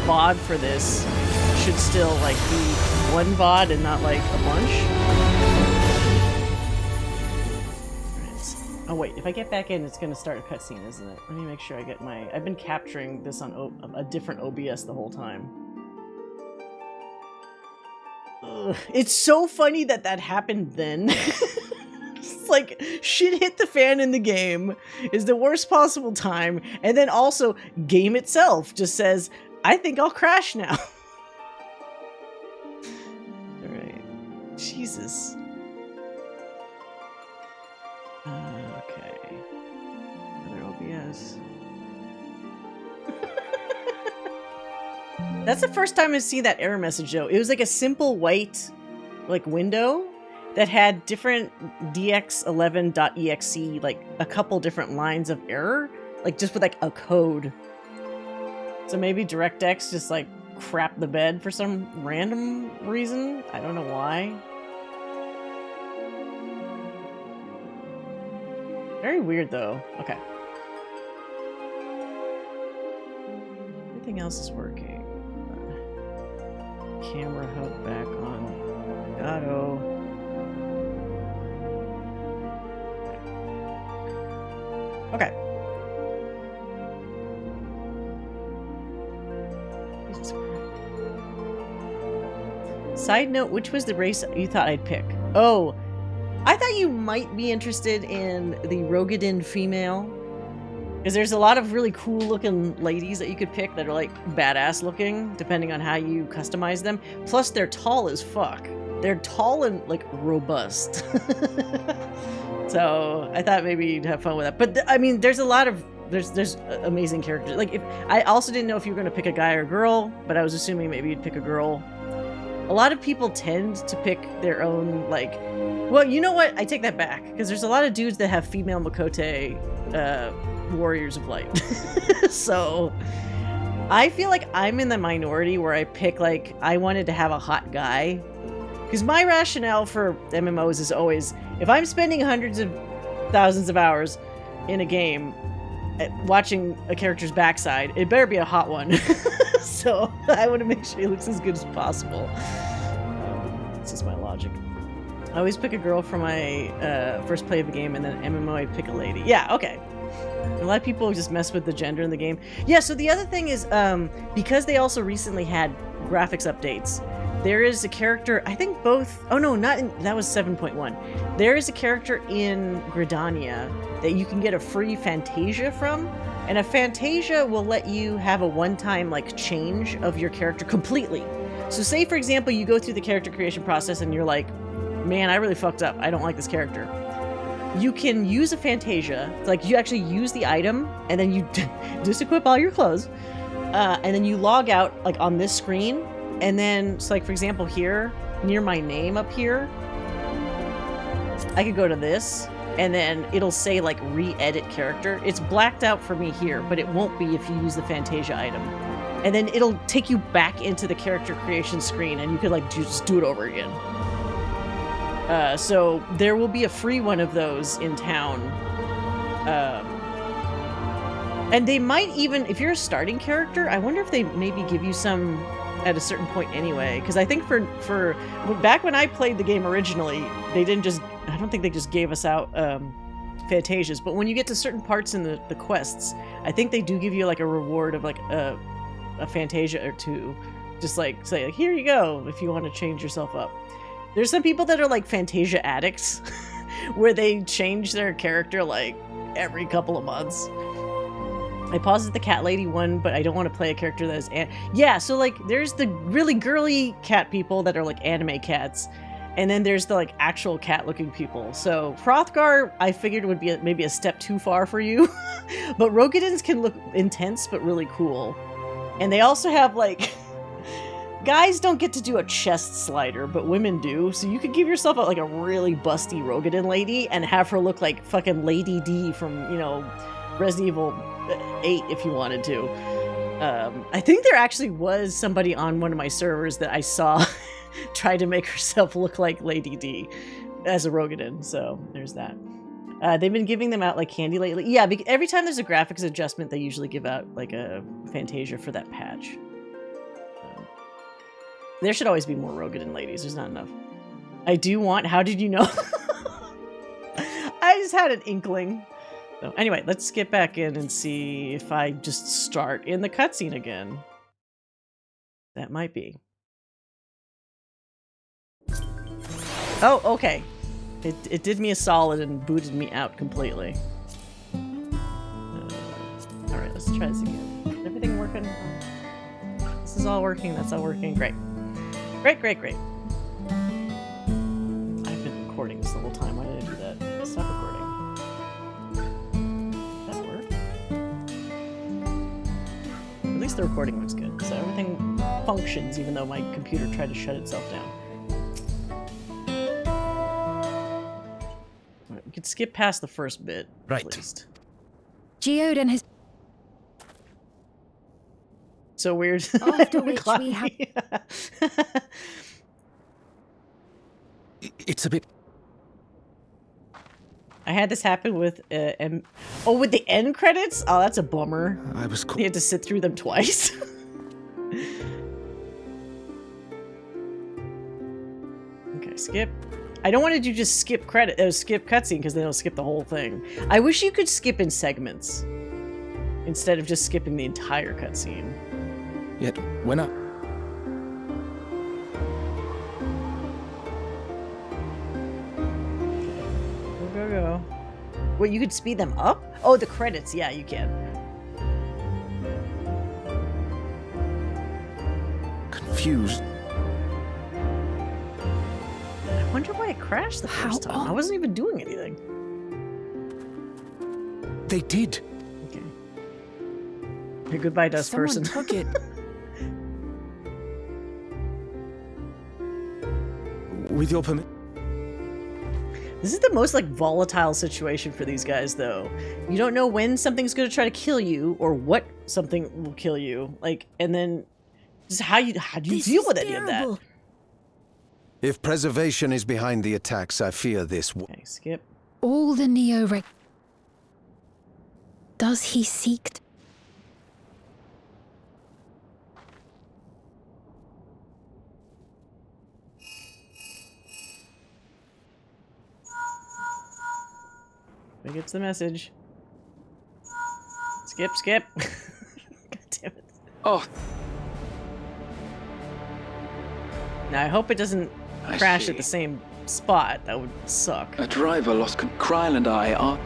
VOD for this should still like be one VOD and not like a bunch. Oh wait, if I get back in, it's gonna start a cutscene, isn't it? Let me make sure I get my... I've been capturing this on a different OBS the whole time. Ugh. It's so funny that that happened then. It's like, shit hit the fan in the game, is the worst possible time, and then also, game itself just says, I think I'll crash now. Alright. Jesus. Okay. Another OBS. That's the first time I've seen that error message, though. It was like a simple white, like, window that had different dx11.exe, like, a couple different lines of error, like, just with, like, a code. So maybe DirectX just, like, crapped the bed for some random reason. I don't know why. Very weird, though. Okay. Everything else is working. Camera hub back on. Auto. Okay. Jesus Christ. Side note, which was the race you thought I'd pick? Oh, I thought you might be interested in the Rogadin female. Because there's a lot of really cool looking ladies that you could pick that are like badass looking, depending on how you customize them. Plus they're tall as fuck. They're tall and like robust. So I thought maybe you'd have fun with that. But I mean, there's a lot of, there's amazing characters. Like, if I also didn't know if you were going to pick a guy or a girl, but I was assuming maybe you'd pick a girl. A lot of people tend to pick their own, like, well, you know what? I take that back, because there's a lot of dudes that have female Makote Warriors of Light. So I feel like I'm in the minority where I pick, like, I wanted to have a hot guy. Because my rationale for MMOs is always, if I'm spending hundreds of thousands of hours in a game watching a character's backside, it better be a hot one. So I want to make sure he looks as good as possible. That's just my logic. I always pick a girl for my first play of a game, and then MMO I pick a lady. Yeah, okay. A lot of people just mess with the gender in the game. Yeah, so the other thing is, because they also recently had graphics updates, there is a character, I think both, oh no, not in, that was 7.1. There is a character in Gridania that you can get a free Fantasia from, and a Fantasia will let you have a one-time, like, change of your character completely. So say, for example, you go through the character creation process and you're like, man, I really fucked up. I don't like this character. You can use a Fantasia. It's like you actually use the item and then you disequip all your clothes. And then you log out, like, on this screen. And then, so like, for example, here, near my name up here, I could go to this, and then it'll say, like, re-edit character. It's blacked out for me here, but it won't be if you use the Fantasia item. And then it'll take you back into the character creation screen, and you could, like, just do it over again. So there will be a free one of those in town. And they might even, if you're a starting character, I wonder if they maybe give you some at a certain point anyway. Because I think for back when I played the game originally, they didn't just, I don't think they just gave us out Fantasias. But when you get to certain parts in the quests, I think they do give you, like, a reward of, like, a Fantasia or two. Just, like, say, like, here you go, if you want to change yourself up. There's some people that are, like, Fantasia addicts, where they change their character, like, every couple of months. I paused at the cat lady one, but I don't want to play a character that is... yeah, so, like, there's the really girly cat people that are, like, anime cats. And then there's the, like, actual cat-looking people. So, Hrothgar, I figured would be maybe a step too far for you. But Rogadins can look intense, but really cool. And they also have, like... guys don't get to do a chest slider, but women do. So you could give yourself, like, a really busty Rogadin lady and have her look like fucking Lady D from, you know, Resident Evil 8 if you wanted to. I think there actually was somebody on one of my servers that I saw try to make herself look like Lady D as a Rogadin, so there's that. They've been giving them out like candy lately. Yeah, every time there's a graphics adjustment, they usually give out like a Fantasia for that patch. There should always be more Rogadin ladies. There's not enough. I do want... How did you know? I just had an inkling. So anyway, let's get back in and see if I just start in the cutscene again. That might be. Oh, okay. It did me a solid and booted me out completely. Alright, let's try this again. Is everything working? This is all working. That's all working. Great. Great, great, great. I've been recording this the whole time. Why did I do that? Stop recording. Did that work? At least the recording looks good. So everything functions even though my computer tried to shut itself down. Right, we could skip past the first bit, right. At least. Geode and his... So weird. After which we have... It's a bit... I had this happen with with the end credits? Oh, that's a bummer. I was You had to sit through them twice. Okay, skip. I don't want to do just skip skip cutscene because they don't skip the whole thing. I wish you could skip in segments instead of just skipping the entire cutscene. Yet, when I... Go. Wait, you could speed them up? Oh, the credits. Yeah, you can. Confused. I wonder why it crashed the first time. I wasn't even doing anything. They did. Okay. Hey, goodbye, dust person. Someone took it. With your permit. This is the most like volatile situation for these guys, though. You don't know when something's going to try to kill you or what something will kill you. Like, and then just how do you deal with any of that? If preservation is behind the attacks, I fear this. Okay, skip. All the Neo-Reg... Does he seek... He gets the message. Skip, skip. God damn it. Oh. Now I hope it doesn't crash at the same spot. That would suck. A driver lost Kryl and I are...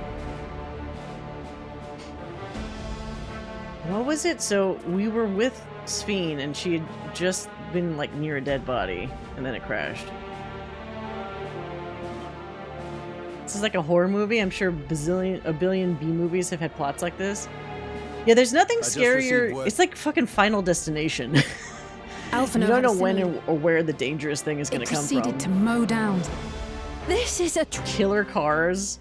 What was it? So we were with Sphene and she had just been like near a dead body and then it crashed. This is like a horror movie. I'm sure a billion B movies have had plots like this. Yeah, there's nothing scarier. It's like fucking Final Destination. Alpha you don't know when or where the dangerous thing is going to come from. Proceeded to mow down. This is a killer cars.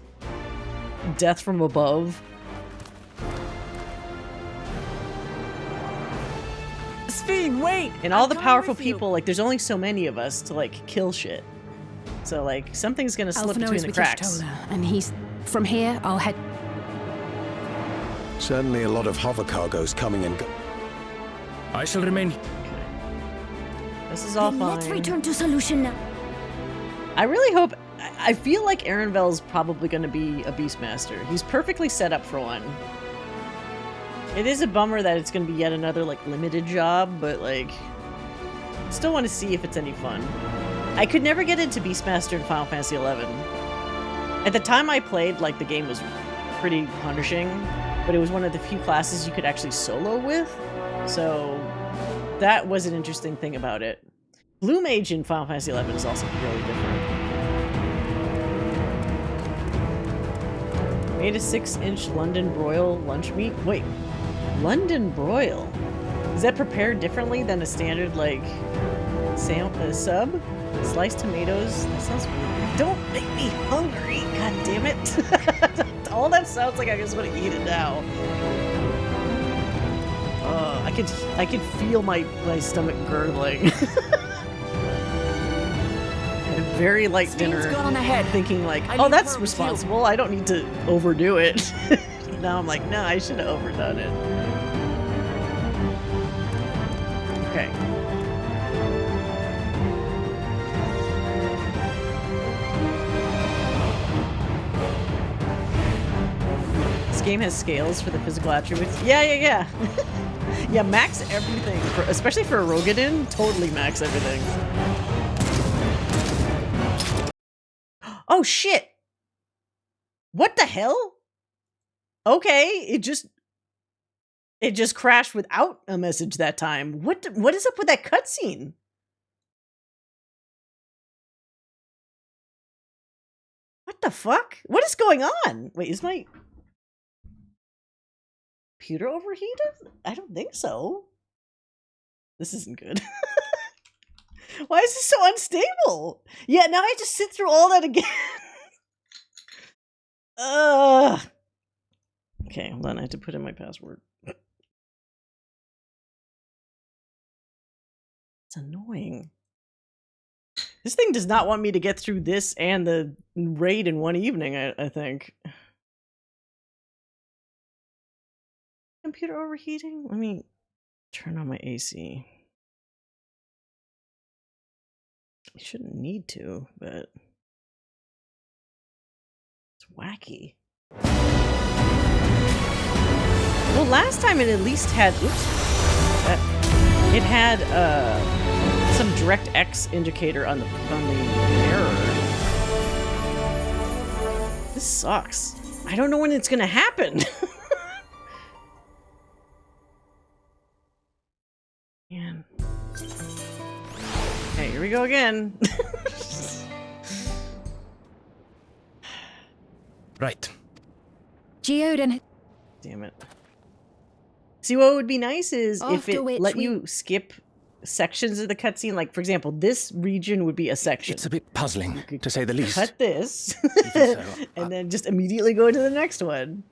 Death from above. Sphene, wait! And all the powerful people, like, there's only so many of us to, like, kill shit. So, like, something's gonna slip between the cracks. And he's... From here, I'll head... Certainly a lot of hover cargoes coming and go. I shall remain... This is all fine. Let's return to solution now. I really hope... I feel like Arenville's probably gonna be a Beastmaster. He's perfectly set up for one. It is a bummer that it's gonna be yet another, like, limited job, but, like... Still want to see if it's any fun. I could never get into Beastmaster in Final Fantasy XI. At the time I played, like, the game was pretty punishing. but it was one of the few classes you could actually solo with. So that was an interesting thing about it. Blue Mage in Final Fantasy XI is also really different. Made a 6-inch London broil lunch meat. Wait, London broil? Is that prepared differently than a standard, like, sub? Sliced tomatoes? That sounds weird. Don't make me hungry! God damn it! All that sounds like I just want to eat it now. I could feel my stomach gurgling. A very light dinner, thinking like, oh, that's responsible. I don't need to overdo it. Now I'm like, no, I should have overdone it. Okay. This game has scales for the physical attributes. Yeah. Yeah, max everything, especially for a Rogadin. Totally max everything. Oh shit! What the hell? Okay, it just crashed without a message that time. What is up with that cutscene? What the fuck? What is going on? Wait, is my computer overheated? I don't think so. This isn't good. Why is this so unstable? Yeah, now I have to sit through all that again. Okay, hold on. I have to put in my password. It's annoying. This thing does not want me to get through this and the raid in one evening, I think. Computer overheating? Let me turn on my AC. I shouldn't need to, but it's wacky. Well, last time it at least had, it had some DirectX indicator on the error. This sucks. I don't know when it's gonna happen. Man. Okay, here we go again. Right. Geoden. Damn it. See, what would be nice is if it let you skip sections of the cutscene. Like, for example, this region would be a section. It's a bit puzzling, to say the least. Cut this, and then just immediately go to the next one.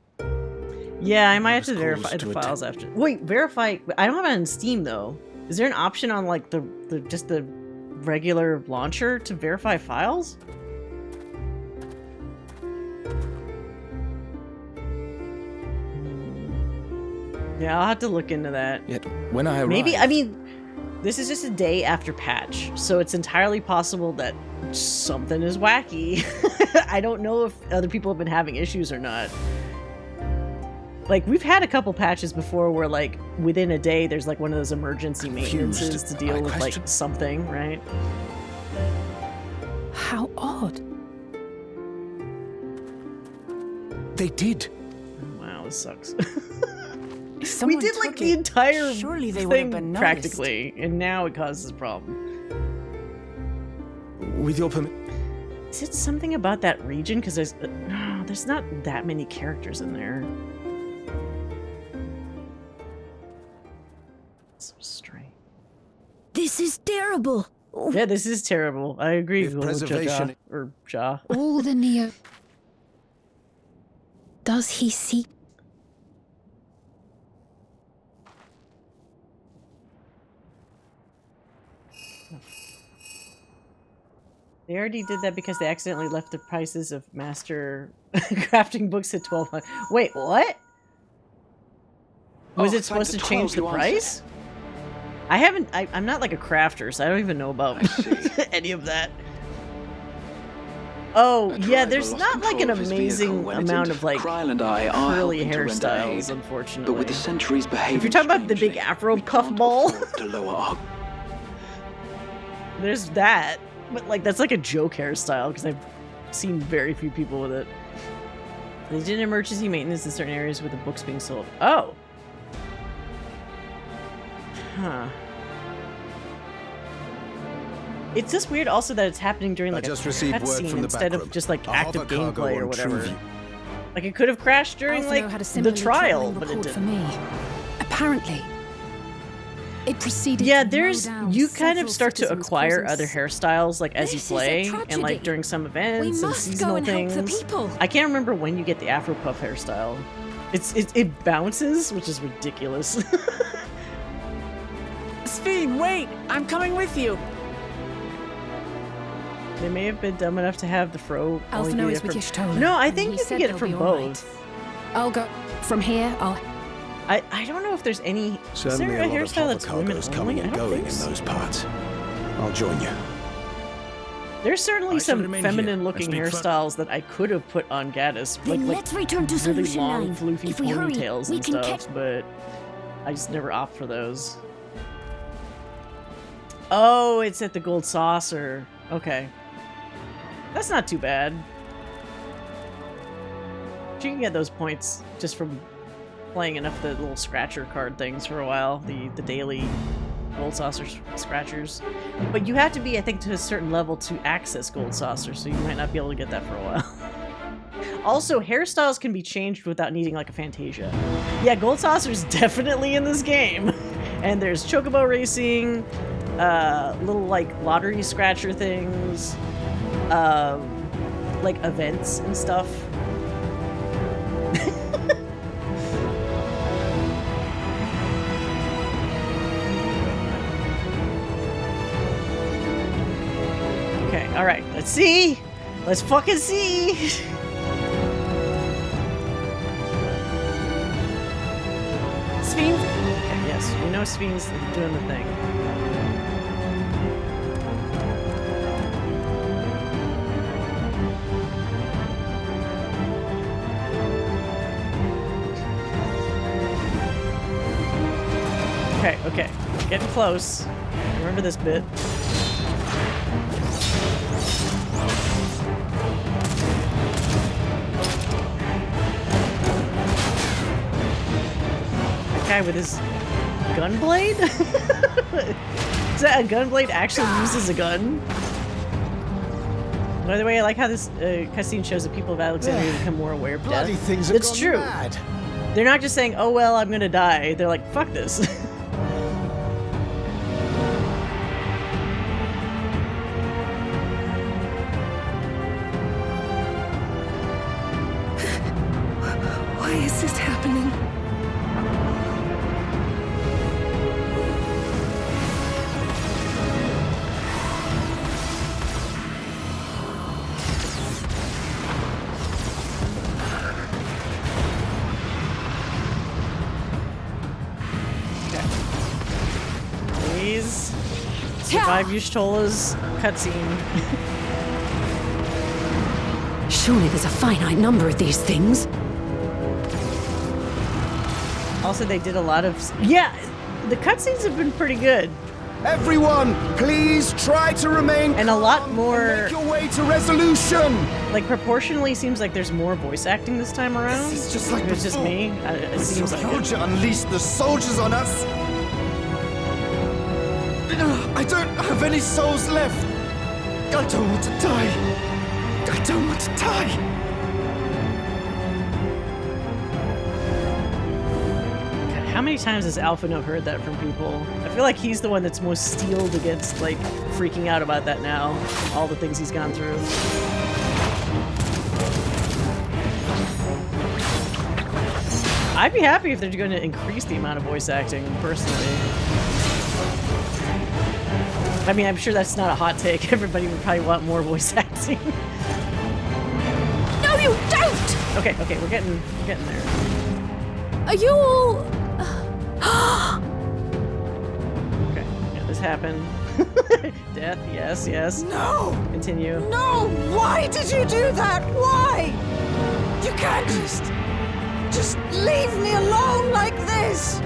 Yeah, I might have to verify the files after. Wait, verify. I don't have it on Steam though. Is there an option on like the just the regular launcher to verify files? Yeah, I'll have to look into that. Yet when I arrived, maybe, I mean, this is just a day after patch, so it's entirely possible that something is wacky. I don't know if other people have been having issues or not. Like, we've had a couple patches before where, like, within a day, there's, like, one of those emergency maintenances to deal with, like, something, right? How odd. They did. Wow, this sucks. We did, like, the entire surely they thing, been practically, and now it causes a problem. With your permit. Is it something about that region? Because there's not that many characters in there. So strange. This is terrible. Yeah, this is terrible. I agree with preservation Ja. All the Neo. Does he seek? They already did that because they accidentally left the prices of master crafting books at 1200. Wait, what? Was it supposed to change the price? I haven't. I'm not like a crafter, so I don't even know about any of that. Oh, yeah, there's not like an amazing amount of like curly hairstyles, unfortunately. But with the centuries behaving, if you're talking about the big afro puff ball, there's that. But like that's like a joke hairstyle because I've seen very few people with it. They did emergency maintenance in certain areas with the books being sold. Oh. Huh. It's just weird also that it's happening during like a cutscene instead of just like active gameplay or whatever. Like it could have crashed during like the trial, but it didn't. For me. Apparently, it proceeded. Yeah, you kind of start to acquire other hairstyles like as you play and like during some events and seasonal things. I can't remember when you get the Afro Puff hairstyle. It bounces, which is ridiculous. Sphene, wait! I'm coming with you. They may have been dumb enough to have the fro. Alphino is with Y'shtola. No, I think you can get it from both. I'll go from here. I don't know if there's any. Certainly is there a lot of hairstyle that's women coming and going in those parts. I'll join you. There's certainly some feminine-looking hairstyles that I could have put on Gaddis, like let's return to really Solution long, 9. floofy If we hurry, ponytails we and can stuff, but I just never opt for those. Oh, it's at the Gold Saucer. Okay. That's not too bad. You can get those points just from playing enough of the little scratcher card things for a while, the daily Gold Saucer scratchers. But you have to be, I think, to a certain level to access Gold Saucer, so you might not be able to get that for a while. Also, hairstyles can be changed without needing like a Fantasia. Yeah, Gold Saucer's definitely in this game. And there's Chocobo Racing, little like lottery scratcher things, like events and stuff. Okay, alright, let's see! Let's fucking see! Sphene? Okay, yes, we know Sphene's doing the thing. Okay, okay. Getting close. Remember this bit. That guy with his gunblade? Is that a gunblade actually uses a gun? By the way, I like how this cutscene shows that people of Alexandria become more aware of death. Bloody things have It's gone true. mad. They're not just saying, oh well, I'm gonna die. They're like, fuck this. Why is this happening? Please survive Y'shtola's cutscene. Surely there's a finite number of these things. Also, they did a lot of... Yeah, the cutscenes have been pretty good. Everyone, please try to remain and a lot more... and make your way to resolution! Like, proportionally seems like there's more voice acting this time around. This is just like it's just me. It seems like soldier unleashed the soldiers on us! I don't have any souls left! I don't want to die! I don't want to die! How many times has Alphino heard that from people? I feel like he's the one that's most steeled against, like, freaking out about that now. All the things he's gone through. I'd be happy if they're going to increase the amount of voice acting, personally. I mean, I'm sure that's not a hot take. Everybody would probably want more voice acting. No, you don't! Okay, okay, we're getting there. Are you all... Okay, yeah, this happened. Death, yes, yes. No! Continue. No! Why did you do that? Why? You can't just leave me alone like this!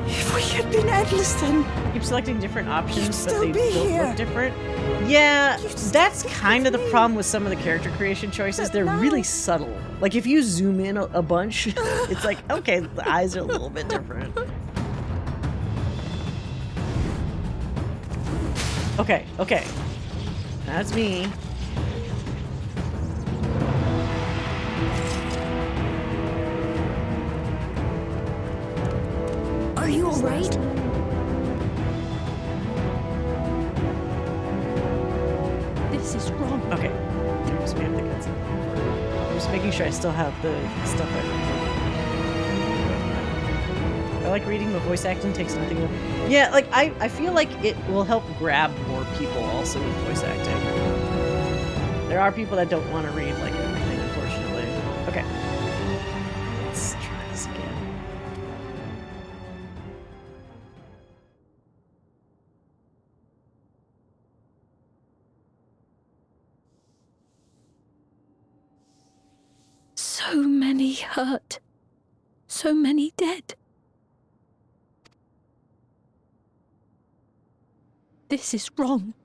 If we had been endless then. Keep selecting different options, but still they be don't here. look different. Yeah, that's kind of the problem with some of the character creation choices. They're really subtle. Like, if you zoom in a bunch, it's like, okay, the eyes are a little bit different. Okay, okay. That's me. Are you alright? This is wrong. Okay. There's me. I'm just making sure I still have the stuff I like reading, but voice acting takes nothing away. Yeah, like, I feel like it will help grab more people also with voice acting. There are people that don't want to read, like, everything, unfortunately. Okay. Let's try this again. So many hurt. So many dead. This is wrong.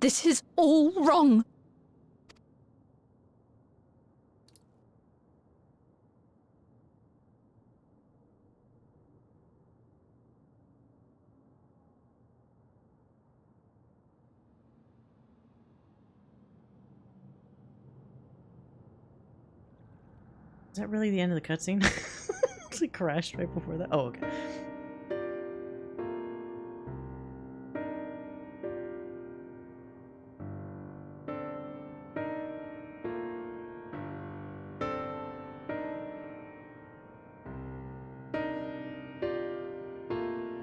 This is all wrong. Is that really the end of the cutscene? It crashed right before that. Oh, okay.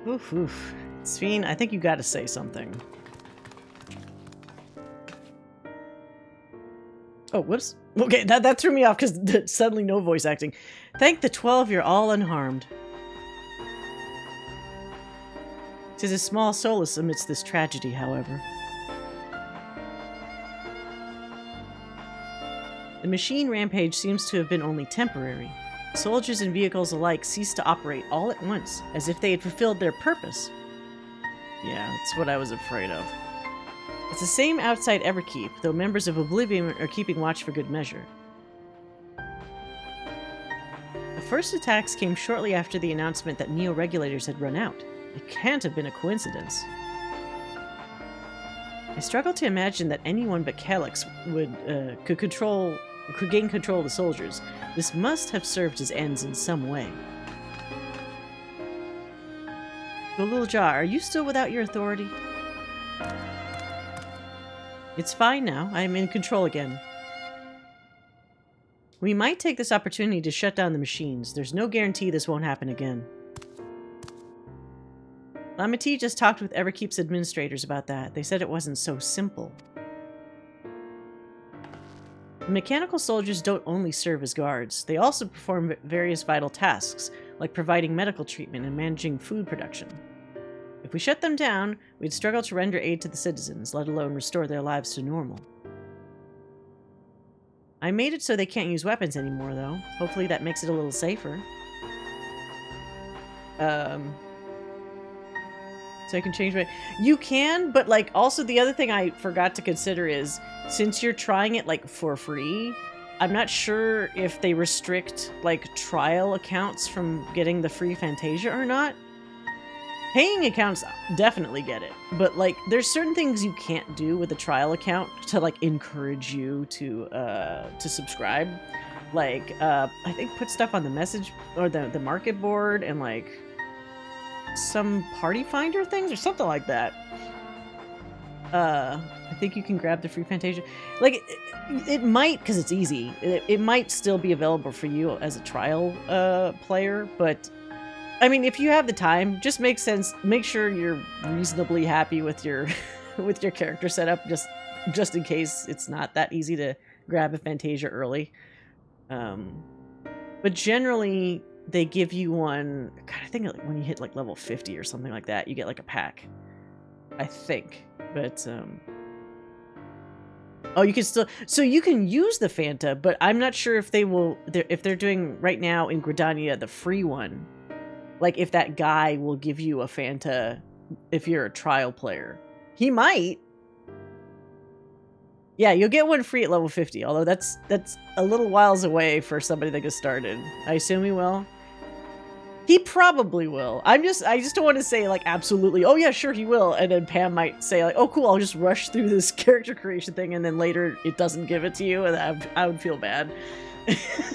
Oof, oof. Sven, I think you gotta say something. Oh, whoops. Okay, that threw me off because suddenly no voice acting. Thank the 12, you're all unharmed. 'Tis a small solace amidst this tragedy, however. The machine rampage seems to have been only temporary. Soldiers and vehicles alike ceased to operate all at once, as if they had fulfilled their purpose. Yeah, that's what I was afraid of. It's the same outside Everkeep, though members of Oblivion are keeping watch for good measure. The first attacks came shortly after the announcement that Neo-Regulators had run out. It can't have been a coincidence. I struggle to imagine that anyone but Calyx could gain control of the soldiers. This must have served his ends in some way. The little jar, are you still without your authority? It's fine now. I am in control again. We might take this opportunity to shut down the machines. There's no guarantee this won't happen again. Lamati just talked with Everkeep's administrators about that. They said it wasn't so simple. The mechanical soldiers don't only serve as guards. They also perform various vital tasks, like providing medical treatment and managing food production. If we shut them down, we'd struggle to render aid to the citizens, let alone restore their lives to normal. I made it so they can't use weapons anymore, though. Hopefully that makes it a little safer. So I can change my... You can, but, like, also the other thing I forgot to consider is, since you're trying it, like, for free, I'm not sure if they restrict, like, trial accounts from getting the free Fantasia or not. Paying accounts definitely get it, but, like, there's certain things you can't do with a trial account to, like, encourage you to subscribe. Like, I think put stuff on the message, or the market board, and, like, some party finder things or something like that. I think you can grab the free Fantasia. Like, it might, because it's easy, it might still be available for you as a trial player, but I mean, if you have the time, just make sure you're reasonably happy with your with your character setup, just in case it's not that easy to grab a Fantasia early. But generally, they give you one. God, I think like when you hit like level 50 or something like that, you get like a pack. I think, but oh, you can still. So you can use the Fanta, but I'm not sure if they will. If they're doing right now in Gridania the free one, Like, if that guy will give you a Fanta if you're a trial player. He might. Yeah, you'll get one free at level 50, although that's a little whiles away for somebody that gets started. I assume he will. He probably will. I just don't want to say, like, absolutely, oh yeah, sure he will, and then Pam might say, like, oh cool, I'll just rush through this character creation thing, and then later it doesn't give it to you, and I would feel bad.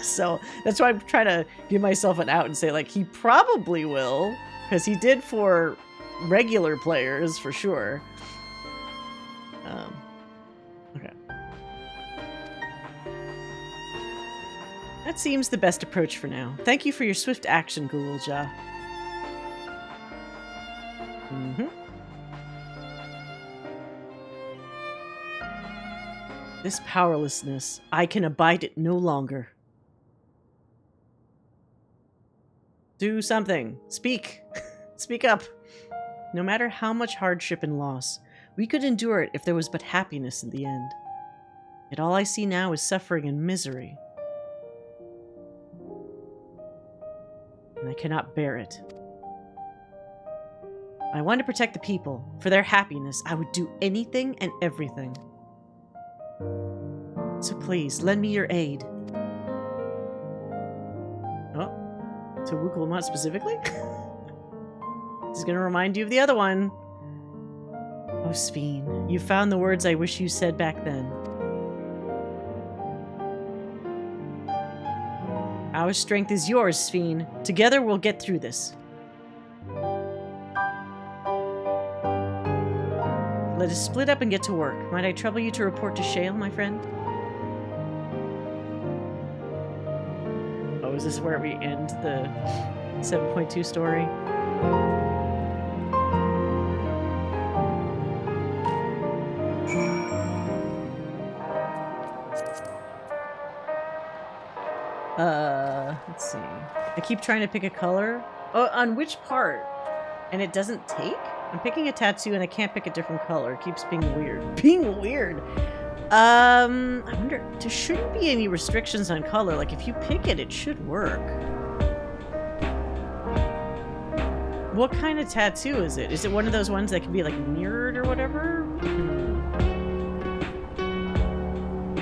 So that's why I'm trying to give myself an out and say, like, he probably will, because he did for regular players, for sure. Okay. That seems the best approach for now. Thank you for your swift action, Gulja. This powerlessness, I can abide it no longer. Do something. Speak. Speak up. No matter how much hardship and loss, we could endure it if there was but happiness in the end. Yet all I see now is suffering and misery. And I cannot bear it. I want to protect the people. For their happiness, I would do anything and everything. So please, lend me your aid. Oh, to Wukulmat specifically? This is going to remind you of the other one. Oh, Sphene, you found the words I wish you said back then. Our strength is yours, Sphene. Together we'll get through this. Let us split up and get to work. Might I trouble you to report to Shale, my friend? Oh, is this where we end the 7.2 story? Let's see. I keep trying to pick a color. Oh, on which part? And it doesn't take? I'm picking a tattoo and I can't pick a different color. It keeps being weird. Being weird! I wonder, there shouldn't be any restrictions on color. Like, if you pick it, it should work. What kind of tattoo is it? Is it one of those ones that can be, like, mirrored or whatever?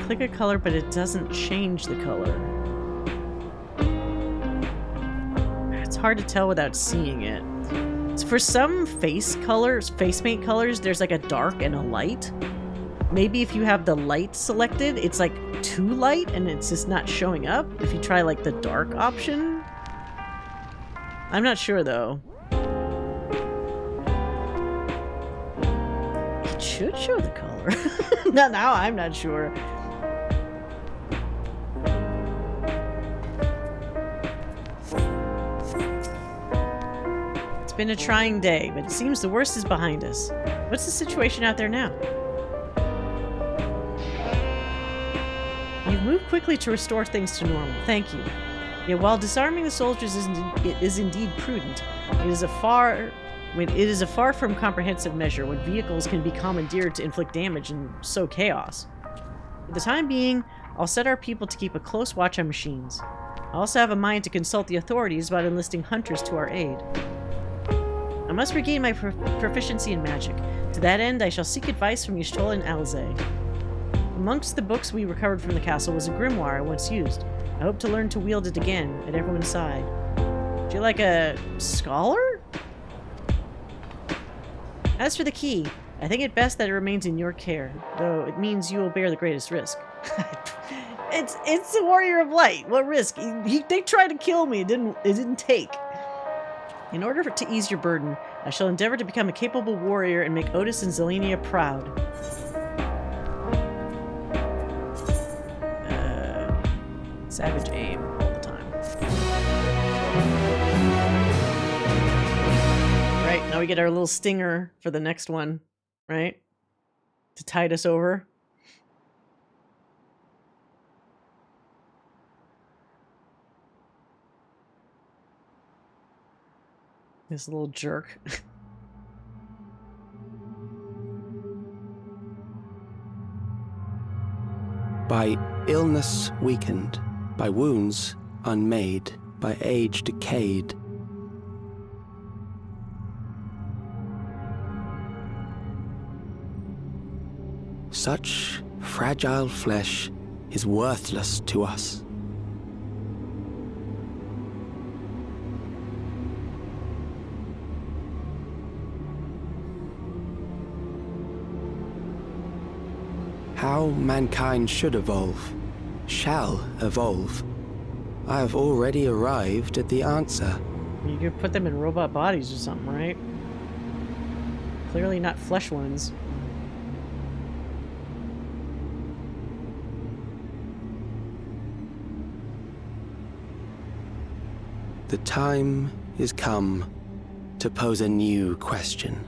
Click a color, but it doesn't change the color. It's hard to tell without seeing it. So for some face colors, face paint colors, there's like a dark and a light. Maybe if you have the light selected, it's like too light and it's just not showing up. If you try like the dark option. I'm not sure though. It should show the color. Now I'm not sure. It's been a trying day, but it seems the worst is behind us. What's the situation out there now? You've moved quickly to restore things to normal. Thank you. Yet while disarming the soldiers is indeed prudent, it is a far from comprehensive measure when vehicles can be commandeered to inflict damage and sow chaos. For the time being, I'll set our people to keep a close watch on machines. I also have a mind to consult the authorities about enlisting hunters to our aid. I must regain my proficiency in magic. To that end, I shall seek advice from Y'shtola and Alizé. Amongst the books we recovered from the castle was a grimoire I once used. I hope to learn to wield it again, at everyone's side. Do you like a scholar? As for the key, I think it best that it remains in your care, though it means you will bear the greatest risk. It's the Warrior of Light. What risk? They tried to kill me. It didn't take. In order to ease your burden, I shall endeavor to become a capable warrior and make Otis and Zelenia proud. Savage aim all the time. Right, now we get our little stinger for the next one, right? To tide us over. This little jerk. By illness weakened, by wounds unmade, by age decayed, Such fragile flesh is worthless to us. How mankind should evolve, shall evolve. I have already arrived at the answer. You could put them in robot bodies or something, right? Clearly not flesh ones. The time is come to pose a new question.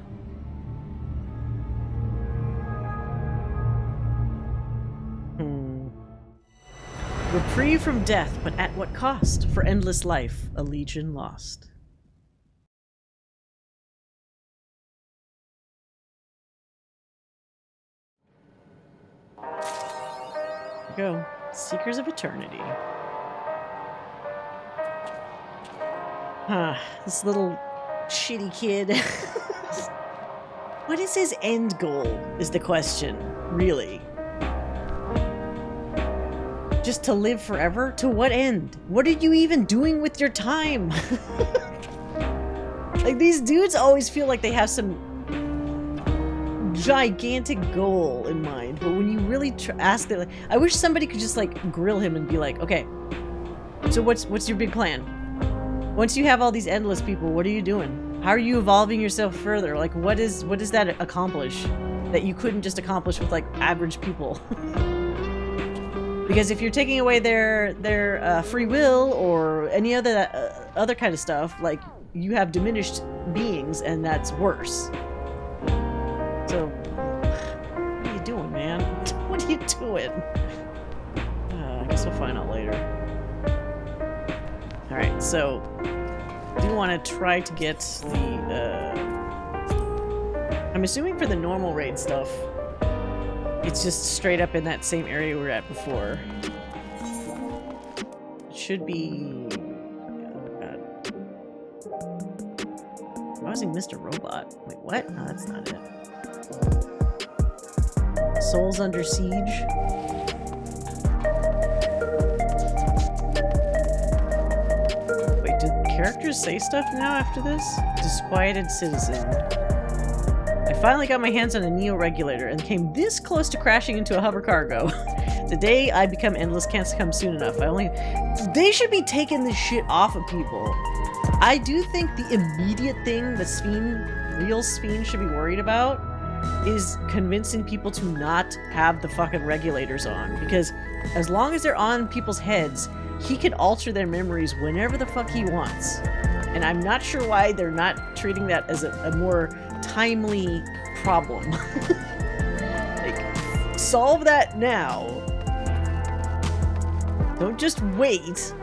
Reprieve from death, but at what cost? For endless life, a legion lost. Go. Seekers of Eternity. This little shitty kid. What is his end goal, is the question, really? Just to live forever? To what end? What are you even doing with your time? Like, these dudes always feel like they have some gigantic goal in mind, but when you really ask them, like, I wish somebody could just like grill him and be like, okay, so what's your big plan? Once you have all these endless people, what are you doing? How are you evolving yourself further? Like, what does that accomplish that you couldn't just accomplish with like average people? Because if you're taking away their free will or any other kind of stuff, like, you have diminished beings, and that's worse. So, what are you doing, man? What are you doing? I guess we'll find out later. Alright, so I do want to try to get the... I'm assuming for the normal raid stuff, it's just straight up in that same area we were at before. It should be... Oh god. I was in Mr. Robot. Wait, what? No, that's not it. Souls Under Siege. Wait, did characters say stuff now after this? Disquieted Citizen. I finally got my hands on a Neo-Regulator and came this close to crashing into a hover cargo. The day I become endless can't come soon enough. They should be taking this shit off of people. I do think the immediate thing that real Sphene should be worried about is convincing people to not have the fucking regulators on. Because as long as they're on people's heads, he can alter their memories whenever the fuck he wants. And I'm not sure why they're not treating that as a more timely problem. Like, solve that now. Don't just wait.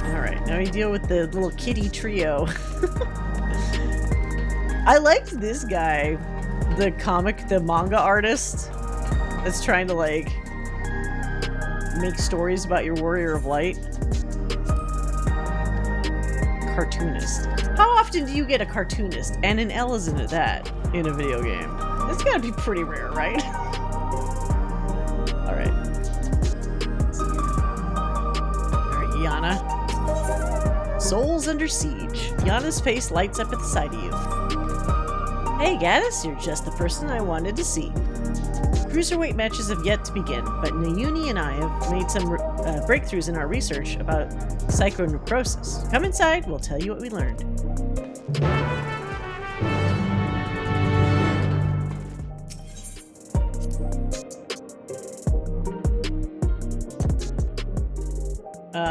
Alright, now we deal with the little kitty trio. I liked this guy. The manga artist that's trying to, like, make stories about your Warrior of Light. Cartoonist. How often do you get a cartoonist, and an L is into that, in a video game? It's gotta be pretty rare, right? Alright. Alright, Yana. Souls Under Siege. Yana's face lights up at the sight of you. Hey Gaddis, you're just the person I wanted to see. Cruiserweight matches have yet to begin, but Nayuni and I have made some breakthroughs in our research about psychonecrosis. Come inside, we'll tell you what we learned.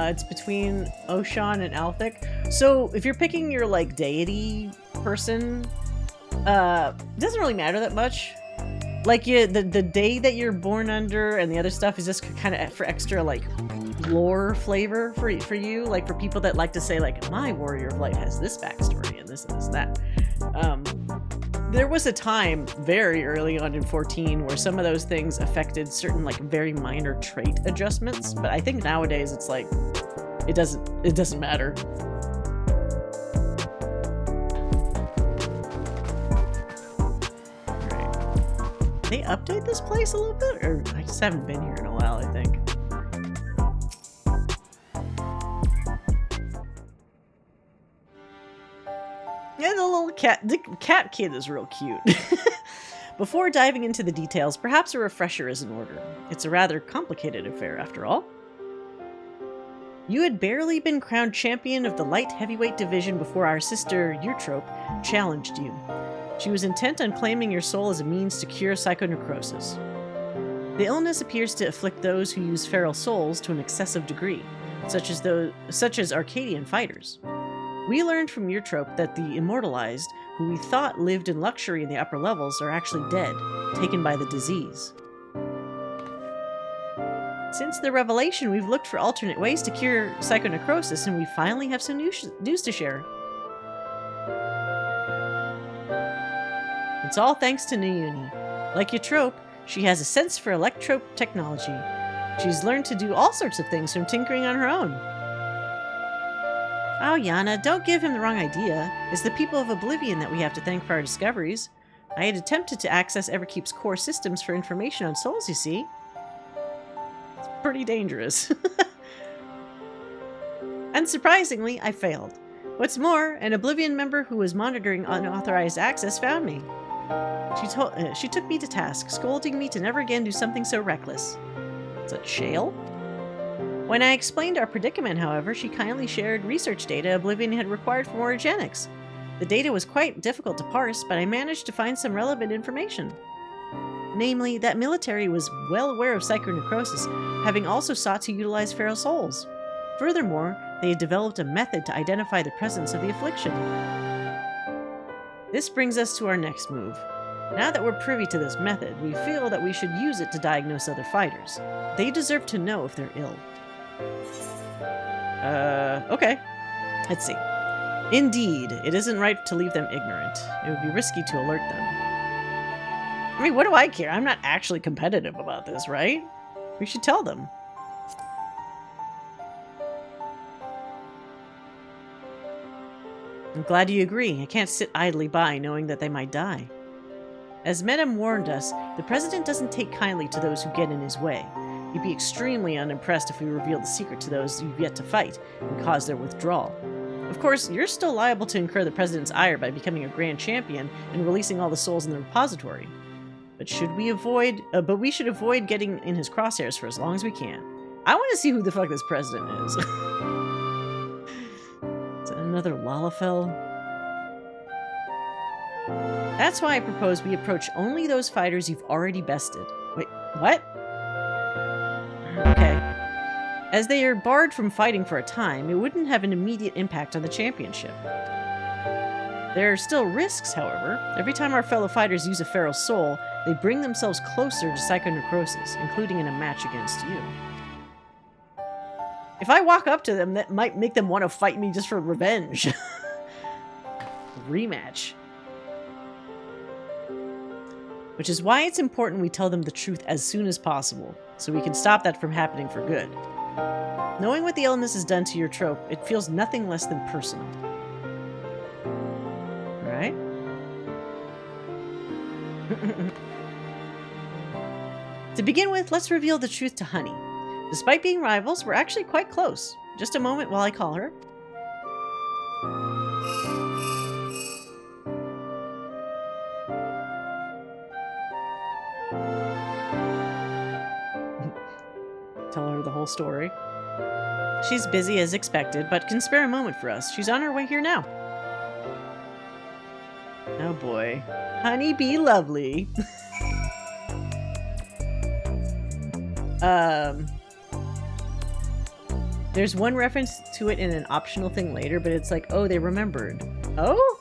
It's between Oshan and Althic. So if you're picking your, like, deity person, it doesn't really matter that much. Like, the day that you're born under and the other stuff is just kind of for extra, like, lore flavor for you. Like, for people that like to say, like, my Warrior of Light has this backstory and this and this and that. There was a time very early on in 14 where some of those things affected certain like very minor trait adjustments, but I think nowadays it's like it doesn't matter. Right. They update this place a little bit, or I just haven't been here in a while, I think. Yeah, the cat kid is real cute. Before diving into the details, perhaps a refresher is in order. It's a rather complicated affair, after all. You had barely been crowned champion of the light heavyweight division before our sister, Eutrope, challenged you. She was intent on claiming your soul as a means to cure psychonecrosis. The illness appears to afflict those who use feral souls to an excessive degree, such as Arcadian fighters. We learned from Eutrope that the immortalized, who we thought lived in luxury in the upper levels, are actually dead, taken by the disease. Since the revelation, we've looked for alternate ways to cure psychonecrosis, and we finally have some news to share. It's all thanks to Nayuni. Like Eutrope, she has a sense for electrope technology. She's learned to do all sorts of things from tinkering on her own. Oh, Yana, don't give him the wrong idea. It's the people of Oblivion that we have to thank for our discoveries. I had attempted to access Everkeep's core systems for information on souls, you see. It's pretty dangerous. Unsurprisingly, I failed. What's more, an Oblivion member who was monitoring unauthorized access found me. She took me to task, scolding me to never again do something so reckless. Is that Shale? When I explained our predicament, however, she kindly shared research data Oblivion had required from Origenics. The data was quite difficult to parse, but I managed to find some relevant information. Namely, that military was well aware of psychonecrosis, having also sought to utilize feral souls. Furthermore, they had developed a method to identify the presence of the affliction. This brings us to our next move. Now that we're privy to this method, we feel that we should use it to diagnose other fighters. They deserve to know if they're ill. Okay. Let's see. Indeed, it isn't right to leave them ignorant. It would be risky to alert them. I mean, what do I care? I'm not actually competitive about this, right? We should tell them. I'm glad you agree. I can't sit idly by knowing that they might die. As Medem warned us, the President doesn't take kindly to those who get in his way. He'd be extremely unimpressed if we revealed the secret to those you've yet to fight and cause their withdrawal. Of course, you're still liable to incur the President's ire by becoming a Grand Champion and releasing all the souls in the repository. But we should avoid getting in his crosshairs for as long as we can. I want to see who the fuck this President is. Is that another Lalafell? That's why I propose we approach only those fighters you've already bested. Wait, what? Okay. As they are barred from fighting for a time, it wouldn't have an immediate impact on the championship. There are still risks, however. Every time our fellow fighters use a feral soul, they bring themselves closer to psychonecrosis, including in a match against you. If I walk up to them, that might make them want to fight me just for revenge. Rematch. Which is why it's important we tell them the truth as soon as possible, so we can stop that from happening for good. Knowing what the illness has done to your trope, it feels nothing less than personal. Alright? To begin with, let's reveal the truth to Honey. Despite being rivals, we're actually quite close. Just a moment while I call her. Tell her the whole story. She's busy as expected, but can spare a moment for us. She's on her way here now. Oh boy. Honey, be lovely. There's one reference to it in an optional thing later, but it's like, oh, they remembered. Oh?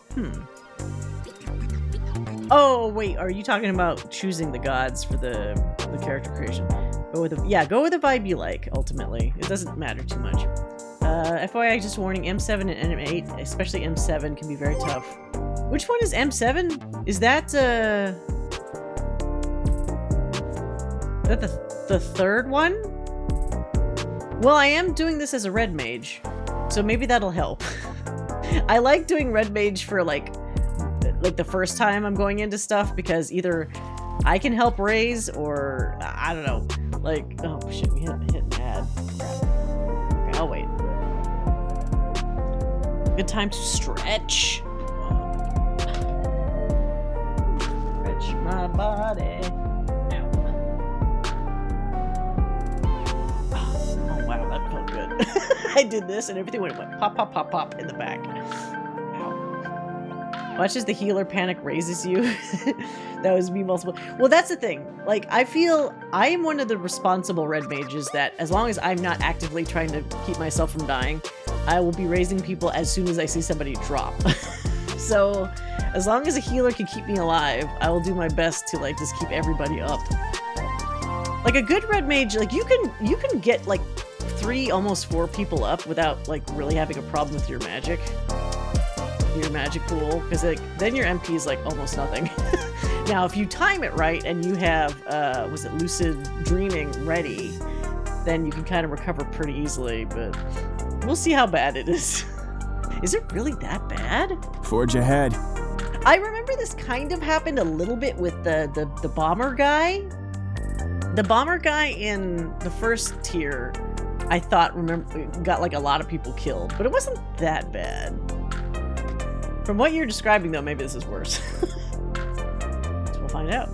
Oh, wait, are you talking about choosing the gods for the character creation? Go with the vibe you like, ultimately. It doesn't matter too much. FYI, just warning, M7 and M8, especially M7, can be very tough. Which one is M7? Is that the third one? Well, I am doing this as a red mage, so maybe that'll help. I like doing red mage for like the first time I'm going into stuff, because either I can help raise or I don't know. Like, oh shit, we hit an ad. Crap. Okay, I'll wait. Good time to stretch. Stretch my body. Oh wow, that felt good. I did this and everything went pop, pop, pop, pop in the back. Watch as the healer panic raises you. That was me multiple. Well, that's the thing. Like, I feel I am one of the responsible red mages that as long as I'm not actively trying to keep myself from dying, I will be raising people as soon as I see somebody drop. So as long as a healer can keep me alive, I will do my best to like just keep everybody up. Like a good red mage, like you can get like 3, almost 4 people up without like really having a problem with your magic. Your magic pool, because like then your MP is like almost nothing. Now if you time it right and you have was it lucid dreaming ready, then you can kind of recover pretty easily, but we'll see how bad it is. Is it really that bad? Forge ahead. I remember this kind of happened a little bit with the bomber guy. The bomber guy in the first tier, I thought got like a lot of people killed, but it wasn't that bad. From what you're describing, though, maybe this is worse. So we'll find out.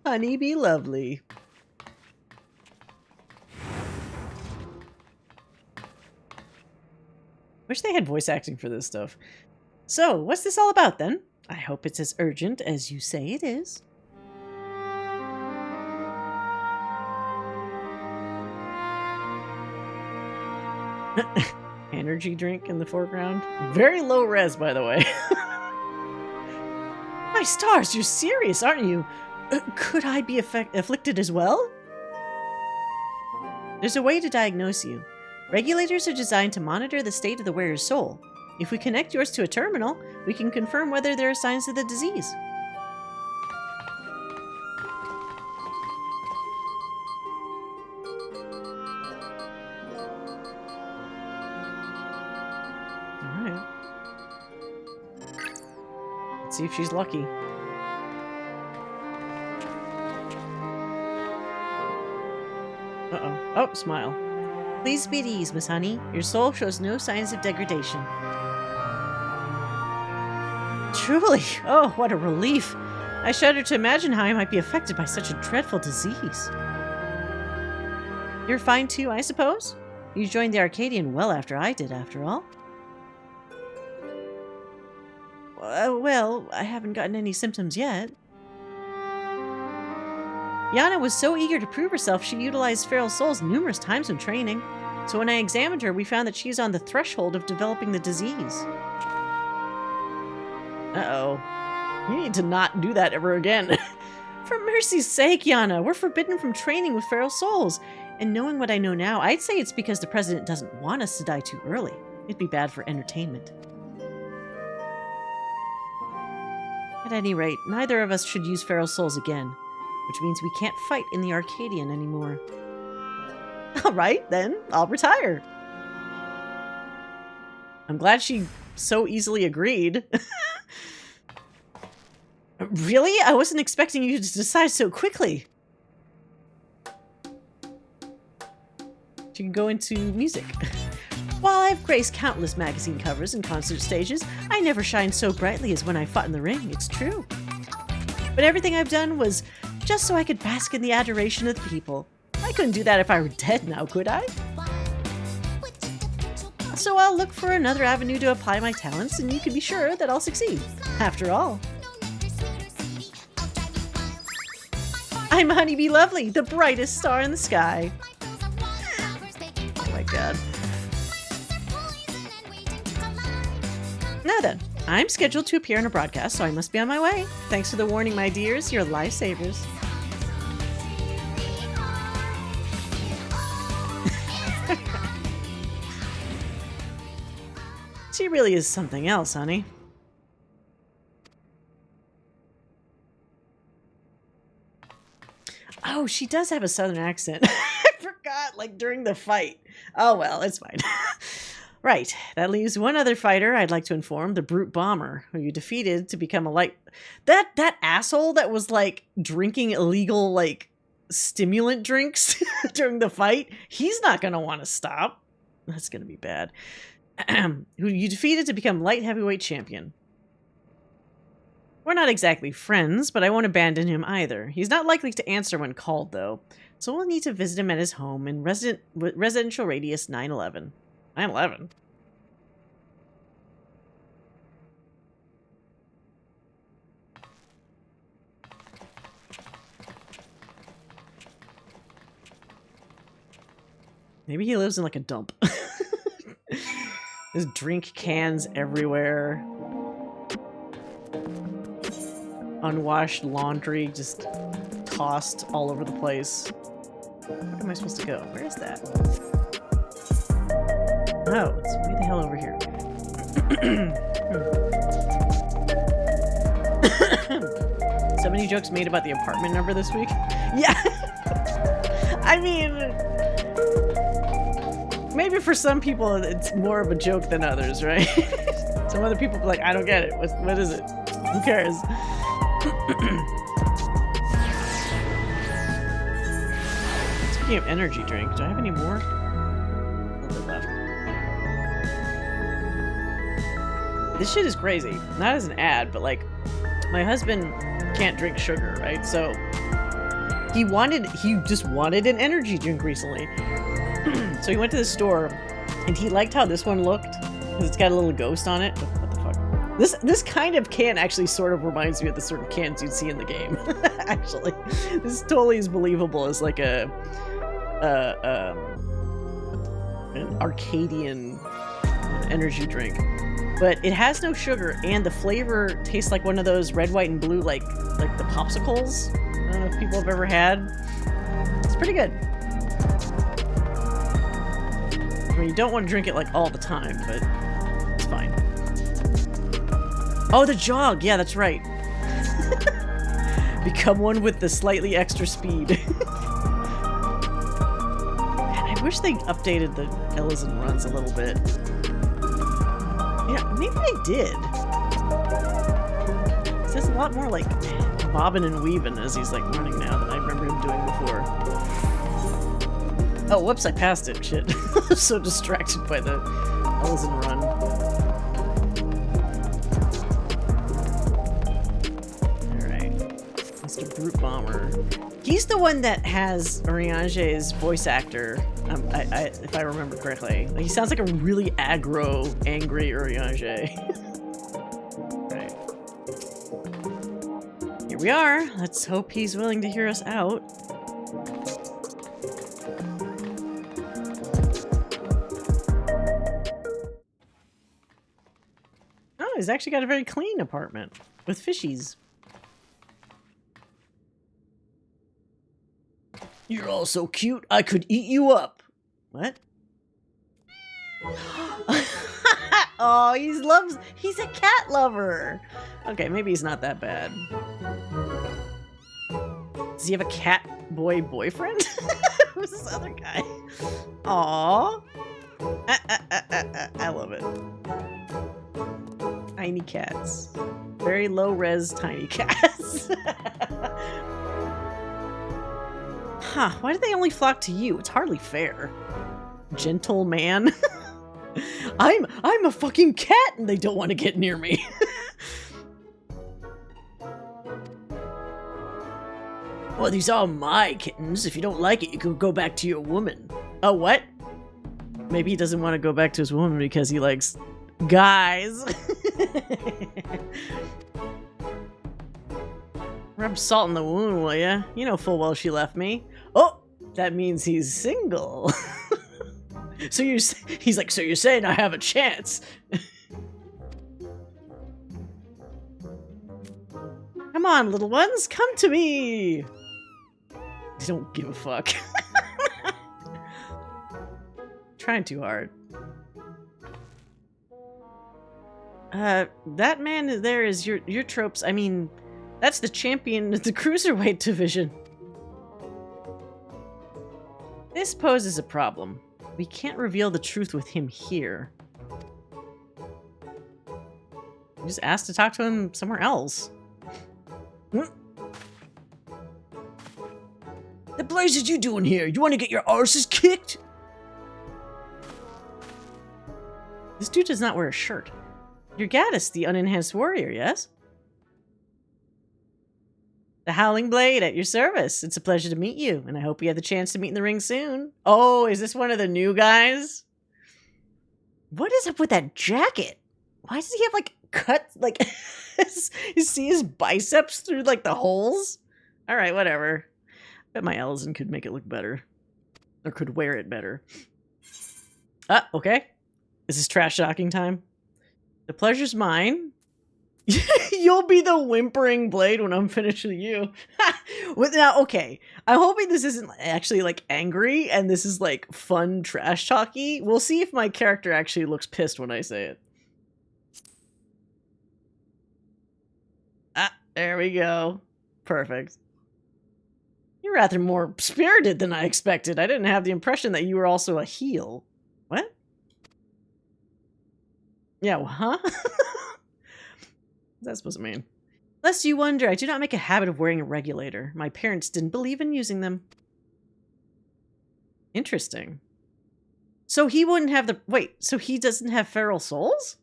Honey be lovely. Wish they had voice acting for this stuff. So, what's this all about, then? I hope it's as urgent as you say it is. Energy drink in the foreground. Very low res, by the way. My stars, you're serious, aren't you? Could I be afflicted as well? There's a way to diagnose you. Regulators are designed to monitor the state of the wearer's soul. If we connect yours to a terminal, we can confirm whether there are signs of the disease. See if she's lucky. Uh-oh. Oh, smile. Please be at ease, Miss Honey. Your soul shows no signs of degradation. Truly? Oh, what a relief. I shudder to imagine how I might be affected by such a dreadful disease. You're fine too, I suppose? You joined the Arcadian well after I did, after all. Well, I haven't gotten any symptoms yet. Yana was so eager to prove herself, she utilized feral souls numerous times when training. So when I examined her, we found that she's on the threshold of developing the disease. Uh-oh. You need to not do that ever again. For mercy's sake, Yana, we're forbidden from training with feral souls. And knowing what I know now, I'd say it's because the president doesn't want us to die too early. It'd be bad for entertainment. At any rate, neither of us should use feral souls again, which means we can't fight in the Arcadian anymore. Alright, then, I'll retire. I'm glad she so easily agreed. Really? I wasn't expecting you to decide so quickly. She can go into music. While I've graced countless magazine covers and concert stages, I never shined so brightly as when I fought in the ring, it's true. But everything I've done was just so I could bask in the adoration of the people. I couldn't do that if I were dead now, could I? So I'll look for another avenue to apply my talents, and you can be sure that I'll succeed. After all, I'm Honeybee Lovely, the brightest star in the sky. Oh my god. Now then, I'm scheduled to appear in a broadcast, so I must be on my way. Thanks for the warning, my dears. You're lifesavers. really is something else, honey. Oh, she does have a southern accent. I forgot, like, during the fight. Oh, well, it's fine. Right, that leaves one other fighter I'd like to inform, the Brute Bomber, who you defeated to become a light... That asshole that was, like, drinking illegal, like, stimulant drinks during the fight, he's not going to want to stop. That's going to be bad. Who you defeated to become light heavyweight champion. We're not exactly friends, but I won't abandon him either. He's not likely to answer when called, though, so we'll need to visit him at his home in residential radius 911. 911? Maybe he lives in, like, a dump. There's drink cans everywhere. Unwashed laundry just tossed all over the place. Where am I supposed to go? Where is that? Oh, it's way the hell over here. So many jokes made about the apartment number this week? Yeah. I mean, maybe for some people it's more of a joke than others, right? Some other people are like, I don't get it. What is it? Who cares? Speaking of energy drink, do I have any more? A little bit left. This shit is crazy. Not as an ad, but like, my husband can't drink sugar, right? So he just wanted an energy drink recently. So he went to the store and he liked how this one looked because it's got a little ghost on it. What the fuck? This kind of can actually sort of reminds me of the sort of cans you'd see in the game. Actually, this totally is believable as like an Arcadian energy drink, but it has no sugar and the flavor tastes like one of those red, white, and blue like the popsicles. I don't know if people have ever had. It's pretty good. I mean, you don't want to drink it like all the time, but it's fine. Oh, the jog! Yeah, that's right. Become one with the slightly extra speed. Man, I wish they updated the Ellison runs a little bit. Yeah, maybe they did. It says a lot more like bobbing and weaving as he's like running now than I remember him doing before. Oh, whoops, I passed it. Shit. I was so distracted by the Ellison run. Brute Bomber. He's the one that has Urianger's voice actor, if I remember correctly. Like, he sounds like a really aggro, angry Urianger. Right. Here we are. Let's hope he's willing to hear us out. Oh, he's actually got a very clean apartment with fishies. You're all so cute, I could eat you up. What? Oh, he's a cat lover. Okay, maybe he's not that bad. Does he have a cat boy boyfriend? Who's this other guy? Aww. I love it. Tiny cats. Very low res tiny cats. Huh, why do they only flock to you? It's hardly fair. Gentle man. I'm a fucking cat and they don't want to get near me. Well, these are my kittens. If you don't like it, you can go back to your woman. Oh, what? Maybe he doesn't want to go back to his woman because he likes guys. Rub salt in the wound, will ya? You know full well she left me. Oh, that means he's single. So he's like, so you're saying I have a chance? Come on, little ones, come to me. They don't give a fuck. Trying too hard. That man there is your tropes. I mean, that's the champion of the cruiserweight division. This poses a problem. We can't reveal the truth with him here. Just asked to talk to him somewhere else. The blazes you doing here? You want to get your arses kicked? This dude does not wear a shirt. You're Gaddis, the unenhanced warrior, yes? The Howling Blade at your service. It's a pleasure to meet you, and I hope we have the chance to meet in the ring soon. Oh, is this one of the new guys? What is up with that jacket? Why does he have, like, cut, like, you see his biceps through, like, the holes? Alright, whatever. Bet my Ellison could make it look better. Or could wear it better. Okay. This is trash talking time. The pleasure's mine. You'll be the whimpering blade when I'm finished with you. Now, okay. I'm hoping this isn't actually, like, angry and this is, like, fun trash talky. We'll see if my character actually looks pissed when I say it. There we go. Perfect. You're rather more spirited than I expected. I didn't have the impression that you were also a heel. What? Yeah, well, huh? What's that supposed to mean? Lest you wonder, I do not make a habit of wearing a regulator. My parents didn't believe in using them. Interesting. So he wouldn't have the... Wait, so he doesn't have feral souls?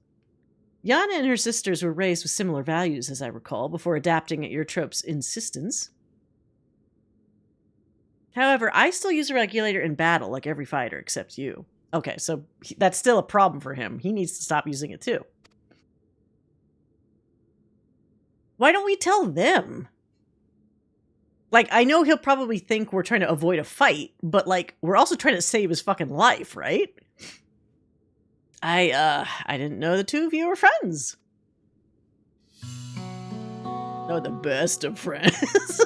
Yana and her sisters were raised with similar values, as I recall, before adapting at Eartrope's insistence. However, I still use a regulator in battle, like every fighter, except you. Okay, so that's still a problem for him. He needs to stop using it too. Why don't we tell them? Like, I know he'll probably think we're trying to avoid a fight, but, like, we're also trying to save his fucking life, right? I didn't know the two of you were friends. Oh, the best of friends.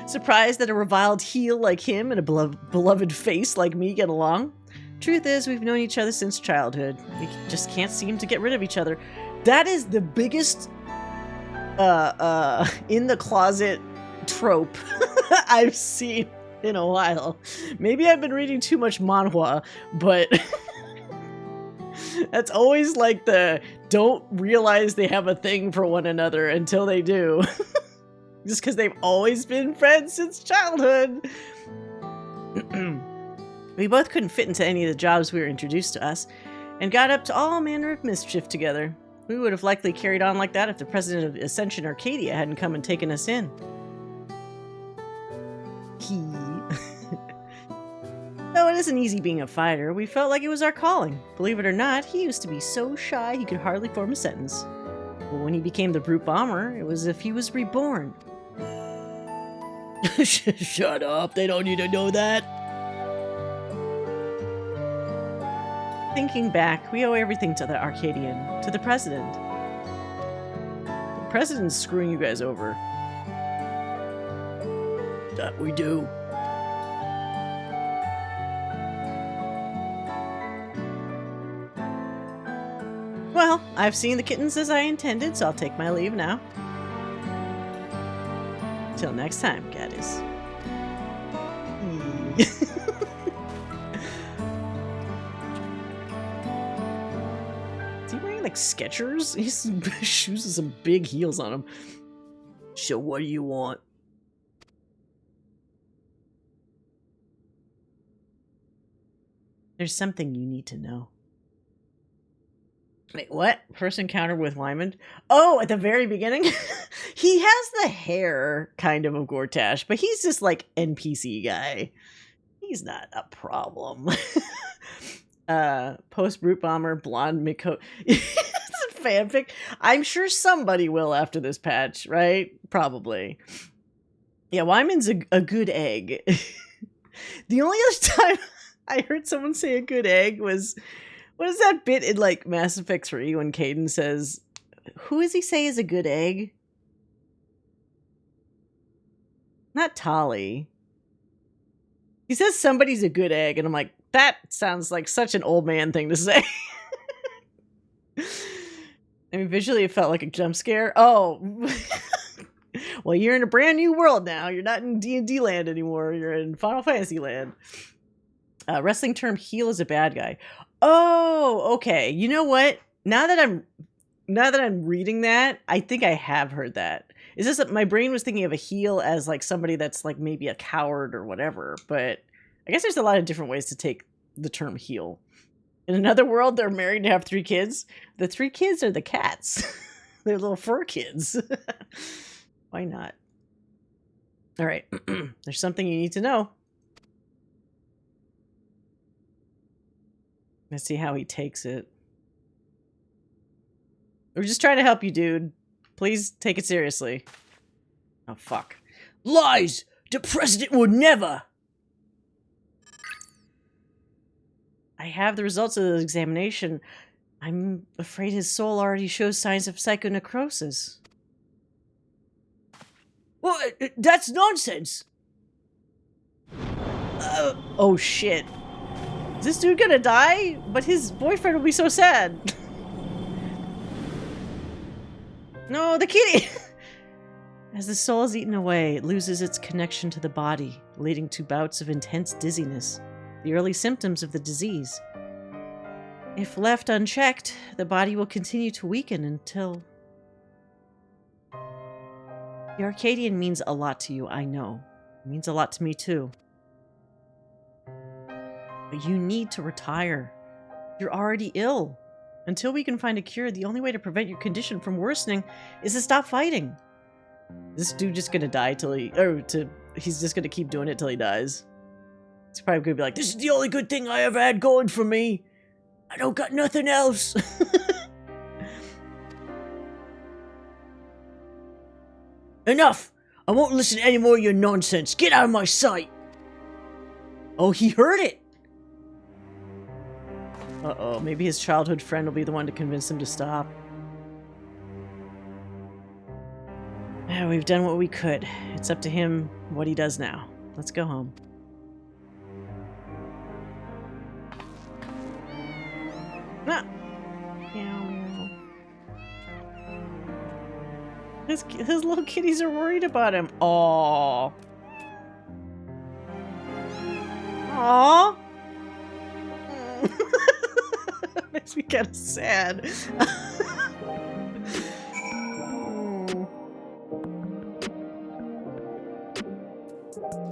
Surprised that a reviled heel like him and a beloved face like me get along? Truth is, we've known each other since childhood. We just can't seem to get rid of each other. That is the biggest, in the closet trope I've seen in a while. Maybe I've been reading too much manhwa, but that's always like the don't realize they have a thing for one another until they do. Just because they've always been friends since childhood. We both couldn't fit into any of the jobs we were introduced to us, and got up to all manner of mischief together. We would have likely carried on like that if the president of Ascension Arcadia hadn't come and taken us in. Though it isn't easy being a fighter, we felt like it was our calling. Believe it or not, he used to be so shy he could hardly form a sentence. But when he became the Brute Bomber, it was as if he was reborn. Shut up, they don't need to know that. Thinking back, we owe everything to the Arcadian, to the president. The president's screwing you guys over. That we do. Well, I've seen the kittens as I intended, so I'll take my leave now. Till next time, Gaddis. Is he wearing like Skechers? He's shoes with some big heels on him. So what do you want? There's something you need to know. Wait, what? First encounter with Wyman? Oh, at the very beginning? He has the hair, kind of Gortash, but he's just like NPC guy. He's not a problem. Post-Brute Bomber, blonde Miko. It's a fanfic. I'm sure somebody will after this patch, right? Probably. Yeah, Wyman's a good egg. The only other time I heard someone say a good egg was... What is that bit in, like, Mass Effect 3 when Caden says... Who does he say is a good egg? Not Tali. He says somebody's a good egg, and I'm like, that sounds like such an old man thing to say. I mean, visually it felt like a jump scare. Oh. Well, you're in a brand new world now. You're not in D&D land anymore. You're in Final Fantasy land. Wrestling term heel is a bad guy. Oh, okay. You know what? Now that I'm reading that, I think I have heard that. Is this my brain was thinking of a heel as like somebody that's like maybe a coward or whatever, but I guess there's a lot of different ways to take the term heel. In another world, they're married and have 3 kids. The 3 kids are the cats. They're little fur kids. Why not? All right. There's something you need to know. Let's see how he takes it. We're just trying to help you, dude. Please take it seriously. Oh, fuck. Lies! The president would never! I have the results of the examination. I'm afraid his soul already shows signs of psychonecrosis. Well, that's nonsense! Oh, shit. Is this dude gonna die? But his boyfriend will be so sad. No, the kitty! As the soul is eaten away, it loses its connection to the body, leading to bouts of intense dizziness, the early symptoms of the disease. If left unchecked, the body will continue to weaken until... The Arcadian means a lot to you, I know. It means a lot to me too. But you need to retire. You're already ill. Until we can find a cure, the only way to prevent your condition from worsening is to stop fighting. This dude just gonna die till he's just gonna keep doing it till he dies. He's probably gonna be like, this is the only good thing I ever had going for me. I don't got nothing else. Enough! I won't listen to any more of your nonsense. Get out of my sight! Oh, he heard it! Uh-oh, maybe his childhood friend will be the one to convince him to stop. Yeah, we've done what we could. It's up to him what he does now. Let's go home. Ah. His little kitties are worried about him. Aww. Aww. Makes me kind of sad.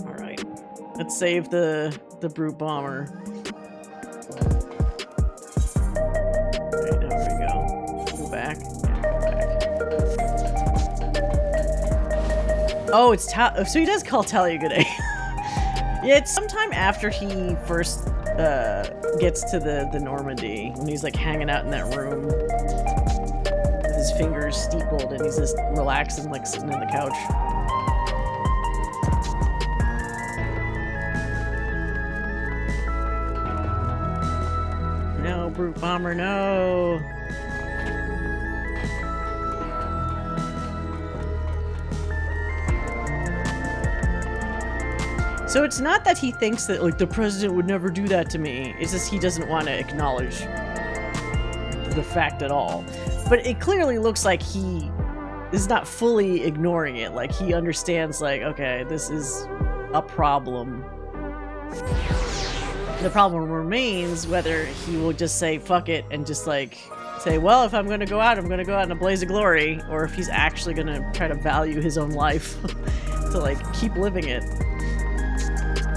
Alright. Let's save the brute bomber. Alright, there we go. Go back. Oh, it's so he does call Talia good day. Yeah, it's sometime after he first gets to the Normandy, when he's like hanging out in that room with his fingers steepled and he's just relaxing, like sitting on the couch. No, brute bomber, no. So it's not that he thinks that, like, the president would never do that to me. It's just he doesn't want to acknowledge the fact at all. But it clearly looks like he is not fully ignoring it. Like, he understands, like, okay, this is a problem. The problem remains whether he will just say, fuck it, and just, like, say, well, if I'm going to go out, I'm going to go out in a blaze of glory. Or if he's actually going to try to value his own life to, like, keep living it.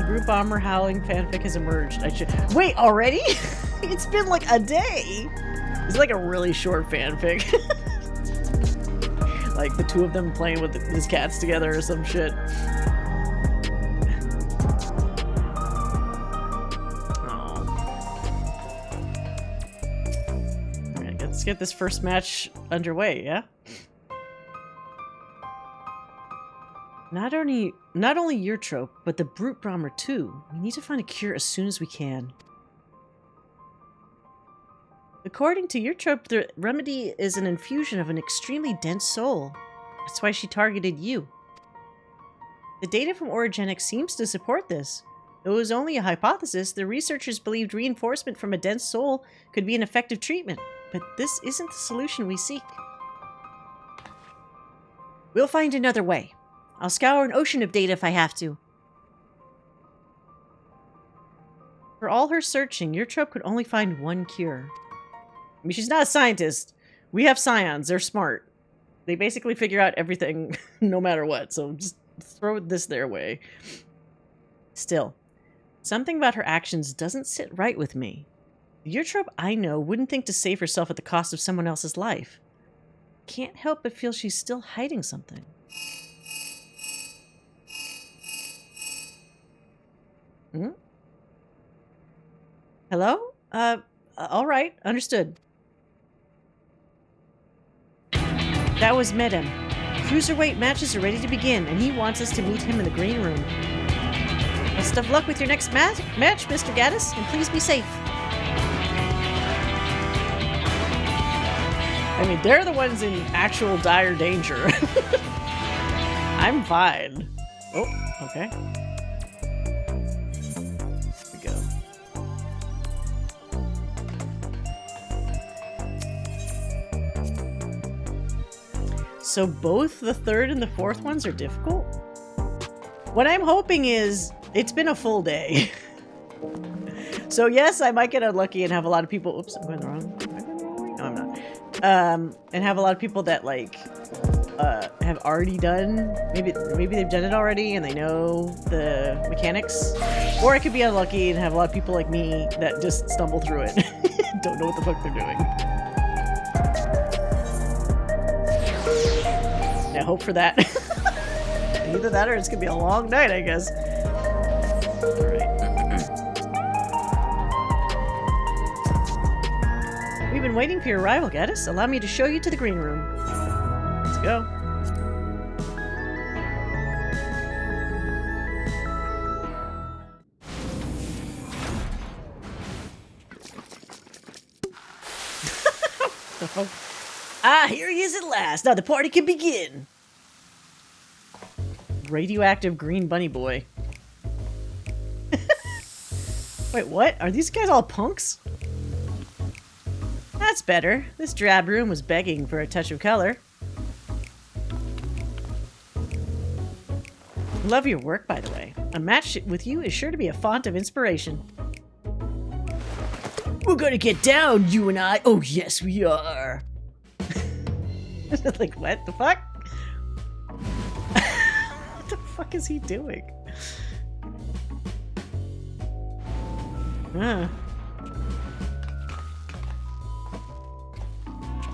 Brute bomber howling fanfic has emerged. Wait, already? It's been like a day. It's like a really short fanfic. Like the two of them playing with his cats together or some shit. Oh. Alright, let's get this first match underway, yeah? Not only your trope, but the brute bomber too. We need to find a cure as soon as we can. According to your trope, the remedy is an infusion of an extremely dense soul. That's why she targeted you. The data from Origenics seems to support this. Though it was only a hypothesis, the researchers believed reinforcement from a dense soul could be an effective treatment, but this isn't the solution we seek. We'll find another way. I'll scour an ocean of data if I have to. For all her searching, your trope could only find one cure. I mean, she's not a scientist. We have scions. They're smart. They basically figure out everything no matter what, so just throw this their way. Still, something about her actions doesn't sit right with me. The Eutrope I know wouldn't think to save herself at the cost of someone else's life. Can't help but feel she's still hiding something. Hmm? Hello? Alright, understood. That was Medem. Cruiserweight matches are ready to begin, and he wants us to meet him in the green room. Best of luck with your next match, Mr. Gaddis, and please be safe. I mean, they're the ones in actual dire danger. I'm fine. Oh, okay. Here we go. So both the third and the fourth ones are difficult? What I'm hoping is it's been a full day. So yes, I might get unlucky and have a lot of people... Oops, I'm going the wrong way. No, I'm not. And have a lot of people that, like, have already done... Maybe they've done it already and they know the mechanics. Or I could be unlucky and have a lot of people like me that just stumble through it. Don't know what the fuck they're doing. Yeah, hope for that. Either that or it's gonna be a long night, I guess. Alright. We've been waiting for your arrival, Gaddis. Allow me to show you to the green room. Let's go. Ah, here he is at last. Now the party can begin. Radioactive green bunny boy. Wait, what? Are these guys all punks? That's better. This drab room was begging for a touch of color. Love your work, by the way. A match with you is sure to be a font of inspiration. We're gonna get down, you and I. Oh, yes, we are. Like, what the fuck? What the fuck is he doing?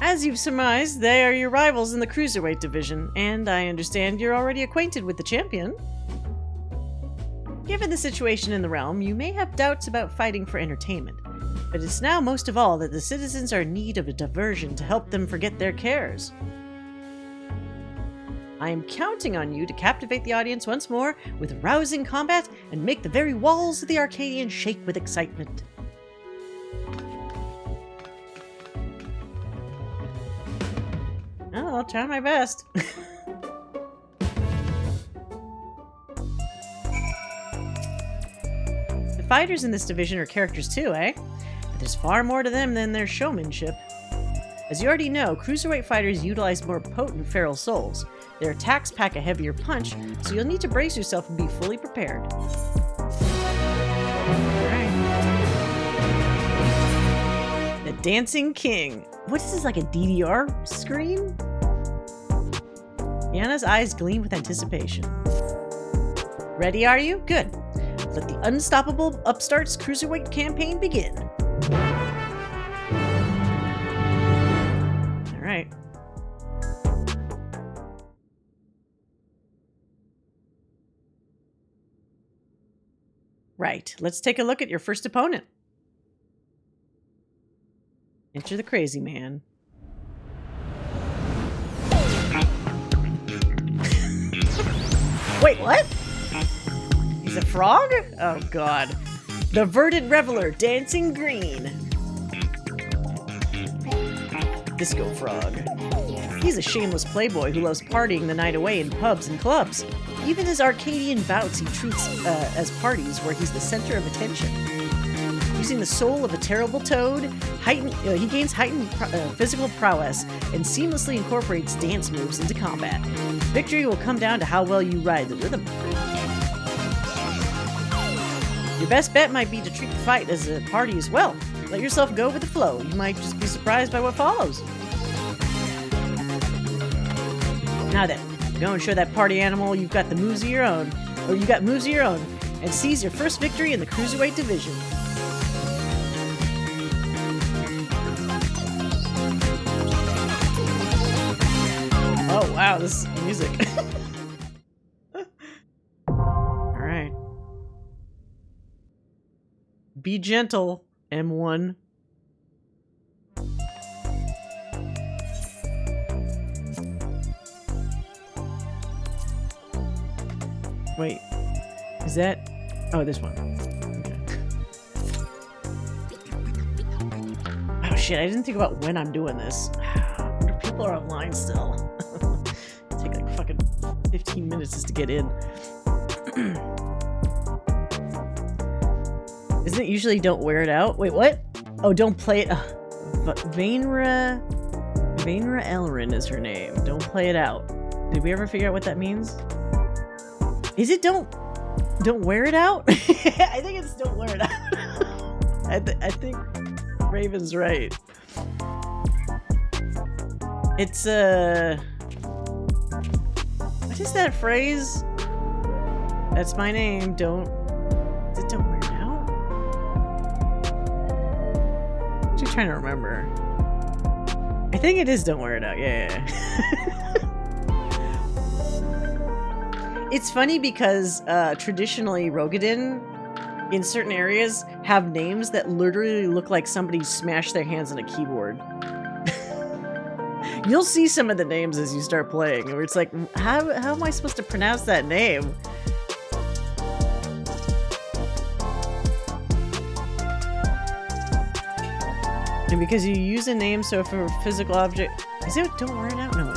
As you've surmised, they are your rivals in the Cruiserweight division, and I understand you're already acquainted with the champion. Given the situation in the realm, you may have doubts about fighting for entertainment, but it's now most of all that the citizens are in need of a diversion to help them forget their cares. I am counting on you to captivate the audience once more with rousing combat and make the very walls of the Arcadian shake with excitement. Oh, I'll try my best. The fighters in this division are characters too, eh? But there's far more to them than their showmanship. As you already know, Cruiserweight fighters utilize more potent feral souls. Their attacks pack a heavier punch, so you'll need to brace yourself and be fully prepared. Alright. The Dancing King. What is this, like a DDR screen? Yana's eyes gleam with anticipation. Ready, are you? Good. Let the unstoppable Upstarts Cruiserweight campaign begin. Alright. Right, let's take a look at your first opponent. Enter the crazy man. Wait, what? He's a frog? Oh god. The Verdant Reveler, Dancing Green. Disco Frog. He's a shameless playboy who loves partying the night away in pubs and clubs. Even his Arcadian bouts he treats as parties where he's the center of attention. Using the soul of a terrible toad, he gains heightened physical prowess and seamlessly incorporates dance moves into combat. Victory will come down to how well you ride the rhythm. Your best bet might be to treat the fight as a party as well. Let yourself go with the flow. You might just be surprised by what follows. Now then, go and show that party animal you've got the moves of your own, or you got moves of your own, and seize your first victory in the Cruiserweight division. Oh wow, this music. Alright. Be gentle, M1. Wait, is that... Oh, this one. Okay. Oh shit, I didn't think about when I'm doing this. I wonder if people are online still. Take like fucking 15 minutes just to get in. Isn't it usually don't wear it out? Wait, what? Oh, don't play it. Vainra Elrin is her name. Don't play it out. Did we ever figure out what that means? Is it don't wear it out? I think it's don't wear it out. I think Raven's right. It's what is that phrase? That's my name. Don't wear it out? I'm just trying to remember. I think it is don't wear it out. Yeah. It's funny because traditionally Rogadin in certain areas have names that literally look like somebody smashed their hands on a keyboard. You'll see some of the names as you start playing, where it's like, how am I supposed to pronounce that name? And because you use a name, so for a physical object, is it don't wear it out? No.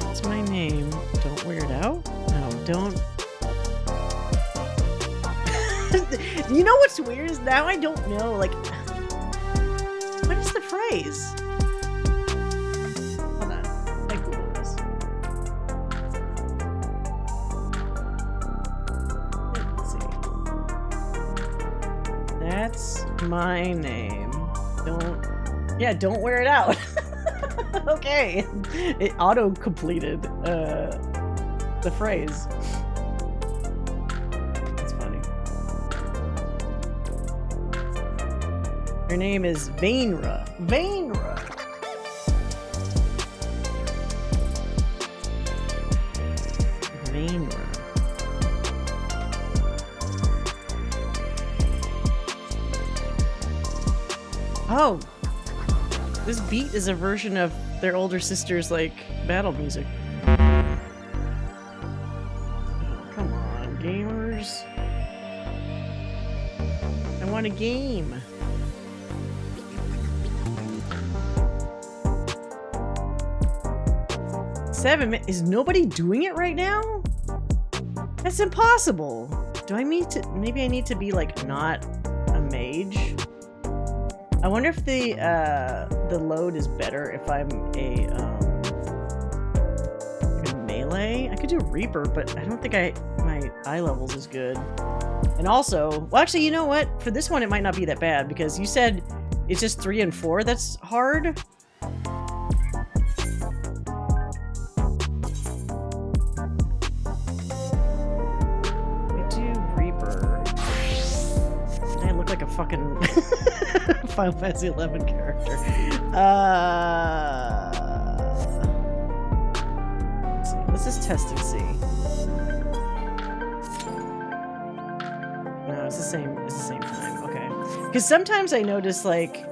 What's my name? Don't wear it out? No, don't. You know what's weird is now I don't know, like, what is the phrase? Hold on, I Google this. Let's see. That's my name. Don't wear it out. Okay, it auto-completed the phrase. Her name is Vainra. Vainra. Oh, this beat is a version of their older sister's like battle music. Oh, come on, gamers! I want a game. Is nobody doing it right now? That's impossible. Maybe I need to be like not a mage? I wonder if the load is better if I'm a melee. I could do Reaper, but I don't think my eye level's is good. And also, well actually, you know what? For this one it might not be that bad because you said it's just 3 and 4 that's hard. Fucking Final Fantasy XI character. Let's just test and see. No, it's the same. It's the same time. Okay. Because sometimes I notice like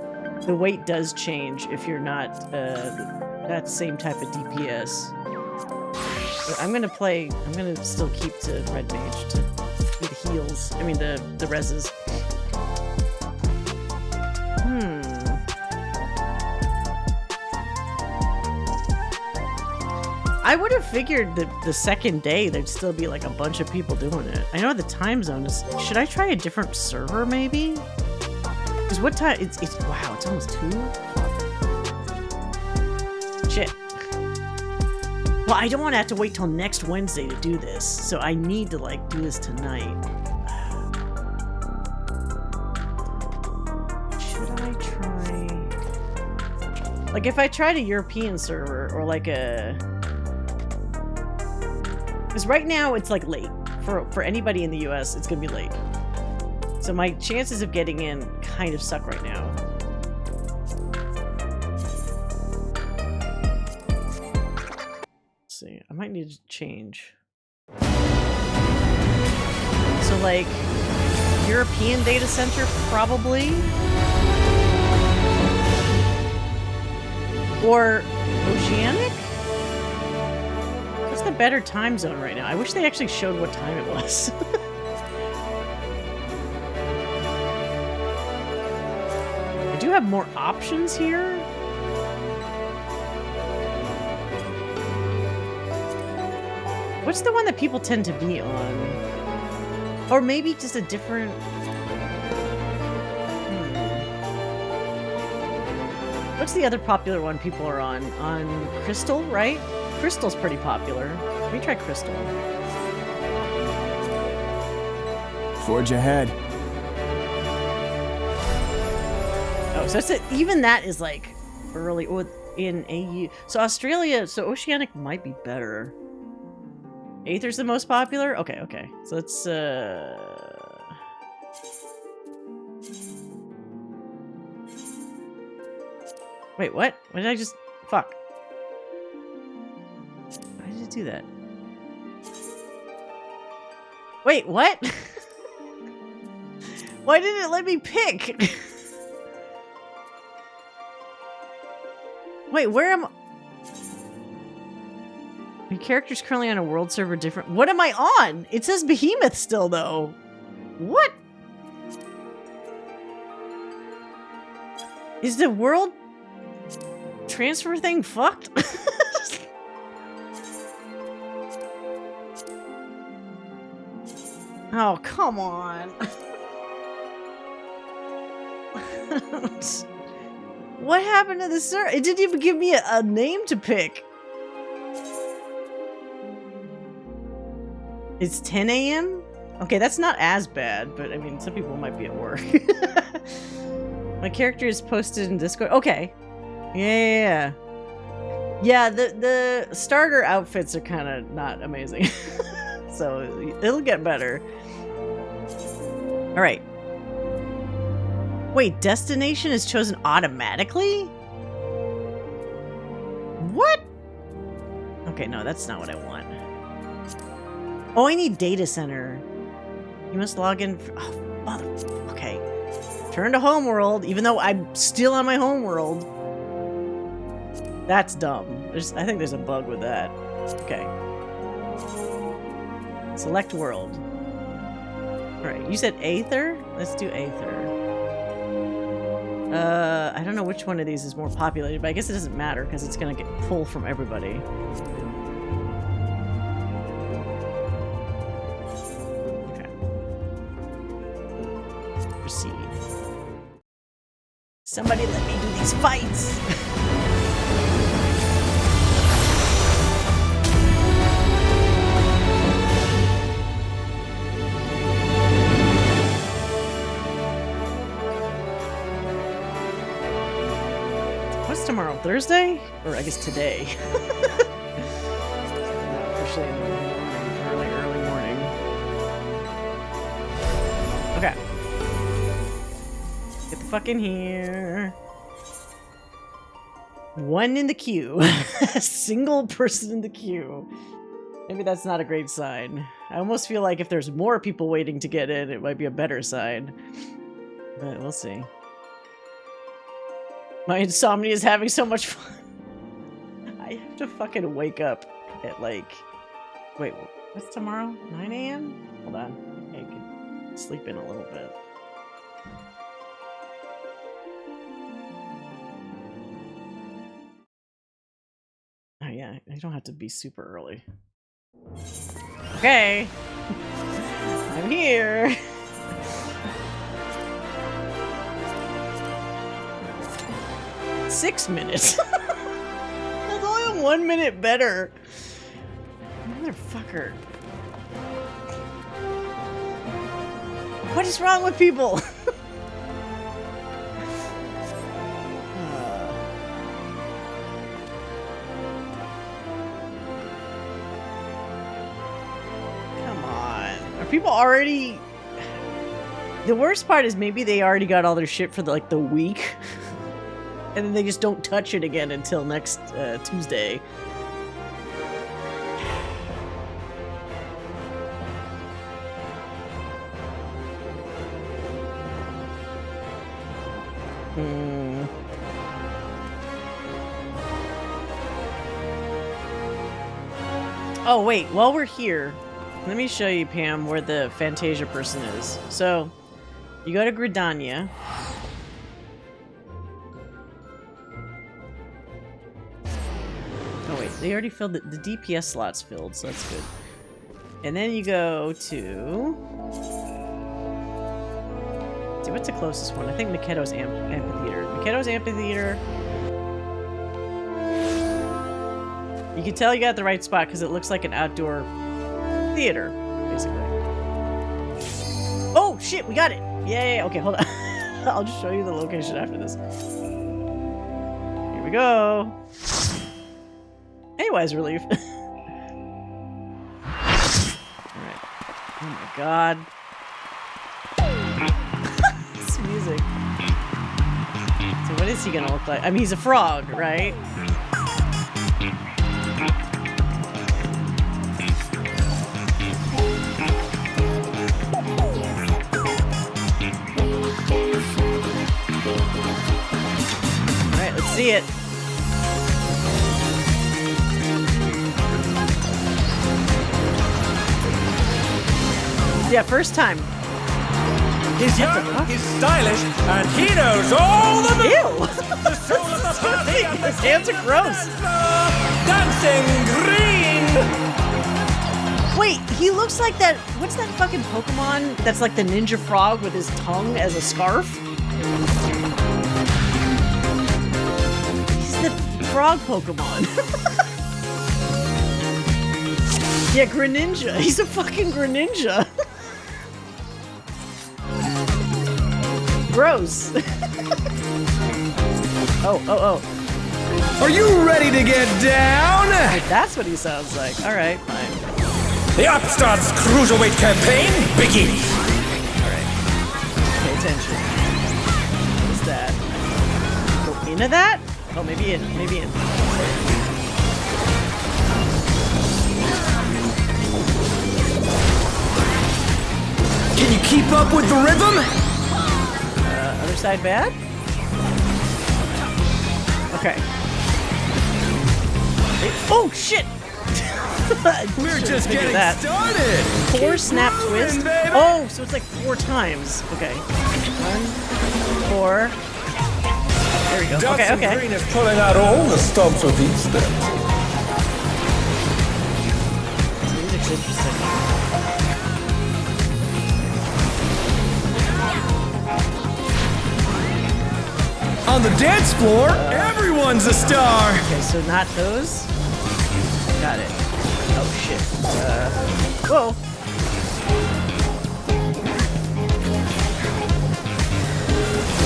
the weight does change if you're not that same type of DPS. But I'm gonna still keep to Red Mage to do the heals. I mean the reses. I would have figured that the second day there'd still be like a bunch of people doing it. I know the time zone is... Should I try a different server maybe? Because what time... It's wow, it's almost 2? Fuck. Shit. Well, I don't want to have to wait till next Wednesday to do this. So I need to like do this tonight. Should I try... Like if I tried a European server or like a... Because right now it's like late. For anybody in the US, it's gonna be late. So my chances of getting in kind of suck right now. Let's see, I might need to change. So like, European data center probably? Or Oceanic? What's the better time zone right now? I wish they actually showed what time it was. I do have more options here. What's the one that people tend to be on? Or maybe just a different... What's the other popular one people are on? On Crystal, right? Crystal's pretty popular. Let me try Crystal. Forge ahead. Oh, so it's even that is like early in AU. So Australia, so Oceanic might be better. Aether's the most popular? Okay, okay. So let's wait, what? What did I just... Fuck. Why did it do that? Wait, what? Why didn't it let me pick? Wait, where am I? Your character's currently on a world server different... What am I on? It says Behemoth still, though. What? Is the world... transfer thing fucked? Oh, come on. What happened to the server? It didn't even give me a name to pick. It's 10 a.m.? Okay, that's not as bad, but I mean, some people might be at work. My character is posted in Discord. Okay. Yeah. Yeah, the starter outfits are kind of not amazing. So it'll get better. All right. Wait, destination is chosen automatically? What? Okay, no, that's not what I want. Oh, I need data center. You must log in. Oh, mother. Okay. Turn to homeworld, even though I'm still on my homeworld. That's dumb. I think there's a bug with that. Okay. Select world. Alright, you said Aether? Let's do Aether. I don't know which one of these is more populated, but I guess it doesn't matter because it's gonna get pulled from everybody. Okay. Proceed. Somebody let me do these fights! Tomorrow, Thursday? Or I guess today. Officially in the morning, early morning. Okay. Get the fuck in here. One in the queue. A single person in the queue. Maybe that's not a great sign. I almost feel like if there's more people waiting to get in, it might be a better sign. But we'll see. My insomnia is having so much fun. I have to fucking wake up at like... Wait, what's tomorrow? 9 a.m.? Hold on. I can sleep in a little bit. yeah, you don't have to be super early. Okay. I'm here. Six minutes. That's only 1 minute better. Motherfucker. What is wrong with people? Come on. Are people already... The worst part is maybe they already got all their shit for the week. And then they just don't touch it again until next Tuesday. Oh, wait. While we're here, let me show you, Pam, where the Fantasia person is. So, you go to Gridania. Oh, wait. They already filled the DPS slot's filled, so that's good. And then you go to... See, what's the closest one? I think Makedo's Amphitheater. Makedo's Amphitheater... You can tell you got the right spot because it looks like an outdoor theater, basically. Oh, shit, we got it! Yay! Okay, hold on. I'll just show you the location after this. Here we go. Anyways, relief. Alright. Oh my god. This music. So what is he gonna look like? I mean, he's a frog, right? Alright, let's see it. Yeah, first time. He's young, he's stylish, and he knows all the moves. Ew! The soul of the party. His hands are gross. Dancing green. Wait, he looks like that. What's that fucking Pokemon that's like the ninja frog with his tongue as a scarf? He's the frog Pokemon. Yeah, Greninja. He's a fucking Greninja. Gross. Oh. Are you ready to get down? Like, that's what he sounds like. Alright, fine. The Upstarts Cruiserweight campaign begins. Alright. Pay attention. What is that? Go into that? Oh, maybe in. Can you keep up with the rhythm? Other side bad? Okay. Oh, shit! We're just getting started! 4 snap twist? Baby. Oh, so it's like 4 times. Okay. 1, 4. There we go. Dancing Okay. Green is pulling out all the stops with these steps. This music's interesting. On the dance floor, everyone's a star. Okay, so not those. Got it. Oh shit. Whoa.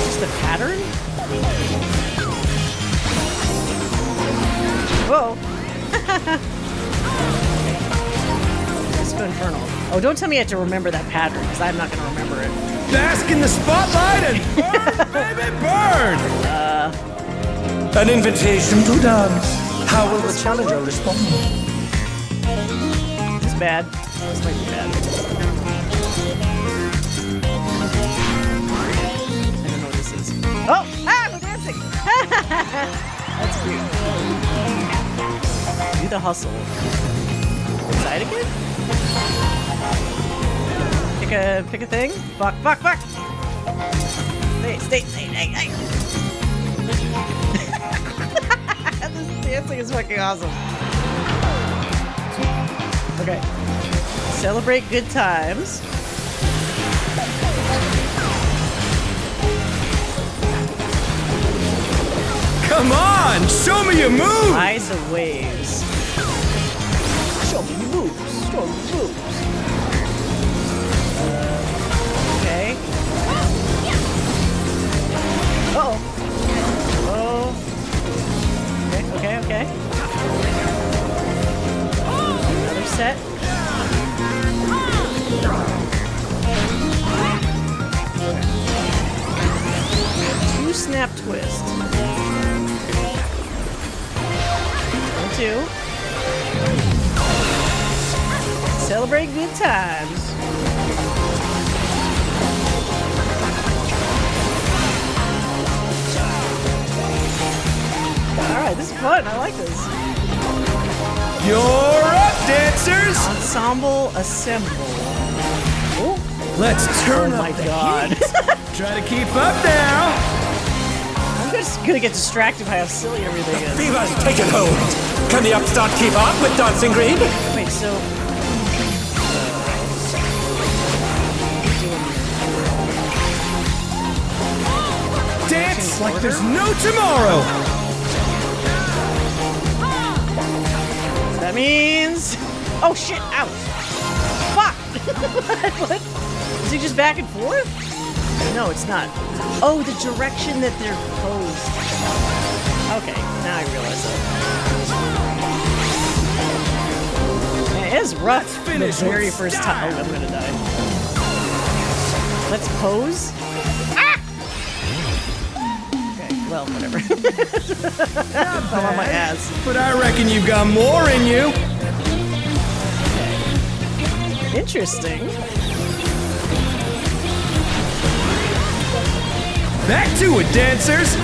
Just the pattern? Whoa. Disco Infernal. Oh, don't tell me I have to remember that pattern, because I'm not going to remember it. Bask in the spotlight and burn, baby, burn! An invitation to dance. How will the challenger respond? This is bad. This might be bad. I don't know what this is. Oh! Ah! We're dancing! That's cute. Do the hustle. Inside again? Pick a thing? Fuck! Stay! This dancing is fucking awesome. Okay. Celebrate good times. Come on! Show me your moves! Ride the waves. Show me your moves. Show me your moves. Okay. Uh-oh. Oh. Okay. Another set. Two snap twist. 1, 2. Celebrate good times. Alright, this is fun. I like this. You're up, dancers! Ensemble assemble. Oh. Let's turn up my the god. heat. Try to keep up now. I'm just gonna get distracted by how silly everything is. Fever's taken hold. Can the upstart keep up with Dancing Green? Wait, so... Dance like there's no tomorrow! That means... Oh shit, ouch! Fuck! What? Is he just back and forth? No, it's not. Oh, the direction that they're posed. Okay, now I realize that. Man, it is rough the very first time. Oh, I'm gonna die. Let's pose. Ah! Okay, well, whatever. Fell on my ass. But I reckon you've got more in you. Interesting. Back to it, dancers!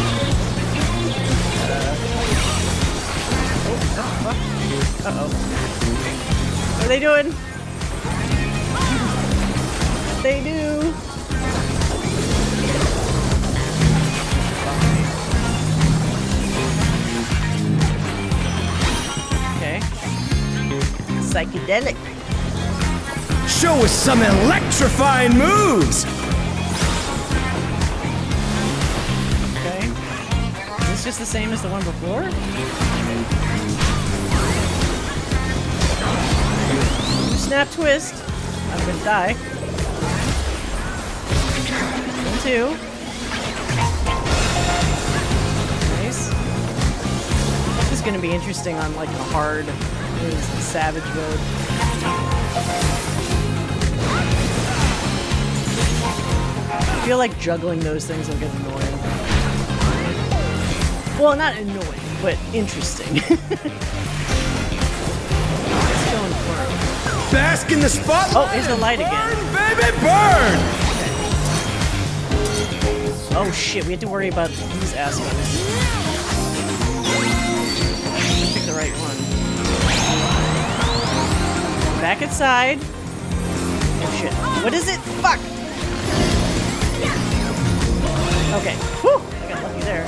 Uh-oh. What are they doing? What they do? Okay. Psychedelic. Show us some electrifying moves! Okay. Is this just the same as the one before? Snap twist. I'm gonna die. 1, 2. Nice. This is gonna be interesting on like a hard, savage mode. I feel like juggling those things will get annoying. Well, not annoying, but interesting. Let's go and burn. Bask in the spotlight! Oh, here's the light again. Burn, baby, burn! Oh shit, we have to worry about these assholes. Pick the right one. Back inside. Oh shit. What is it? Fuck! Okay. Whew! I got lucky there.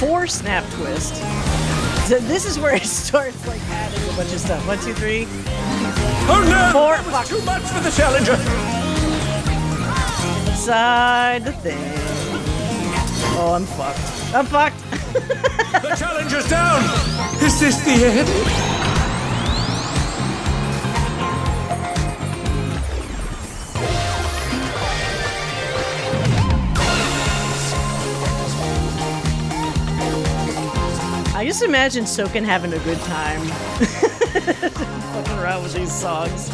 4 snap twist. So this is where it starts like adding a bunch of stuff. 1, 2, 3. Oh no! 4. That was too much for the challenger! Inside the thing. Oh, I'm fucked. I'm fucked! The challenger's down! Is this the end? I just imagine Soken having a good time fucking around with these songs.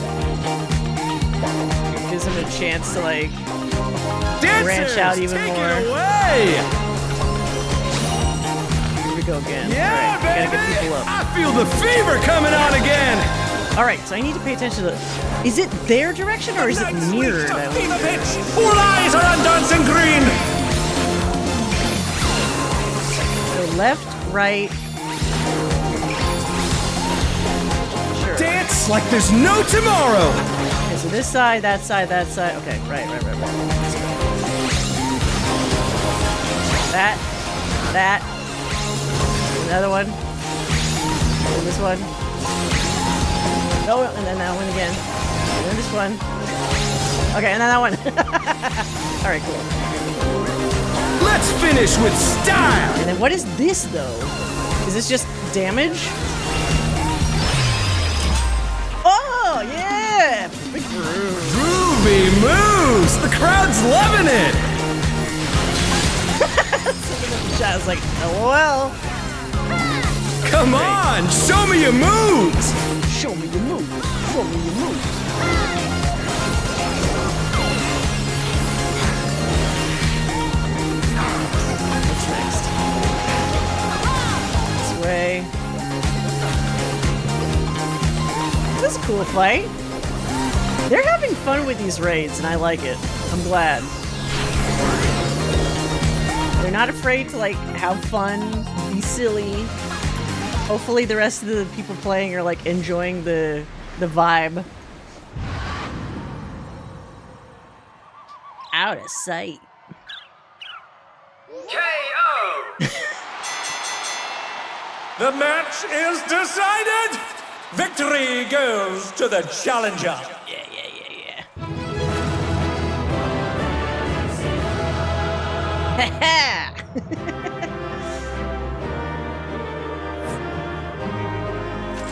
It gives him a chance to like branch out even more. It away! Here we go again. Yeah, All right, baby! gotta get people up. I feel the fever coming on again! Alright, so I need to pay attention to the... Is it their direction or is it mirrored? I Fever pitch! All eyes are on Dancing Green! So left, right. Sure. Dance like there's no tomorrow! Okay, so this side, that side, that side. Okay, right. That. Another one. And this one. No, and then that one again. And then this one. Okay, and then that one. Alright, cool. Let's finish with style! And then what is this, though? Is this just damage? Oh, yeah! Big groove. Groovy moves! The crowd's loving it! I was like, LOL. Come on! Show me your moves! Show me your moves. Show me your moves. What's next? This way. This is a cool fight. They're having fun with these raids, and I like it. I'm glad. They're not afraid to, like, have fun, be silly. Hopefully the rest of the people playing are, like, enjoying the vibe. Out of sight. KO! The match is decided! Victory goes to the challenger! Yeah.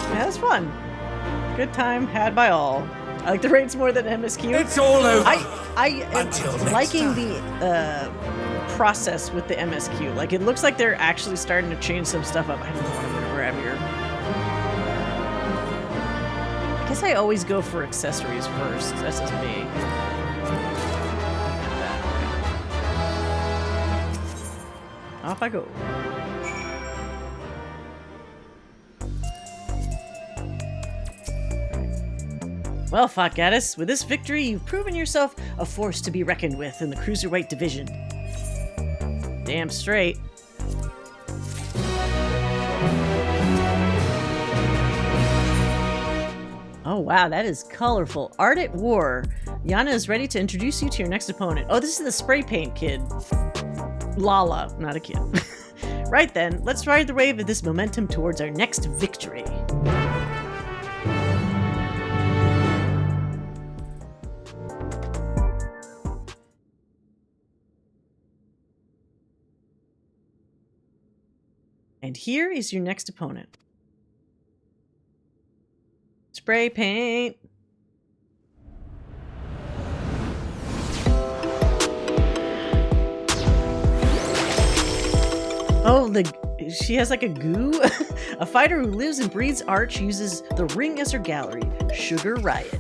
Yeah, that's fun. Good time had by all. I like the raids more than MSQ. It's all over. I am liking the process with the MSQ. Like, it looks like they're actually starting to change some stuff up. I don't know what I'm gonna grab here. I guess I always go for accessories first. That's just me. Off I go. Well, Fought Gaddis, with this victory, you've proven yourself a force to be reckoned with in the Cruiserweight division. Damn straight. Oh wow, that is colorful. Art at War. Yana is ready to introduce you to your next opponent. Oh, this is the spray paint kid. Lala, not a kid. Right then, let's ride the wave of this momentum towards our next victory. And here is your next opponent. Spray paint. Oh, she has like a goo? A fighter who lives and breathes art uses the ring as her gallery. Sugar Riot.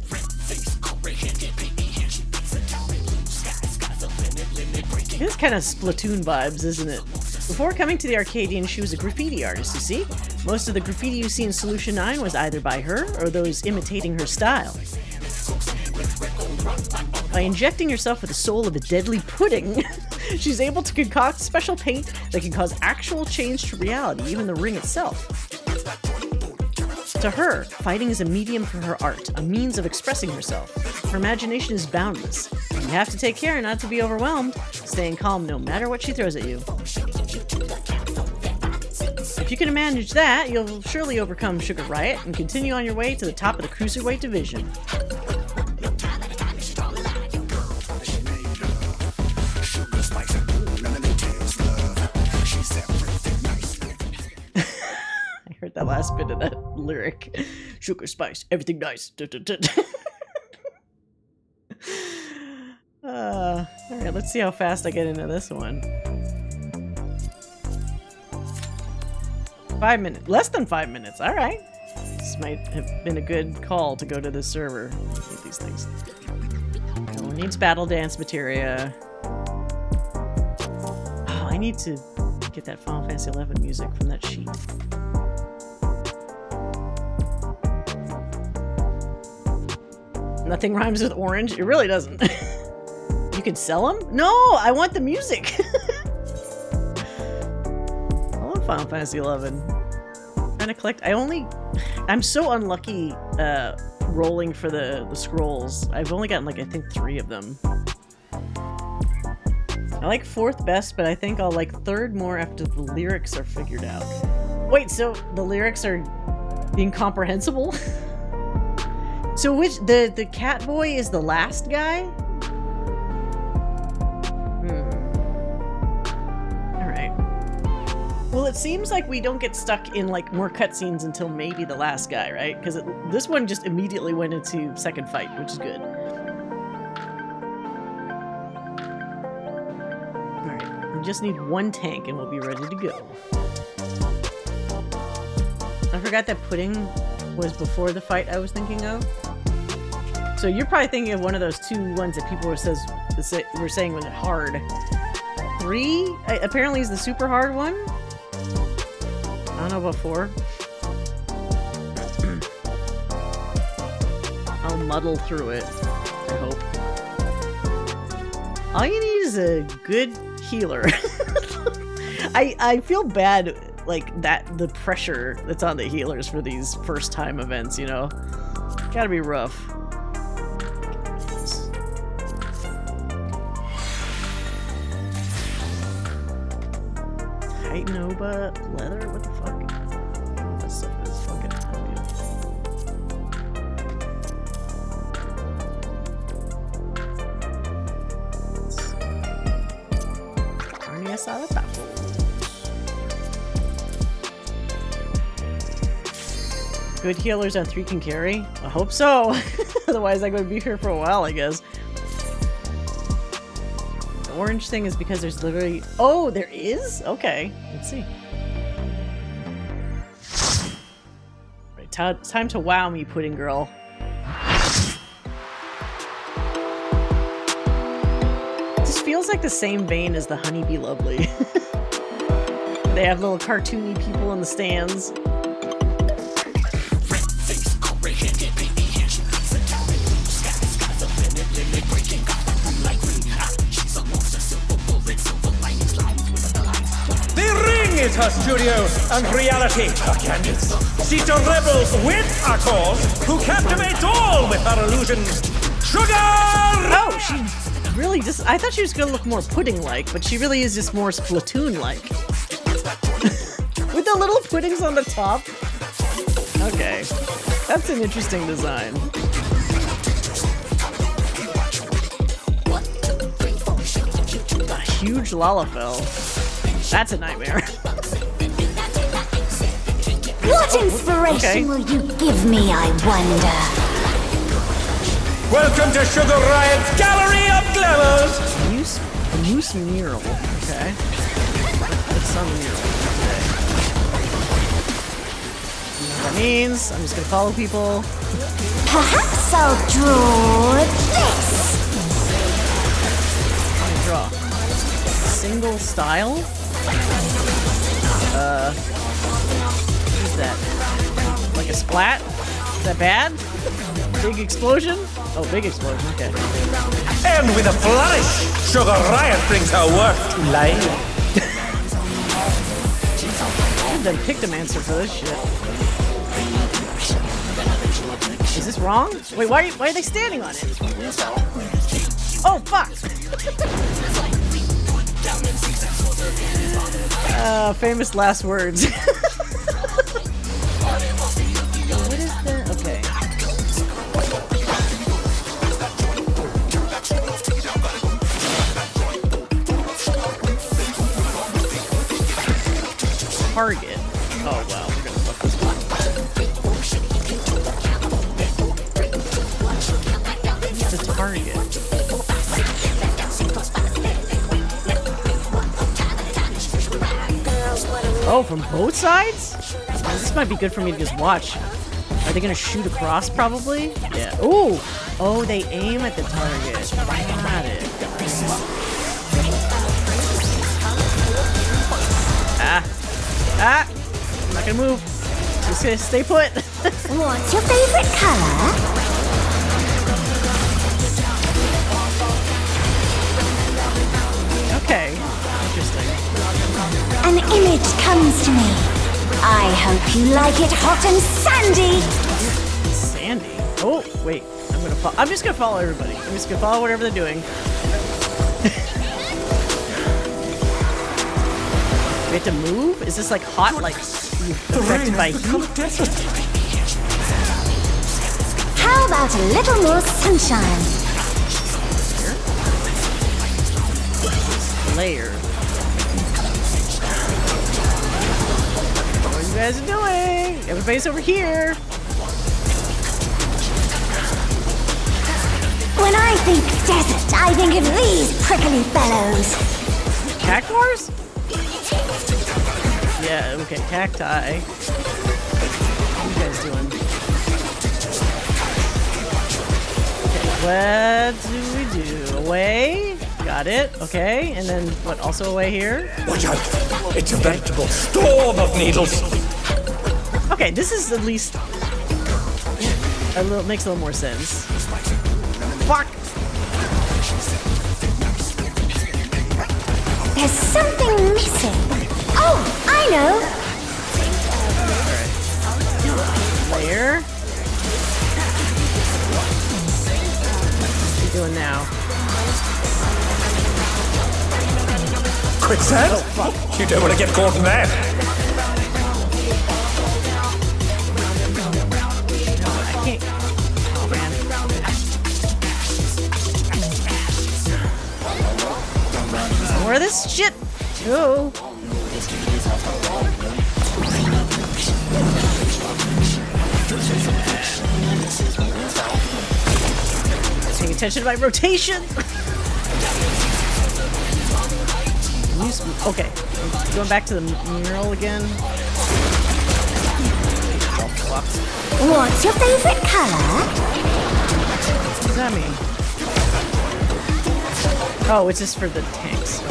It's kind of Splatoon vibes, isn't it? Before coming to the Arcadian, she was a graffiti artist, you see? Most of the graffiti you see in Solution 9 was either by her or those imitating her style. By injecting herself with the soul of a deadly pudding, she's able to concoct special paint that can cause actual change to reality, even the ring itself. To her, fighting is a medium for her art, a means of expressing herself. Her imagination is boundless. You have to take care not to be overwhelmed, staying calm no matter what she throws at you. If you can manage that, you'll surely overcome Sugar Riot and continue on your way to the top of the Cruiserweight division. I heard that last bit of that lyric. Sugar spice, everything nice. Alright, let's see how fast I get into this one. 5 minutes. Less than 5 minutes. Alright. This might have been a good call to go to this server. Get these things. No one needs battle dance materia. Oh, I need to get that Final Fantasy XI music from that sheet. Nothing rhymes with orange. It really doesn't. You can sell them? No, I want the music. I love Final Fantasy XI. I'm trying to collect. I'm so unlucky rolling for the scrolls. I've only gotten like, I think 3 of them. I like 4th best, but I think I'll like 3rd more after the lyrics are figured out. Wait, so the lyrics are incomprehensible. So which the cat boy is the last guy? Alright. Well, it seems like we don't get stuck in like more cutscenes until maybe the last guy, right? Because this one just immediately went into second fight, which is good. Alright, we just need one tank and we'll be ready to go. I forgot that pudding was before the fight I was thinking of. So you're probably thinking of one of those two ones that people were saying was hard. 3 apparently is the super hard one. I don't know about 4. I'll muddle through it, I hope. All you need is a good healer. I feel bad, like, that the pressure that's on the healers for these first time events, you know? Gotta be rough. Nova leather? What the fuck? This stuff is fucking ugly. Carne asada tacos. Good healers on 3 can carry? I hope so. Otherwise I'm going to be here for a while, I guess. The orange thing is because there's literally... Oh, there is? Okay. Let's see. Right, time to wow me, pudding girl. This feels like the same vein as the Honeybee Lovely. They have little cartoony people in the stands. Is her studio and reality against. She's a rebel with a cause who captivates all with her illusions. Sugar! Oh, she really just... I thought she was gonna look more pudding-like, but she really is just more Splatoon-like. With the little puddings on the top. Okay. That's an interesting design. A huge Lalafell. That's a nightmare. What inspiration will you give me, I wonder? Welcome to Sugar Riot's Gallery of Glamours! A moose mural. Okay. What's on the mural today? You know what that means? I'm just gonna follow people. Perhaps I'll draw this. What do I draw? Single style? What is that? Like a splat? Is that bad? Big explosion? Oh, big explosion, okay. And with a flourish, Sugar Riot brings her work to life. I've done Pictomancer for this shit. Is this wrong? Wait, why are they standing on it? Oh, fuck! Famous last words. What is that? Okay. Target. Oh wow, we're gonna fuck this one. What's the target? Oh, from both sides? This might be good for me to just watch. Are they gonna shoot across, probably? Yeah. Ooh! Oh, they aim at the target. Got it. Ah! I'm not gonna move. Just gonna stay put. What's your favorite color? Okay. Interesting. An image comes to me. I hope you like it hot and sandy. Sandy? Oh, wait. I'm just gonna follow everybody. I'm just gonna follow whatever they're doing. We have to move? Is this like hot, like affected by heat? How about a little more sunshine? Layer. What you guys are doing? Everybody's over here. When I think desert, I think of these prickly fellows. Cactuars? Yeah, okay, cacti. What are you guys doing? Okay, what do we do? Away? Got it, okay. And then, what, also away here? Watch out! It's a veritable storm of needles! Okay, this is at least makes a little more sense. Fuck! There's something missing. Oh, I know. Alright. Layer. What are you doing now? Quicksand? Oh, fuck. You don't want to get caught in that. I can't. Oh, man. More of this shit. Oh. Paying attention to my rotation. Okay, going back to the mural again. What's your favorite color? What does that mean? Oh, it's just for the tanks. Okay.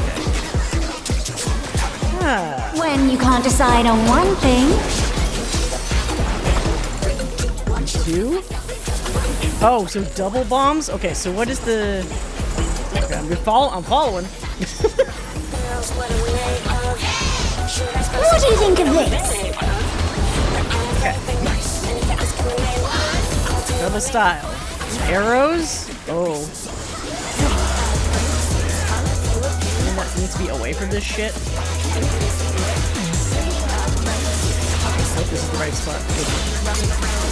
Ah. When you can't decide on one thing. Two? Oh, so double bombs? Okay, so what is the... Okay, I'm following. What do you think of this? Okay. Double style. Arrows? Oh. Needs to be away from this shit. I hope this is the right spot.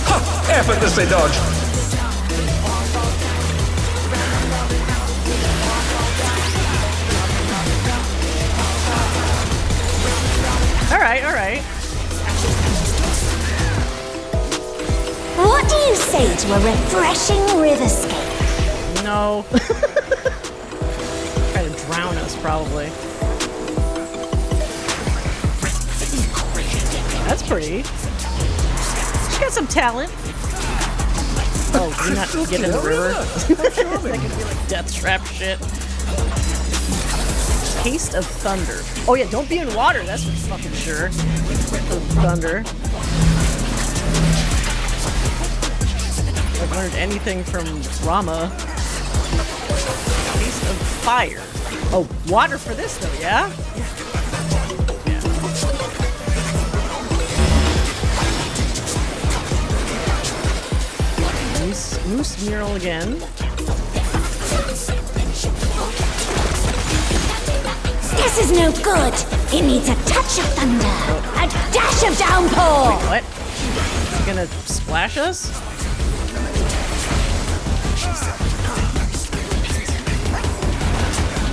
Ha! Effortlessly dodge! Alright. What do you say to a refreshing riverscape? No. Try to drown us, probably. That's pretty. She got some talent. Oh, do not get in the river. That could be like death trap shit. Taste of thunder. Oh yeah, don't be in water, that's for fucking sure. Thunder. I've learned anything from Rama. Taste of fire. Oh, water for this though, yeah? Moose mural again. This is no good. It needs a touch of thunder, a dash of downpour. Wait, what? Is it gonna splash us?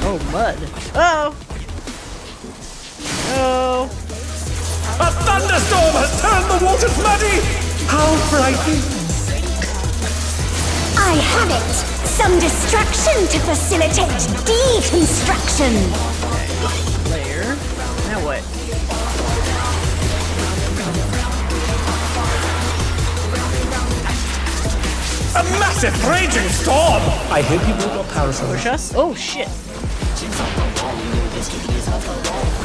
Oh, mud. Oh. Oh. A thunderstorm has turned the waters muddy! How frightening! I have it! Some destruction to facilitate deconstruction! Layer. Now what? A massive raging storm! I hope you brought your parasol. Push us? Oh shit!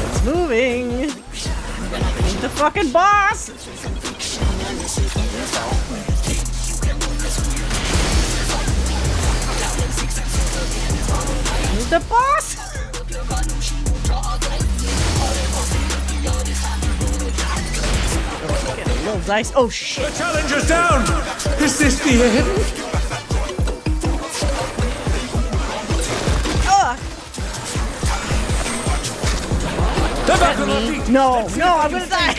It's moving! Meet the fucking boss! Meet the boss! Get a little dice. Oh shit! The challenger's down! Is this the end? No, I'm gonna die!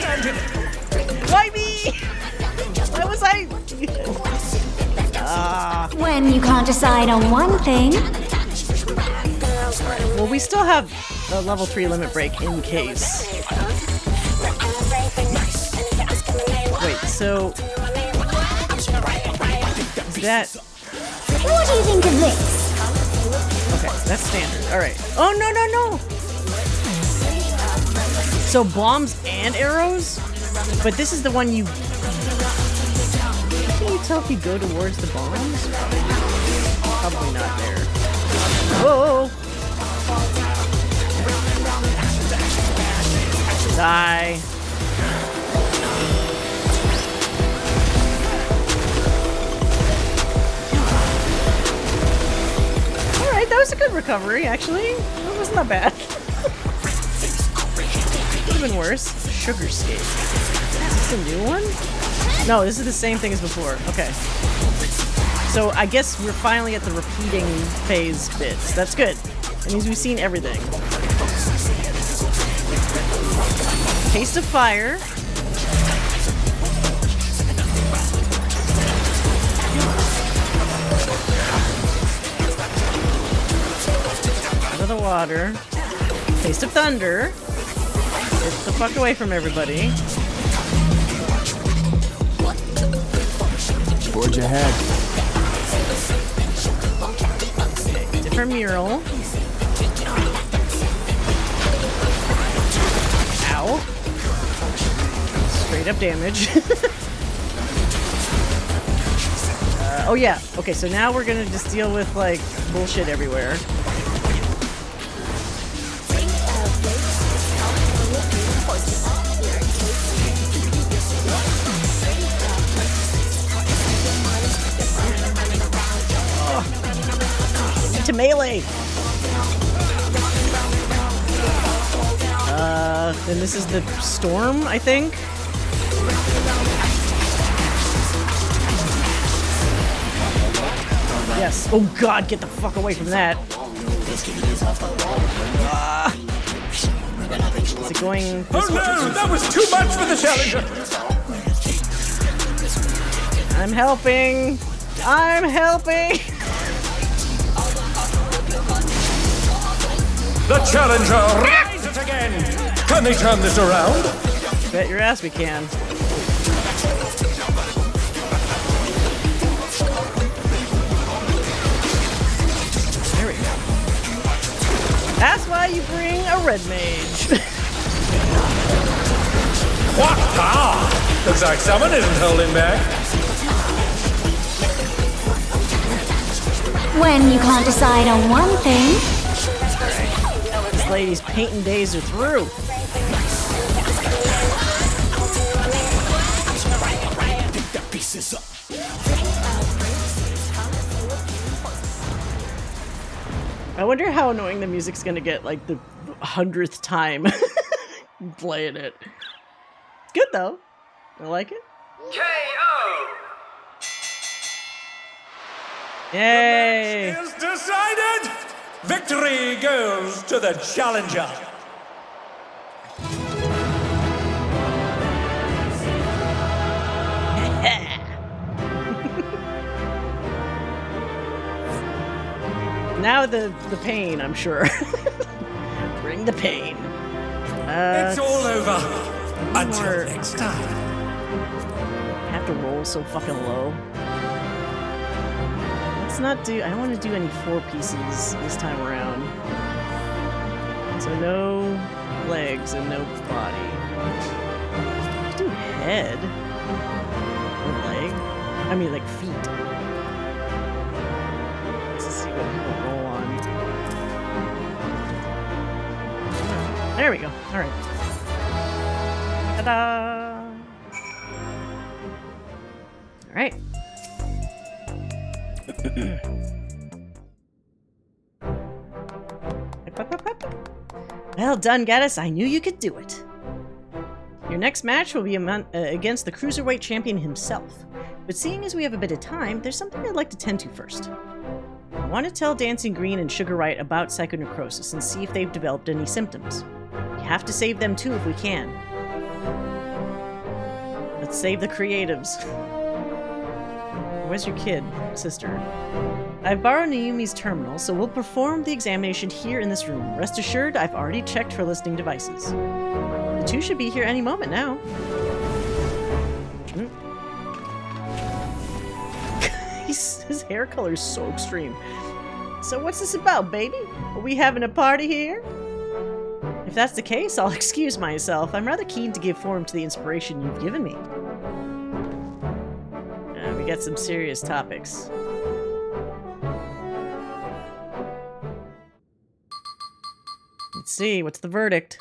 Why me? Why was I? When you can't decide on one thing. Well, we still have a level 3 limit break in case. Wait, so... Is that... What do you think of this? Okay, that's standard. Alright. Oh, no, no, no! So bombs and arrows? But this is the one you... Can you tell if you go towards the bombs? Probably not there. Whoa! Die. Alright, that was a good recovery, actually. That wasn't that bad. Could have been worse. Sugar skate. Is this a new one? No, this is the same thing as before. Okay. So I guess we're finally at the repeating phase bits. That's good. That means we've seen everything. Taste of fire. Out of the water. Taste of thunder. Get the fuck away from everybody. Forge ahead. Okay, different mural. Ow. Straight up damage. Oh yeah. Okay, so now we're gonna just deal with like bullshit everywhere. To melee. Then this is the storm, I think. Yes. Oh god, get the fuck away from that. Is it going this way? Oh no, that was too much for the challenger. I'm helping. I'm helping. The challenger rises again! Can they turn this around? Bet your ass we can. There we go. That's why you bring a red mage. What power! Looks like someone isn't holding back. When you can't decide on one thing. This lady's painting days are through. I wonder how annoying the music's gonna get like the 100th time playing it. It's good though. I like it. KO! Yay! The match is decided! Victory goes to the challenger. Now the pain, I'm sure. Bring the pain. It's all over. Until next time. I have to roll so fucking low. Let's not do... I don't want to do any 4 pieces this time around. So no legs and no body. Let's do head. Or leg. I mean, like feet. Let's see what people roll on. There we go. Alright. Ta-da! Alright. Well done, Gaddis. I knew you could do it. Your next match will be against the Cruiserweight Champion himself. But seeing as we have a bit of time, there's something I'd like to tend to first. I want to tell Dancing Green and Sugar Right about psychonecrosis and see if they've developed any symptoms. We have to save them too if we can. Let's save the creatives. where's your kid, sister? I've borrowed Naomi's terminal, so we'll perform the examination here in this room. Rest assured, I've already checked for listening devices. The two should be here any moment now. His hair color is so extreme. So what's this about, baby? Are we having a party here? If that's the case, I'll excuse myself. I'm rather keen to give form to the inspiration you've given me. We got some serious topics. Let's see, what's the verdict?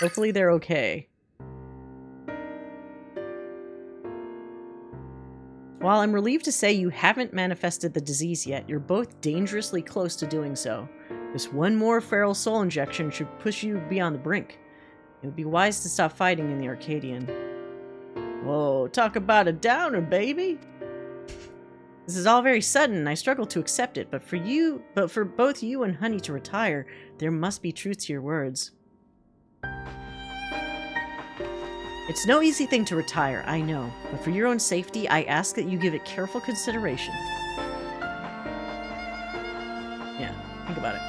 Hopefully they're okay. While I'm relieved to say you haven't manifested the disease yet, you're both dangerously close to doing so. This one more feral soul injection should push you beyond the brink. It would be wise to stop fighting in the Arcadian. Whoa, talk about a downer, baby! This is all very sudden, and I struggle to accept it, but for both you and Honey to retire, there must be truth to your words. It's no easy thing to retire, I know, but for your own safety, I ask that you give it careful consideration. Yeah, think about it.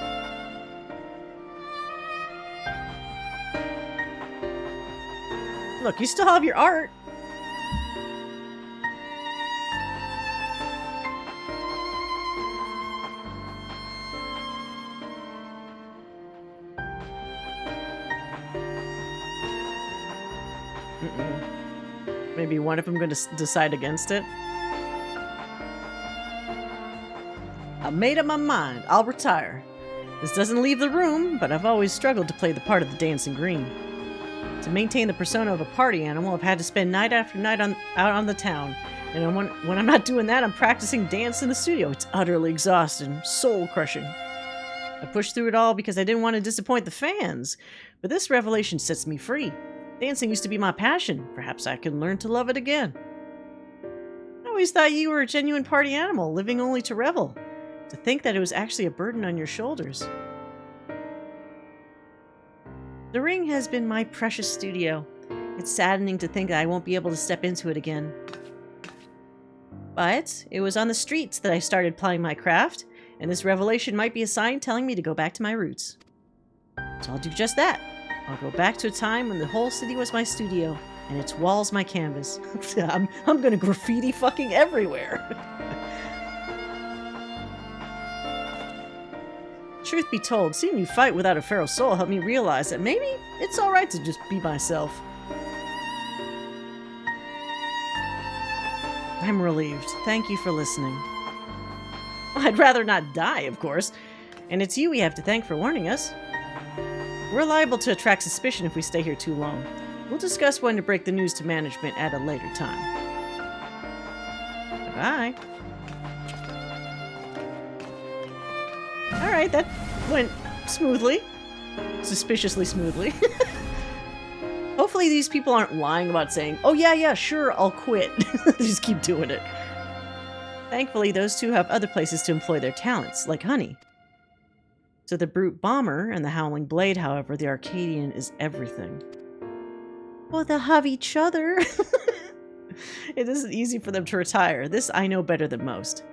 Look, you still have your art. Maybe one of them going to decide against it. I made up my mind. I'll retire. This doesn't leave the room, but I've always struggled to play the part of the dancing green. To maintain the persona of a party animal, I've had to spend night after night out on the town. And when I'm not doing that, I'm practicing dance in the studio. It's utterly exhausting, soul-crushing. I pushed through it all because I didn't want to disappoint the fans. But this revelation sets me free. Dancing used to be my passion. Perhaps I can learn to love it again. I always thought you were a genuine party animal, living only to revel. To think that it was actually a burden on your shoulders. The ring has been my precious studio. It's saddening to think that I won't be able to step into it again. But it was on the streets that I started plying my craft, and this revelation might be a sign telling me to go back to my roots. So I'll do just that. I'll go back to a time when the whole city was my studio, and its walls my canvas. I'm gonna graffiti fucking everywhere. Truth be told, seeing you fight without a feral soul helped me realize that maybe it's alright to just be myself. I'm relieved. Thank you for listening. I'd rather not die, of course. And it's you we have to thank for warning us. We're liable to attract suspicion if we stay here too long. We'll discuss when to break the news to management at a later time. Bye. Alright, that went smoothly. Suspiciously smoothly. Hopefully these people aren't lying about saying, oh yeah, sure, I'll quit. Just keep doing it. Thankfully, those two have other places to employ their talents, like Honey. To the brute bomber and the howling blade, however, the Arcadian is everything. Well, they'll have each other. It isn't easy for them to retire. This I know better than most.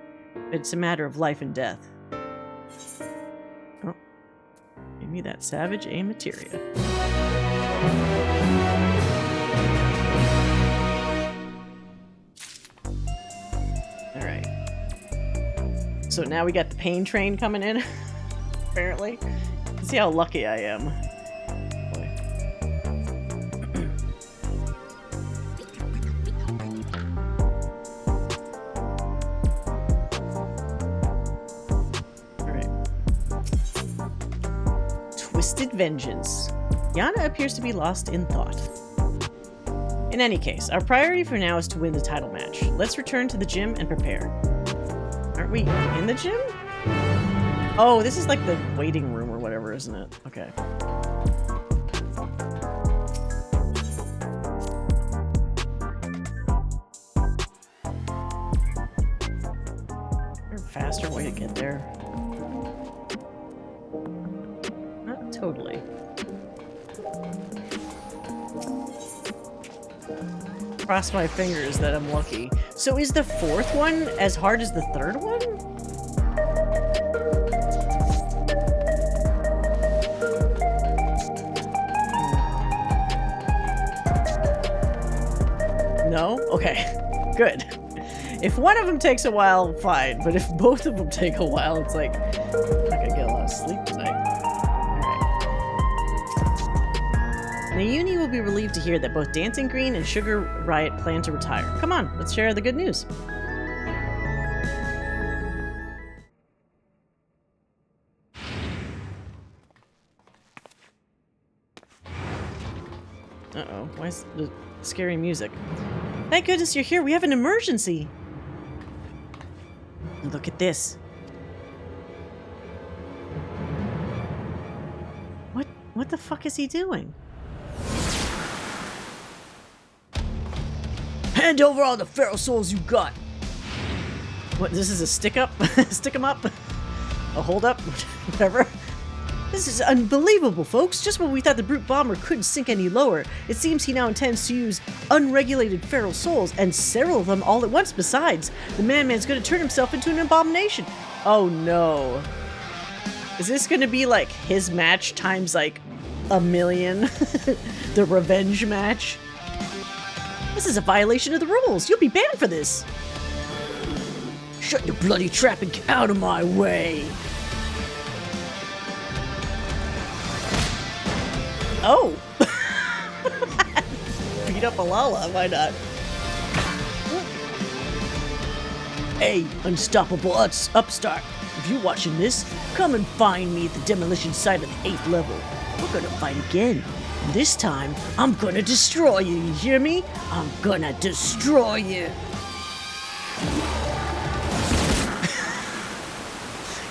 It's a matter of life and death. Oh. Give me that savage A materia. Alright. So now we got the pain train coming in. Apparently. See how lucky I am. Boy. Alright. Twisted Vengeance. Yana appears to be lost in thought. In any case, our priority for now is to win the title match. Let's return to the gym and prepare. Aren't we in the gym? Oh, this is like the waiting room or whatever, isn't it? Okay. Is there a faster way to get there? Not totally. Cross my fingers that I'm lucky. So is the fourth one as hard as the third one? No? Okay. Good. If one of them takes a while, fine. But if both of them take a while, it's like, I'm not gonna get a lot of sleep tonight. Alright. Nayuni will be relieved to hear that both Dancing Green and Sugar Riot plan to retire. Come on, let's share the good news. Uh-oh, why is the scary music? Thank goodness you're here. We have an emergency. Look at this. What the fuck is he doing? Hand over all the feral souls you got. What, this is a stick up? Stick 'em up? A hold up? Whatever. This is unbelievable, folks. Just when we thought the brute bomber couldn't sink any lower, it seems he now intends to use unregulated feral souls, and several of them all at once besides. The Man-Man's gonna turn himself into an abomination. Oh no. Is this gonna be like his match times like 1,000,000? The revenge match? This is a violation of the rules. You'll be banned for this. Shut your bloody trap and get out of my way. Oh! Beat up Alala, why not? Hey, unstoppable upstart. If you're watching this, come and find me at the demolition site of the 8th level. We're gonna fight again. And this time, I'm gonna destroy you, you hear me? I'm gonna destroy you.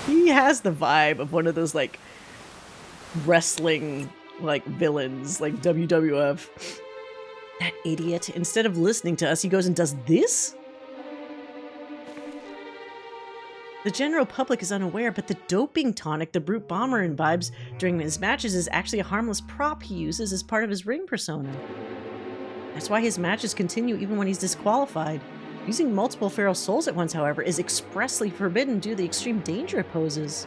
He has the vibe of one of those, like, wrestling like villains, like WWF. That idiot. Instead of listening to us, he goes and does this? The general public is unaware, but the doping tonic the Brute Bomber imbibes during his matches is actually a harmless prop he uses as part of his ring persona. That's why his matches continue even when he's disqualified. Using multiple feral souls at once, however, is expressly forbidden due to the extreme danger it poses.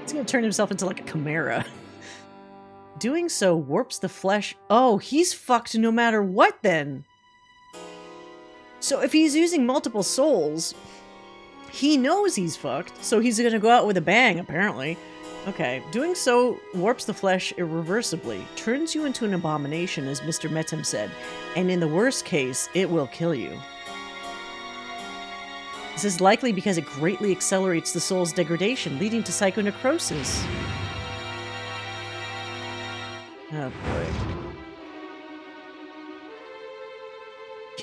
He's gonna turn himself into like a chimera. Doing so warps the flesh. Oh, he's fucked no matter what then. So if he's using multiple souls, he knows he's fucked, so he's gonna go out with a bang, apparently. Okay, doing so warps the flesh irreversibly, turns you into an abomination, as Mr. Metem said, and in the worst case, it will kill you. This is likely because it greatly accelerates the soul's degradation, leading to psychonecrosis. Oh boy.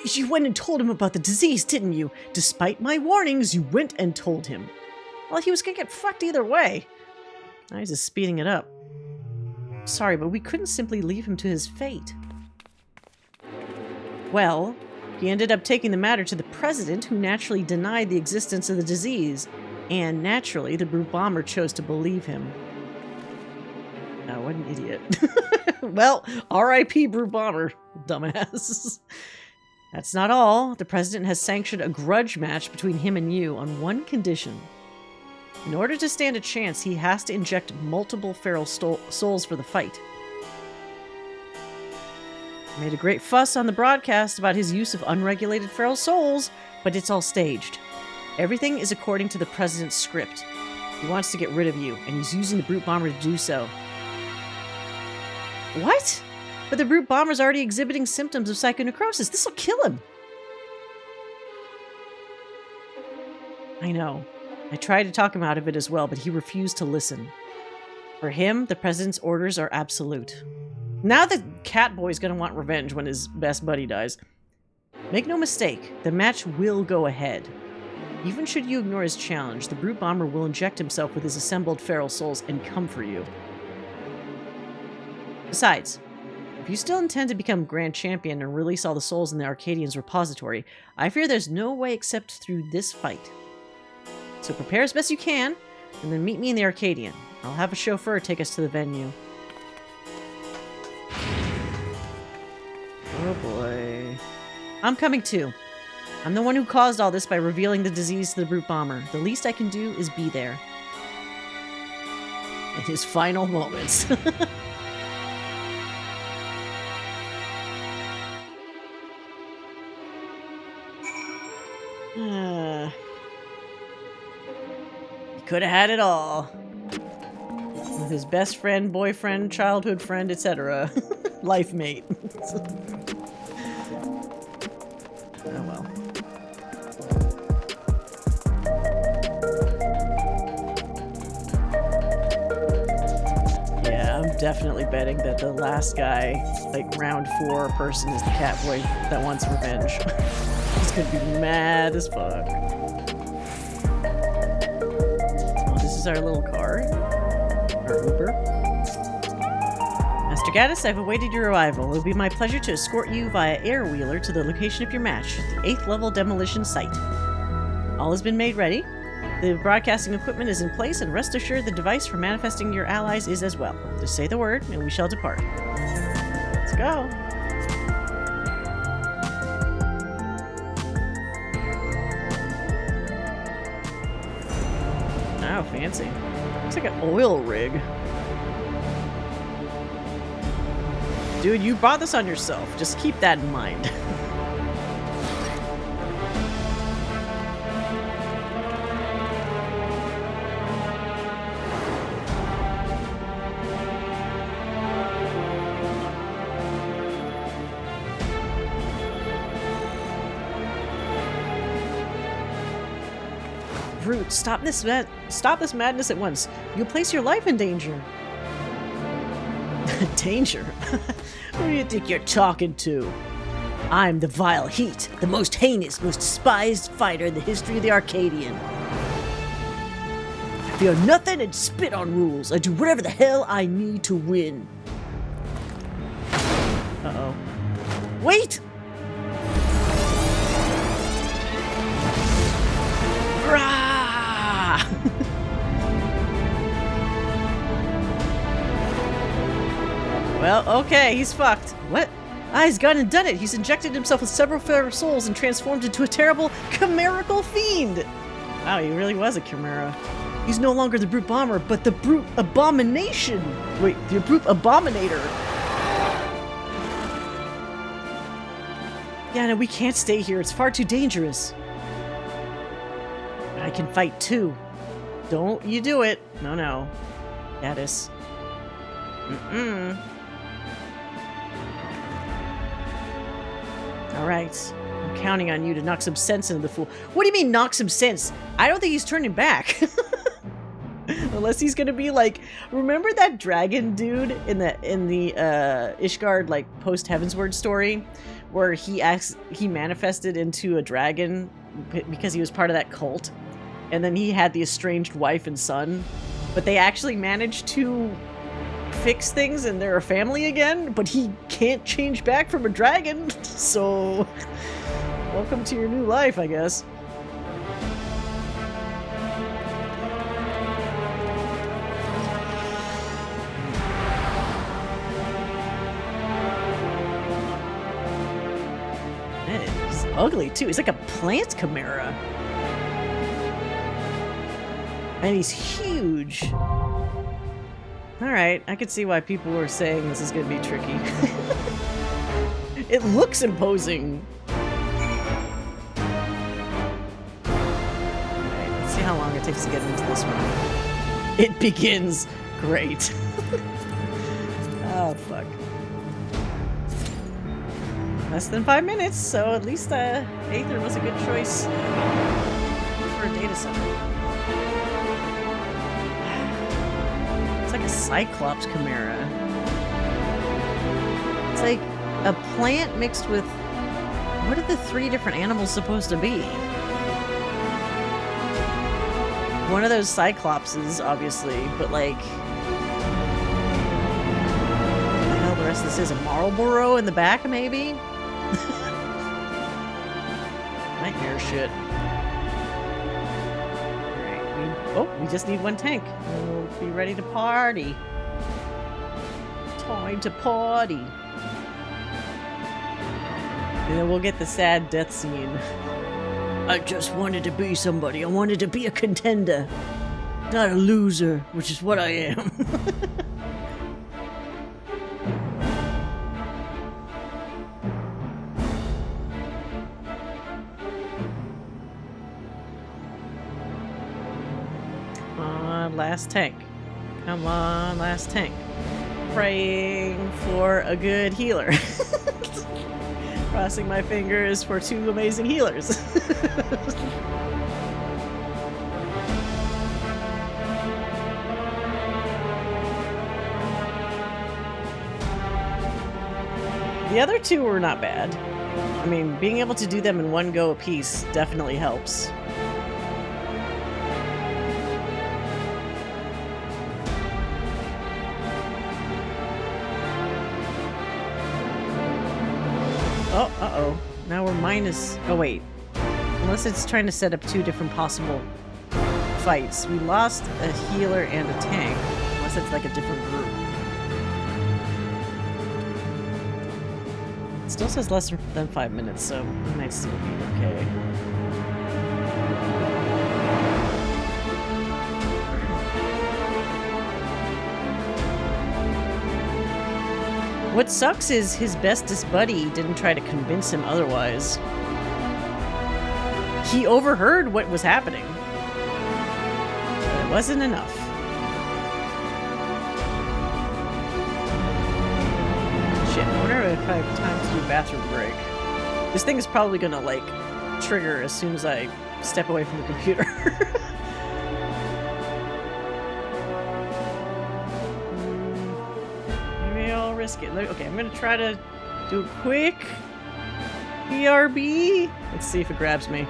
You went and told him about the disease, didn't you? Despite my warnings, you went and told him. Well, he was gonna get fucked either way. Now he's just speeding it up. Sorry, but we couldn't simply leave him to his fate. Well, he ended up taking the matter to the president, who naturally denied the existence of the disease. And naturally, the Brute Bomber chose to believe him. Oh, what an idiot. Well, R.I.P. Brute Bomber, dumbass. That's not all. The president has sanctioned a grudge match between him and you on one condition. In order to stand a chance, he has to inject multiple feral souls for the fight. He made a great fuss on the broadcast about his use of unregulated feral souls, but it's all staged. Everything is according to the president's script. He wants to get rid of you, and he's using the Brute Bomber to do so. What? But the Brute Bomber's already exhibiting symptoms of psychonecrosis. This'll kill him. I know. I tried to talk him out of it as well, but he refused to listen. For him, the president's orders are absolute. Now the Catboy's gonna want revenge when his best buddy dies. Make no mistake, the match will go ahead. Even should you ignore his challenge, the Brute Bomber will inject himself with his assembled feral souls and come for you. Besides, if you still intend to become Grand Champion and release all the souls in the Arcadian's repository, I fear there's no way except through this fight. So prepare as best you can, and then meet me in the Arcadian. I'll have a chauffeur take us to the venue. Oh boy. I'm coming too. I'm the one who caused all this by revealing the disease to the brute bomber. The least I can do is be there. In his final moments. He could have had it all. With his best friend, boyfriend, childhood friend, etc. Life mate. Oh well. Yeah, I'm definitely betting that the last guy, like round 4 person, is the cat boy that wants revenge. He's gonna be mad as fuck. Oh, this is our little car. Our Uber. Master Gaddis, I've awaited your arrival. It will be my pleasure to escort you via air-wheeler to the location of your match, the 8th level demolition site. All has been made ready. The broadcasting equipment is in place, and rest assured the device for manifesting your allies is as well. Just say the word, and we shall depart. Let's go. Oh, fancy. Looks like an oil rig. Dude, you brought this on yourself. Just keep that in mind. Brute, stop this madness at once. You'll place your life in danger. Danger? Who do you think you're talking to? I'm the Vile Heat, the most heinous, most despised fighter in the history of the Arcadian. I fear nothing and spit on rules. I do whatever the hell I need to win. Uh-oh. Wait! Well, okay, he's fucked. What? Ah, he's gone and done it. He's injected himself with several fair souls and transformed into a terrible chimerical fiend. Wow, he really was a chimera. He's no longer the brute bomber, but the brute abomination. Wait, the brute abominator. Yeah, no, we can't stay here. It's far too dangerous. I can fight too. Don't you do it. No, no. Gaddis. Mm-mm. Alright. I'm counting on you to knock some sense into the fool. What do you mean, knock some sense? I don't think he's turning back. Unless he's gonna be like, remember that dragon dude in the Ishgard like post Heavensward story, where he manifested into a dragon because he was part of that cult, and then he had the estranged wife and son, but they actually managed to fix things and they're a family again, but he can't change back from a dragon, so welcome to your new life, I guess. Man, he's ugly too. He's like a plant chimera. And he's huge. Alright, I could see why people were saying this is going to be tricky. It looks imposing. Alright, let's see how long it takes to get into this one. It begins. Great. Oh, fuck. Less than 5 minutes, so at least Aether was a good choice for a data center. Like a Cyclops chimera. It's like a plant mixed with... What are the 3 different animals supposed to be? One of those Cyclopses, obviously, but like... What the hell the rest of this is? A Marlboro in the back, maybe? Nightmare shit. Oh, we just need 1 tank. We'll be ready to party. Time to party. And then we'll get the sad death scene. I just wanted to be somebody. I wanted to be a contender. Not a loser, which is what I am. Last tank. Come on, last tank. Praying for a good healer. Crossing my fingers for 2 amazing healers. The other 2 were not bad. I mean, being able to do them in one go apiece definitely helps. Oh, uh-oh. Now we're minus... Oh, wait. Unless it's trying to set up 2 different possible fights. We lost a healer and a tank. Unless it's like a different group. It still says less than 5 minutes, so it might still be okay. What sucks is his bestest buddy didn't try to convince him otherwise. He overheard what was happening. But it wasn't enough. Shit, I wonder if I have time to do a bathroom break. This thing is probably gonna, like, trigger as soon as I step away from the computer. Risk it. Okay, I'm gonna try to do a quick BRB. Let's see if it grabs me.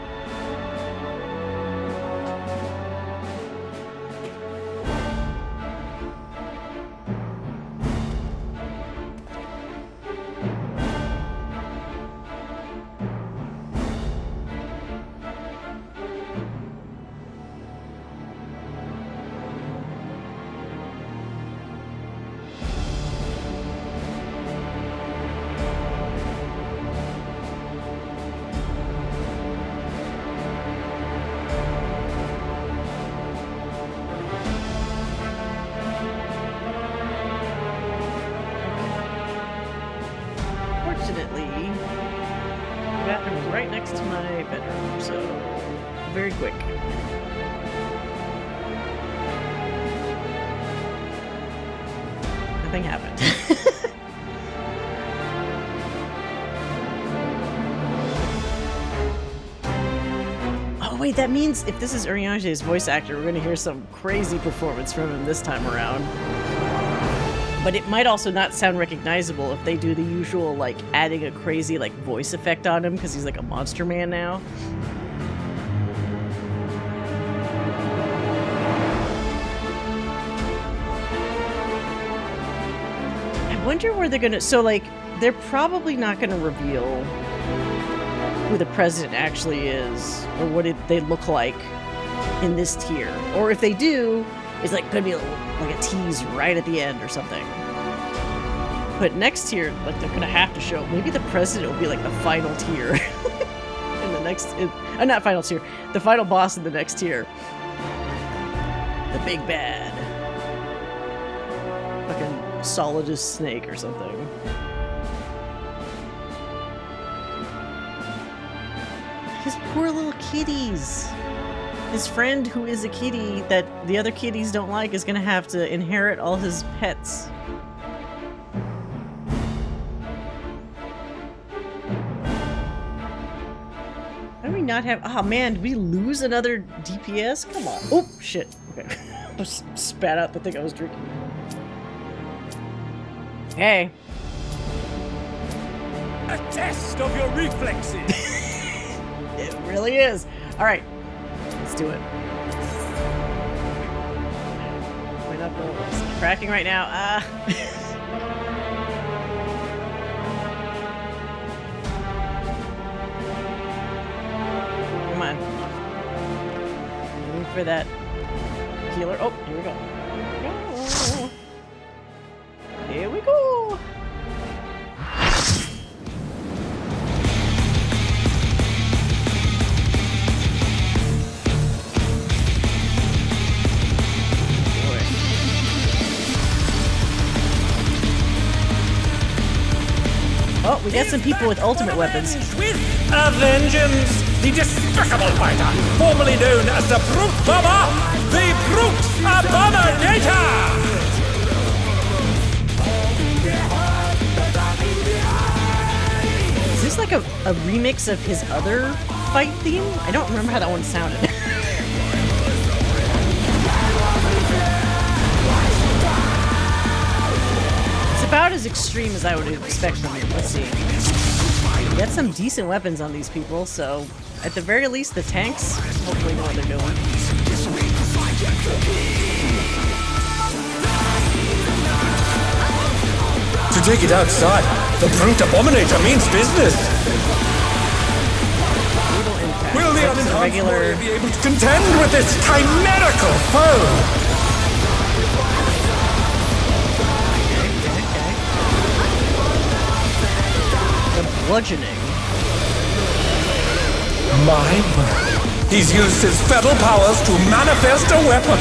Right next to my bedroom, so very quick. Nothing happened. Oh wait, that means if this is Urianger's voice actor, we're gonna hear some crazy performance from him this time around. But it might also not sound recognizable if they do the usual, like, adding a crazy, like, voice effect on him because he's like a monster man now. I wonder where they're gonna... So, like, they're probably not gonna reveal who the president actually is or what they look like in this tier. Or if they do, it's like gonna be like a tease right at the end or something. But next tier, like, they're gonna have to show. Maybe the president will be like the final tier in the next. Not final tier. The final boss in the next tier. The big bad. Fucking solid as snake or something. His poor little kitties. His friend, who is a kitty that the other kitties don't like, is gonna have to inherit all his pets. How do we not have... Oh man, did we lose another DPS? Come on. Oh, shit. Okay. Just spat out the thing I was drinking. Hey. A test of your reflexes. It really is. Alright. Let's do it. My knuckles cracking right now. Come on. Waiting for that healer. Oh, here we go. Here we go. Oh, we got some people with ultimate weapons. With a vengeance, the despicable fighter, formerly known as the Brute Bomber, the Brute Abominator! Is this like a remix of his other fight theme? I don't remember how that one sounded. It's about as extreme as I would expect from him. Let's see. We got some decent weapons on these people, so at the very least, the tanks hopefully know what they're doing. To take it outside, the Brute Abominator means business. Will the unenhanced warrior be able to contend with this chimerical foe? The bludgeoning. My word. He's used his fetal powers to manifest a weapon.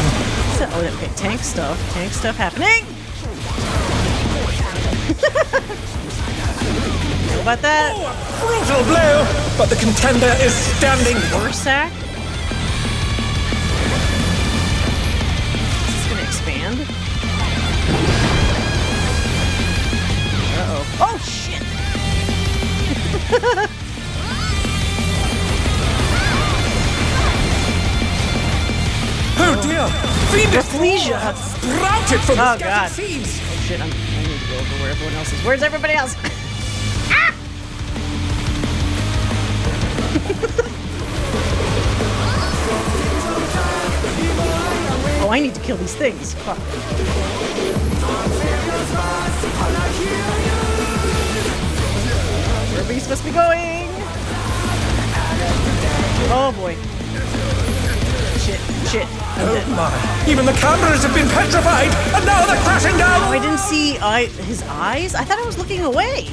Oh, okay, tank stuff. Tank stuff happening! How about that? Oh, a brutal blow, but the contender is standing. Warsack? Is this gonna expand? Uh-oh. Oh, shit! Oh dear! Fiendish Rafflesia has sprouted from the scattered seeds! Oh shit, I need to go over where everyone else is. Where's everybody else? Ah! Oh, I need to kill these things. Fuck. Where are we supposed to be going? Oh boy. Shit. Oh my. Even the cameras have been petrified, and now they're crashing down! Oh, I didn't see his eyes? I thought I was looking away.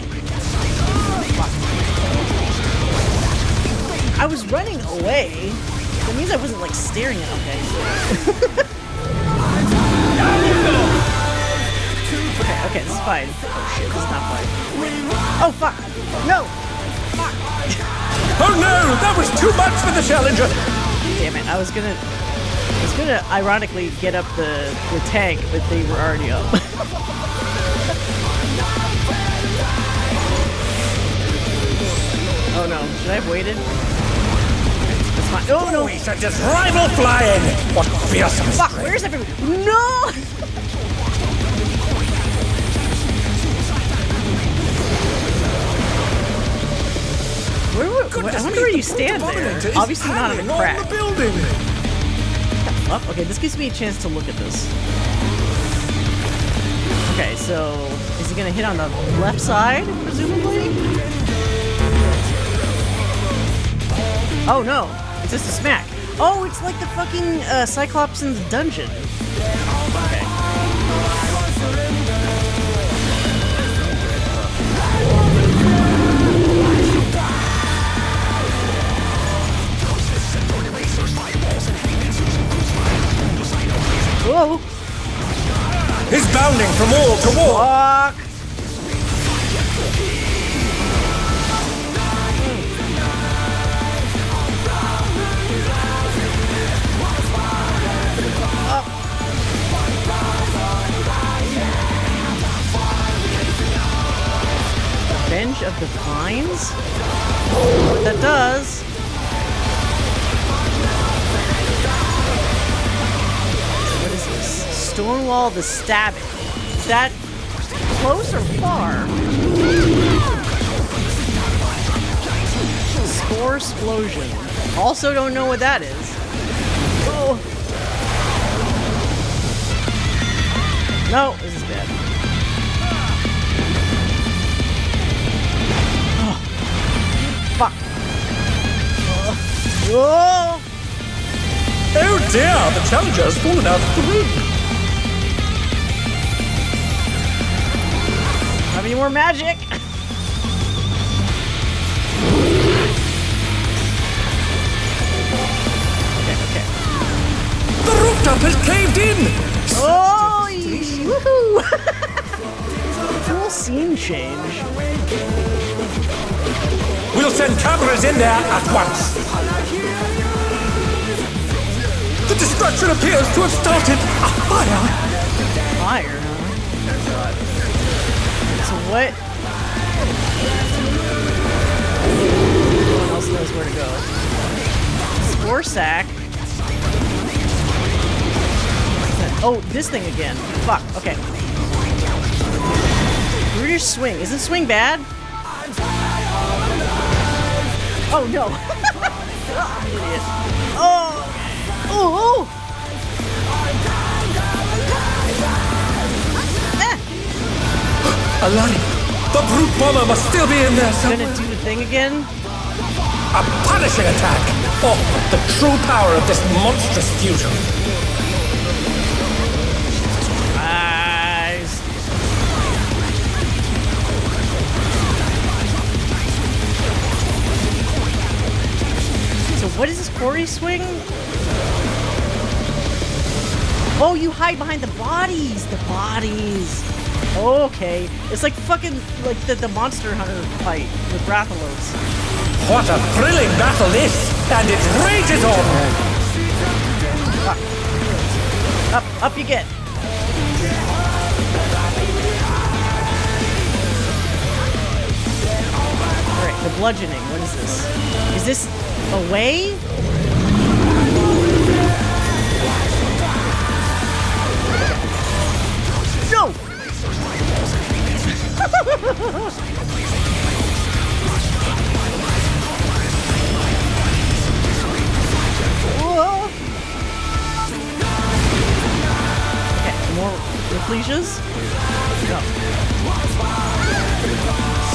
I was running away. That means I wasn't, like, staring at him. Okay, this is fine. Oh shit, this is not fine. Oh fuck! No! Fuck! Oh no! That was too much for the challenger! Damn it, I was gonna ironically get up the tank, but they were already up. Oh no, should I have waited? That's fine. Oh no! We set this rival flying! What fearsome Fuck, strength. where's everyone? No! I wonder where you stand there. Obviously not in a crack. Oh, okay, this gives me a chance to look at this. Okay, so is he gonna hit on the left side, presumably? Oh no, it's just a smack. Oh, it's like the fucking Cyclops in the dungeon. Okay. Whoa! He's bounding from wall to wall! Fuck! Revenge of the Vines? What that does? What is this? Stonewall the Stabbing. Is that close or far? Spore Explosion. Also don't know what that is. Oh. No, this is bad. Oh. Fuck. Oh. Oh dear, the challenger has fallen out of the room. Have any more magic? Okay. The rooftop has caved in! Oh, woohoo! Full scene change. We'll send cameras in there at once. The destruction appears to have started a fire. Fire, huh? So what? No one else knows where to go. Spore sack. Oh, this thing again. Fuck, okay. Brutish swing. Isn't swing bad? Oh, no. I'm an idiot. Oh! Oh! Alive! The brute bomber must still be in there somewhere. Gonna do the thing again? A punishing attack! Oh, the true power of this monstrous fusion. Eyes. So what is this quarry swing? Oh, you hide behind the bodies! The bodies! Okay. It's like fucking, like the Monster Hunter fight with Rathalos. What a thrilling battle this! And it rages on! Up you get! Alright, the bludgeoning. What is this? Is this away? No! Whoa. Okay, more repletions? No.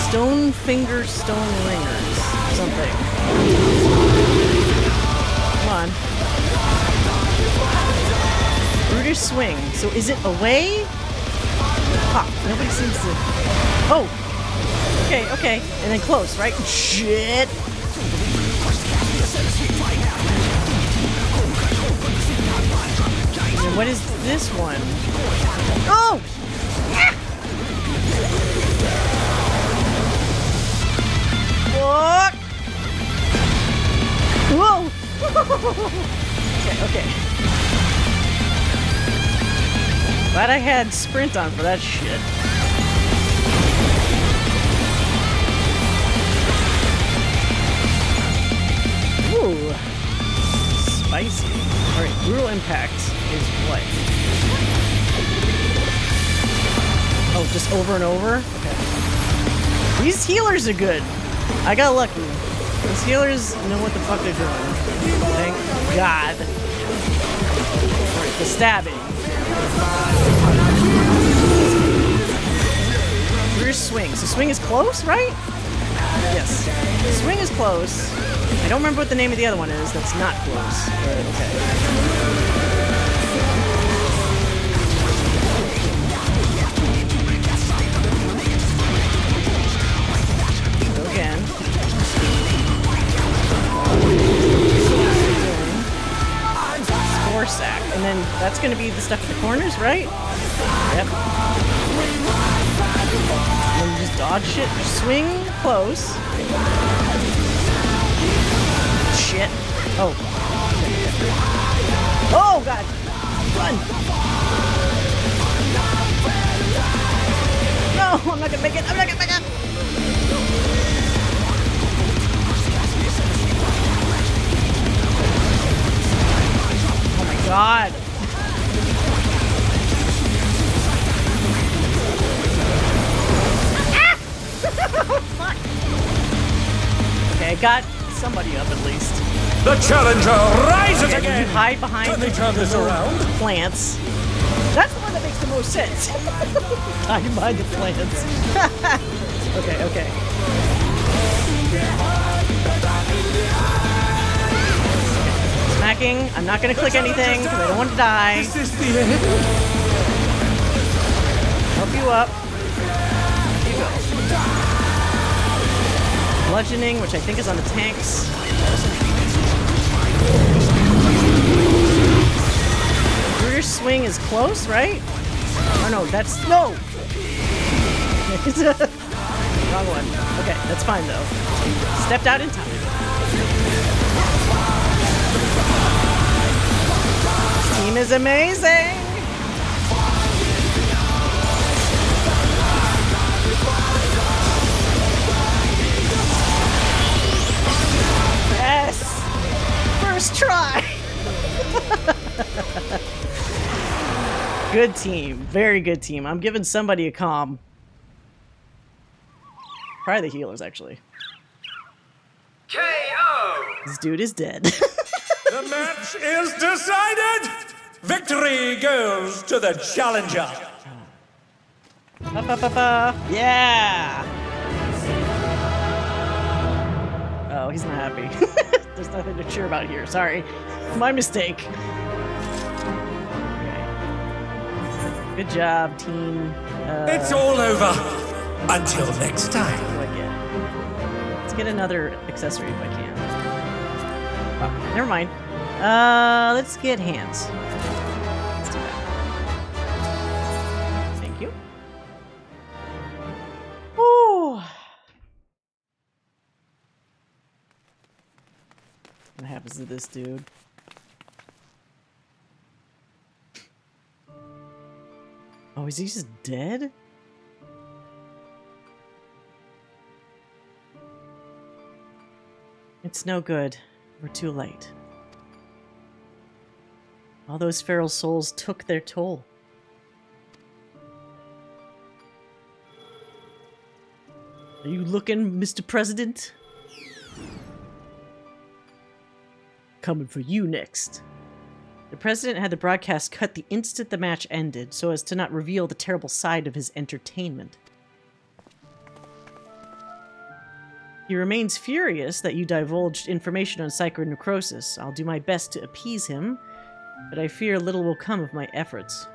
Stone finger, stone ringers. Something. Come on. Brutish swing. So is it away? Fuck, nobody seems to... Oh! Okay. And then close, right? Shit! And what is this one? Oh! Fuck! Whoa! Okay. Glad I had sprint on for that shit. Ooh. Spicy. Alright, brutal impact is what? Oh, just over and over? Okay. These healers are good. I got lucky. These healers know what the fuck they're doing. Thank God. Alright, the stabbing. Where's swing? So swing is close, right? Yes. Swing is close. I don't remember what the name of the other one is that's not close. But okay. Go again. Spore sack. And then that's going to be the stuff at the corners, right? Yep. And then you just dodge shit. Swing close. Shit. Oh. Oh, God. Run. No, I'm not gonna make it. I'm not gonna make it. Oh, my God. Okay, I got somebody up at least. The challenger rises again! You hide behind Can they turn this around? Plants. That's the one that makes the most sense. Hide behind the plants. Okay. Smacking. I'm not gonna click anything because I don't want to die. Is this the end? Help you up. Here you go. Bludgeoning, which I think is on the tanks. Brutish swing is close, right? Oh no, that's no. Wrong one. Okay, that's fine though. Stepped out in time. This team is amazing. Yes! First try! Good team. Very good team. I'm giving somebody a comm. Probably the healers, actually. KO! This dude is dead. The match is decided! Victory goes to the challenger! Yeah! Oh, he's not happy. There's nothing to cheer about here. Sorry. My mistake. Okay. Good job, team. It's all over. Until next time. What do I get? Let's get another accessory if I can. Oh, never mind. Let's get hands. Let's do that. Thank you. Ooh. What happens to this dude? Oh, is he just dead? It's no good. We're too late. All those feral souls took their toll. Are you looking, Mr. President? Coming for you next. The president had the broadcast cut the instant the match ended, so as to not reveal the terrible side of his entertainment. He remains furious that you divulged information on psychonecrosis. I'll do my best to appease him, but I fear little will come of my efforts.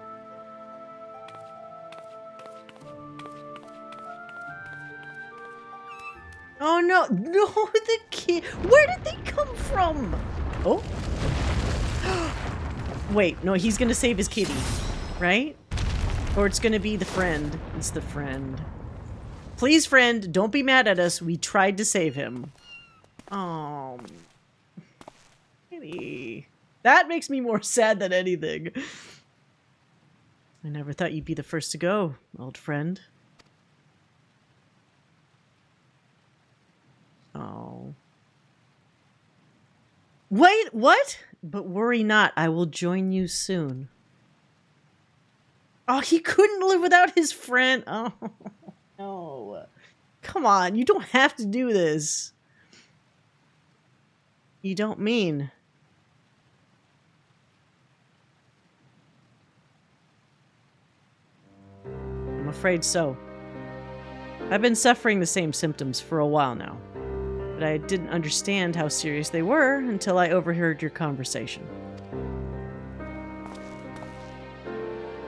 Oh no, no, the kid. Where did they come from? Oh. Wait, no, he's gonna save his kitty, right? Or it's gonna be the friend. It's the friend. Please, friend, don't be mad at us. We tried to save him. Oh. Kitty. That makes me more sad than anything. I never thought you'd be the first to go, old friend. Oh. Wait, what? But worry not, I will join you soon. Oh, he couldn't live without his friend. Oh, no. Come on, you don't have to do this. You don't mean... I'm afraid so. I've been suffering the same symptoms for a while now, but I didn't understand how serious they were until I overheard your conversation.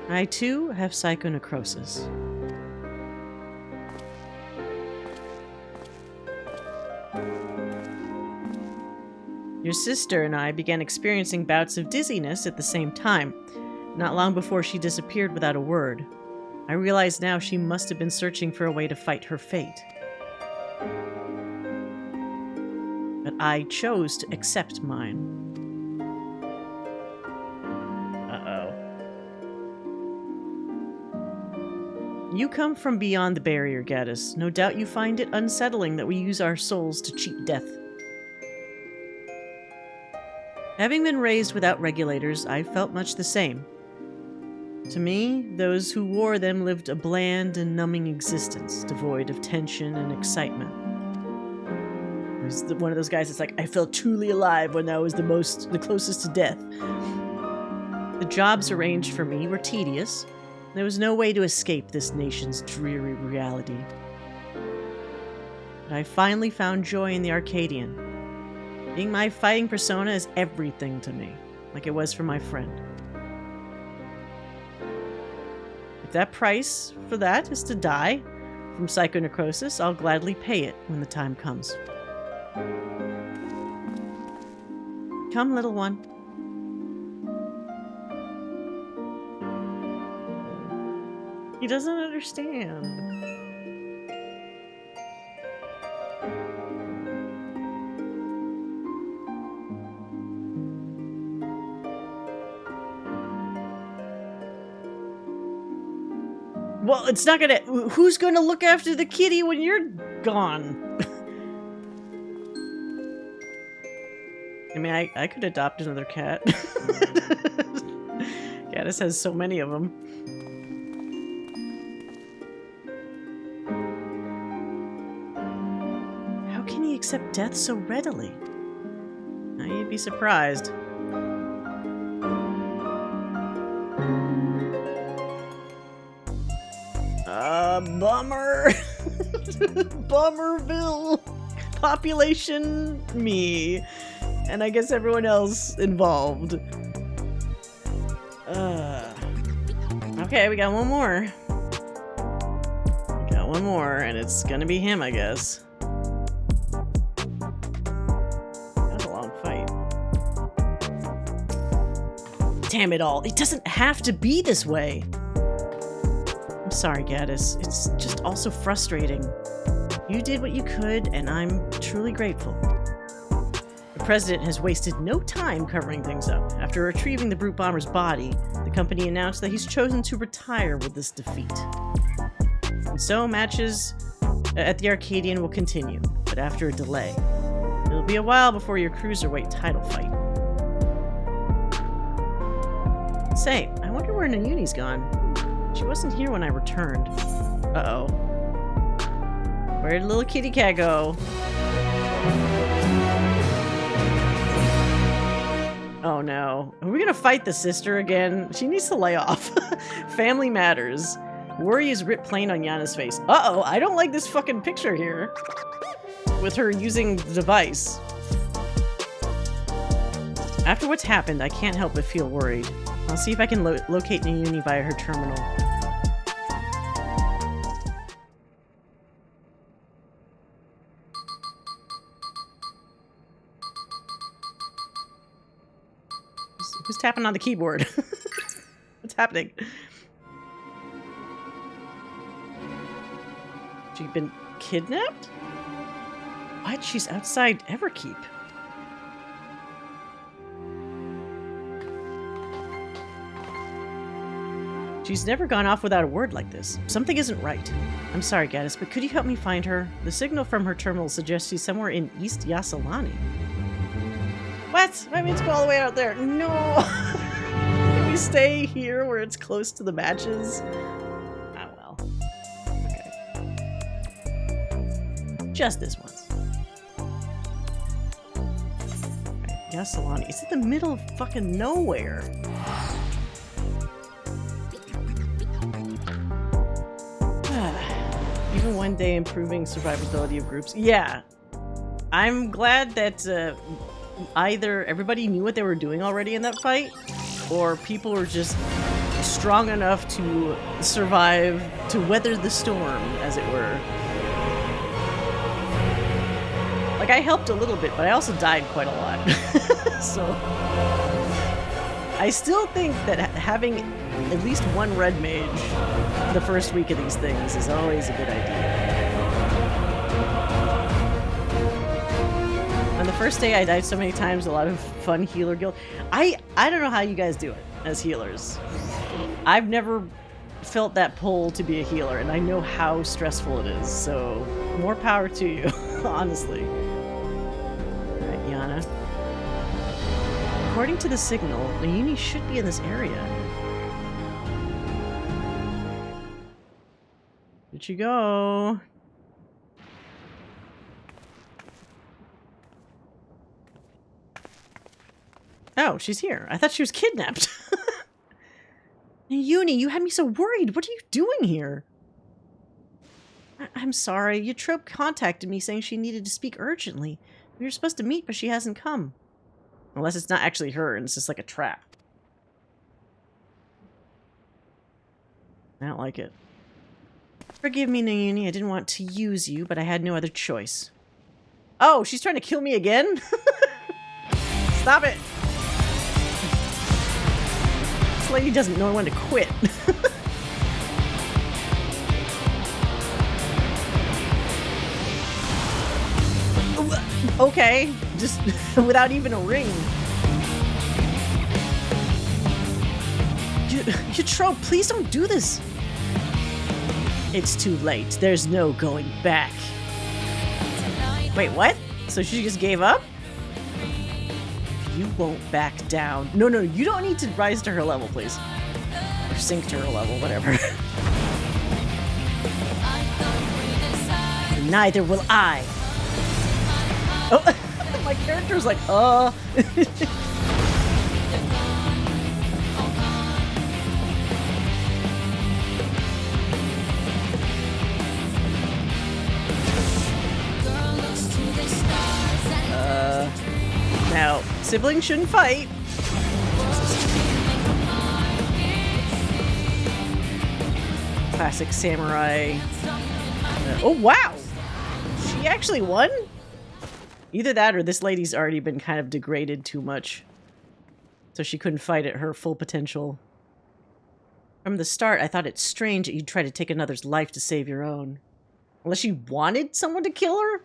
I too have psychonecrosis. Your sister and I began experiencing bouts of dizziness at the same time, not long before she disappeared without a word. I realize now she must have been searching for a way to fight her fate. But I chose to accept mine. Uh-oh. You come from beyond the barrier, Gaddis. No doubt you find it unsettling that we use our souls to cheat death. Having been raised without regulators, I felt much the same. To me, those who wore them lived a bland and numbing existence, devoid of tension and excitement. I was one of those guys that's like, I felt truly alive when I was the closest to death. The jobs arranged for me were tedious. There was no way to escape this nation's dreary reality. But I finally found joy in the Arcadian. Being my fighting persona is everything to me, like it was for my friend. If that price for that is to die from psychonecrosis, I'll gladly pay it when the time comes. Come, little one. He doesn't understand. Well, it's not gonna... Who's gonna look after the kitty when you're gone? I mean, I could adopt another cat. Gaddis has so many of them. How can he accept death so readily? Now you'd be surprised. Bummer. Bummerville. Population me. And I guess everyone else involved. Okay, we got one more. We got one more, and it's gonna be him, I guess. That's a long fight. Damn it all. It doesn't have to be this way. I'm sorry, Gaddis. It's just also frustrating. You did what you could, and I'm truly grateful. The President has wasted no time covering things up. After retrieving the Brute Bomber's body, the company announced that he's chosen to retire with this defeat. And so, matches at the Arcadian will continue, but after a delay. It'll be a while before your cruiserweight title fight. Say, I wonder where Nayuni's gone. She wasn't here when I returned. Uh-oh. Where did little kitty cat go? Oh no. Are we gonna fight the sister again? She needs to lay off. Family matters. Worry is writ plain on Yana's face. Uh-oh, I don't like this fucking picture here. With her using the device. After what's happened, I can't help but feel worried. I'll see if I can locate Nayuni via her terminal. Who's tapping on the keyboard? What's happening? She's been kidnapped? What? She's outside Everkeep. She's never gone off without a word like this. Something isn't right. I'm sorry, Gaddis, but could you help me find her? The signal from her terminal suggests she's somewhere in East Yasalani. What? I mean to go all the way out there. No! Can we stay here where it's close to the matches? Oh well. Okay. Just this once. Right, Yasalani. It's in the middle of fucking nowhere. Even one day improving survivability of groups. Yeah. I'm glad that either everybody knew what they were doing already in that fight, or people were just strong enough to survive, to weather the storm, as it were. Like, I helped a little bit, but I also died quite a lot. So, I still think that having at least one red mage the first week of these things is always a good idea. On the first day, I died so many times, a lot of fun healer guild. I don't know how you guys do it as healers. I've never felt that pull to be a healer, and I know how stressful it is, so more power to you, honestly. Alright, Yana. According to the signal, Nayuni should be in this area. Where'd she go? Oh, she's here. I thought she was kidnapped. Nayuni, you had me so worried. What are you doing here? I'm sorry. Eutrope contacted me saying she needed to speak urgently. We were supposed to meet, but she hasn't come. Unless it's not actually her and it's just like a trap. I don't like it. Forgive me, Nayuni. I didn't want to use you, but I had no other choice. Oh, she's trying to kill me again? Stop it! This lady doesn't know when to quit. Okay, just without even a ring. Eutrope, please don't do this. It's too late. There's no going back. Wait, what? So she just gave up? You won't back down. No, you don't need to rise to her level, please. Or sink to her level, whatever. Neither will I. Oh, my character's like, Now, siblings shouldn't fight. Classic samurai. Oh, wow! She actually won? Either that or this lady's already been kind of degraded too much. So she couldn't fight at her full potential. From the start, I thought it's strange that you'd try to take another's life to save your own. Unless you wanted someone to kill her?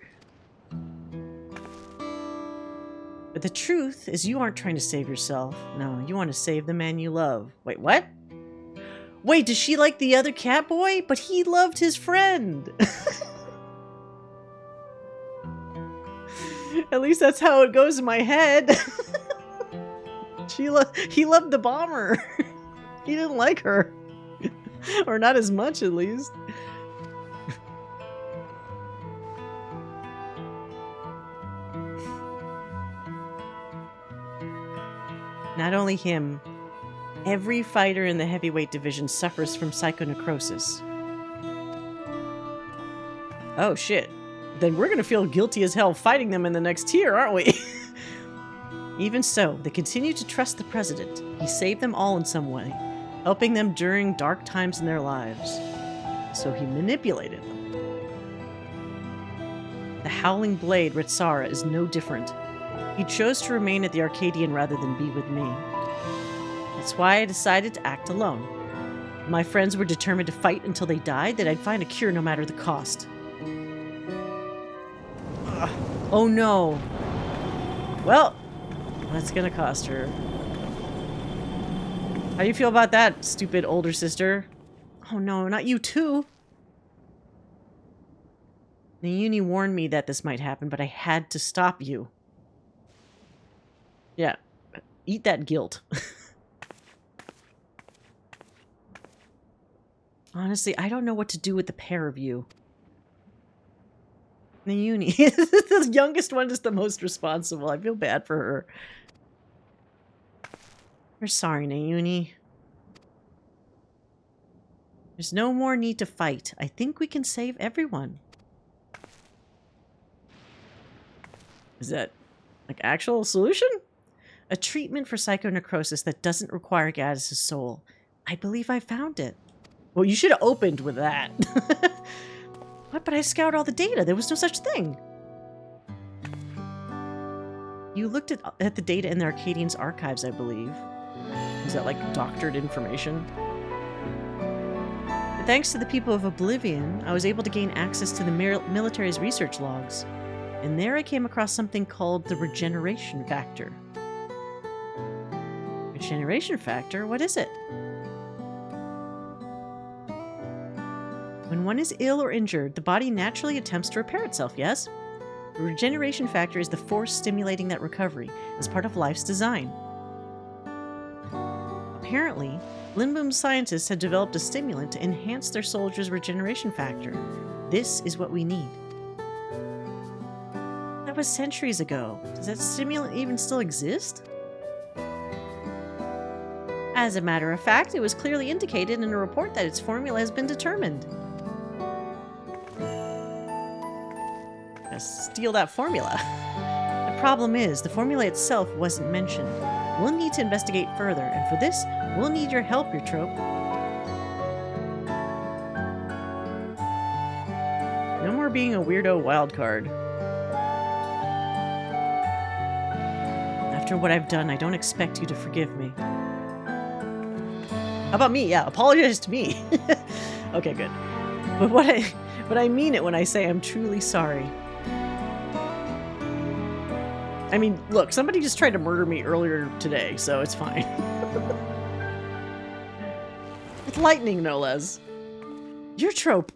But the truth is you aren't trying to save yourself. No, you want to save the man you love. Wait, what? Wait, does she like the other cat boy? But he loved his friend. At least that's how it goes in my head. He loved the bomber. He didn't like her. Or not as much, at least. Not only him, every fighter in the heavyweight division suffers from psychonecrosis. Oh shit. Then we're gonna feel guilty as hell fighting them in the next tier, aren't we? Even so, they continue to trust the president. He saved them all in some way, helping them during dark times in their lives. So he manipulated them. The Howling Blade, Ritsara, is no different. He chose to remain at the Arcadian rather than be with me. That's why I decided to act alone. My friends were determined to fight until they died, that I'd find a cure no matter the cost. Ugh. Oh no. Well, that's gonna cost her. How do you feel about that, stupid older sister? Oh no, not you too. Nayuni warned me that this might happen, but I had to stop you. Yeah, eat that guilt. Honestly, I don't know what to do with the pair of you. Nayuni, the youngest one is the most responsible. I feel bad for her. We're sorry, Nayuni. There's no more need to fight. I think we can save everyone. Is that, like, actual solution? A treatment for psychonecrosis that doesn't require Gaddis' soul. I believe I found it. Well, you should have opened with that. What? But I scoured all the data. There was no such thing. You looked at the data in the Arcadian's archives, I believe. Is that, like, doctored information? But thanks to the people of Oblivion, I was able to gain access to the military's research logs. And there I came across something called the regeneration factor. Regeneration factor? What is it? When one is ill or injured, the body naturally attempts to repair itself, yes? The regeneration factor is the force stimulating that recovery, as part of life's design. Apparently, Limboom's scientists had developed a stimulant to enhance their soldiers' regeneration factor. This is what we need. That was centuries ago. Does that stimulant even still exist? As a matter of fact, it was clearly indicated in a report that its formula has been determined. Let's steal that formula. The problem is, the formula itself wasn't mentioned. We'll need to investigate further, and for this, we'll need your help, your trope. No more being a weirdo wildcard. After what I've done, I don't expect you to forgive me. How about me? Yeah, apologize to me. Okay, good. But I mean it when I say I'm truly sorry. I mean, look, somebody just tried to murder me earlier today, so it's fine. With lightning, no less. Your trope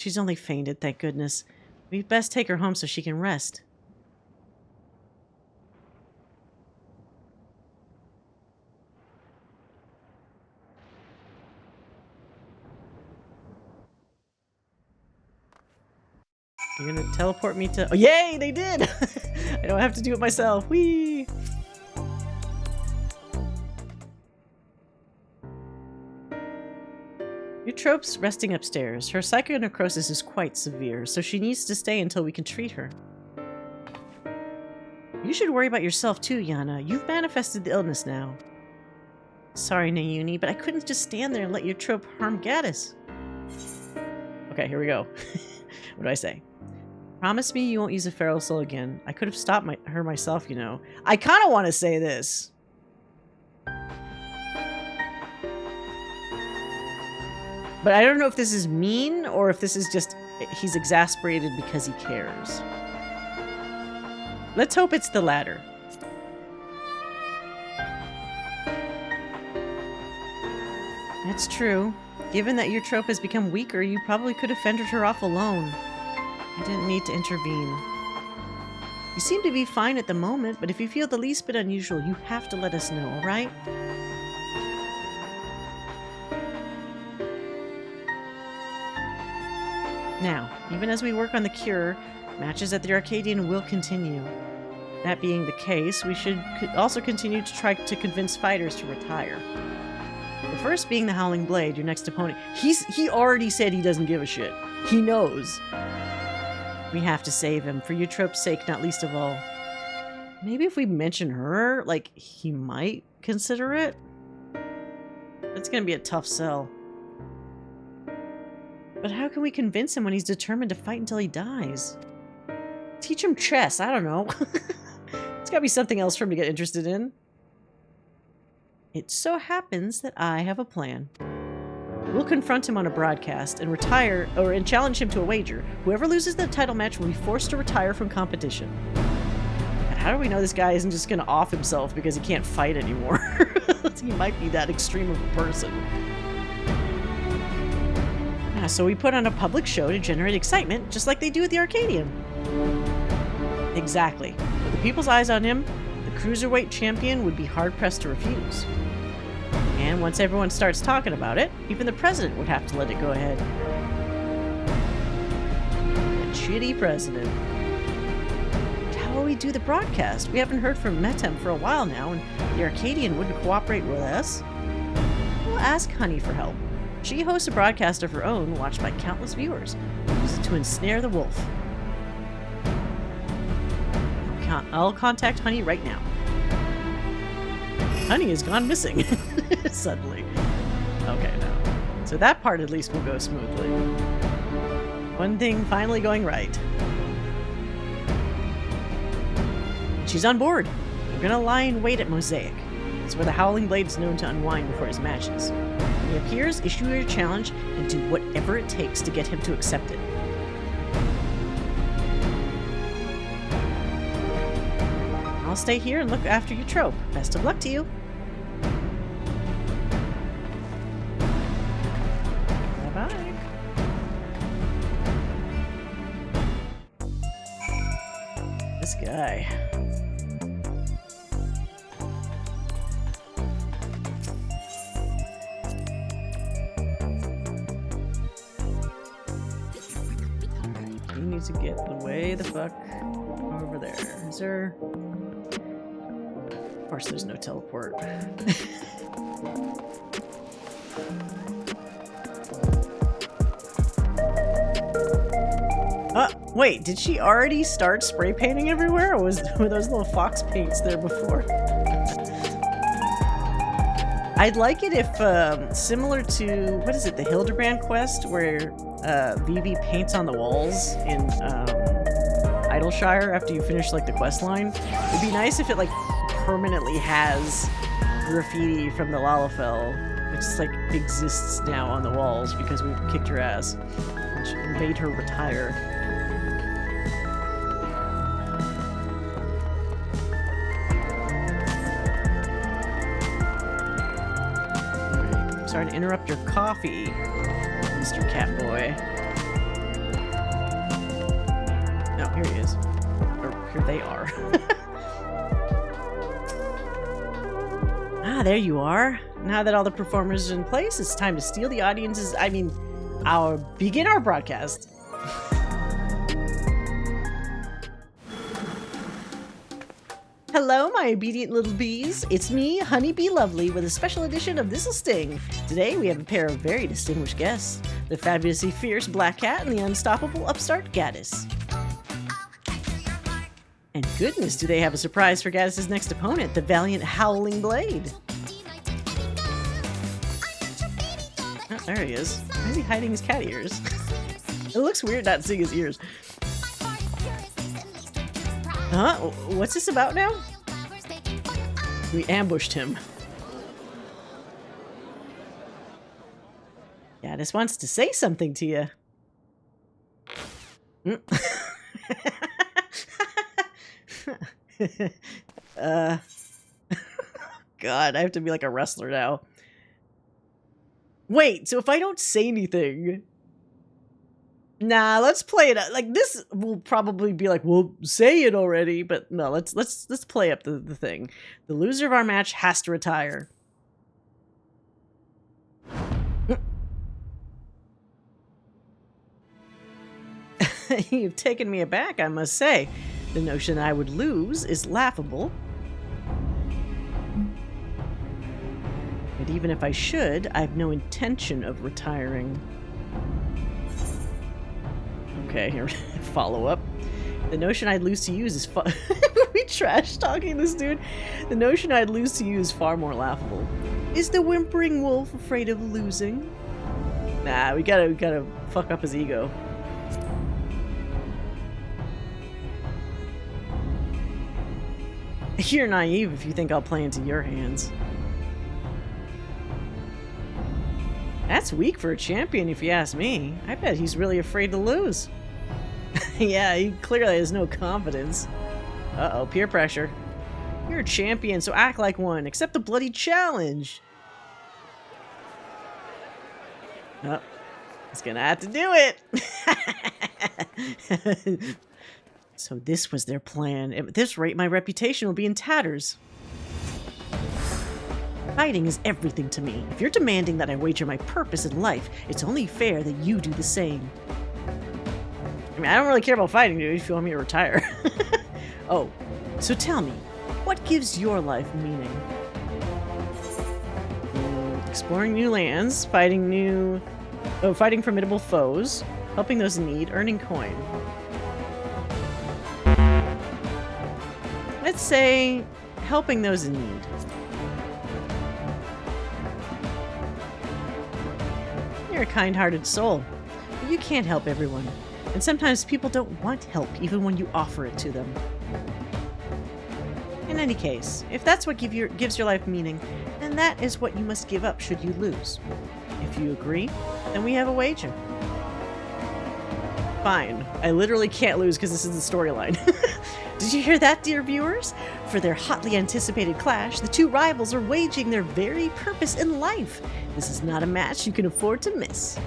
She's only fainted, thank goodness. We'd best take her home so she can rest. You're gonna teleport me to... Oh, yay! They did! I don't have to do it myself. Whee! Eutrope's resting upstairs. Her psychonecrosis is quite severe, so she needs to stay until we can treat her. You should worry about yourself too, Yana. You've manifested the illness now. Sorry, Nayuni, but I couldn't just stand there and let Eutrope harm Gaddis. Okay, here we go. What do I say? Promise me you won't use a feral soul again. I could have stopped her myself, you know. I kind of want to say this. But I don't know if this is mean or if this is just he's exasperated because he cares. Let's hope it's the latter. That's true. Given that your trope has become weaker, you probably could have fended her off alone. I didn't need to intervene. You seem to be fine at the moment, but if you feel the least bit unusual, you have to let us know, alright? Now, even as we work on the cure, matches at the Arcadian will continue. That being the case, we should also continue to try to convince fighters to retire. The first being the Howling Blade, your next opponent. He already said he doesn't give a shit. He knows. We have to save him, for Eutrope's sake, not least of all. Maybe if we mention her, like, he might consider it? That's gonna be a tough sell. But how can we convince him when he's determined to fight until he dies? Teach him chess, I don't know. It's gotta be something else for him to get interested in. It so happens that I have a plan. We'll confront him on a broadcast and and challenge him to a wager. Whoever loses the title match will be forced to retire from competition. And how do we know this guy isn't just gonna off himself because he can't fight anymore? He might be that extreme of a person. So we put on a public show to generate excitement, just like they do at the Arcadian. Exactly. With the people's eyes on him, the cruiserweight champion would be hard-pressed to refuse. And once everyone starts talking about it, even the president would have to let it go ahead. The shitty president. But how will we do the broadcast? We haven't heard from Metem for a while now, and the Arcadian wouldn't cooperate with us. We'll ask Honey for help. She hosts a broadcast of her own, watched by countless viewers, to ensnare the wolf. I'll contact Honey right now. Honey has gone missing. Suddenly. Okay, no. So that part at least will go smoothly. One thing finally going right. She's on board. We're gonna lie in wait at Mosaic. It's where the Howling Blade is known to unwind before his matches. When he appears, issue your challenge and do whatever it takes to get him to accept it. I'll stay here and look after Eutrope. Best of luck to you. Bye-bye. This guy. You need to get way the fuck over there. Is there... Of course there's no teleport. Wait, did she already start spray painting everywhere, or were those little fox paints there before? I'd like it if, similar to, what is it, the Hildebrand quest, where Vivi paints on the walls in Idleshire after you finish, like, the quest line. It'd be nice if it, like, permanently has graffiti from the Lalafell, which, like, exists now on the walls because we kicked her ass, which made her retire. Sorry to interrupt your coffee, Mr. Catboy. Here he is. Or here they are. Ah, there you are. Now that all the performers are in place, it's time to steal the audience's, begin our broadcast. Hello, my obedient little bees. It's me, Honey Bee Lovely, with a special edition of This'll Sting. Today we have a pair of very distinguished guests, the fabulously fierce Black Cat and the unstoppable upstart Gaddis. And goodness, do they have a surprise for Gaddis' next opponent, the valiant Howling Blade. Oh, there he is. Why is he hiding his cat ears? It looks weird not seeing his ears. Huh? What's this about now? We ambushed him. Gaddis wants to say something to you. God, I have to be like a wrestler now. Wait, so if I don't say anything... Nah, let's play it. Like, this will probably be like, well, say it already. But no, let's play up the thing. The loser of our match has to retire. You've taken me aback, I must say. The notion I would lose is laughable. But even if I should, I have no intention of retiring. Okay, here, follow up. The notion I'd lose to you is we trash talking this dude. The notion I'd lose to you is far more laughable. Is the whimpering wolf afraid of losing? Nah, we gotta fuck up his ego. You're naive if you think I'll play into your hands. That's weak for a champion if you ask me. I bet he's really afraid to lose. Yeah, he clearly has no confidence. Uh-oh, peer pressure. You're a champion, so act like one. Accept the bloody challenge. Oh, he's gonna have to do it. So this was their plan. At this rate, my reputation will be in tatters. Fighting is everything to me. If you're demanding that I wager my purpose in life, it's only fair that you do the same. I mean, I don't really care about fighting, dude, if you want me to retire. Oh, so tell me, what gives your life meaning? Exploring new lands, fighting formidable foes, helping those in need, earning coin. Let's say, helping those in need. You're a kind-hearted soul, but you can't help everyone. And sometimes people don't want help even when you offer it to them. In any case, if that's what gives your life meaning, then that is what you must give up should you lose. If you agree, then we have a wager. Fine. I literally can't lose because this is the storyline. Did you hear that, dear viewers? For their hotly anticipated clash, the two rivals are waging their very purpose in life. This is not a match you can afford to miss.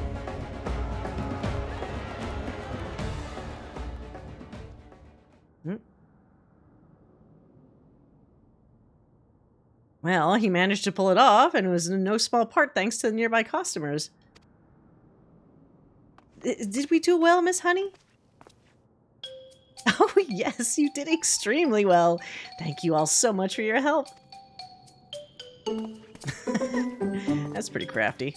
Well, he managed to pull it off, and it was in no small part thanks to the nearby customers. Did we do well, Miss Honey? Oh, yes, you did extremely well. Thank you all so much for your help. That's pretty crafty.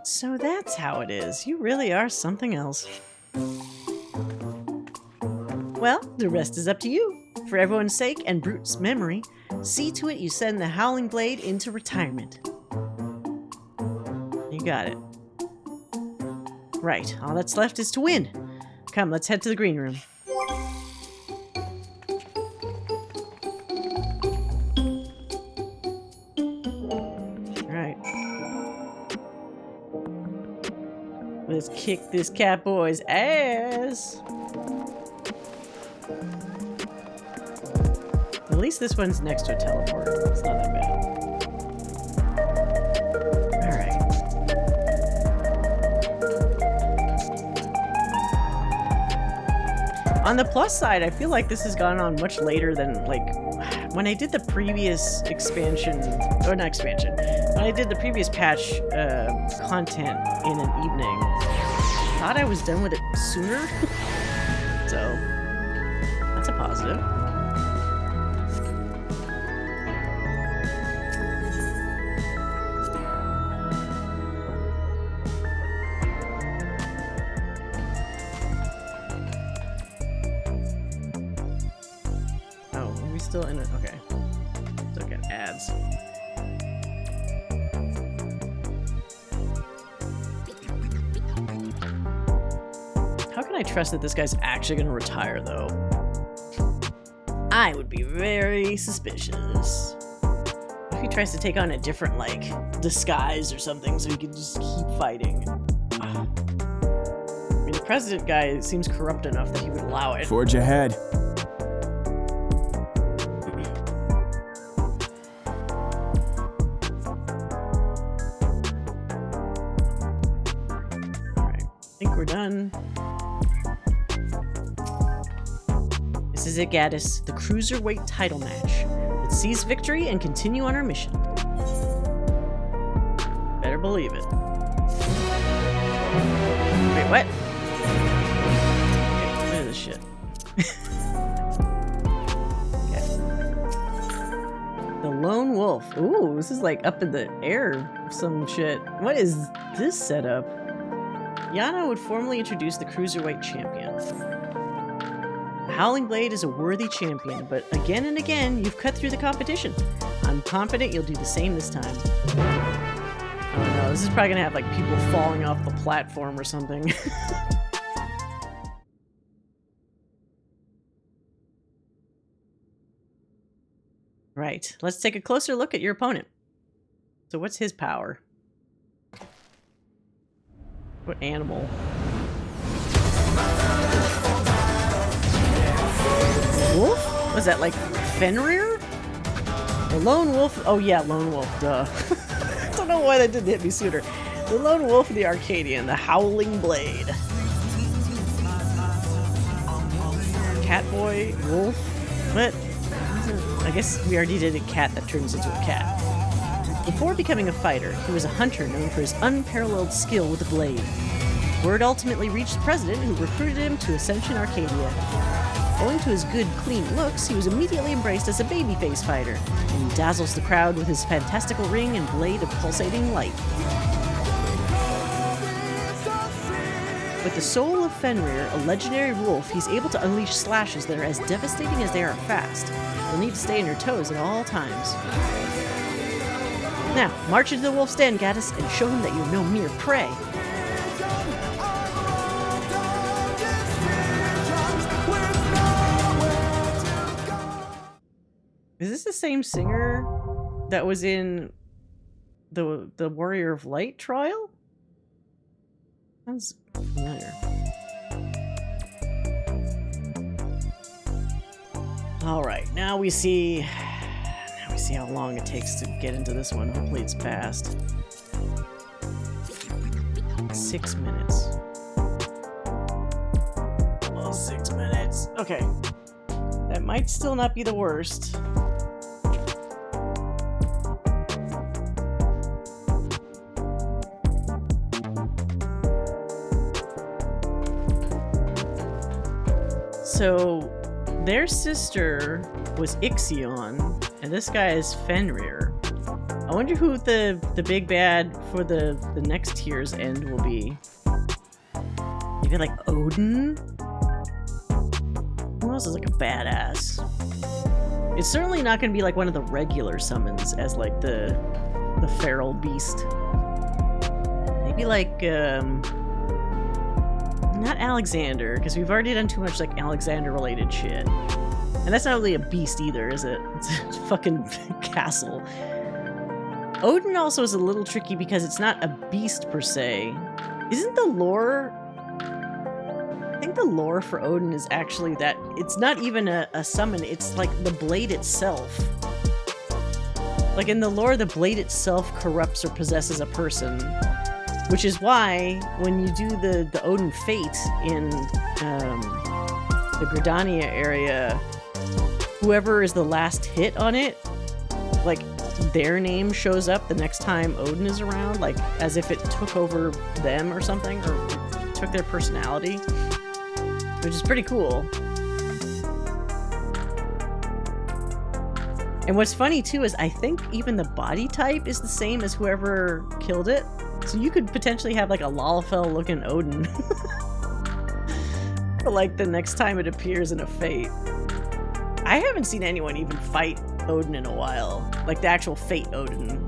So that's how it is. You really are something else. Well, the rest is up to you. For everyone's sake and Brute's memory, see to it you send the Howling Blade into retirement. You got it. Right, all that's left is to win. Come, let's head to the green room. Alright. Let's kick this cat boy's ass. At least this one's next to a teleporter. It's not that bad. On the plus side, I feel like this has gone on much later than, like, when I did the previous expansion, or not expansion, when I did the previous patch content in an evening, I thought I was done with it sooner. So, that's a positive. Still in it. Okay. Still got ads. How can I trust that this guy's actually going to retire, though? I would be very suspicious. If he tries to take on a different, like, disguise or something so he can just keep fighting. I mean, the president guy seems corrupt enough that he would allow it. Forge ahead. We're done. This is it, Gaddis, the cruiserweight title match. Let's seize victory and continue on our mission. Better believe it. Wait, what? Okay, look at this shit. Okay. The Lone Wolf. Ooh, this is like up in the air some shit. What is this setup? Yana would formally introduce the Cruiserweight Champion. The Howling Blade is a worthy champion, but again and again, you've cut through the competition. I'm confident you'll do the same this time. Oh no, this is probably gonna have like people falling off the platform or something. Right, let's take a closer look at your opponent. So what's his power? What animal? Wolf? Was that like Fenrir? The Lone Wolf? Oh yeah, Lone Wolf, duh. I don't know why that didn't hit me sooner. The Lone Wolf of the Arcadian, the Howling Blade. Catboy? Wolf? What? I guess we already did a cat that turns into a cat. Before becoming a fighter, he was a hunter known for his unparalleled skill with the blade. Word ultimately reached the president, who recruited him to Ascension Arcadia. Owing to his good, clean looks, he was immediately embraced as a babyface fighter, and he dazzles the crowd with his fantastical ring and blade of pulsating light. With the soul of Fenrir, a legendary wolf, he's able to unleash slashes that are as devastating as they are fast. You'll need to stay on your toes at all times. Now, march into the wolf's den, Gaddis, and show him that you're no mere prey. Is this the same singer that was in the Warrior of Light trial? Sounds familiar. All right, now we see how long it takes to get into this one. Hopefully it's fast. 6 minutes. Well, 6 minutes. Okay. That might still not be the worst. So, their sister was Ixion, and this guy is Fenrir. I wonder who the big bad for the next tier's end will be. Maybe like Odin? Who else is like a badass? It's certainly not going to be like one of the regular summons as like the feral beast. Maybe like not Alexander, because we've already done too much like Alexander related shit. And that's not really a beast either, is it? It's a fucking castle. Odin also is a little tricky because it's not a beast per se. Isn't the lore... I think the lore for Odin is actually that it's not even a summon, it's like the blade itself. Like in the lore, the blade itself corrupts or possesses a person. Which is why when you do the Odin Fate in the Gridania area, whoever is the last hit on it, like, their name shows up the next time Odin is around, like, as if it took over them or something, or took their personality, which is pretty cool. And what's funny, too, is I think even the body type is the same as whoever killed it. So you could potentially have, like, a Lalfell-looking Odin. For, like, the next time it appears in a Fate. I haven't seen anyone even fight Odin in a while. Like, the actual Fate Odin.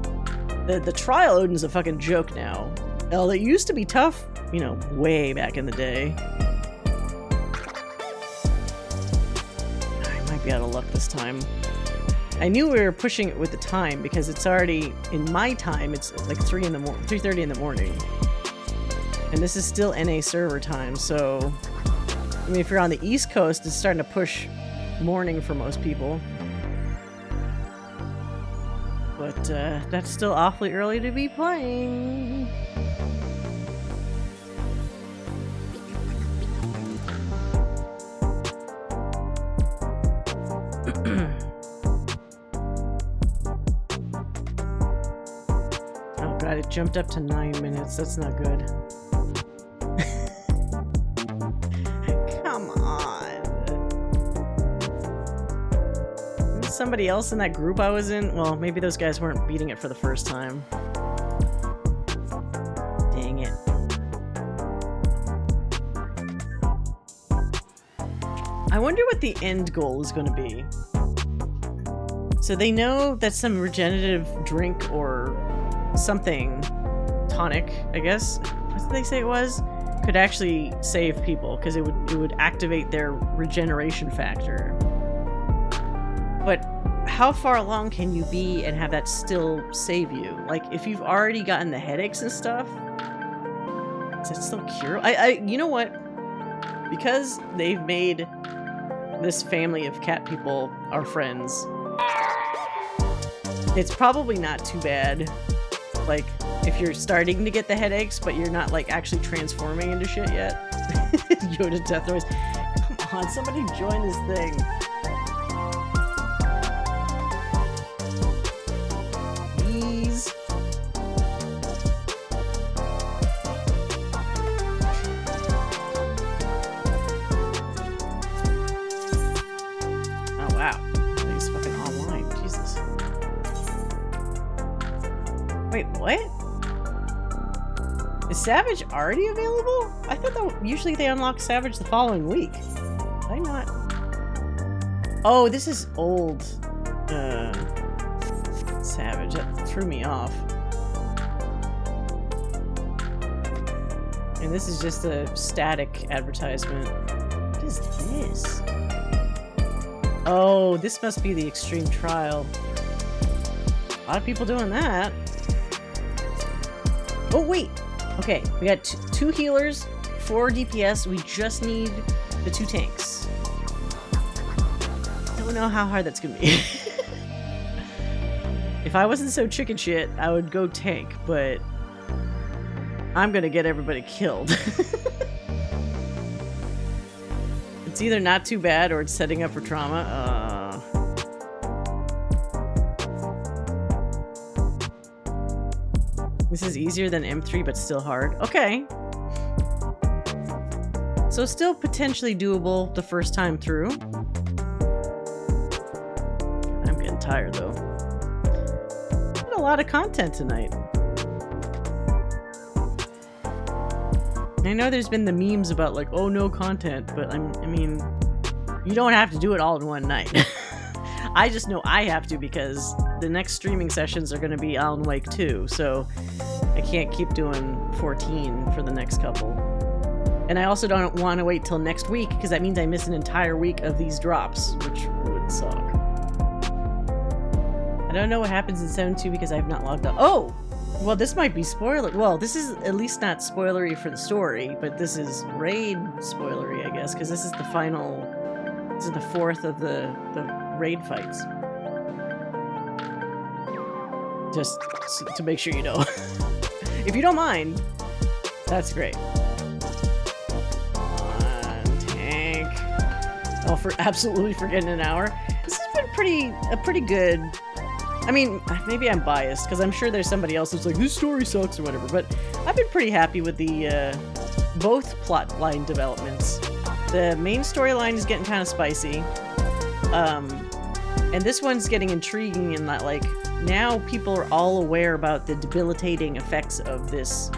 The trial Odin's a fucking joke now. Well, it used to be tough, you know, way back in the day. I might be out of luck this time. I knew we were pushing it with the time because it's already, in my time, it's like 3:30 in the morning. And this is still NA server time, so... I mean, if you're on the East Coast, it's starting to push morning for most people. But that's still awfully early to be playing. Oh god, it jumped up to 9 minutes. That's not good. Come on. There's somebody else in that group I was in? Well, maybe those guys weren't beating it for the first time. Dang it. I wonder what the end goal is going to be. So they know that some regenerative drink or something, tonic, I guess, what did they say it was? Could actually save people because it would activate their regeneration factor. But how far along can you be and have that still save you? Like, if you've already gotten the headaches and stuff, is it still cure? You know what? Because they've made this family of cat people our friends, it's probably not too bad. Like, if you're starting to get the headaches, but you're not, like, actually transforming into shit yet. Yoda Death Noise. Come on, somebody join this thing. Please. Oh, wow. He's fucking online. Jesus. Wait, what? Is Savage already available? I thought that usually they unlock Savage the following week. Why not? Oh, this is old Savage. That threw me off. And this is just a static advertisement. What is this? Oh, this must be the extreme trial. A lot of people doing that. Oh, wait. Okay, we got two healers, 4 DPS. We just need the 2 tanks. Don't know how hard that's gonna be. If I wasn't so chicken shit, I would go tank, but I'm gonna get everybody killed. It's either not too bad or it's setting up for trauma. This is easier than M3, but still hard. Okay. So still potentially doable the first time through. I'm getting tired, though. Got a lot of content tonight. I know there's been the memes about, like, oh, no content, but I mean, you don't have to do it all in one night. I just know I have to because the next streaming sessions are going to be Alan Wake 2, so I can't keep doing 14 for the next couple. And I also don't want to wait till next week because that means I miss an entire week of these drops, which would suck. I don't know what happens in 7.2 because I have not logged up. Oh! Well, this might be spoiler. Well, this is at least not spoilery for the story, but this is raid spoilery, I guess, because this is the final... This is the 4th of the raid fights. Just to make sure you know. If you don't mind, that's great. Come on, tank. Oh, for absolutely forgetting an hour. This has been pretty good. I mean, maybe I'm biased because I'm sure there's somebody else who's like, this story sucks or whatever, but I've been pretty happy with the both plot line developments. The main storyline is getting kind of spicy. And this one's getting intriguing in that, like, now people are all aware about the debilitating effects of this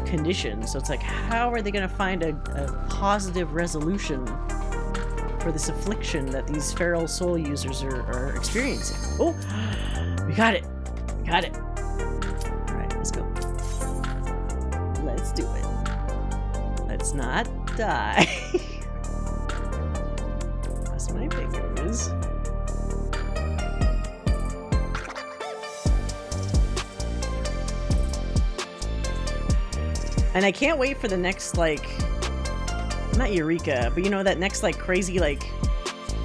condition. So it's like, how are they going to find a positive resolution for this affliction that these feral soul users are experiencing? Oh, we got it. We got it. All right, let's go. Let's do it. Let's not die. Cross my fingers. And I can't wait for the next, like, not Eureka, but you know, that next, like, crazy, like,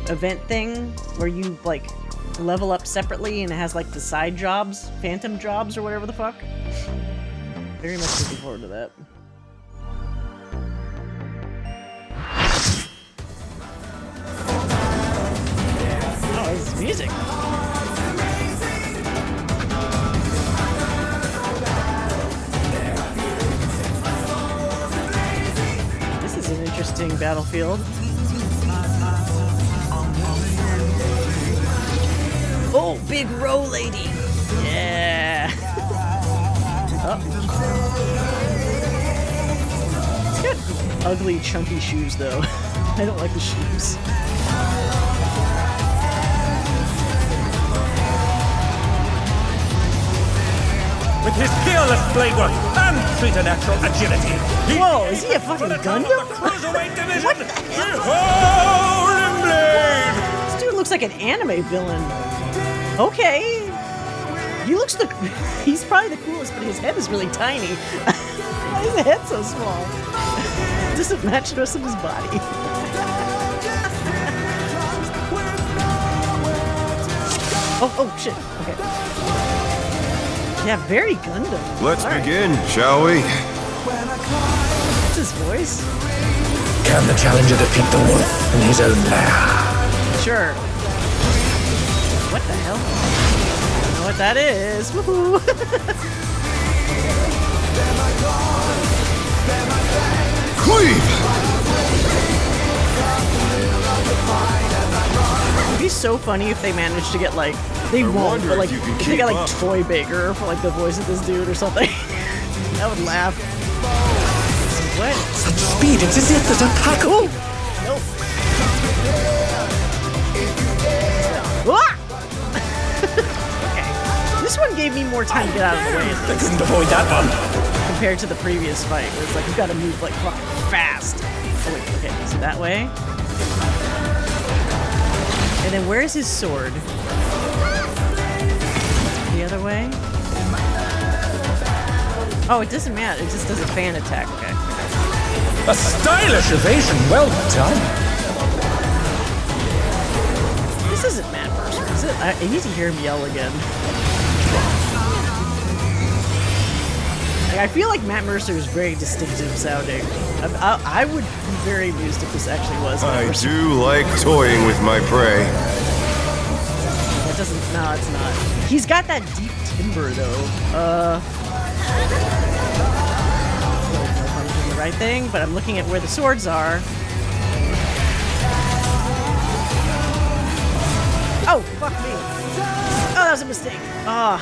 event thing where you, like, level up separately and it has, like, the side jobs, phantom jobs or whatever the fuck. Very much looking forward to that. Oh, this is music. Interesting battlefield. Oh, big row lady. Yeah. Oh. It's got ugly, chunky shoes, though. I don't like the shoes. With his fearless blade work and preternatural agility. Whoa, is he a fucking Gundam? What the hell? This dude looks like an anime villain. Okay. He's probably the coolest, but his head is really tiny. Why is his head so small? It doesn't match the rest of his body. Oh, shit. Okay. Yeah, very Gundam. Let's begin, shall we? What's his voice? Can the challenger defeat the wolf in his own lair? Sure. What the hell? I don't know what that is. Woohoo! Cleave! It'd be so funny if they managed to get, like, they won't, but like if they got like Toy Baker for like the voice of this dude or something. I would laugh. What? Such speed, it's as if there's a pack. Nope. Okay. This one gave me more time to get out of the way. I couldn't avoid that one. Compared to the previous fight, where it's like you gotta move like fucking fast. Oh wait, okay, so that way. And then where's his sword? The other way? Oh, it doesn't matter. It just does a fan attack. Okay. A stylish evasion. Well done. This isn't Matt Mercer, is it? I need to hear him yell again. Like, I feel like Matt Mercer is very distinctive sounding. I would be very amused if this actually was Matt Mercer. I do like toying with my prey. That doesn't. No, it's not. He's got that deep timbre, though. I'm doing the right thing, but I'm looking at where the swords are. Oh, fuck me. Oh, that was a mistake. Ah.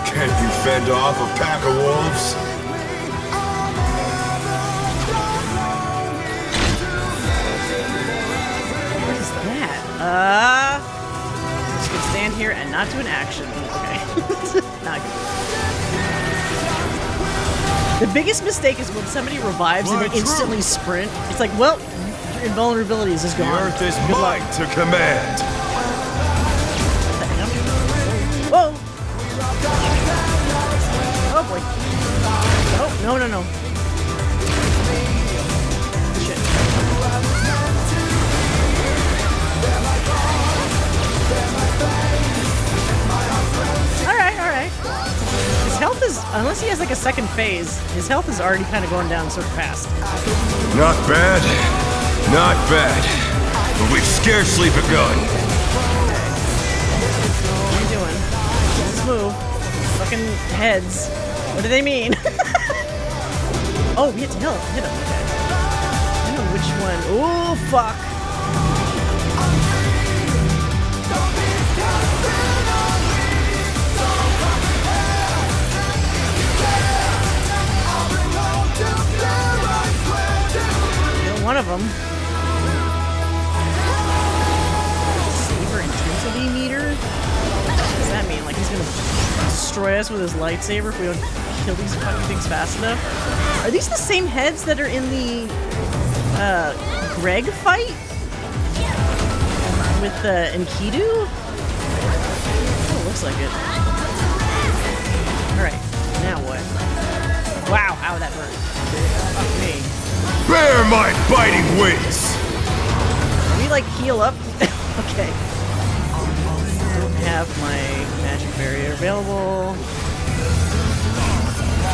Can't you fend off a pack of wolves? What is that? Just gonna stand here and not do an action. Okay. Not good. The biggest mistake is when somebody revives and they instantly sprint. It's like, well, your invulnerability is just gone. The earth is mine to command. Whoa! Oh boy. Oh, no. Shit. Alright. His health is, unless he has like a second phase, his health is already kind of going down sort of fast. Not bad. Not bad. but we've scarcely begun. What are you doing? Let's move. Fucking heads. What do they mean? Oh, we hit to hit him. Okay. I don't know which one. Oh, fuck. One of them. Saber intensity meter? What does that mean? Like he's gonna destroy us with his lightsaber if we don't kill these fucking things fast enough? Are these the same heads that are in the Greg fight? With Enkidu? Oh, looks like it. Alright, now what? Wow, ow, that hurt. Fuck me. Bear my biting wings! Can we, like, heal up? Okay. I don't have my magic barrier available.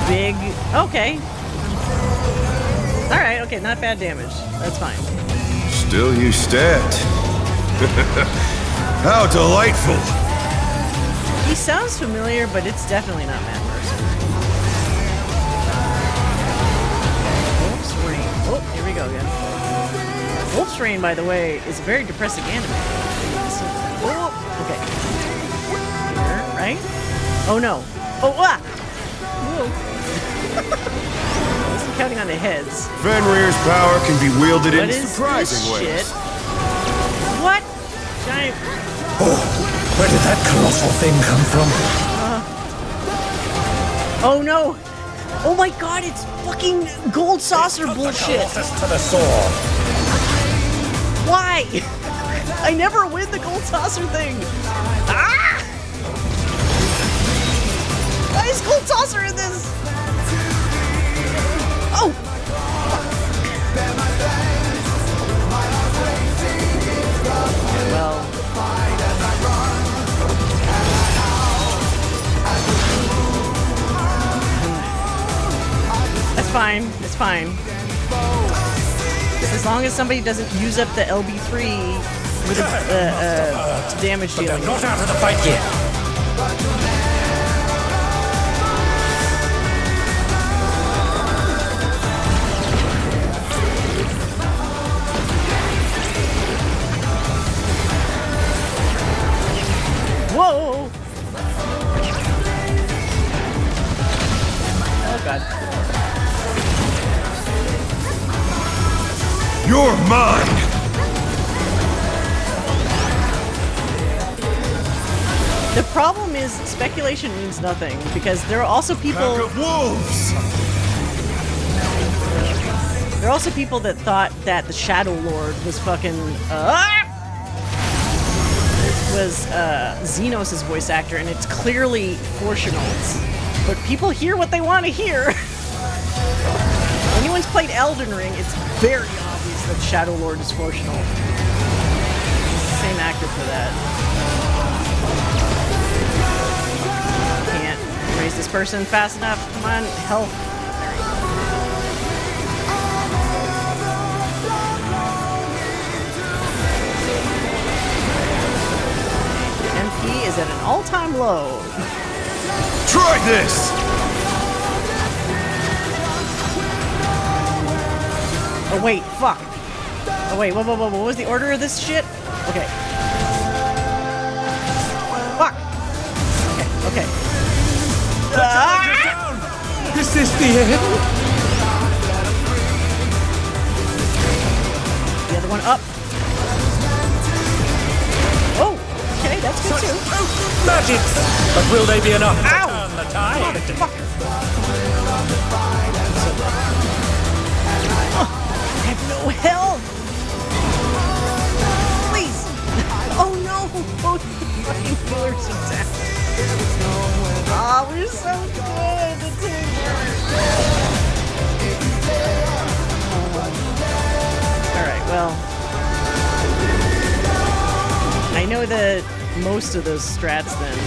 Big... Okay. Alright, okay, not bad damage. That's fine. Still you stabbed. How delightful! He sounds familiar, but it's definitely not Matt Mercer. Oh, here we go again. Wolf's Rain, by the way, is a very depressing anime. Oh, okay. Here, right? Oh no. Oh, ah! I wasn't counting on the heads. Fenrir's power can be wielded in surprising ways. Shit? What? Giant. Oh, where did that colossal thing come from? Oh no! Oh my god, it's fucking gold saucer bullshit! To the sword. Why? I never win the gold saucer thing! Ah! Why is gold saucer in this? Oh! Well... That's fine. It's fine. As long as somebody doesn't use up the LB3 with damage dealing. They're not out of the fight yet. Whoa! Oh god. You're mine! The problem is speculation means nothing because there are also people. Pack of wolves! There are also people that thought that the Shadow Lord was fucking was Xenos' voice actor, and it's clearly Fortunals. But people hear what they want to hear. Anyone's played Elden Ring, it's very obvious that Shadow Lord is Fortunal. Same actor for that. Can't raise this person fast enough. Come on, help. MP is at an all-time low. Try this! Oh wait, fuck. Oh wait, whoa, what was the order of this shit? Okay. Fuck. Okay. Is this the end? The other one up. Oh, okay, that's good too. Magics! But will they be enough to Ow! turn the tide? Fucker. I have no health! Please! Oh no! Both the fucking killers are down. Oh, we're so good! The Alright, well. I know that most of those strats then.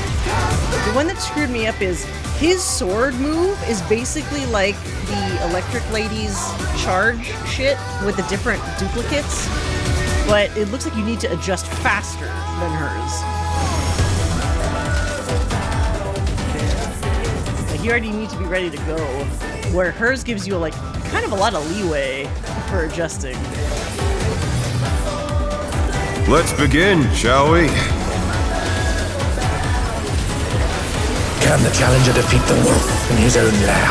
The one that screwed me up is his sword move is basically like the Electric Lady's charge shit with the different duplicates. but it looks like you need to adjust faster than hers. Like you already need to be ready to go, where hers gives you like kind of a lot of leeway for adjusting. Let's begin, shall we? Can the challenger defeat the wolf in his own lair?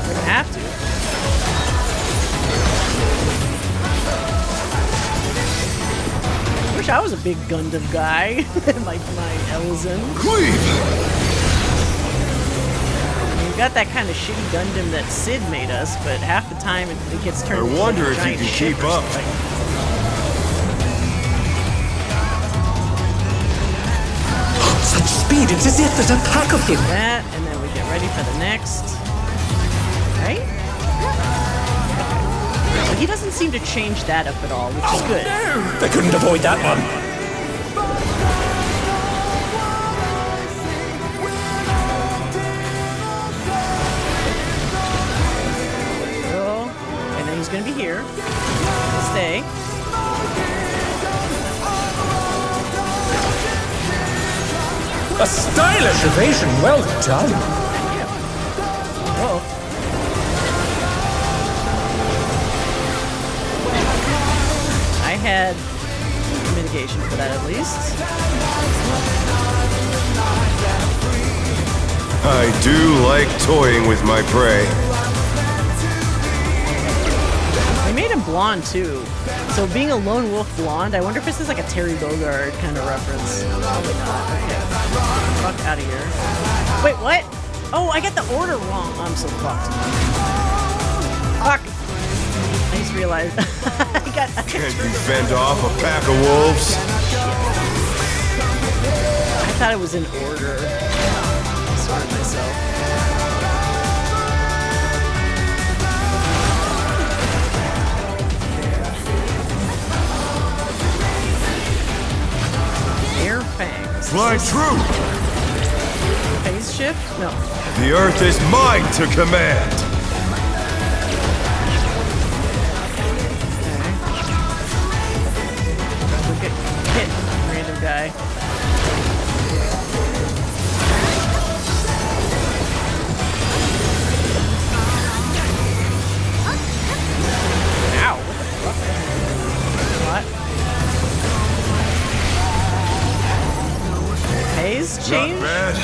We're gonna have to. Wish I was a big Gundam guy. my Elzen. We got that kind of shitty Gundam that Sid made us, but half the time it gets turned into wonder a if you giant can ship keep or up. something. Such speed, it's as if there's a pack of him. That, and then we get ready for the next. Right? But he doesn't seem to change that up at all, which is good. No! They couldn't avoid that one. Oh, and then he's gonna be here. Stay. A stylish evasion, well done. Uh-oh. I had mitigation for that at least. I do like toying with my prey. They made him blonde too. So being a lone wolf blonde, I wonder if this is like a Terry Bogard kind of reference. Probably not. Okay. Fuck out of here. Wait, what? Oh, I got the order wrong. I'm so fucked. Fuck. I just realized. Can't you fend off a pack of wolves? I thought it was in order. I sorted myself. Air fangs. Fly true! Phase shift? No. The earth is mine to command! Okay. Hit random guy. Ow! What the fuck? What? Phase change? Not bad.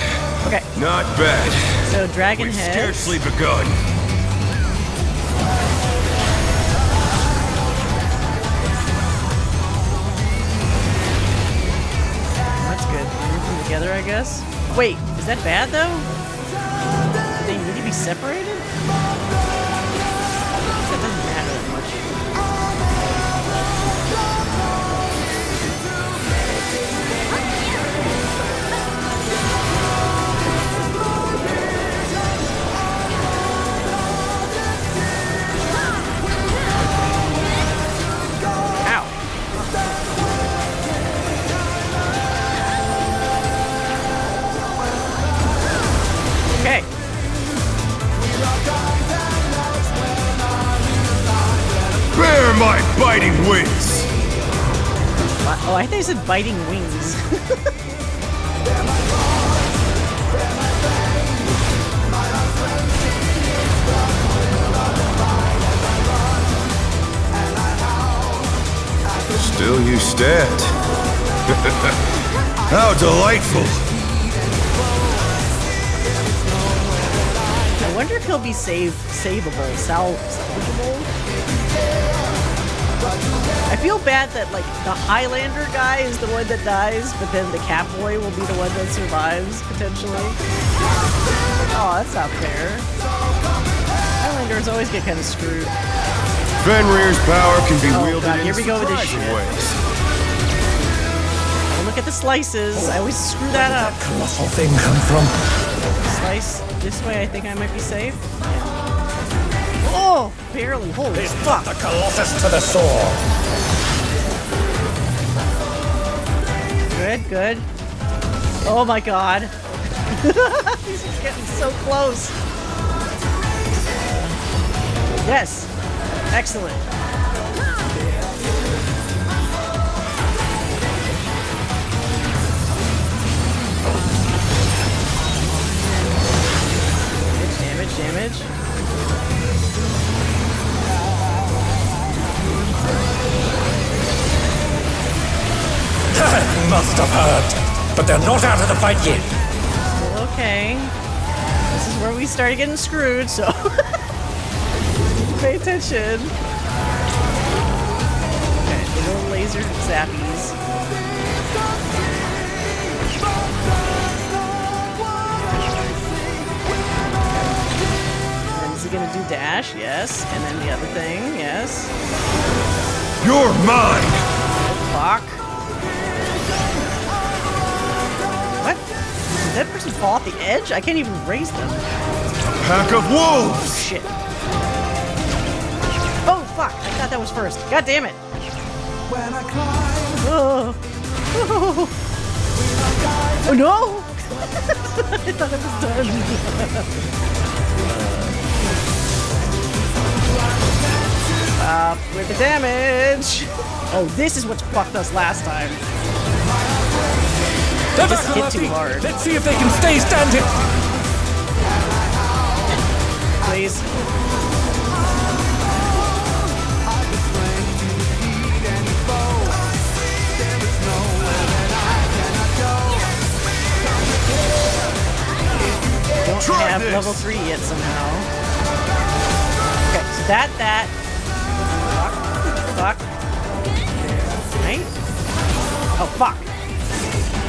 Okay. Not bad. So dragon We've head. scarcely begun. That's good. Group them together, I guess. Wait, is that bad though? They need to be separated? That doesn't matter that much. Okay. Bear my biting wings! Oh, I thought you said biting wings. Still you stand. How delightful! I wonder if he'll be savable, salvageable. I feel bad that like the Highlander guy is the one that dies, but then the Catboy will be the one that survives potentially. Oh, that's not fair. Highlanders always get kind of screwed. Fenrir's power can be wielded God, in here we go with this surprising shit. ways. Oh, look at the slices. I always screw that up. Colossal thing come from? Slice this way, I think I might be safe. Yeah. Oh, barely. Holy fuck. The Colossus to the sword. Good, good. Oh my god. He's getting so close. Yes. Excellent. damage. Must have heard, but they're not out of the fight yet. Okay. This is where we started getting screwed, so pay attention. Okay, the little laser zappies. And is he gonna do dash? Yes. And then the other thing, yes. You're mine! Fuck. What? Did that person fall off the edge? I can't even raise them. Pack of wolves! Oh, shit. Oh, fuck. I thought that was first. God damn it. Oh, oh no! I thought it was done. With the damage. Oh, this is what's fucked us last time. Just hit too hard. Let's see if they can stay standing. Please. Don't have level 3 yet somehow. Okay, so that. Fuck. Right? Oh, fuck.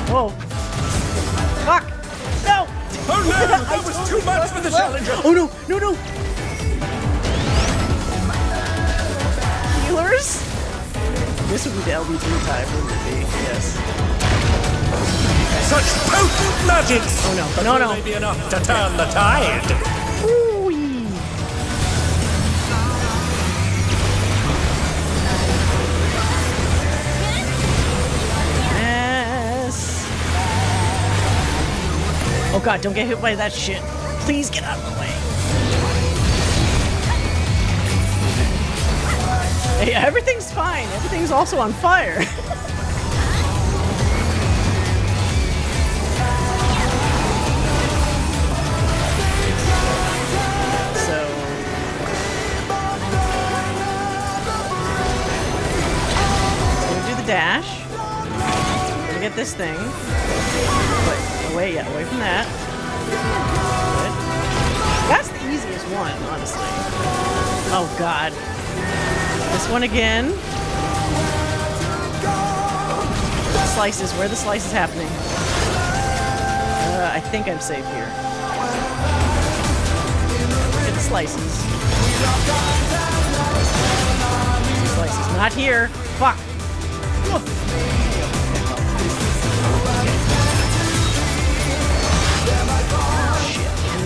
Whoa. Fuck! No! Oh no! That was too much for the challenger! Oh no! No! Healers? This would be the LB3 time, wouldn't it be? Yes. Such potent magics! Oh no. But No. will they be enough to turn the tide? Ooh-wee. Oh god, don't get hit by that shit. Please get out of the way. Hey, everything's fine. Everything's also on fire. So... we're gonna do the dash. We're gonna get this thing. Away from that. Good. That's the easiest one, honestly. Oh god. This one again. Slices. Where are the slices happening? I think I'm safe here. Get the slices. Slices. Not here. Fuck.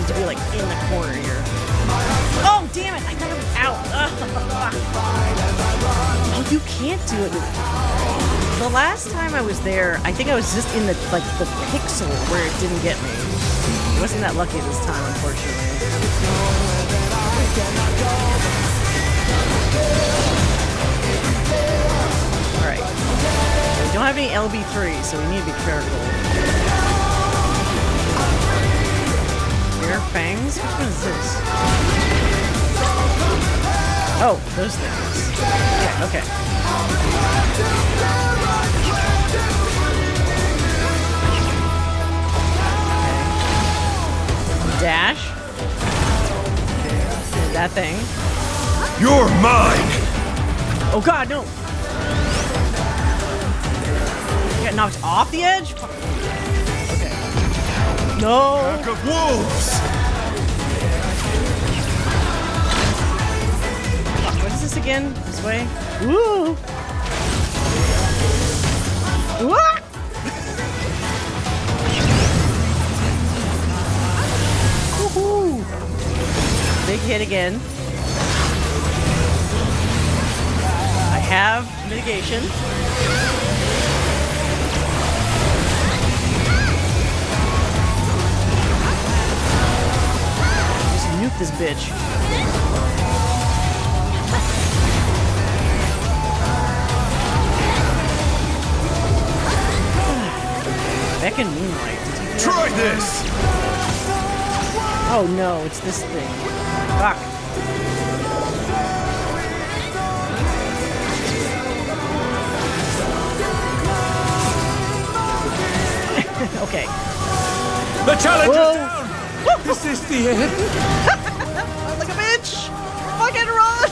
To be like in the corner here. Oh damn it! I thought it was out. Oh, you can't do it. The last time I was there, I think I was just in the pixel where it didn't get me. I wasn't that lucky this time, unfortunately. All right. We don't have any LB3, so we need to be careful. Air fangs? Which one is this? Oh, those things. Okay. Dash. That thing. You're mine! Oh god, no! You got knocked off the edge? Okay. No! Pack of wolves! What is this again? This way? Woo! What? Woohoo! Big hit again. I have mitigation. Just nuke this bitch. Back in Moonlight. Try this! Oh Oh no, it's this thing. Fuck. Okay. The challenge is Whoa. down! This is the end! Like a bitch! Fucking run!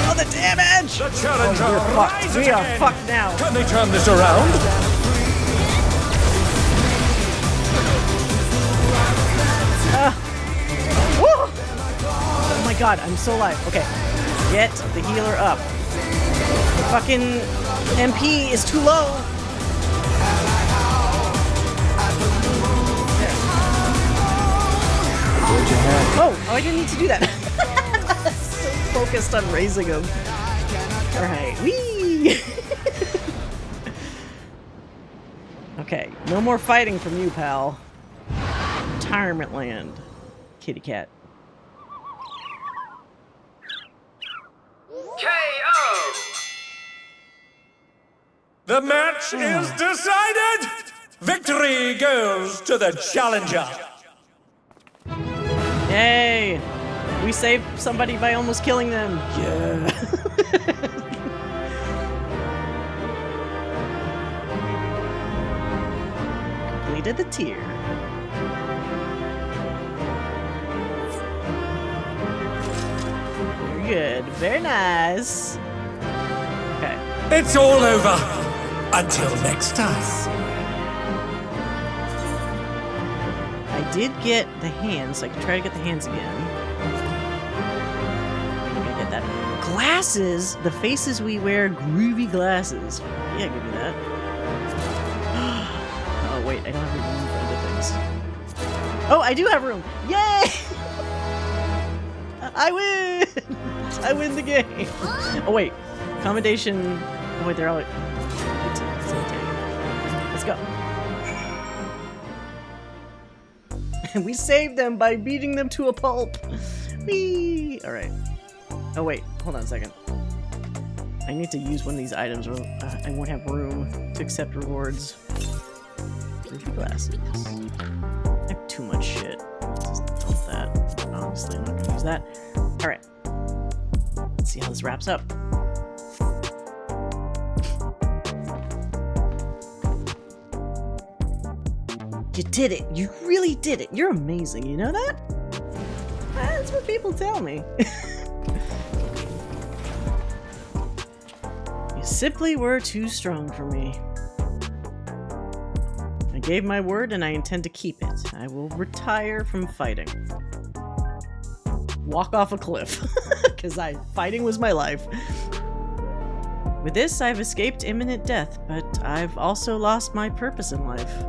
Oh, the damage! The challenger we're fucked. rises We are again. fucked now. Can they turn this around? Woo! Oh my god, I'm so alive. Okay. Get the healer up. The fucking MP is too low. Oh, I didn't need to do that. So focused on raising him. Alright, whee! Okay, no more fighting from you, pal. Retirement land. Kitty cat. KO! The match is decided! Victory goes to the challenger! Yay! We saved somebody by almost killing them. Yeah. Completed the tier. Very good. Very nice. Okay. It's all over. Until next time. I did get the hands, so I can try to get the hands again. I'm gonna get that. Glasses! The faces we wear, groovy glasses. Yeah, give me that. Oh, wait, I don't have room for other things. Oh, I do have room! Yay! I win! I win the game! Oh, wait. Commendation. Oh, wait, they're all. Let's go. We saved them by beating them to a pulp. Whee! Alright. Oh wait, hold on a second. I need to use one of these items or I won't have room to accept rewards. Groovy glasses. I have too much shit. Just dump that. Honestly, I'm not gonna use that. Alright. Let's see how this wraps up. You did it! You really did it! You're amazing, you know that? That's what people tell me. You simply were too strong for me. I gave my word and I intend to keep it. I will retire from fighting. Walk off a cliff. Because fighting was my life. With this, I've escaped imminent death, but I've also lost my purpose in life.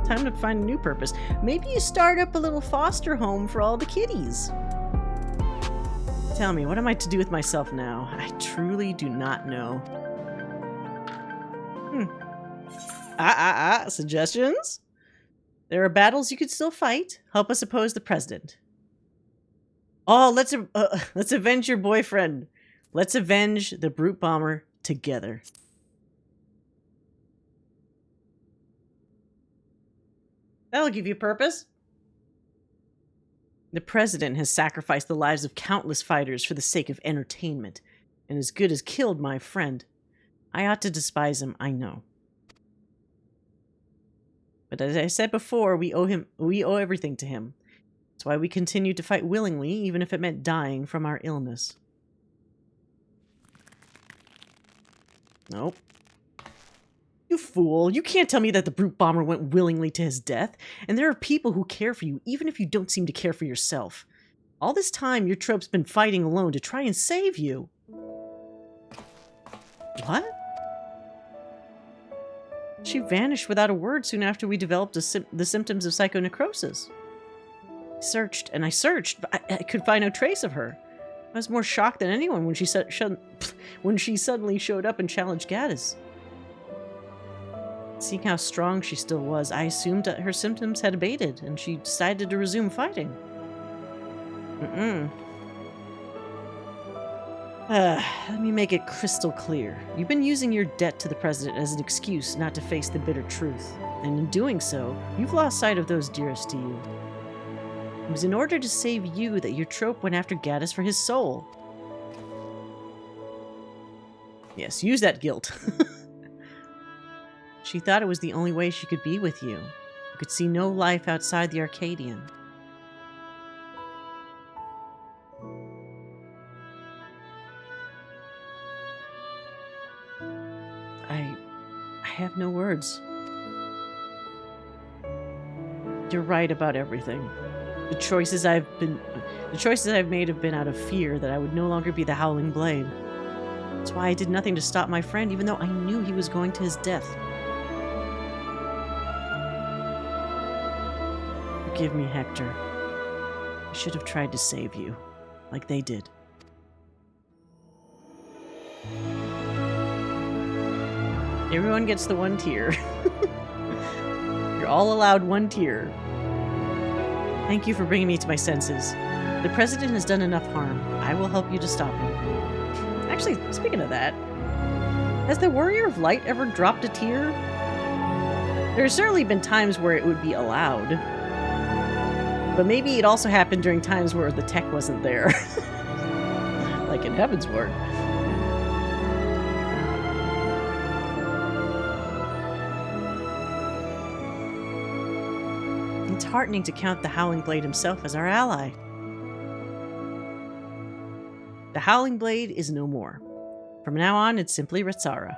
Time to find a new purpose. Maybe you start up a little foster home for all the kitties. Tell me, what am I to do with myself now? I truly do not know. Suggestions? There are battles you could still fight. Help us oppose the president. Oh, let's avenge your boyfriend. Let's avenge the brute bomber together. That'll give you purpose. The president has sacrificed the lives of countless fighters for the sake of entertainment, and as good as killed my friend. I ought to despise him, I know. But as I said before, we owe everything to him. That's why we continue to fight willingly, even if it meant dying from our illness. Nope. You fool. You can't tell me that the brute bomber went willingly to his death. And there are people who care for you, even if you don't seem to care for yourself. All this time, your trope's been fighting alone to try and save you. What? She vanished without a word soon after we developed the symptoms of psychonecrosis. I searched and I searched, but I could find no trace of her. I was more shocked than anyone when she suddenly showed up and challenged Gaddis. Seeing how strong she still was, I assumed that her symptoms had abated, and she decided to resume fighting. Let me make it crystal clear. You've been using your debt to the President as an excuse not to face the bitter truth. And in doing so, you've lost sight of those dearest to you. It was in order to save you that your trope went after Gaddis for his soul. Yes, use that guilt. She thought it was the only way she could be with you. You could see no life outside the Arcadian. I have no words. You're right about everything. The choices I've made have been out of fear that I would no longer be the Howling Blade. That's why I did nothing to stop my friend, even though I knew he was going to his death. Forgive me, Hector. I should have tried to save you, like they did. Everyone gets the 1 tear. You're all allowed 1 tear. Thank you for bringing me to my senses. The President has done enough harm. I will help you to stop him. Actually, speaking of that, has the Warrior of Light ever dropped a tear? There have certainly been times where it would be allowed. But maybe it also happened during times where the tech wasn't there. Like in Heavensward. It's heartening to count the Howling Blade himself as our ally. The Howling Blade is no more. From now on, it's simply Ritsara.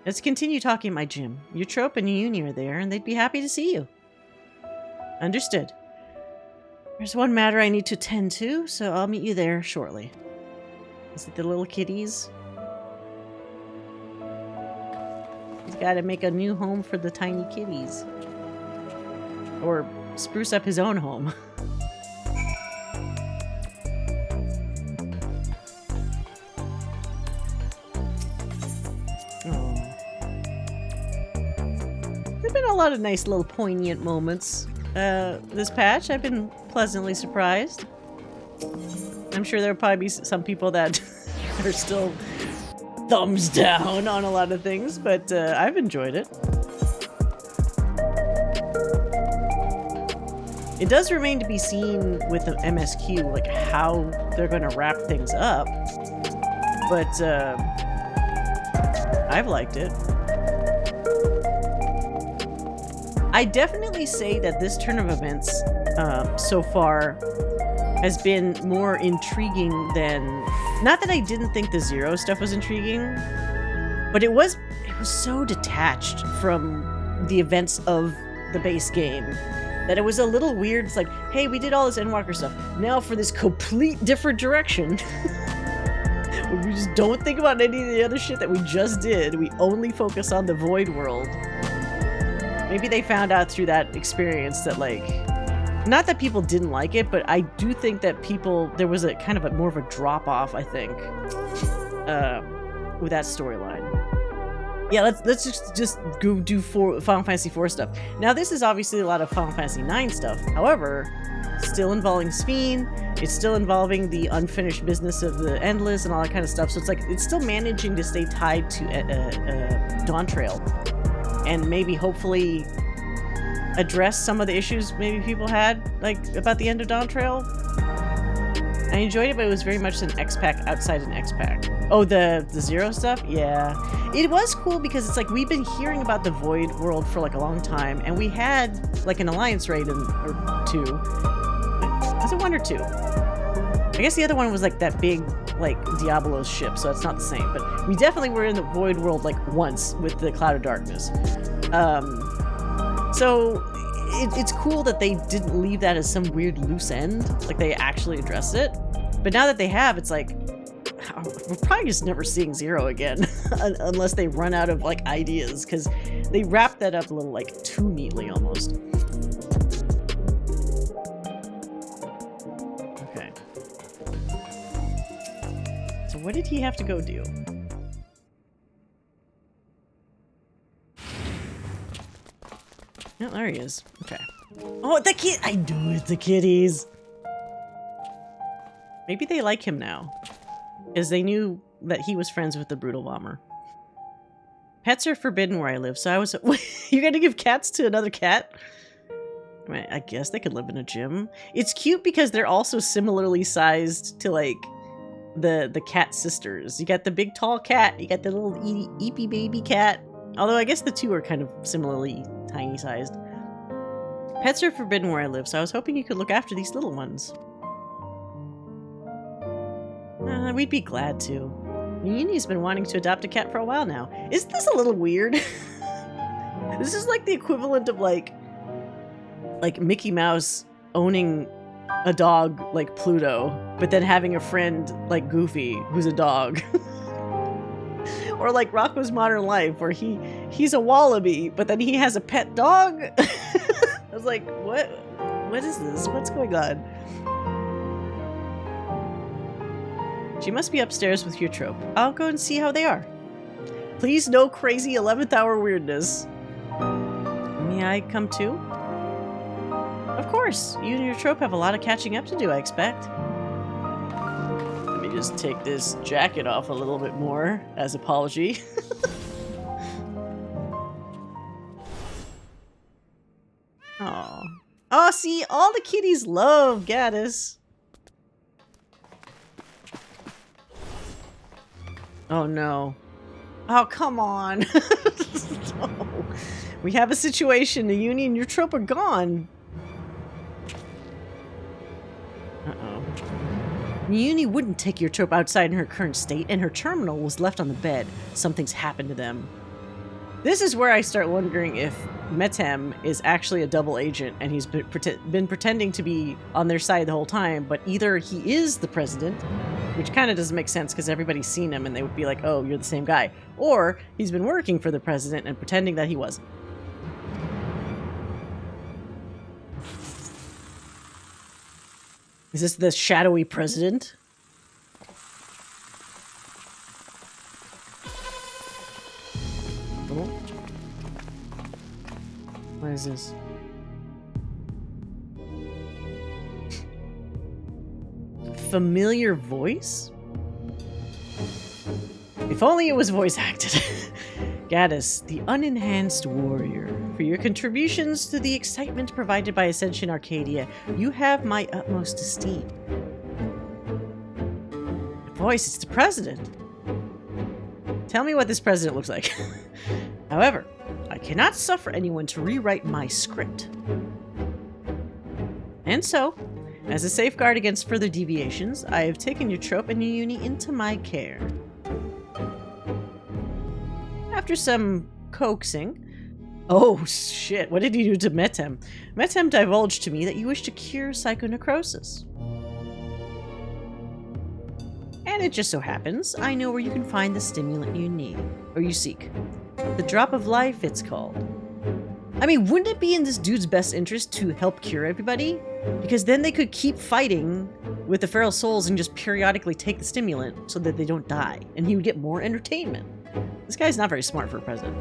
Let's continue talking at my gym. Eutrope and Uni are there, and they'd be happy to see you. Understood. There's one matter I need to tend to, so I'll meet you there shortly. Is it the little kitties? He's got to make a new home for the tiny kitties. Or spruce up his own home. Been a lot of nice little poignant moments this patch. I've been pleasantly surprised. I'm sure there'll probably be some people that are still thumbs down on a lot of things, but I've enjoyed it. It does remain to be seen with the MSQ, like how they're going to wrap things up, but I've liked it. I definitely say that this turn of events so far has been more intriguing than... Not that I didn't think the Zero stuff was intriguing, but it was so detached from the events of the base game that it was a little weird. It's like, hey, we did all this Endwalker stuff. Now for this complete different direction. We just don't think about any of the other shit that we just did. We only focus on the Void World. Maybe they found out through that experience that, like, not that people didn't like it, but I do think that there was a kind of more of a drop-off, I think, with that storyline. Yeah, let's just go do Final Fantasy IV stuff. Now, this is obviously a lot of Final Fantasy IX stuff. However, still involving Sphene, it's still involving the unfinished business of the Endless and all that kind of stuff. So it's like, it's still managing to stay tied to Dawntrail. And maybe hopefully address some of the issues maybe people had, like, about the end of Dawntrail. I enjoyed it, but it was very much an X-Pack outside an X-Pack. Oh, the Zero stuff? Yeah. It was cool because it's like, we've been hearing about the Void World for like a long time, and we had like an Alliance raid or two. Was it 1 or 2? I guess the other one was like that big, like, Diablo's ship, so it's not the same. But we definitely were in the Void World like once with the Cloud of Darkness. So it's cool that they didn't leave that as some weird loose end. Like, they actually addressed it. But now that they have, it's like, we're probably just never seeing Zero again. Unless they run out of, like, ideas. Because they wrapped that up a little, like, too neatly almost. Okay. So what did he have to go do? Oh, there he is. Okay. Oh, the kid! I knew it, the kitties! Maybe they like him now. Because they knew that he was friends with the brutal bomber. Pets are forbidden where I live, so I was... You're gonna give cats to another cat? I mean, I guess they could live in a gym. It's cute because they're also similarly sized to, like, the cat sisters. You got the big tall cat, you got the little eepy baby cat. Although I guess the two are kind of similarly tiny sized. Pets are forbidden where I live, so I was hoping you could look after these little ones. We'd be glad to. Uni's been wanting to adopt a cat for a while now. Isn't this a little weird? This is like the equivalent of like Mickey Mouse owning a dog like Pluto, but then having a friend like Goofy who's a dog. Or like Rocko's Modern Life, where he's a wallaby, but then he has a pet dog. I was like, what is this? What's going on? She must be upstairs with your trope. I'll go and see how they are. Please, no crazy 11th hour weirdness. May I come too? Of course. You and your trope have a lot of catching up to do, I expect. Let me just take this jacket off a little bit more as apology. Aw. Oh, see, all the kitties love Gaddis. Oh no. Oh, come on. No. We have a situation. The Uni and your trope are gone. Uh-oh. Uni wouldn't take your trope outside in her current state, and her terminal was left on the bed. Something's happened to them. This is where I start wondering if Metem is actually a double agent, and he's been pretending to be on their side the whole time, but either he is the president, which kind of doesn't make sense because everybody's seen him and they would be like, oh, you're the same guy. Or he's been working for the president and pretending that he wasn't. Is this the shadowy president? Oh. What is this? Familiar voice? If only it was voice acted. Gaddis, the unenhanced warrior. For your contributions to the excitement provided by Ascension Arcadia, you have my utmost esteem. Voice, it's the president. Tell me what this president looks like. However, I cannot suffer anyone to rewrite my script. And so, as a safeguard against further deviations, I have taken your trope and your uni into my care. After some coaxing... Oh, shit, what did you do to Metem? Metem divulged to me that you wish to cure psychonecrosis. And it just so happens, I know where you can find the stimulant you need, or you seek. The drop of life, it's called. I mean, wouldn't it be in this dude's best interest to help cure everybody? Because then they could keep fighting with the feral souls and just periodically take the stimulant so that they don't die, and he would get more entertainment. This guy's not very smart for a president.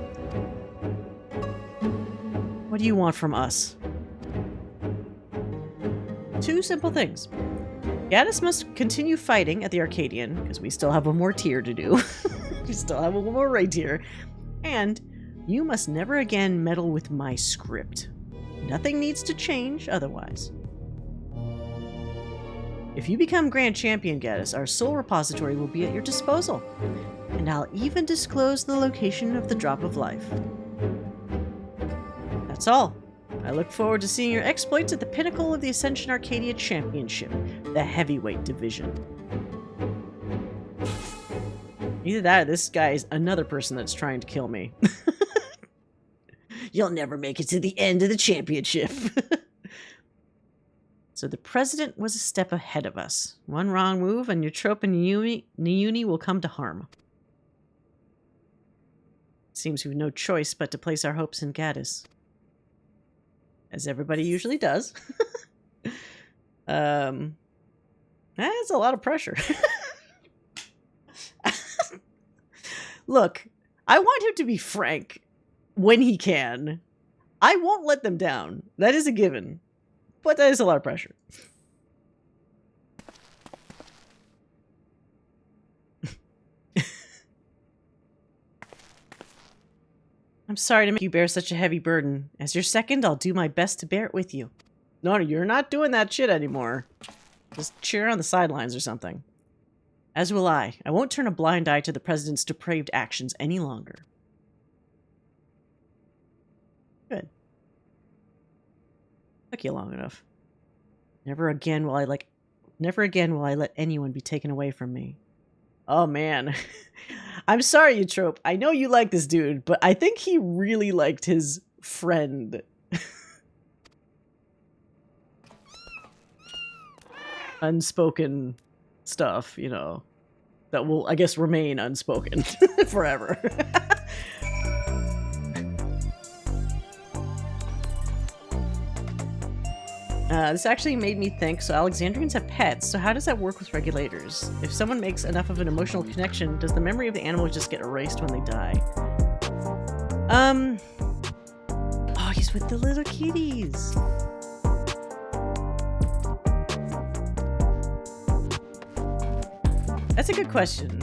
What do you want from us? Two simple things. Gaddis must continue fighting at the Arcadian, because we still have one more tier to do. We still have one more raid tier. And you must never again meddle with my script. Nothing needs to change otherwise. If you become Grand Champion, Gaddis, our soul repository will be at your disposal. And I'll even disclose the location of the drop of life. That's all. I look forward to seeing your exploits at the pinnacle of the Ascension Arcadia Championship, the heavyweight division. Either that or this guy is another person that's trying to kill me. You'll never make it to the end of the championship. So the president was a step ahead of us. One wrong move and your trope and Niuni will come to harm. Seems we've no choice but to place our hopes in Gaddis. As everybody usually does. That's a lot of pressure. Look, I want him to be frank when he can. I won't let them down. That is a given. But that is a lot of pressure. I'm sorry to make you bear such a heavy burden. As your second, I'll do my best to bear it with you. No, you're not doing that shit anymore. Just cheer on the sidelines or something. As will I. I won't turn a blind eye to the President's depraved actions any longer. Good. Took you long enough. Never again will I let anyone be taken away from me. Oh, man. I'm sorry, Eutrope. I know you like this dude, but I think he really liked his friend. Unspoken stuff, you know, that will, I guess, remain unspoken forever. This actually made me think, so Alexandrians have pets, so how does that work with regulators? If someone makes enough of an emotional connection, does the memory of the animal just get erased when they die? Oh, he's with the little kitties. That's a good question.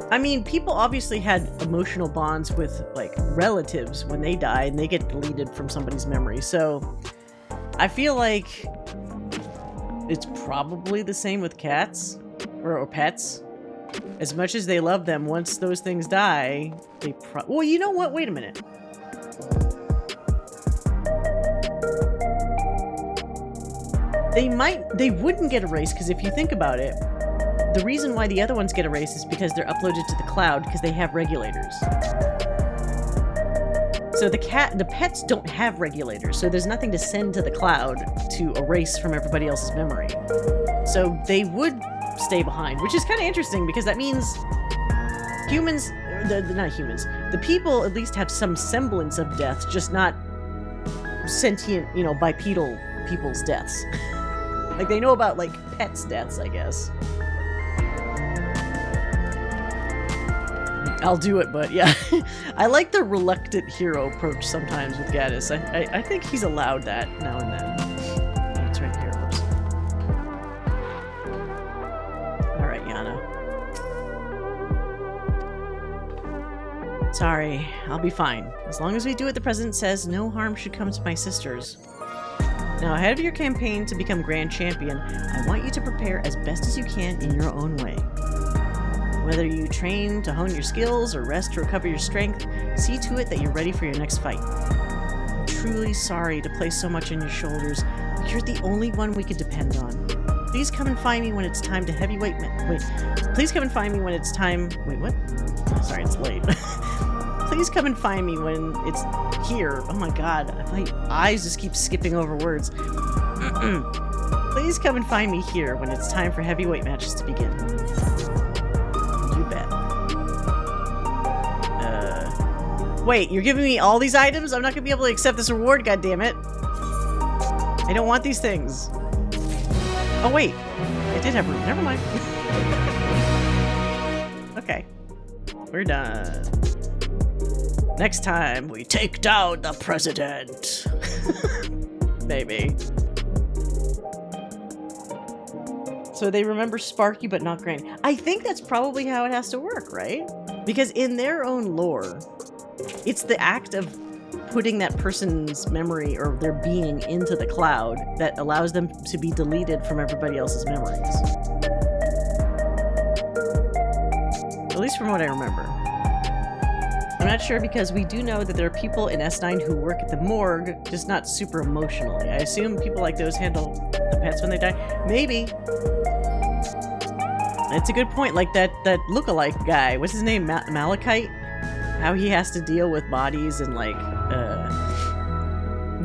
I mean, people obviously had emotional bonds with, like, relatives when they die, and they get deleted from somebody's memory, so I feel like it's probably the same with cats or pets. As much as they love them, once those things die, they well, you know what? Wait a minute. They wouldn't get erased, because if you think about it, the reason why the other ones get erased is because they're uploaded to the cloud because they have regulators. So the pets don't have regulators, so there's nothing to send to the cloud to erase from everybody else's memory. So they would stay behind, which is kind of interesting because that means humans, not humans, the people at least have some semblance of death, just not sentient, you know, bipedal people's deaths. Like they know about like pets' deaths, I guess. I'll do it, but yeah. I like the reluctant hero approach sometimes with Gaddis. I think he's allowed that now and then. It's right here. Oops. Alright, Yana. Sorry, I'll be fine. As long as we do what the President says, no harm should come to my sisters. Now, ahead of your campaign to become Grand Champion, I want you to prepare as best as you can in your own way. Whether you train to hone your skills or rest to recover your strength, see to it that you're ready for your next fight. I'm truly sorry to place so much on your shoulders, but you're the only one we could depend on. Please come and find me when it's time to heavyweight... Please come and find me when it's time... Wait, what? Sorry, it's late. Please come and find me when it's here. Oh my god, my eyes just keep skipping over words. Please come and find me here when it's time for heavyweight matches to begin. Wait, you're giving me all these items? I'm not gonna be able to accept this reward, goddammit. I don't want these things. Oh wait, I did have room. Never mind. Okay. We're done. Next time, we take down the President. Maybe. So they remember Sparky, but not Granny. I think that's probably how it has to work, right? Because in their own lore, it's the act of putting that person's memory or their being into the cloud that allows them to be deleted from everybody else's memories. At least from what I remember. I'm not sure because we do know that there are people in S9 who work at the morgue, just not super emotionally. I assume people like those handle the pets when they die. Maybe. It's a good point, like that look-alike guy. What's his name? Malachite? How he has to deal with bodies and like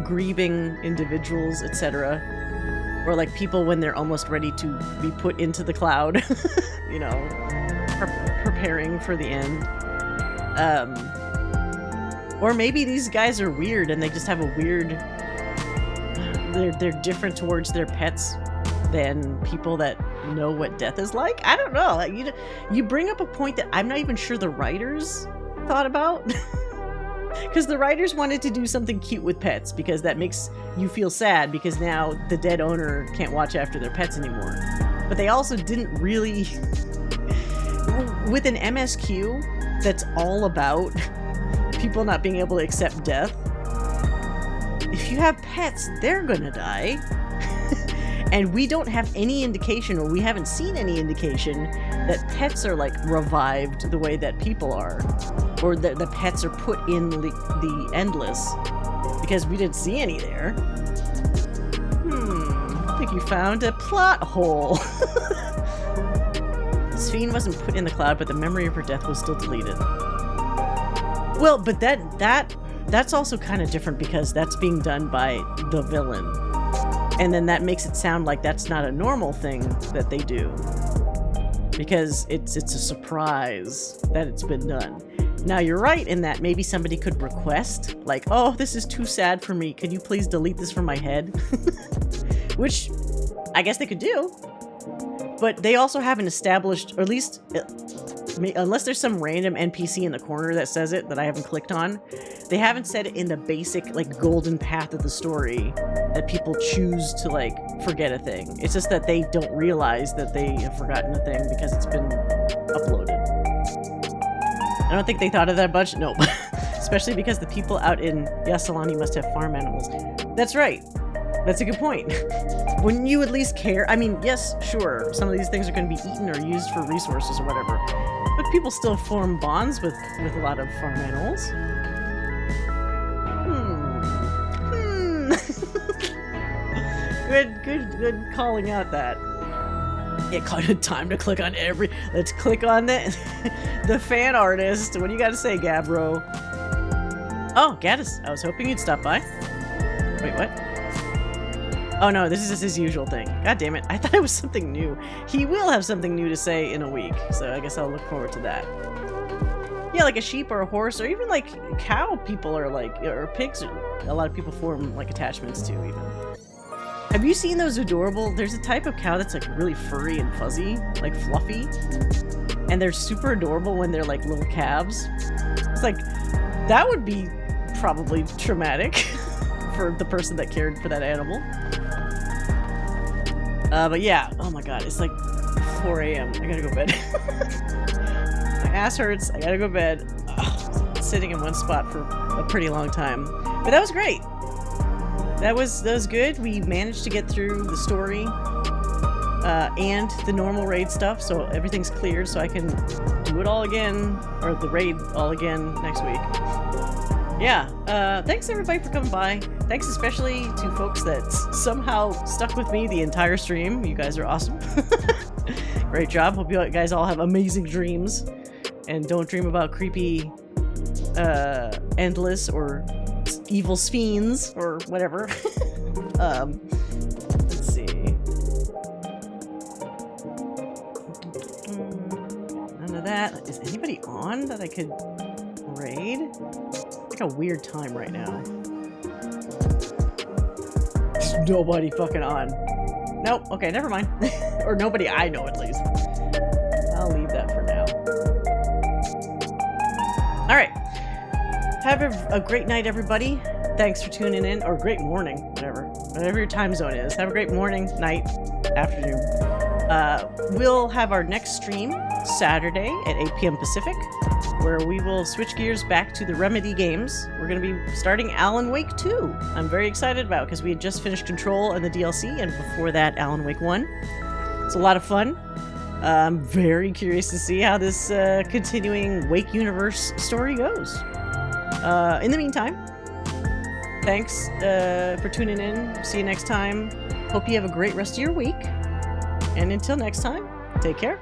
grieving individuals, etc. Or like people when they're almost ready to be put into the cloud, you know, preparing for the end. Or maybe these guys are weird and they just have a weird, they're different towards their pets than people that know what death is like. I don't know. You bring up a point that I'm not even sure the writers thought about. Because the writers wanted to do something cute with pets because that makes you feel sad because now the dead owner can't watch after their pets anymore. But they also didn't really... With an MSQ that's all about people not being able to accept death. If you have pets, they're gonna die. And we don't have any indication, or we haven't seen any indication, that pets are like revived the way that people are. Or that the pets are put in the Endless. Because we didn't see any there. I think you found a plot hole. Sphene wasn't put in the cloud, but the memory of her death was still deleted. Well, but that's also kind of different because that's being done by the villain. And then that makes it sound like that's not a normal thing that they do. Because it's a surprise that it's been done. Now, you're right in that maybe somebody could request, like, oh, this is too sad for me. Could you please delete this from my head? Which I guess they could do. But they also haven't established, or at least, unless there's some random NPC in the corner that says it that I haven't clicked on, they haven't said it in the basic, like, golden path of the story that people choose to, like, forget a thing. It's just that they don't realize that they have forgotten a thing because it's been uploaded. I don't think they thought of that a bunch. No. Especially because the people out in Yasalani must have farm animals. That's right. That's a good point. Wouldn't you at least care? I mean, yes, sure, some of these things are going to be eaten or used for resources or whatever. But people still form bonds with a lot of farm animals. Good calling out that. Yeah, time to click on let's click on the fan artist. What do you got to say, Gabbro? Oh, Gaddis, I was hoping you'd stop by. Wait, what? Oh no, this is just his usual thing. God damn it, I thought it was something new. He will have something new to say in a week, so I guess I'll look forward to that. Yeah, like a sheep or a horse, or even like cow people are like, or pigs, a lot of people form like attachments to even. Have you seen those adorable, there's a type of cow that's like really furry and fuzzy, like fluffy, and they're super adorable when they're like little calves. It's like, that would be probably traumatic for the person that cared for that animal. But yeah, oh my god, it's like 4 a.m. I gotta go to bed. My ass hurts, I gotta go to bed. Ugh, sitting in one spot for a pretty long time. But that was great. That was good. We managed to get through the story and the normal raid stuff, so everything's cleared, so I can do it all again, or the raid all again next week. Yeah, thanks everybody for coming by. Thanks especially to folks that somehow stuck with me the entire stream. You guys are awesome. Great job. Hope you guys all have amazing dreams. And don't dream about creepy, endless, or evil Sphenes, or whatever. Let's see. None of that. Is anybody on that I could raid? It's like a weird time right now. There's nobody fucking on. Nope. Okay, never mind. Or nobody I know, at least. I'll leave that for now. Alright. Have a great night, everybody. Thanks for tuning in. Or great morning. Whatever your time zone is. Have a great morning, night, afternoon. We'll have our next stream Saturday at 8 p.m. Pacific, where we will switch gears back to the Remedy games. We're going to be starting Alan Wake 2. I'm very excited about, because we had just finished Control and the DLC, and before that, Alan Wake 1. It's a lot of fun. I'm very curious to see how this continuing Wake universe story goes. In the meantime, thanks for tuning in. See you next time. Hope you have a great rest of your week. And until next time, take care.